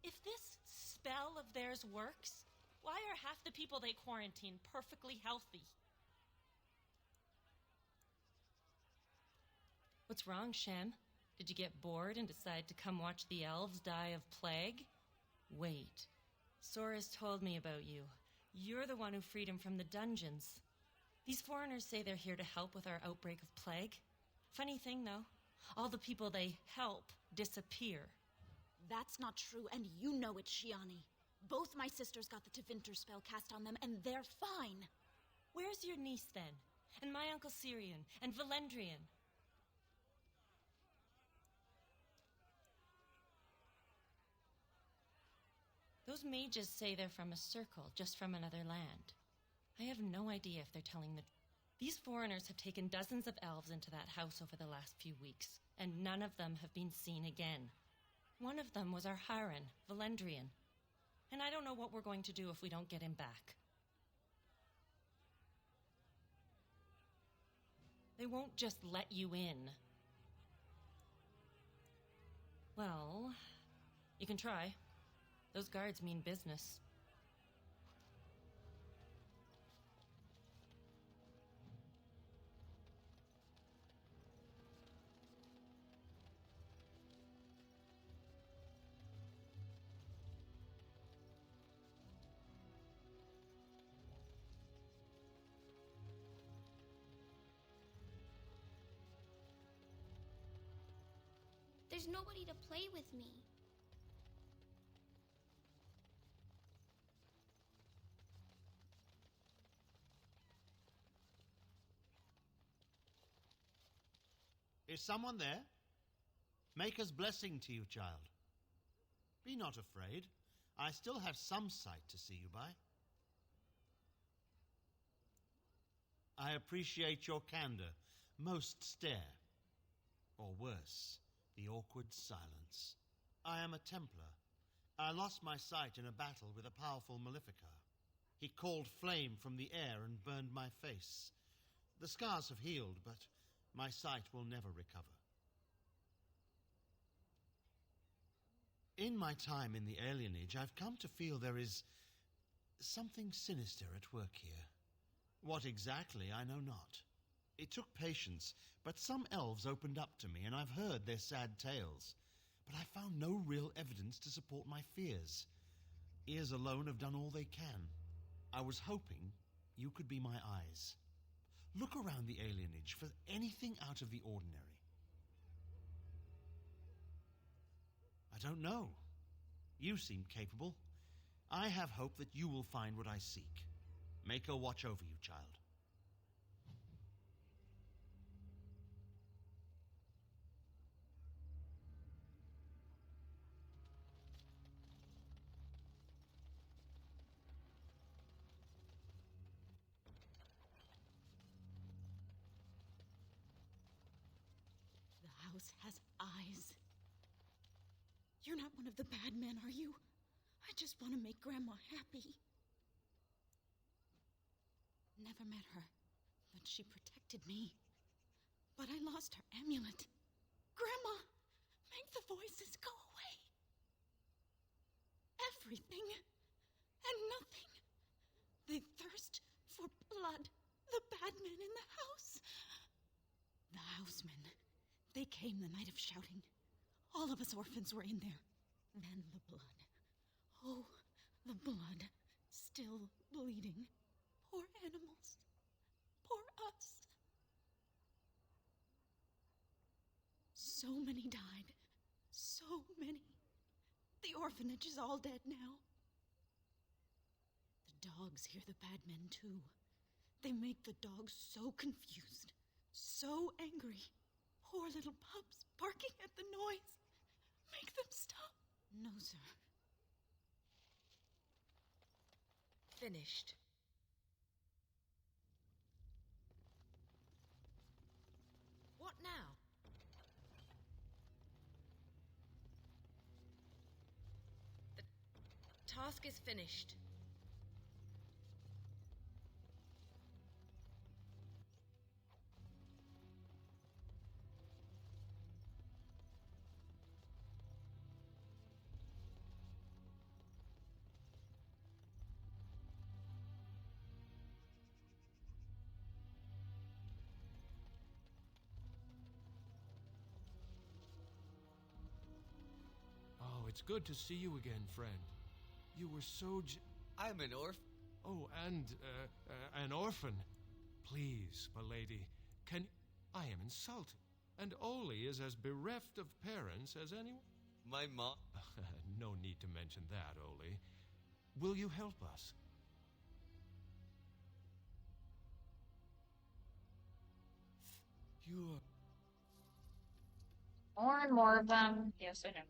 If this spell of theirs works, why are half the people they quarantine perfectly healthy? What's wrong, Shem? Did you get bored and decide to come watch the elves die of plague? Wait. Soris told me about you. You're the one who freed him from the dungeons. These foreigners say they're here to help with our outbreak of plague. Funny thing, though. All the people they help disappear. That's not true, and you know it, Shiani. Both my sisters got the Tevinter spell cast on them, and they're fine. Where's your niece, then? And my Uncle Syrian? And Valendrian? Those mages say they're from a circle, just from another land. I have no idea if they're telling the... These foreigners have taken dozens of elves into that house over the last few weeks, and none of them have been seen again. One of them was our Haran, Valendrian. And I don't know what we're going to do if we don't get him back. They won't just let you in. Well, you can try. Those guards mean business. There's nobody to play with me. Is someone there? Maker's blessing to you, child. Be not afraid. I still have some sight to see you by. I appreciate your candor. Most stare. Or worse, the awkward silence. I am a Templar. I lost my sight in a battle with a powerful Maleficar. He called flame from the air and burned my face. The scars have healed, but my sight will never recover. In my time in the alienage, I've come to feel there is something sinister at work here. What exactly, I know not. It took patience, but some elves opened up to me, and I've heard their sad tales. But I found no real evidence to support my fears. Ears alone have done all they can. I was hoping you could be my eyes. Look around the alienage for anything out of the ordinary. I don't know. You seem capable. I have hope that you will find what I seek. Make her watch over you, child. The house has eyes. You're not one of the bad men, are you? I just want to make Grandma happy. Never met her, but she protected me. But I lost her amulet. Grandma, make the voices go away. Everything and nothing. They thirst for blood. The bad men in the house. The housemen. They came the night of shouting. All of us orphans were in there. Then the blood. Oh, the blood. Still bleeding. Poor animals. Poor us. So many died. So many. The orphanage is all dead now. The dogs hear the bad men too. They make the dogs so confused. So angry. Poor little pups barking at the noise. Make them stop. No, sir. Finished. What now? The task is finished. Oh, it's good to see you again, friend. You were so I'm an orphan. Oh, and, an orphan. Please, milady, can... I am insulted. And Oli is as bereft of parents as anyone. My mom... No need to mention that, Oli. Will you help us? You're... More and more of them. Yes, I know.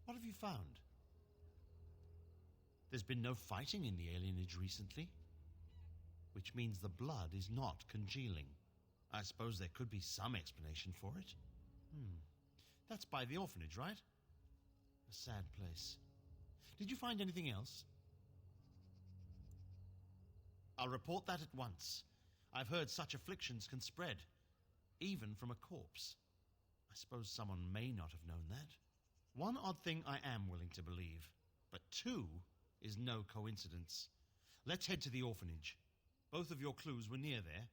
What have you found? There's been no fighting in the alienage recently, which means the blood is not congealing. I suppose there could be some explanation for it. That's by the orphanage, right? A sad place. Did you find anything else? I'll report that at once. I've heard such afflictions can spread, even from a corpse. I suppose someone may not have known that. One odd thing I am willing to believe, but two is no coincidence. Let's head to the orphanage. Both of your clues were near there.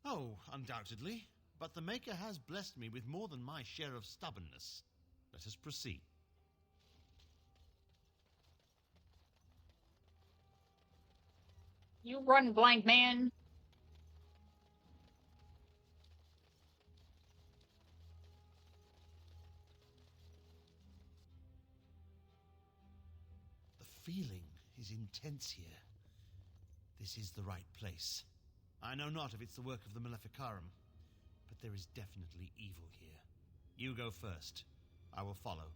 Oh, undoubtedly. But the Maker has blessed me with more than my share of stubbornness. Let us proceed. You run, blind man. The feeling is intense here. This is the right place. I know not if it's the work of the Maleficarum, but there is definitely evil here. You go first. I will follow.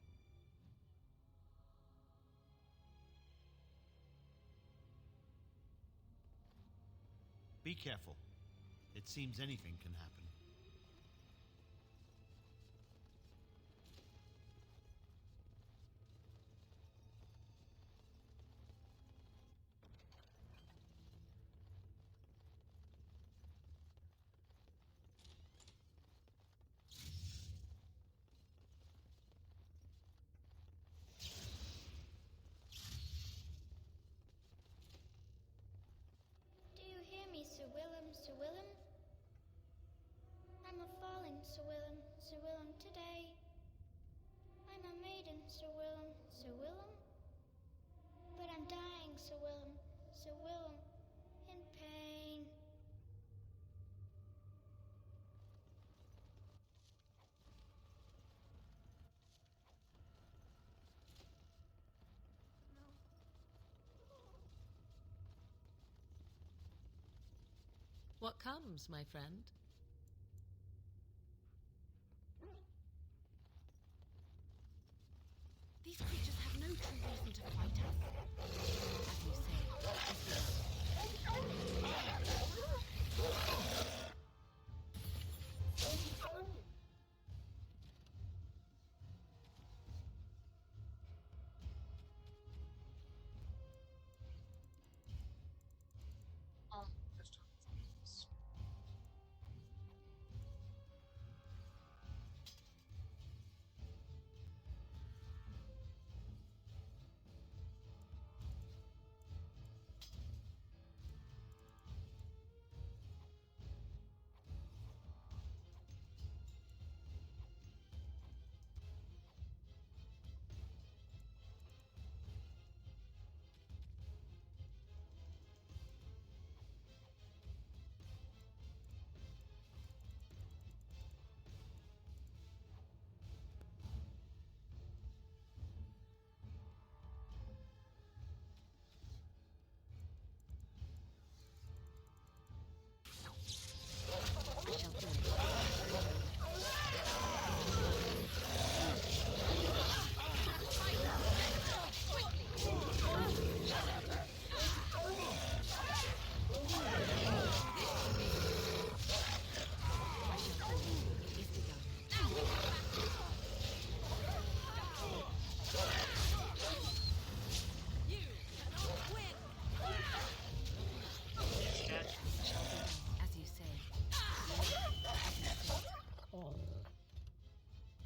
Be careful. It seems anything can happen. Do you hear me, Sir Willem, Sir Willem? I'm a fallen Sir Willem, Sir Willem today. I'm a maiden, Sir Willem, Sir Willem. But I'm dying, Sir Willem, Sir Willem, in pain. What comes, my friend? These creatures have no true reason to fight us. As you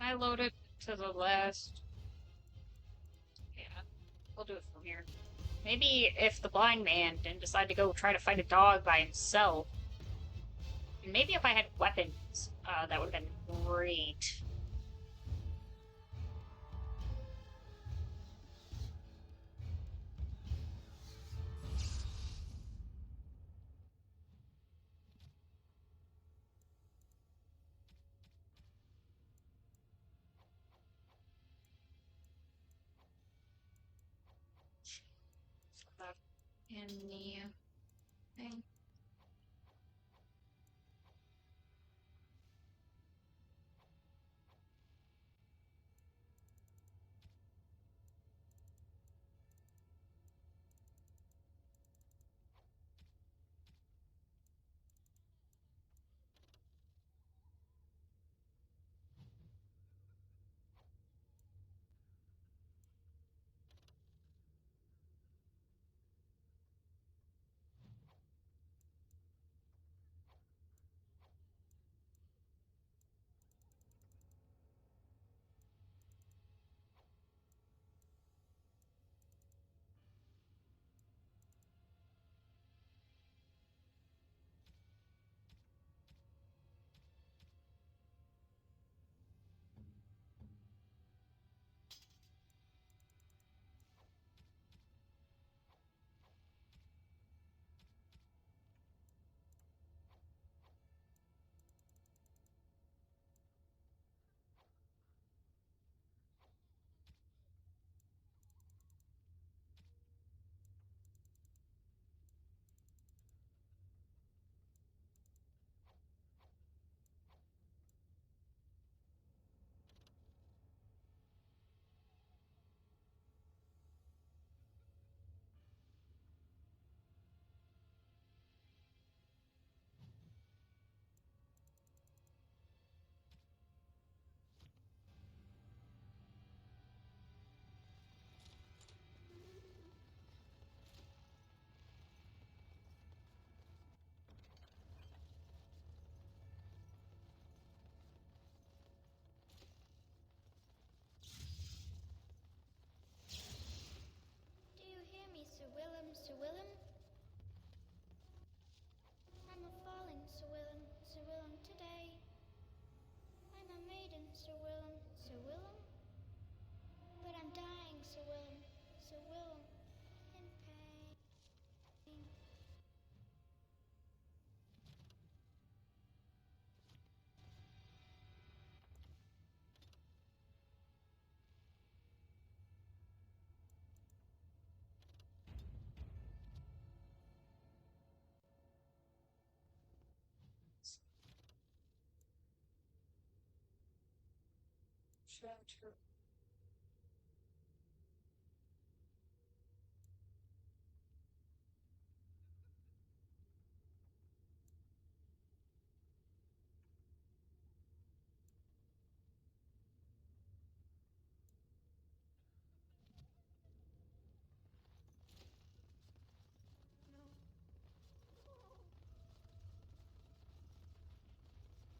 I load it to the last. Yeah, we'll do it from here. Maybe if the blind man didn't decide to go try to fight a dog by himself, and maybe if I had weapons, that would have been great. In the thing.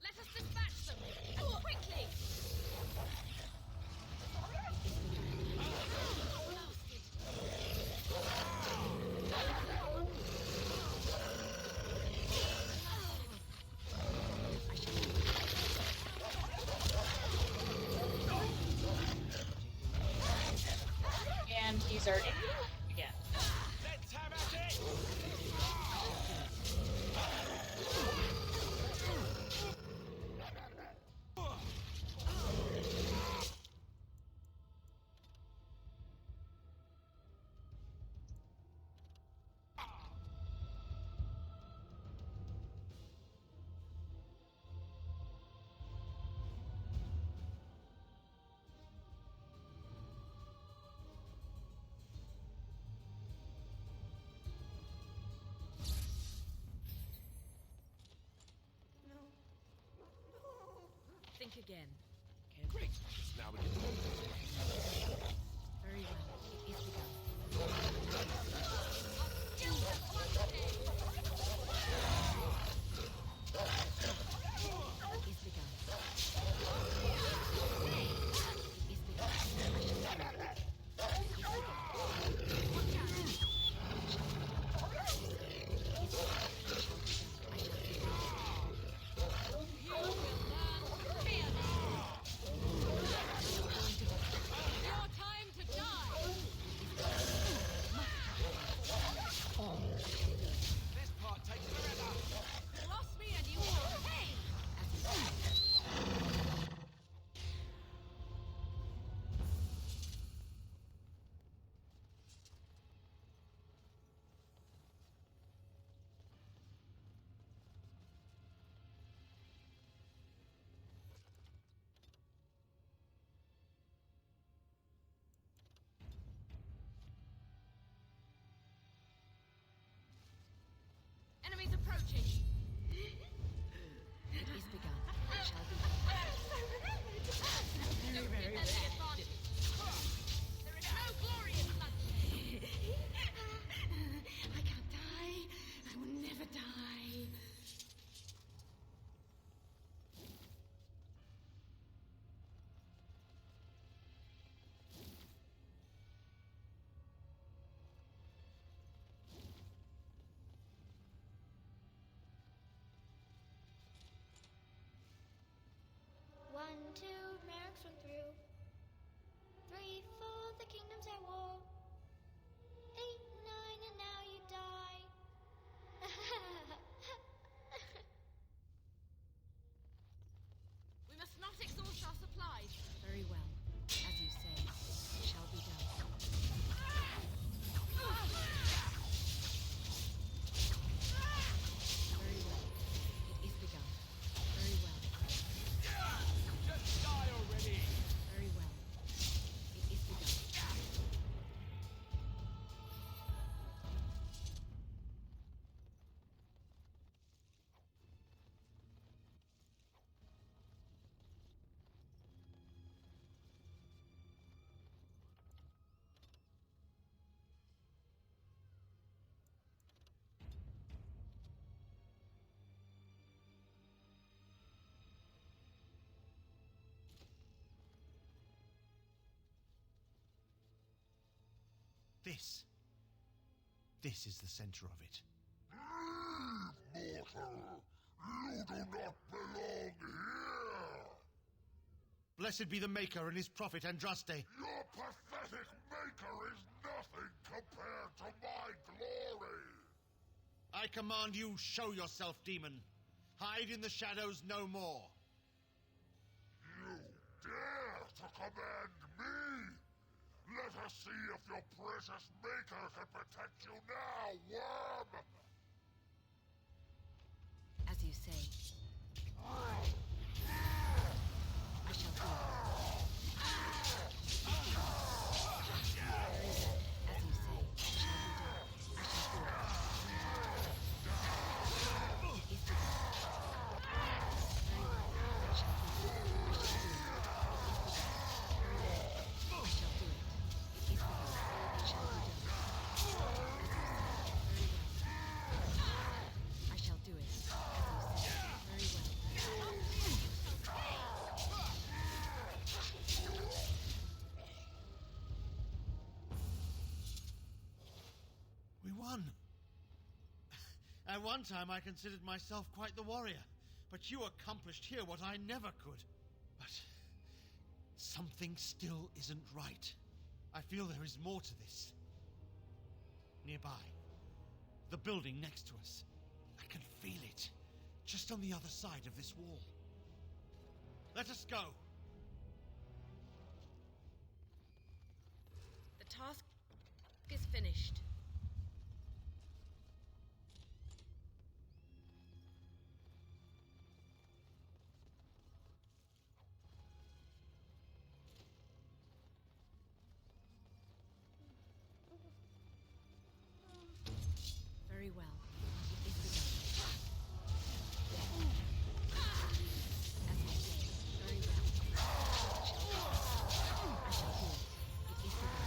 Let us dispatch them! And quickly! And he's already again. Let's have at it! Think again. Great. Now we can move this way. Very well. It is begun. It is begun. Your time to die! This part takes forever! Cross me and you will pay! Enemies approaching! It is begun. It shall be done. Very, very well. There is no glory in bloodshed! I can't die. I will never die. One, two, mercs went through. 3, 4, the kingdom's at war. 8, 9, and now you die. We must not exhaust our supplies. Very well. As you say, it shall be done. Very well. It is begun. Very well. Just die already! Very well. It is begun. This is the center of it. Mortal! You do not belong here! Blessed be the Maker and his prophet Andraste. Your pathetic maker is nothing compared to my glory! I command you, show yourself, demon. Hide in the shadows no more. You dare to command me? Let us see if your precious maker can protect you now, worm! As you say. I shall do it. At one time, I considered myself quite the warrior, but you accomplished here what I never could. But something still isn't right. I feel there is more to this. Nearby, the building next to us. I can feel it, just on the other side of this wall. Let us go. The task is finished. Very well. It is begun. As you say, very well. I shall do it. It is begun.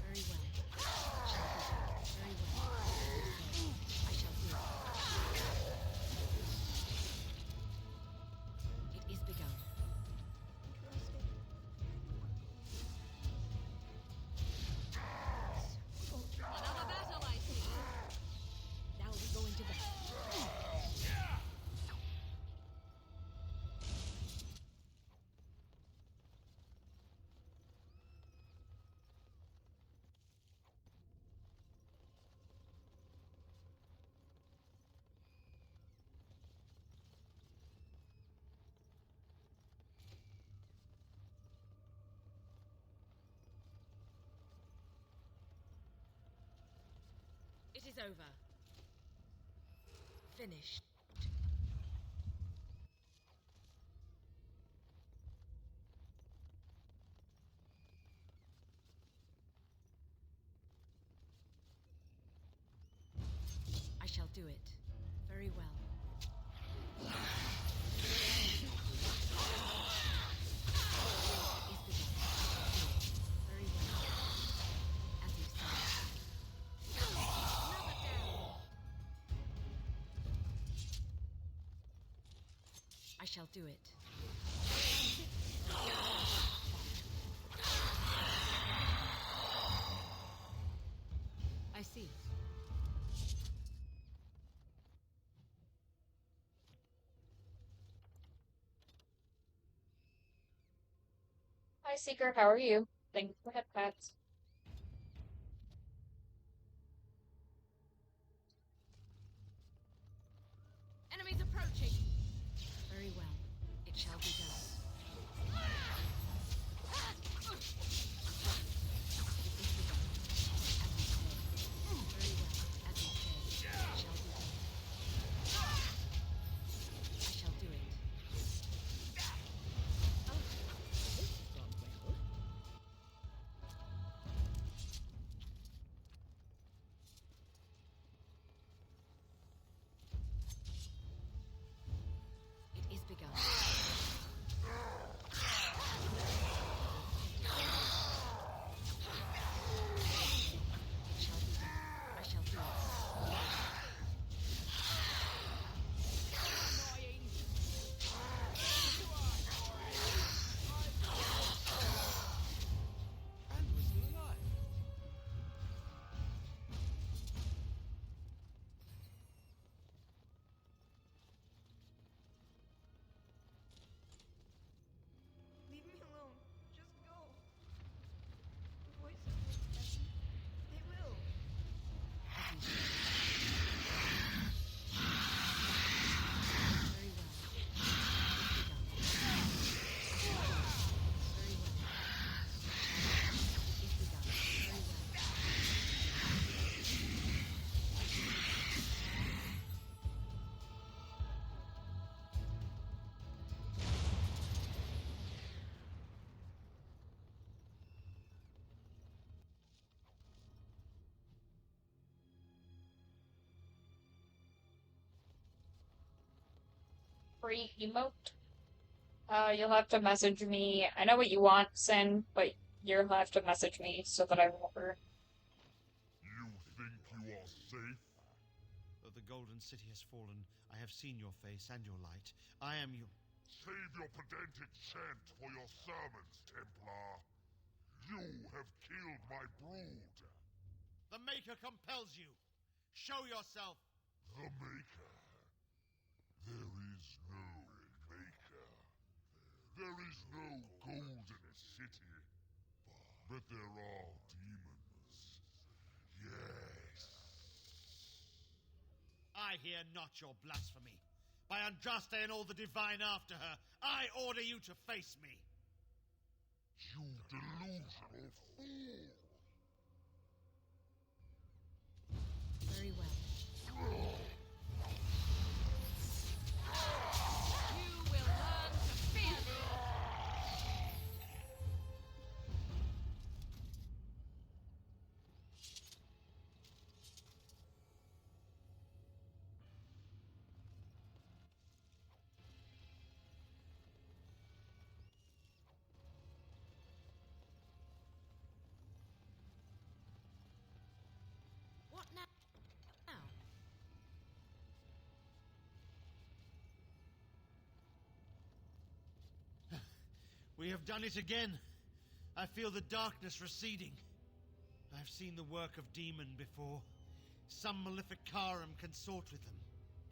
Very well. Shall be done. Very well. I shall do it. It is begun. Another battle, I see. Now we go into battle. It is over. Finished. I shall do it. Very well. It is begun. Very well. As you say. Another down. I shall do it. I see. Hi, Seeker. How are you? Thanks for head pats. Enemies approaching. Very well. It shall be done. It is begun. As you say. Very well. As you say. It shall be done. I shall do it. Oh, this has gone well. It is begun. It shall be done. I shall do it. And we're still alive. Leave me alone. Just go. The voices will protect me. They will. As you say. Very well. It is begun. I shall do it. Very well. It is begun. Very well. Free emote. You'll have to message me. I know what you want, Sin, but you'll have to message me so that I remember. You think you are safe? Though the Golden City has fallen, I have seen your face and your light. I am your... Save your pedantic chant for your sermons, Templar. You have killed my brood. The Maker compels you. Show yourself. The Maker. There is no Maker. There is no Golden City. But there are demons. Yes. I hear not your blasphemy. By Andraste and all the divine after her, I order you to face me. You delusional fool! Very well. You will learn to fear me! What now? We have done it again. I feel the darkness receding. I've seen the work of demon before. Some Maleficarum consort with them.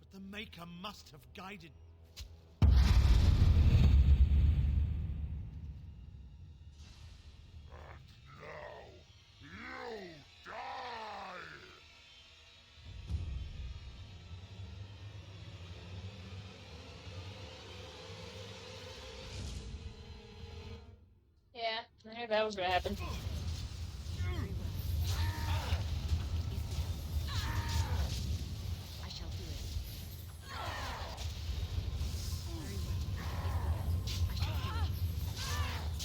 But the Maker must have guided... Now, you die! Yeah, I knew that was gonna happen. I shall do it.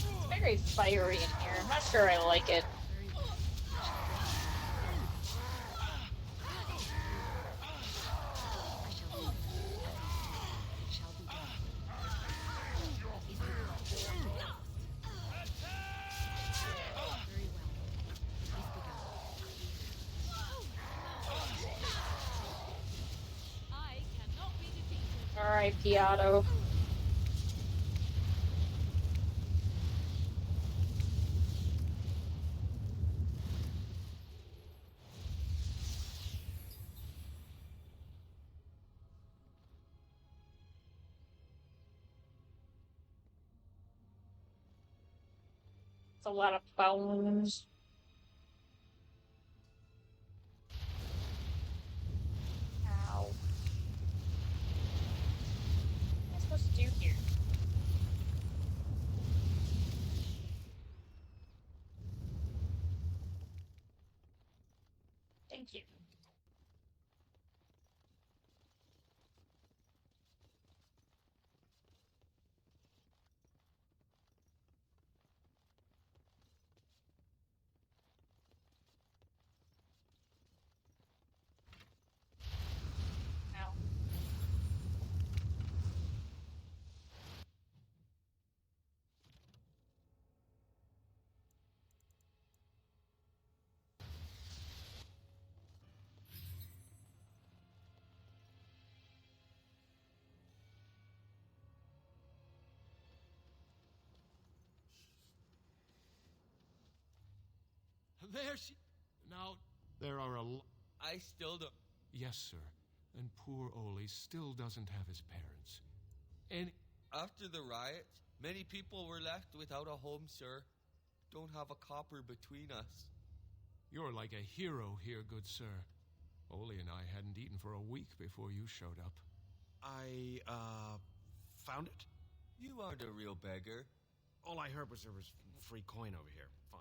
It's very fiery in here. I'm not sure I like it. I cannot be defeated. Alright, Piatto. It's a lot of bones. Ow. What am I supposed to do here? Thank you. Ow. There she... Now, there are I still don't... Yes, sir. And poor Oli still doesn't have his parents. And... After the riot, many people were left without a home, sir. Don't have a copper between us. You're like a hero here, good sir. Oli and I hadn't eaten for a week before you showed up. I, found it? You aren't a real beggar. All I heard was there was free coin over here. Fine.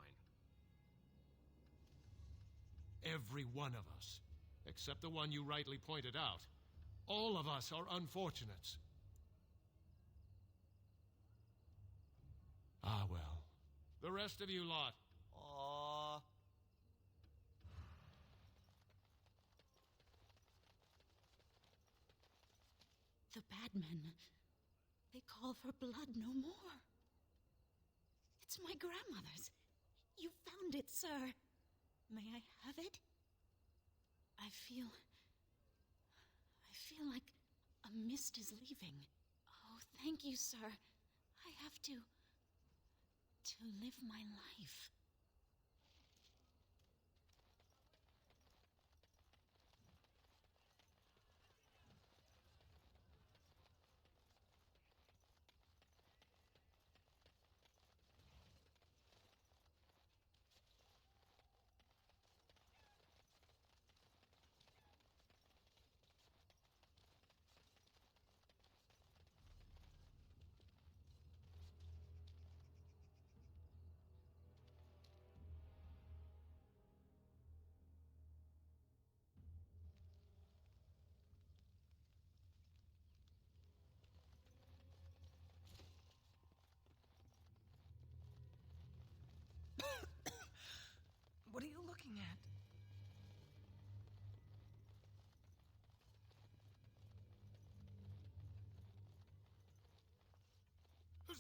Every one of us. Except the one you rightly pointed out. All of us are unfortunates. Ah, well. The rest of you lot. Aww. The bad men. They call for blood no more. It's my grandmother's. You found it, sir. May I have it? I feel like a mist is leaving. Oh, thank you, sir. I have to live my life.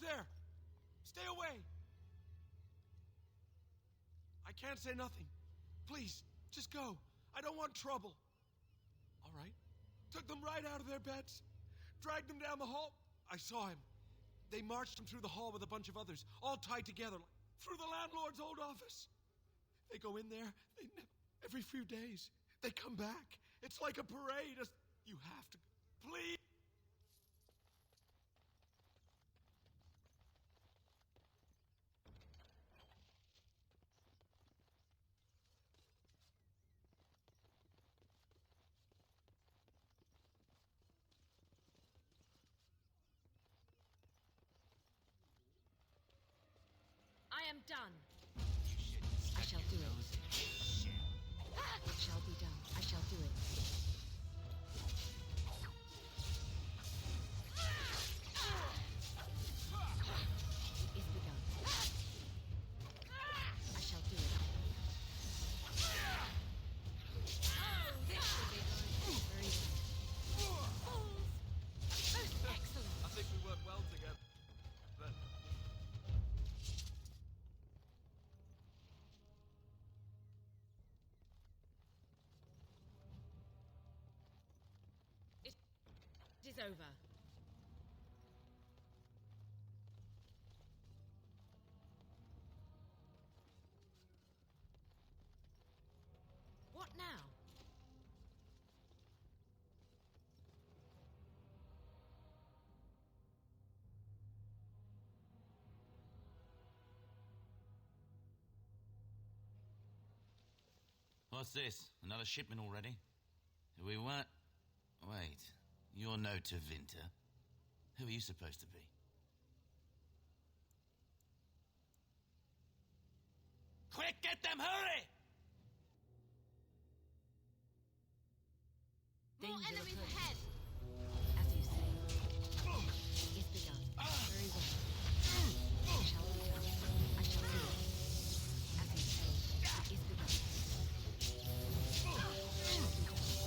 there? Stay away! I can't say nothing. Please, just go. I don't want trouble. All right. Took them right out of their beds. Dragged them down the hall. I saw him. They marched him through the hall with a bunch of others, all tied together, through the landlord's old office. They go in there. Every few days, they come back. It's like a parade. You have to. Please. I am done. I shall do it. It shall be done. I shall do it. It is begun. I shall do it. Oh, this should be good. Very well. Fools! Most excellent. I think we work well together. But It is over. What now? What's this? Another shipment already? We weren't... Wait, you're no Tevinter. Who are you supposed to be? Quick, get them, hurry! More Danger enemies approaching. ahead! As you say. It is begun. Very well. It shall be done. I shall do it. As you say. It is begun. It shall be done.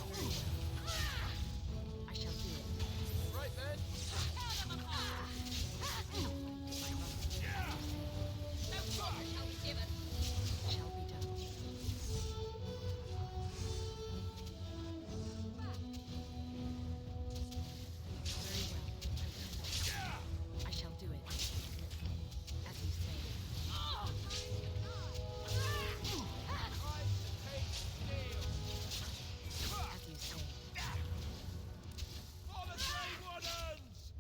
Very well. I shall do it. right, man. No quarter shall be given. It shall be done. Very well. I shall do it. As you say. As you say. For the Grey Wardens!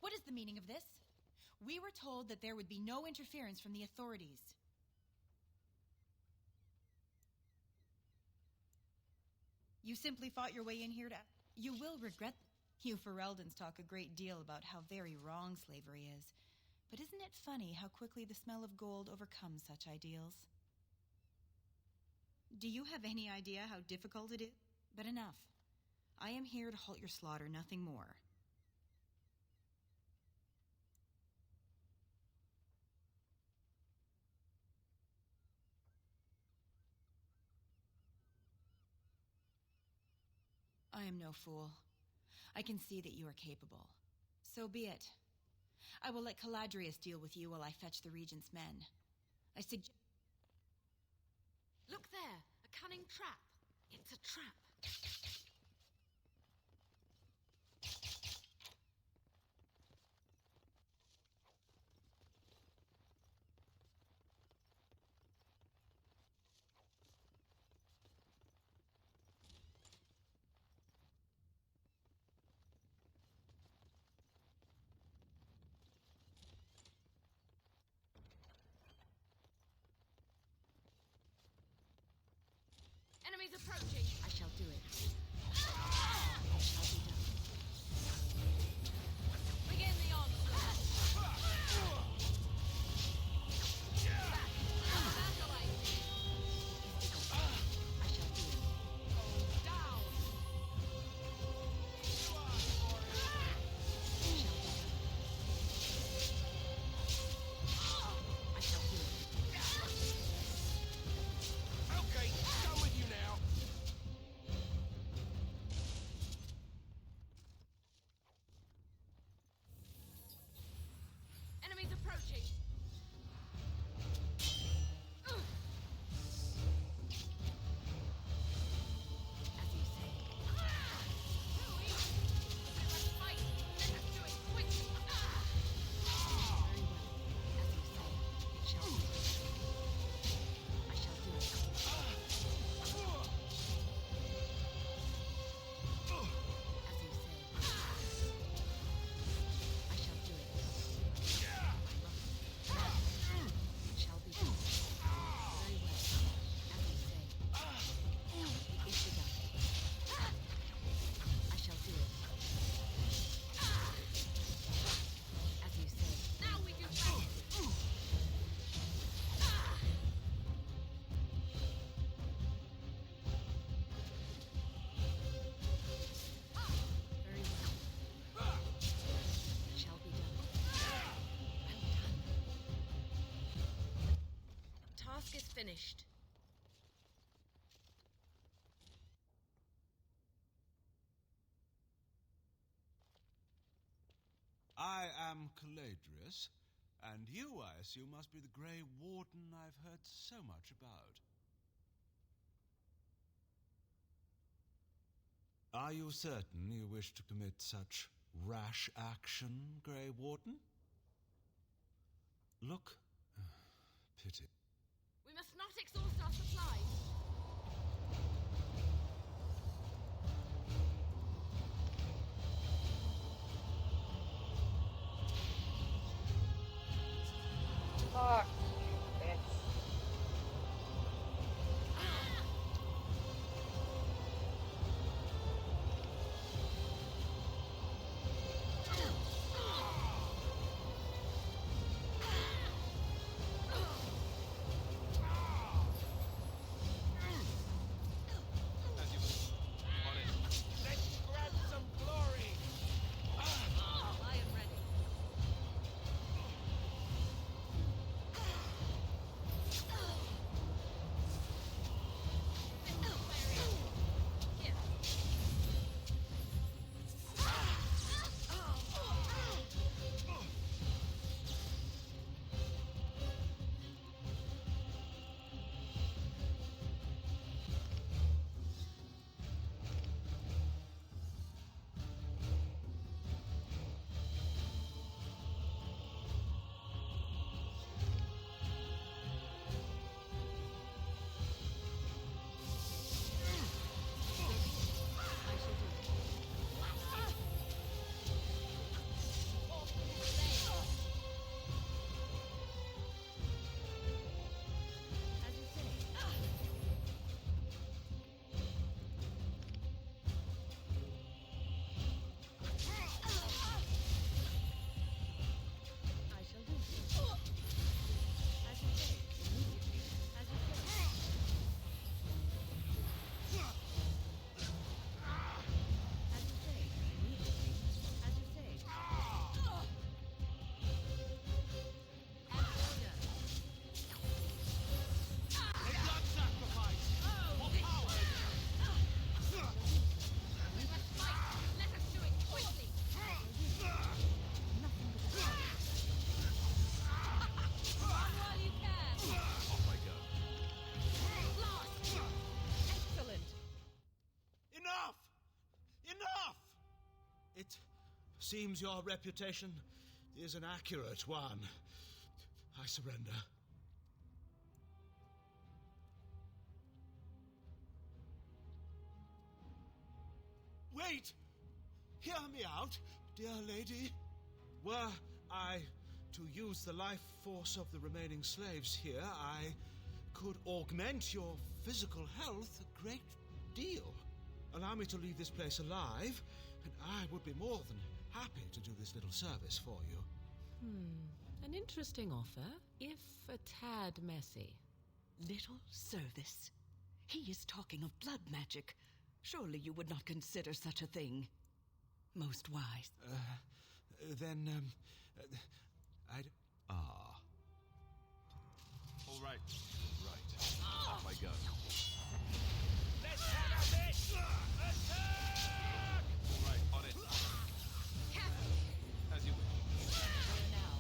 What is the meaning of this? We were told that there would be no interference from the authorities. You simply fought your way in here to... You will regret... You Fereldans talk a great deal about how very wrong slavery is. But isn't it funny how quickly the smell of gold overcomes such ideals? Do you have any idea how difficult it is? But enough. I am here to halt your slaughter, nothing more. I am no fool. I can see that you are capable. So be it. I will let Caladrius deal with you while I fetch the Regent's men. I suggest... Look there! A cunning trap! It's a trap! Enemies approaching! I shall do it. It shall be done. Begin the onslaught! I shall do it. Down! I shall do it. Okay, go with you now. Enemies approaching! As you say. Let's fight! Let us do it quickly! Very well. As you say. It shall be. I shall do it. As you say. I shall do it. It shall be done. Very well. As you say. It is begun. I shall do it. As you say. Now we do battle! Very well. It shall be done. Well done. Task is finished. I am Caladrius, and you, I assume, must be the Grey Warden I've heard so much about. Are you certain you wish to commit such rash action, Grey Warden? Look, pity. We must not exhaust our supplies! Fuck you, bitch. It seems your reputation is an accurate one. I surrender. Wait! Hear me out, dear lady. Were I to use the life force of the remaining slaves here, I could augment your physical health a great deal. Allow me to leave this place alive, and I would be more than happy to do this little service for you. An interesting offer, if a tad messy. Little service? He is talking of blood magic. Surely you would not consider such a thing. Most wise. I'd... All right. Right. Off I go. Let's have a bit! Attack! All right, on it. As you wish. Where now?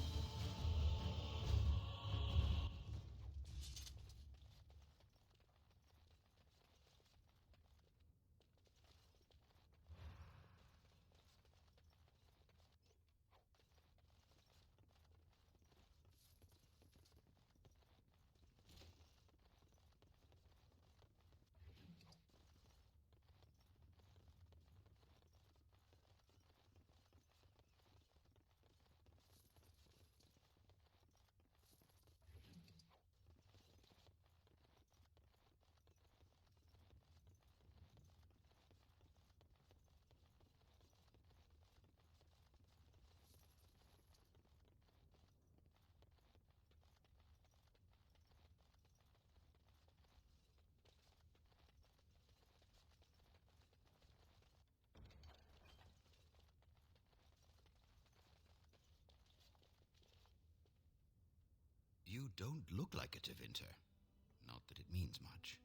You don't look like a Tevinter. Not that it means much.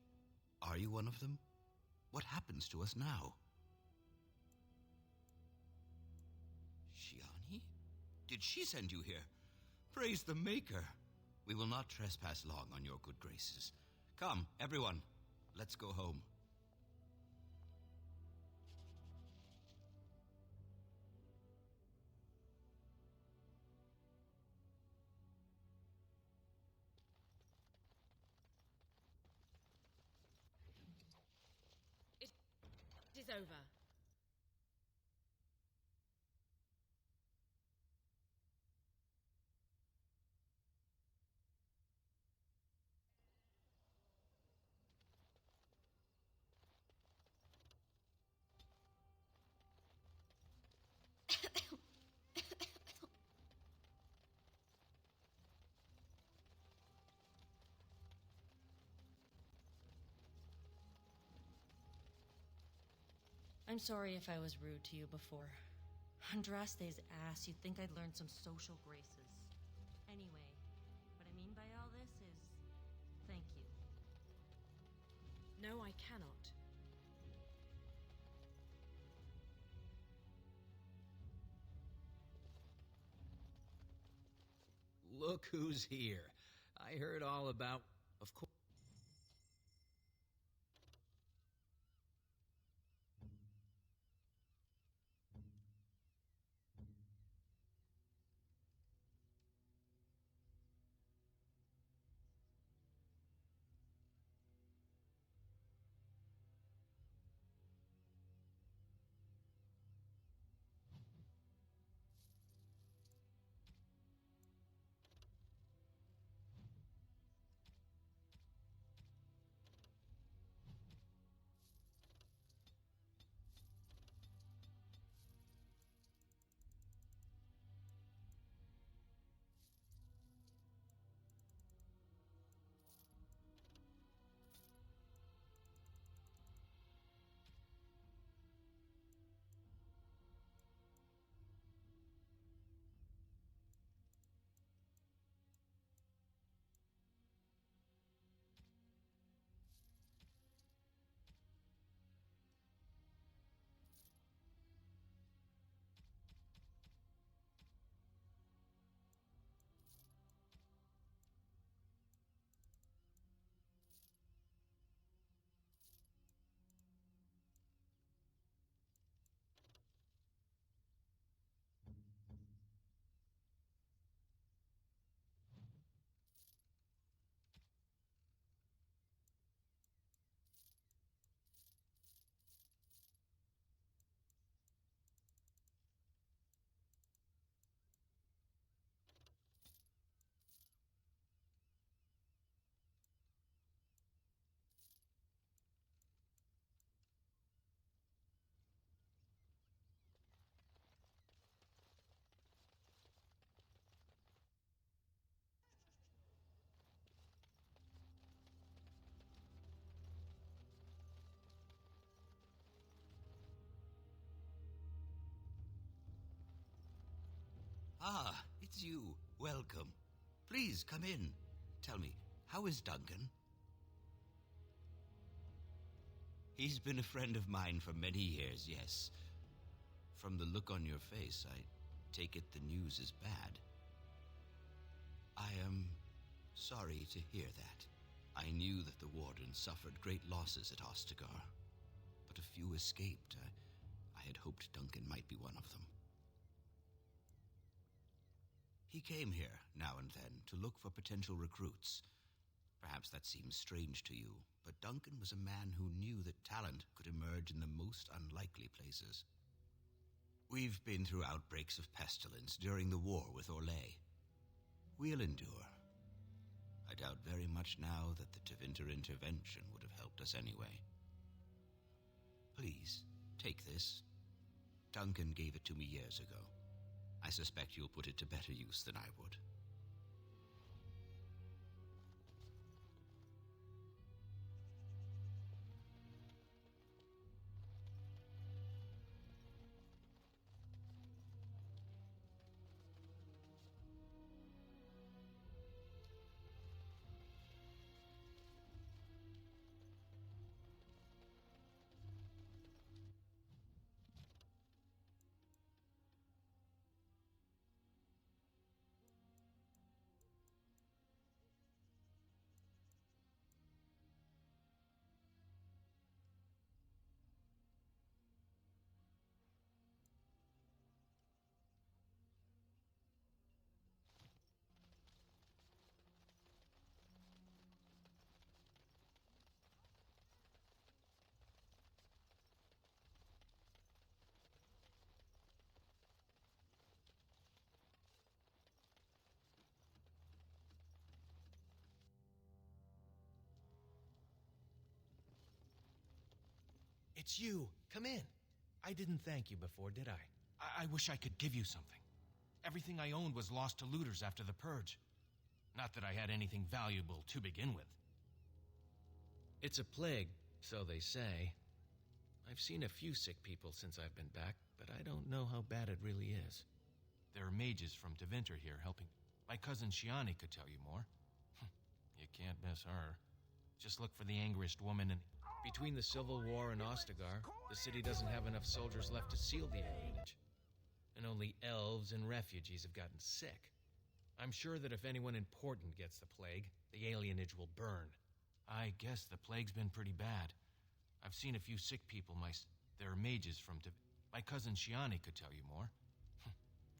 Are you one of them? What happens to us now? Shiani? Did she send you here? Praise the Maker! We will not trespass long on your good graces. Come, everyone, let's go home. It is over. I'm sorry if I was rude to you before. Andraste's ass, you'd think I'd learned some social graces. Anyway, what I mean by all this is thank you. No, I cannot. Look who's here. I heard all about... Of course... Ah, it's you. Welcome. Please, come in. Tell me, how is Duncan? He's been a friend of mine for many years, yes. From the look on your face, I take it the news is bad. I am sorry to hear that. I knew that the Warden suffered great losses at Ostagar, but a few escaped. I had hoped Duncan might be one of them. He came here now and then to look for potential recruits. Perhaps that seems strange to you, but Duncan was a man who knew that talent could emerge in the most unlikely places. We've been through outbreaks of pestilence during the war with Orlais. We'll endure. I doubt very much now that the Tevinter intervention would have helped us anyway. Please, take this. Duncan gave it to me years ago. I suspect you'll put it to better use than I would. It's you. Come in. I didn't thank you before, did I? I wish I could give you something. Everything I owned was lost to looters after the purge. Not that I had anything valuable to begin with. It's a plague, so they say. I've seen a few sick people since I've been back, but I don't know how bad it really is. There are mages from Tevinter here helping. My cousin Shiani could tell you more. You can't miss her. Just look for the angriest woman in... Between the Civil War and Ostagar, the city doesn't have enough soldiers left to seal the alienage. And only elves and refugees have gotten sick. I'm sure that if anyone important gets the plague, the alienage will burn. I guess the plague's been pretty bad. I've seen a few sick people. There are mages from... My cousin Shiani could tell you more.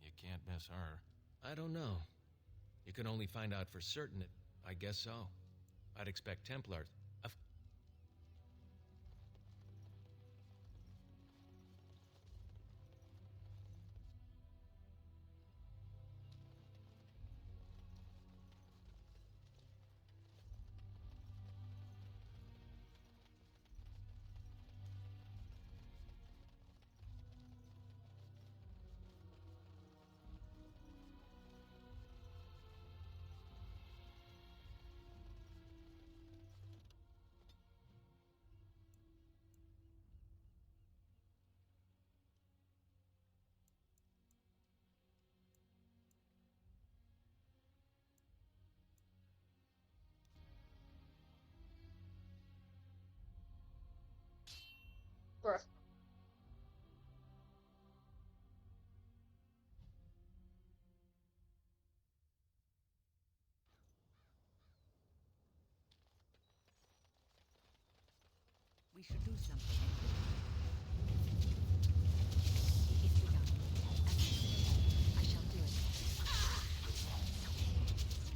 You can't miss her. I don't know. You can only find out for certain. I guess so. I'd expect Templars. Bruh. We should do something. It's begun. As you say, I shall do it.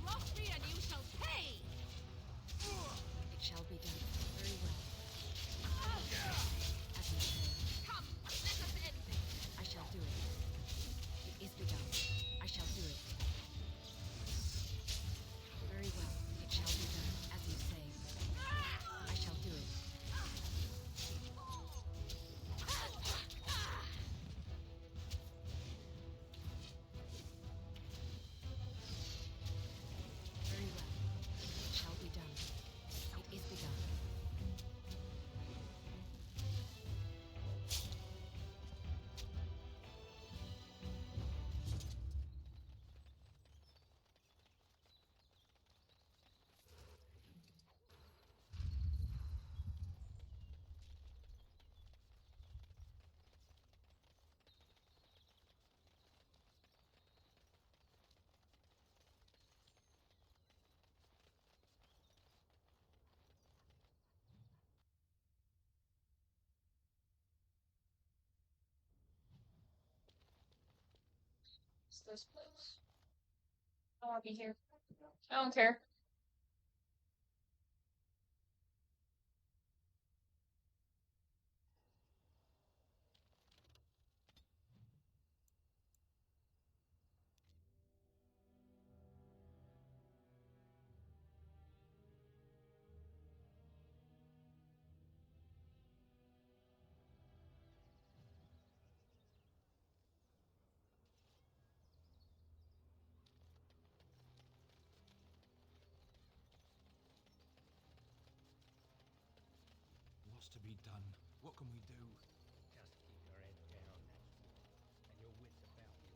Trust me and you shall pay! It shall be done. Very well. As you say. Come, let us end this. I shall do it. It is begun. I shall do it. Very well. It shall be done. As you say. I shall do it. this place? I want to be here. I don't care. What's to be done? What can we do? Just keep your head down, that's all. And your wits about you.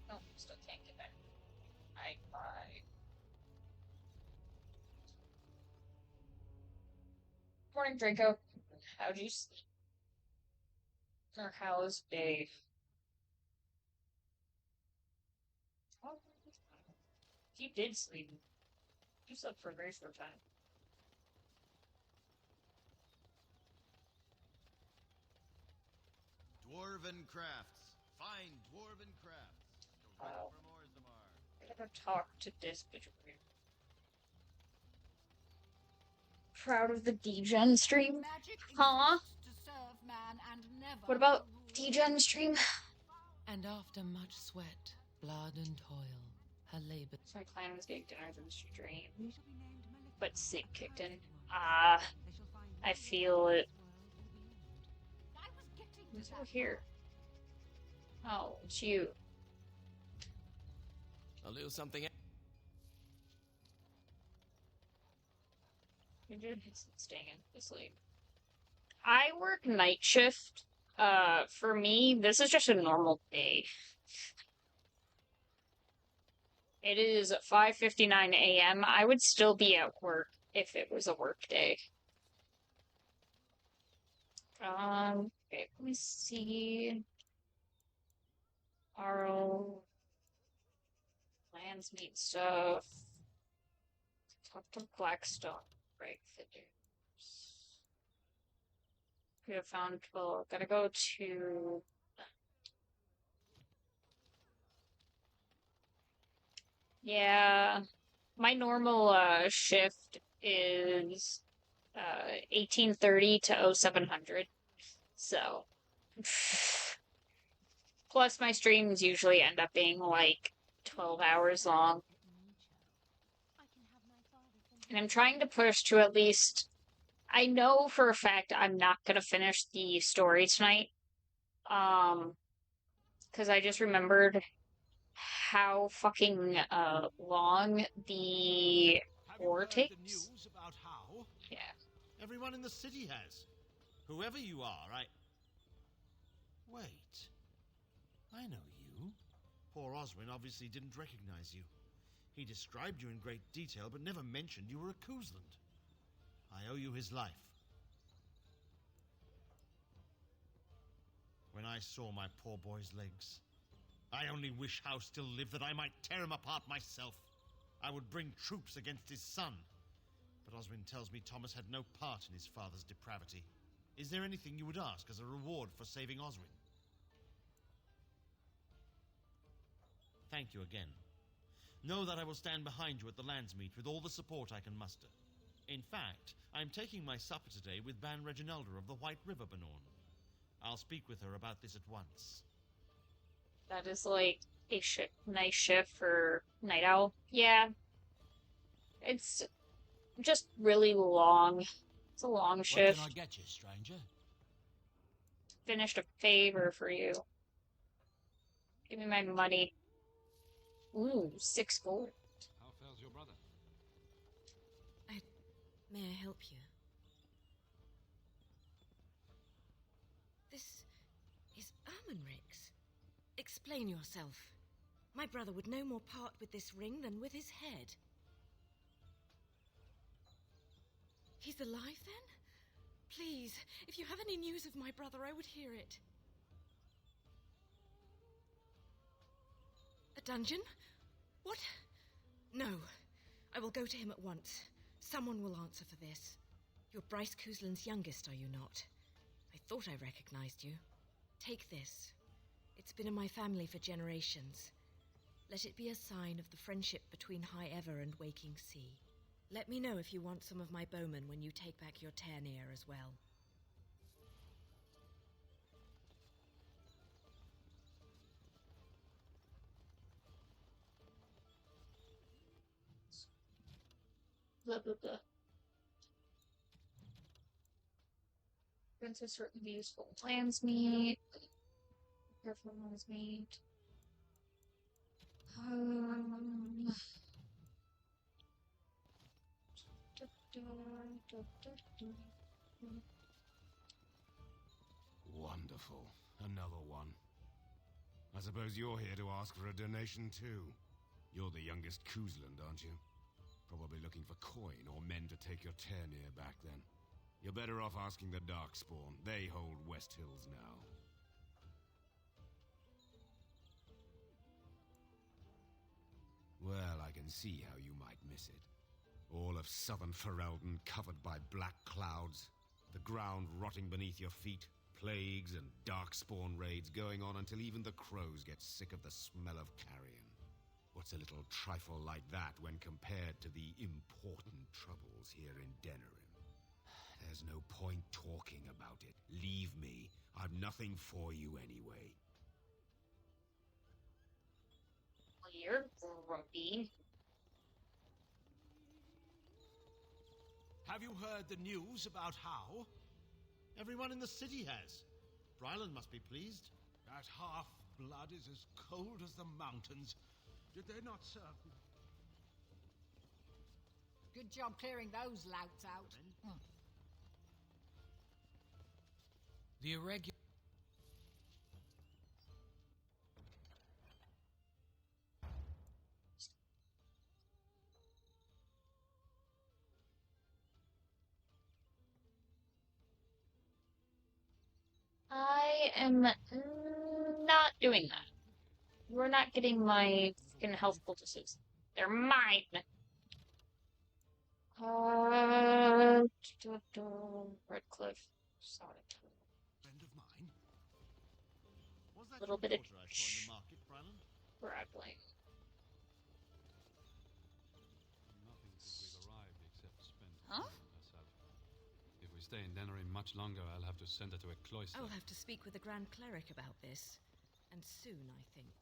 No, still can't get back. Bye. Morning, Draco. How'd you sleep? Or how's Dave? Oh, he did sleep. You slept for a very short time. Dwarven crafts. Fine dwarven crafts. Go right Oh. from Orzammar. I gotta talk to this bitch over here. Proud of the D-Gen stream? Huh? What about D-Gen stream? And after much sweat, blood, and toil, her labor. So my plan was getting dinner than she dreamed. But sick kicked in. I feel it. Who's over here? Oh, it's you. A little something. You're just staying in to sleep. I work night shift. For me, this is just a normal day. It is 5:59 a.m. I would still be at work if it was a work day. Okay, let me see. Arl. Lands meet stuff. Talk to Blackstone. Break figures. We have found 12. Gotta go to. Yeah. My normal shift is 1830 to 0700. So plus my streams usually end up being like 12 hours long. And I'm trying to push to at least I know for a fact I'm not gonna finish the story tonight. Because I just remembered how fucking long the war takes. The news about how? Yeah. Everyone in the city has. Whoever you are, Wait. I know you. Poor Oswin obviously didn't recognize you. He described you in great detail, but never mentioned you were a Koosland. I owe you his life. When I saw my poor boy's legs, I only wish Howe still lived that I might tear him apart myself. I would bring troops against his son. But Oswin tells me Thomas had no part in his father's depravity. Is there anything you would ask as a reward for saving Oswin? Thank you again. Know that I will stand behind you at the Landsmeet with all the support I can muster. In fact, I'm taking my supper today with Ban Reginalda of the White River Benorn. I'll speak with her about this at once. That is like a nice shift for Night Owl. Yeah. It's just really long. It's a long shift. What can I get you, stranger? Finished a favor for you. Give me my money. Ooh, 6 gold. How fares your brother? May I help you? This is Ermenrix. Explain yourself. My brother would no more part with this ring than with his head. He's alive, then? Please, if you have any news of my brother, I would hear it. dungeon? What? No. I will go to him at once. Someone will answer for this. You're Bryce Cousland's youngest, are you not? I thought I recognized you. Take this. It's been in my family for generations. Let it be a sign of the friendship between High Ever and Waking Sea. Let me know if you want some of my bowmen when you take back your Tairnir as well. Blah, blah, blah. Princess certain useful plans meet. Careful ones meet. Um, Wonderful. Another one. I suppose you're here to ask for a donation too. You're the youngest Cousland, aren't you? Probably looking for coin or men to take your Tairnir back then. You're better off asking the Darkspawn. They hold West Hills now. Well, I can see how you might miss it. All of southern Ferelden covered by black clouds, the ground rotting beneath your feet, plagues and Darkspawn raids going on until even the crows get sick of the smell of carrion. What's a little trifle like that when compared to the important troubles here in Denerim? There's no point talking about it. Leave me. I've nothing for you anyway. Well, you're grumpy. Have you heard the news about How? Everyone in the city has. Brylan must be pleased. That half-blood is as cold as the mountains. Did they not serve me? Good job clearing those louts out. The irregular... I am not doing that. We're not getting my fucking health poultices. They're mine. Redcliffe. Sorry. Friend of mine. Was that Little your bit of daughter I saw in the market, Brylan? grappling. Nothing since we've arrived except spent Huh? on herself. If we stay in Denerim much longer, I'll have to send her to a cloister. I'll have to speak with the Grand Cleric about this. And soon, I think.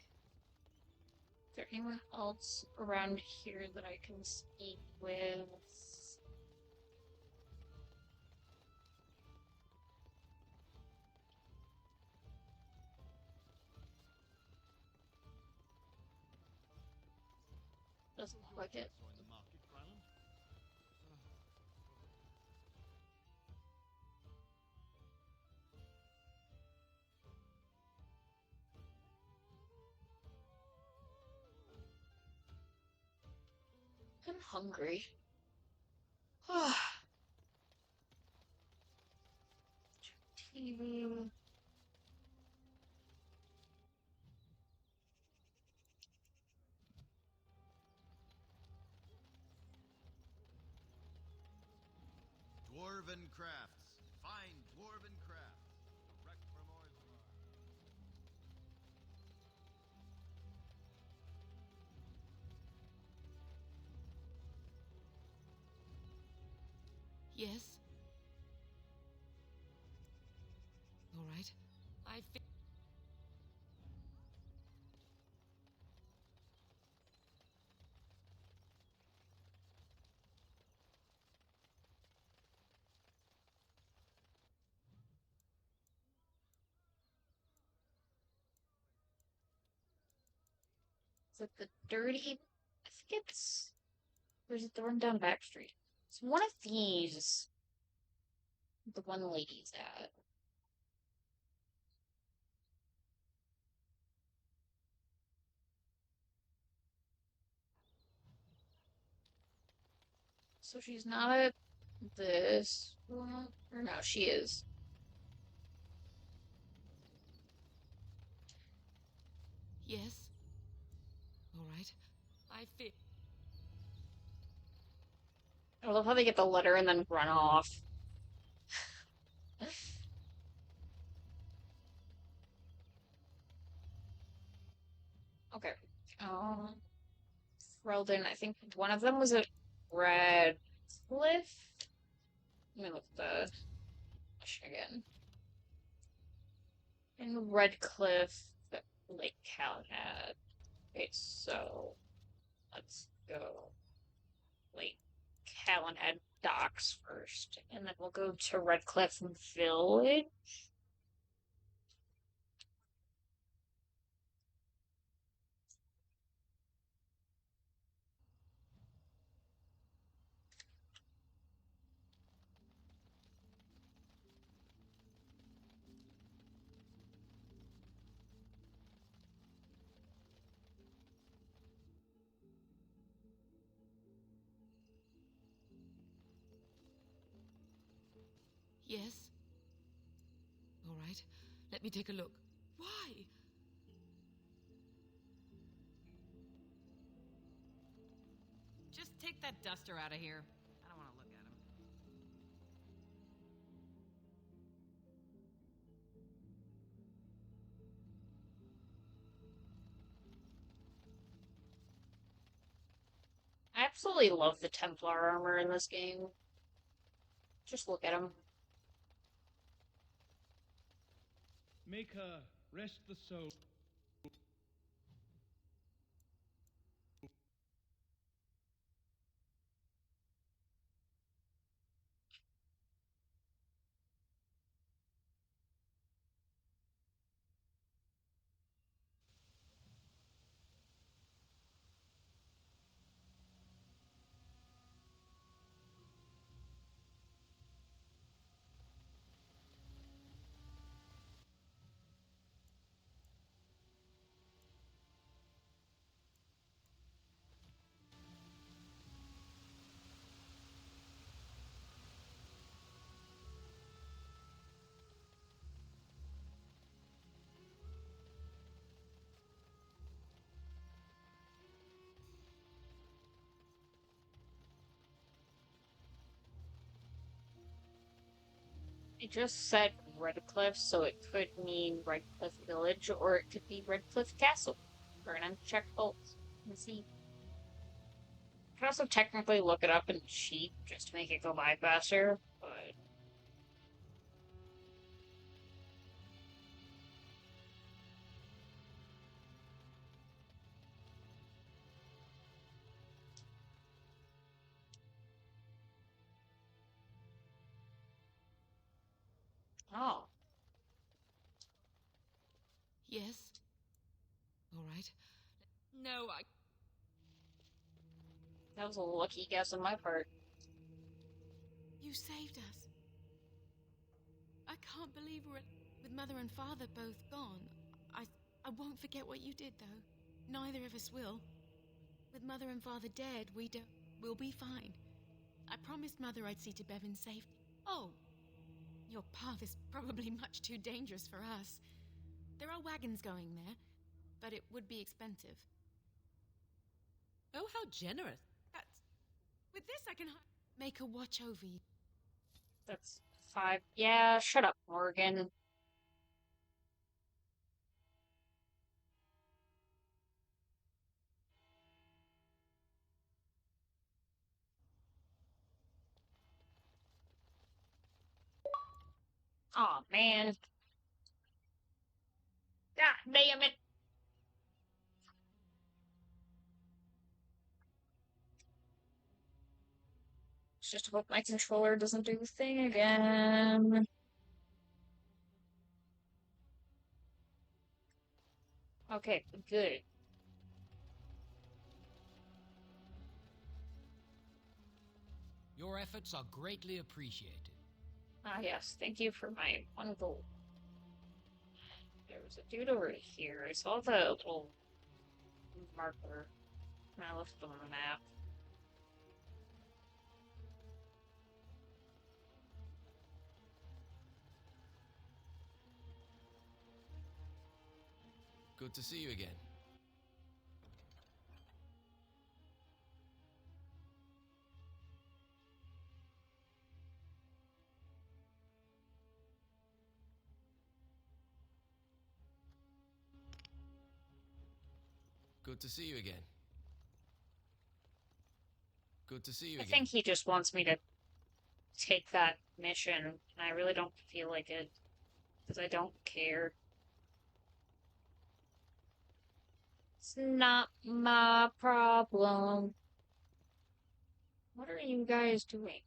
Is there anyone else around here that I can speak with? Doesn't look like it. Saw in the market, Brylan? I'm hungry. TV. Dwarven crafts. Fine dwarven crafts. Direct from Orzammar. Yes? All right. I fi- Is it the dirty? I think it's. Or is it the one down back street? It's one of these. The one lady's at. So she's not at this one. Or no, she is. Yes? right. I feel. I love how they get the letter and then run off. Okay. Um, Freldon, I think one of them was at Red Cliff. Let me look at the mission again. In Red Cliff, Lake Calenad. Okay, so let's go Lake Calenad docks first, and then we'll go to Red Cliff Village. Yes. All right. Let me take a look. Why? Just take that duster out of here. I don't want to look at him. I absolutely love the Templar armor in this game. Just look at him. Make her rest the soul. It just said Redcliffe, so it could mean Redcliffe Village, or it could be Redcliffe Castle. We're gonna check both and see. I could also technically look it up and cheat just to make it go by faster, but oh, Yes. All right. No, I. that was a lucky guess on my part. You saved us. I can't believe we're with Mother and Father both gone. I won't forget what you did, though. Neither of us will. With Mother and Father dead, we'll be fine. I promised Mother I'd see to Bevan's safety. Oh, your path is probably much too dangerous for us. There are wagons going there, but it would be expensive. Oh, how generous. With this, I can make a watch over you. That's 5. Yeah, shut up, Morgan. Aw, man. God damn it. Just hope my controller doesn't do the thing again. Okay, good. Your efforts are greatly appreciated. Ah, yes, thank you for my 1 gold. There was a dude over here. I saw the little marker, and I left it on the map. Good to see you again. Good to see you again. Good to see you I again. think he just wants me to take that mission, and I really don't feel like it, because I don't care. It's not my problem. What are you guys doing?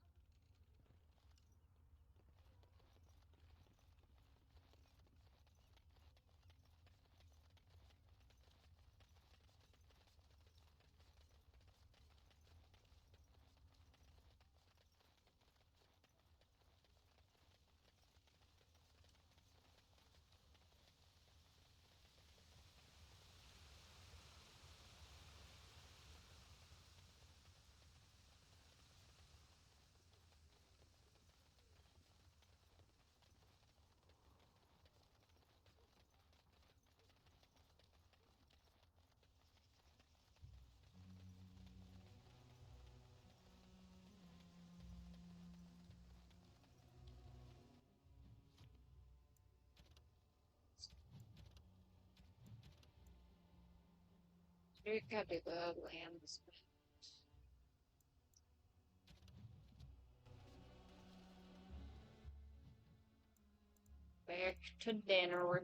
Gotta go lands. Back to dinner.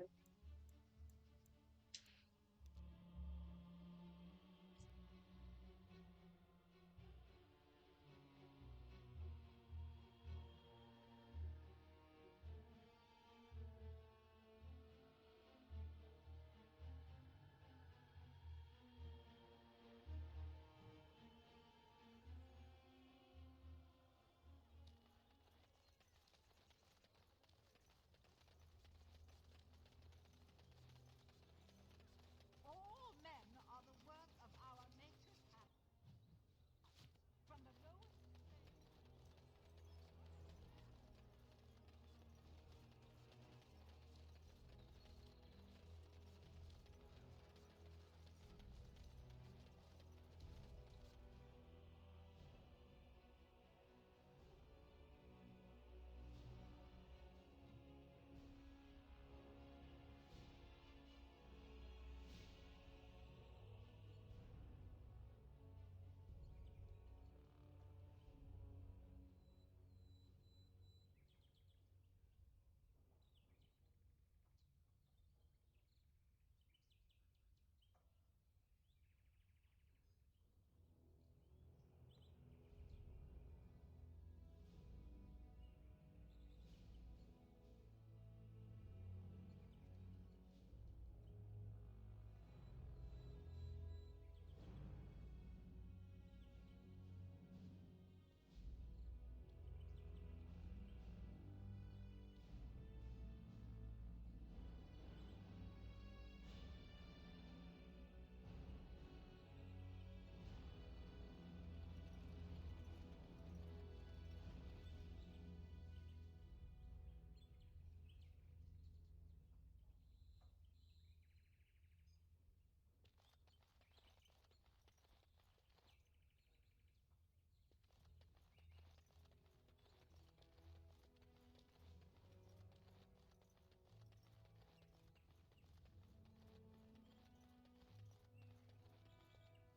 All men are the work of our nature's hand. From the lowest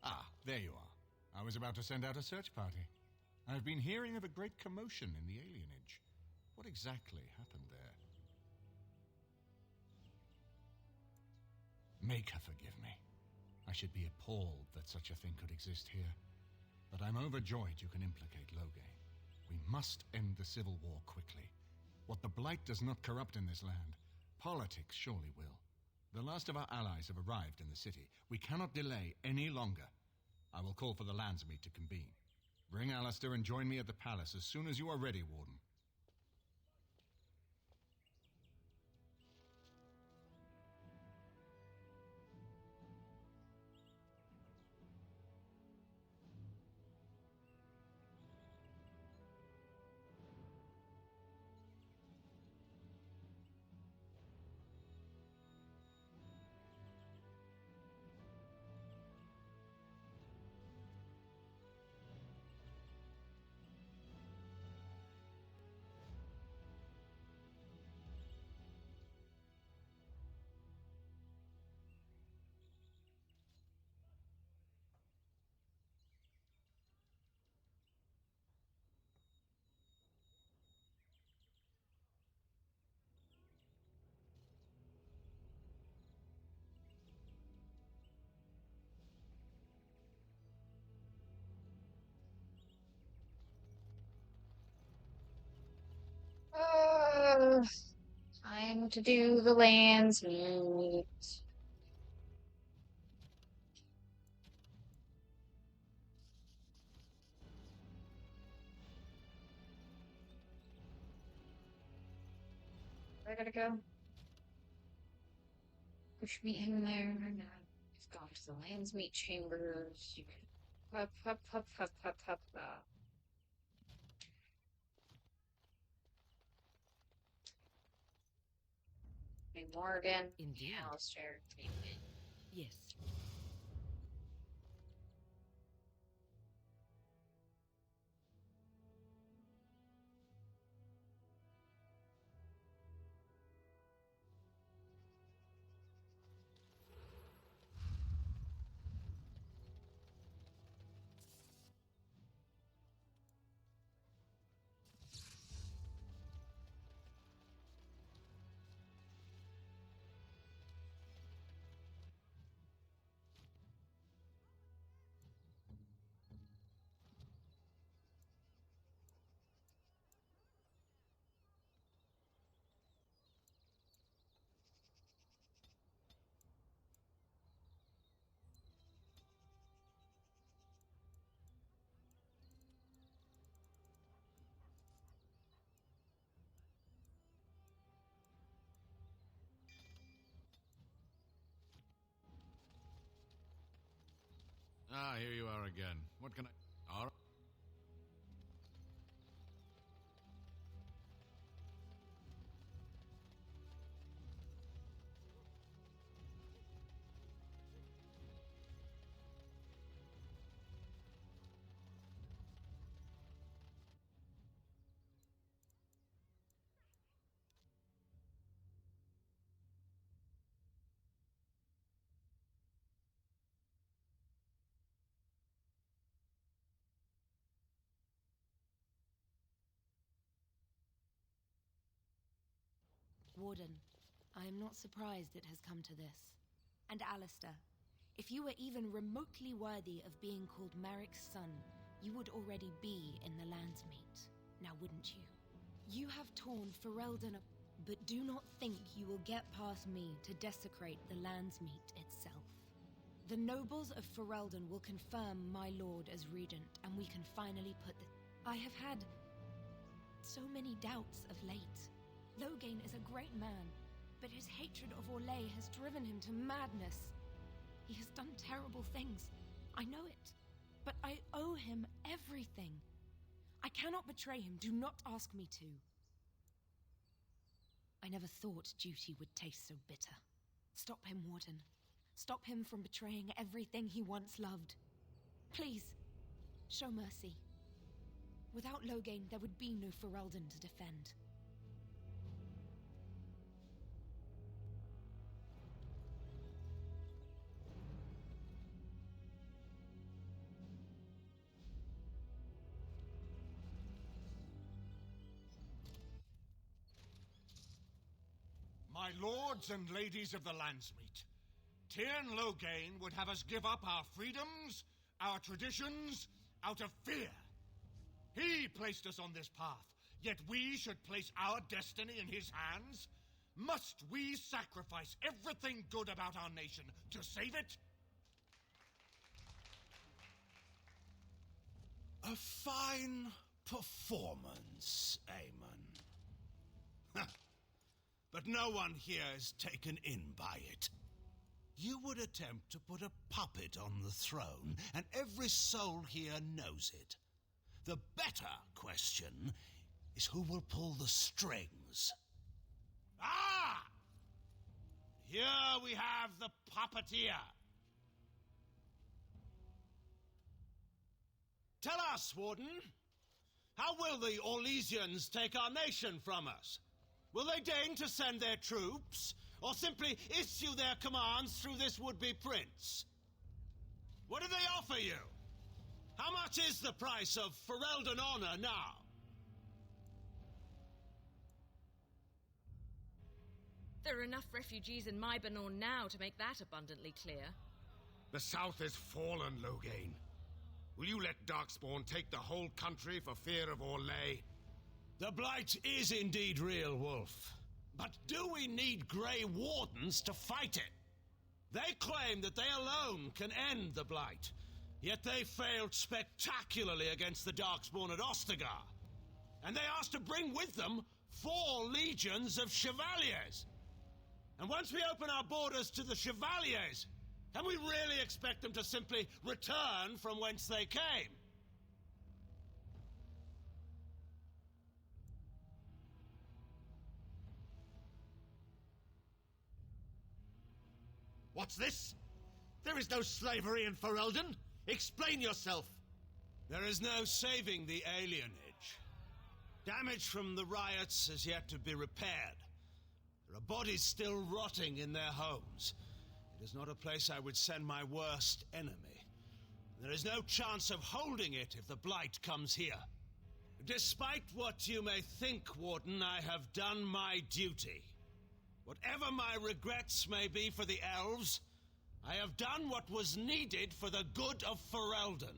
Ah, there you are. I was about to send out a search party. I've been hearing of a great commotion in the alienage. What exactly happened there? Make her forgive me. I should be appalled that such a thing could exist here. But I'm overjoyed you can implicate Loghain. We must end the civil war quickly. What the Blight does not corrupt in this land, politics surely will. The last of our allies have arrived in the city. We cannot delay any longer. I will call for the Landsmeet to convene. Bring Alistair and join me at the palace as soon as you are ready, Warden. Time to do the lands meet. Where I gotta go? Push me in there. He's gone to the lands meet chambers. You can hup hup hup hup hup hup hup. Morgan, Indeed. Alistair, Yes. Ah, here you are again. What can I... All right. Warden, I am not surprised it has come to this. And Alistair, if you were even remotely worthy of being called Merrick's son, you would already be in the Landsmeet, now wouldn't you? You have torn Ferelden but do not think you will get past me to desecrate the Landsmeet itself. The nobles of Ferelden will confirm my lord as regent, and we can finally put the... I have had so many doubts of late. Loghain is a great man, but his hatred of Orlais has driven him to madness. He has done terrible things. I know it. But I owe him everything. I cannot betray him. Do not ask me to. I never thought duty would taste so bitter. Stop him, Warden. Stop him from betraying everything he once loved. Please, show mercy. Without Loghain, there would be no Ferelden to defend. My lords and ladies of the Landsmeet, Tyrn Loghain would have us give up our freedoms, our traditions, out of fear. He placed us on this path, yet we should place our destiny in his hands? Must we sacrifice everything good about our nation to save it? A fine performance, Aemon. But no one here is taken in by it. You would attempt to put a puppet on the throne, and every soul here knows it. The better question is who will pull the strings. Ah! Here we have the puppeteer. Tell us, Warden, how will the Orlesians take our nation from us? Will they deign to send their troops, or simply issue their commands through this would-be prince? What do they offer you? How much is the price of Ferelden honor now? There are enough refugees in Mybanor now to make that abundantly clear. The South is fallen, Loghain. Will you let Darkspawn take the whole country for fear of Orlais? The Blight is indeed real, Wolf. But do we need Grey Wardens to fight it? They claim that they alone can end the Blight, yet they failed spectacularly against the Darkspawn at Ostagar. And they asked to bring with them 4 legions of Chevaliers. And once we open our borders to the Chevaliers, can we really expect them to simply return from whence they came? What's this? There is no slavery in Ferelden. Explain yourself. There is no saving the alienage. Damage from the riots has yet to be repaired. There are bodies still rotting in their homes. It is not a place I would send my worst enemy. There is no chance of holding it if the Blight comes here. Despite what you may think, Warden, I have done my duty. Whatever my regrets may be for the elves, I have done what was needed for the good of Ferelden.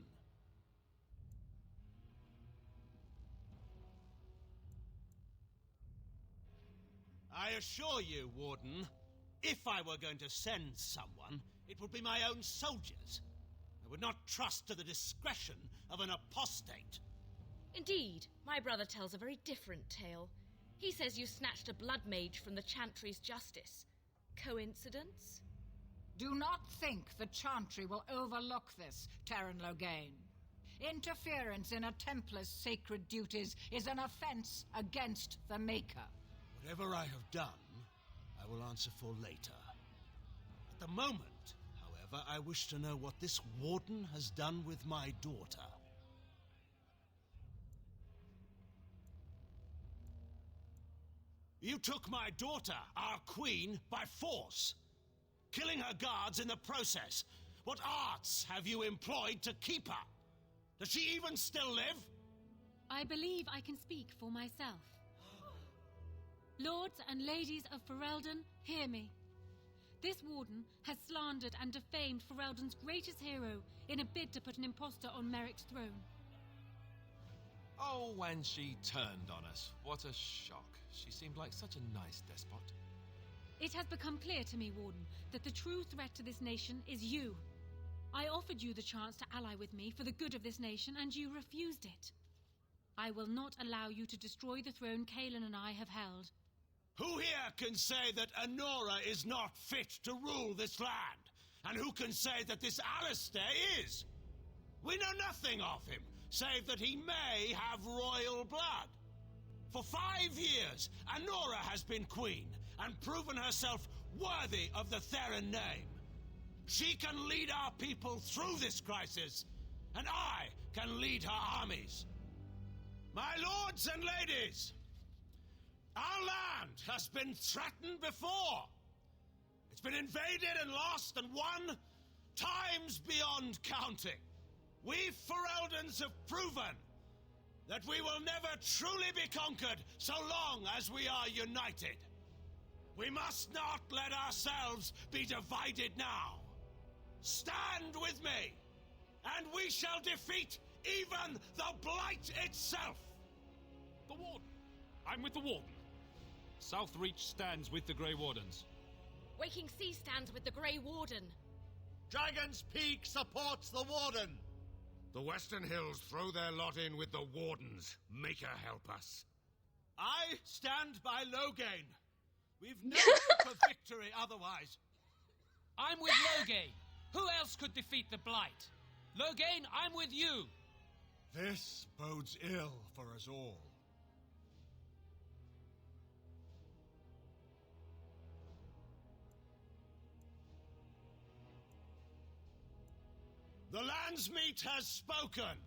I assure you, Warden, if I were going to send someone, it would be my own soldiers. I would not trust to the discretion of an apostate. Indeed, my brother tells a very different tale. He says you snatched a blood mage from the Chantry's justice. Coincidence? Do not think the Chantry will overlook this, Terran Loghain. Interference in a Templar's sacred duties is an offense against the Maker. Whatever I have done, I will answer for later. At the moment, however, I wish to know what this Warden has done with my daughter. You took my daughter, our queen, by force, killing her guards in the process. What arts have you employed to keep her? Does she even still live? I believe I can speak for myself. Lords and ladies of Ferelden, hear me. This warden has slandered and defamed Ferelden's greatest hero in a bid to put an impostor on Merrick's throne. Oh, when she turned on us. What a shock. She seemed like such a nice despot. It has become clear to me, Warden, that the true threat to this nation is you. I offered you the chance to ally with me for the good of this nation, and you refused it. I will not allow you to destroy the throne Kaelin and I have held. Who here can say that Anora is not fit to rule this land? And who can say that this Alistair is? We know nothing of him, save that he may have royal blood. For 5 years, Anora has been queen, and proven herself worthy of the Theron name. She can lead our people through this crisis, and I can lead her armies. My lords and ladies, our land has been threatened before. It's been invaded and lost and won times beyond counting. We Fereldans have proven that we will never truly be conquered so long as we are united. We must not let ourselves be divided now. Stand with me, and we shall defeat even the Blight itself. The Warden. I'm with the Warden. Southreach stands with the Grey Wardens. Waking Sea stands with the Grey Warden. Dragon's Peak supports the Warden. The Western Hills throw their lot in with the Wardens. Make her help us. I stand by Loghain. We've no hope of victory otherwise. I'm with Loghain. Who else could defeat the Blight? Loghain, I'm with you. This bodes ill for us all. The Landsmeet has spoken.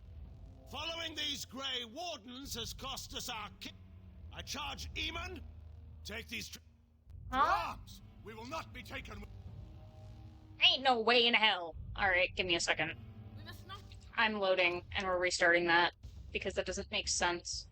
Following these Grey Wardens has cost us our I charge Eamon. Take these to arms. We will not be taken. Ain't no way in hell. Alright, give me a second. I'm loading, and we're restarting that, because that doesn't make sense.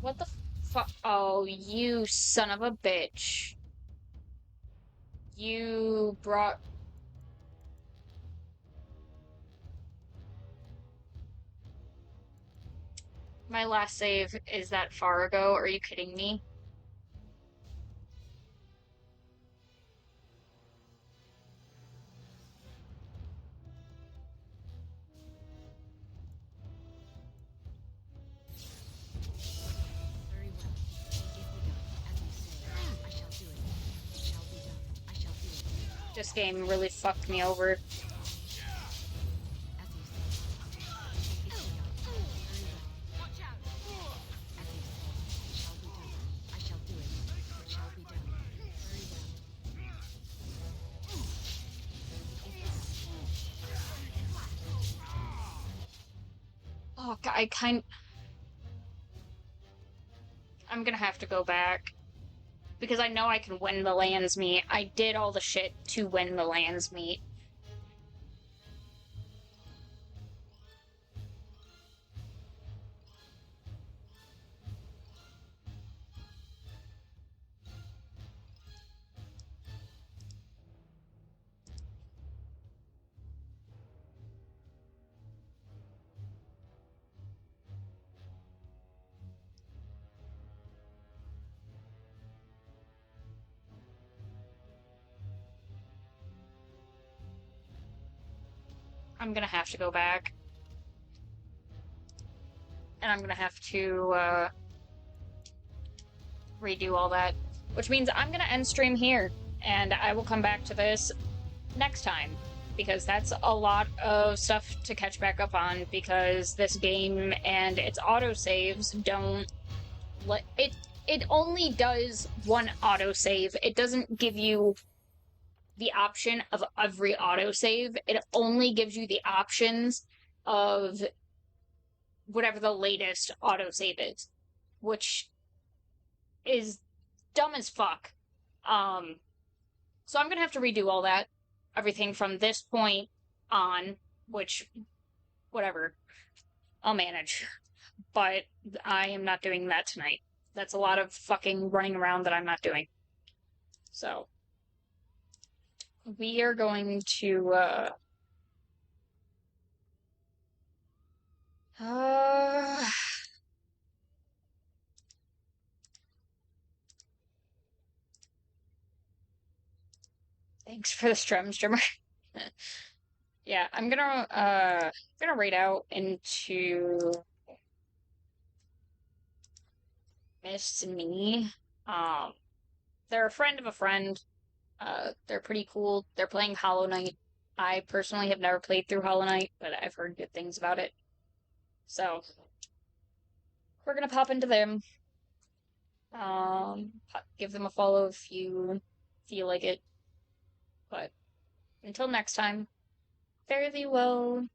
What the fuck? Oh, you son of a bitch. You brought... My last save is that far ago. Are you kidding me? Very well. If we done, as you say, I shall do it. It shall be done. I shall do it. This game really fucked me over. As you say. If we done. Very well. Watch out! As you say, it shall be done. I shall do it. It shall be done. Very well. Oh, God, I'm gonna have to go back. Because I know I can win the lands meet. I did all the shit to win the lands meet. I'm gonna have to go back. And I'm gonna have to, redo all that. Which means I'm gonna end stream here. And I will come back to this next time. Because that's a lot of stuff to catch back up on. Because this game and its autosaves don't... It only does one autosave. It doesn't give you the option of every autosave. It only gives you the options of whatever the latest autosave is, which is dumb as fuck. So I'm gonna have to redo all that, everything from this point on, which, whatever, I'll manage. But I am not doing that tonight. That's a lot of fucking running around that I'm not doing. So, we are going to, thanks for the streamer. Yeah, I'm gonna raid out into Miss Me. They're a friend of a friend. They're pretty cool. They're playing Hollow Knight. I personally have never played through Hollow Knight, but I've heard good things about it. So, we're gonna pop into them. Give them a follow if you feel like it. But until next time, fare thee well.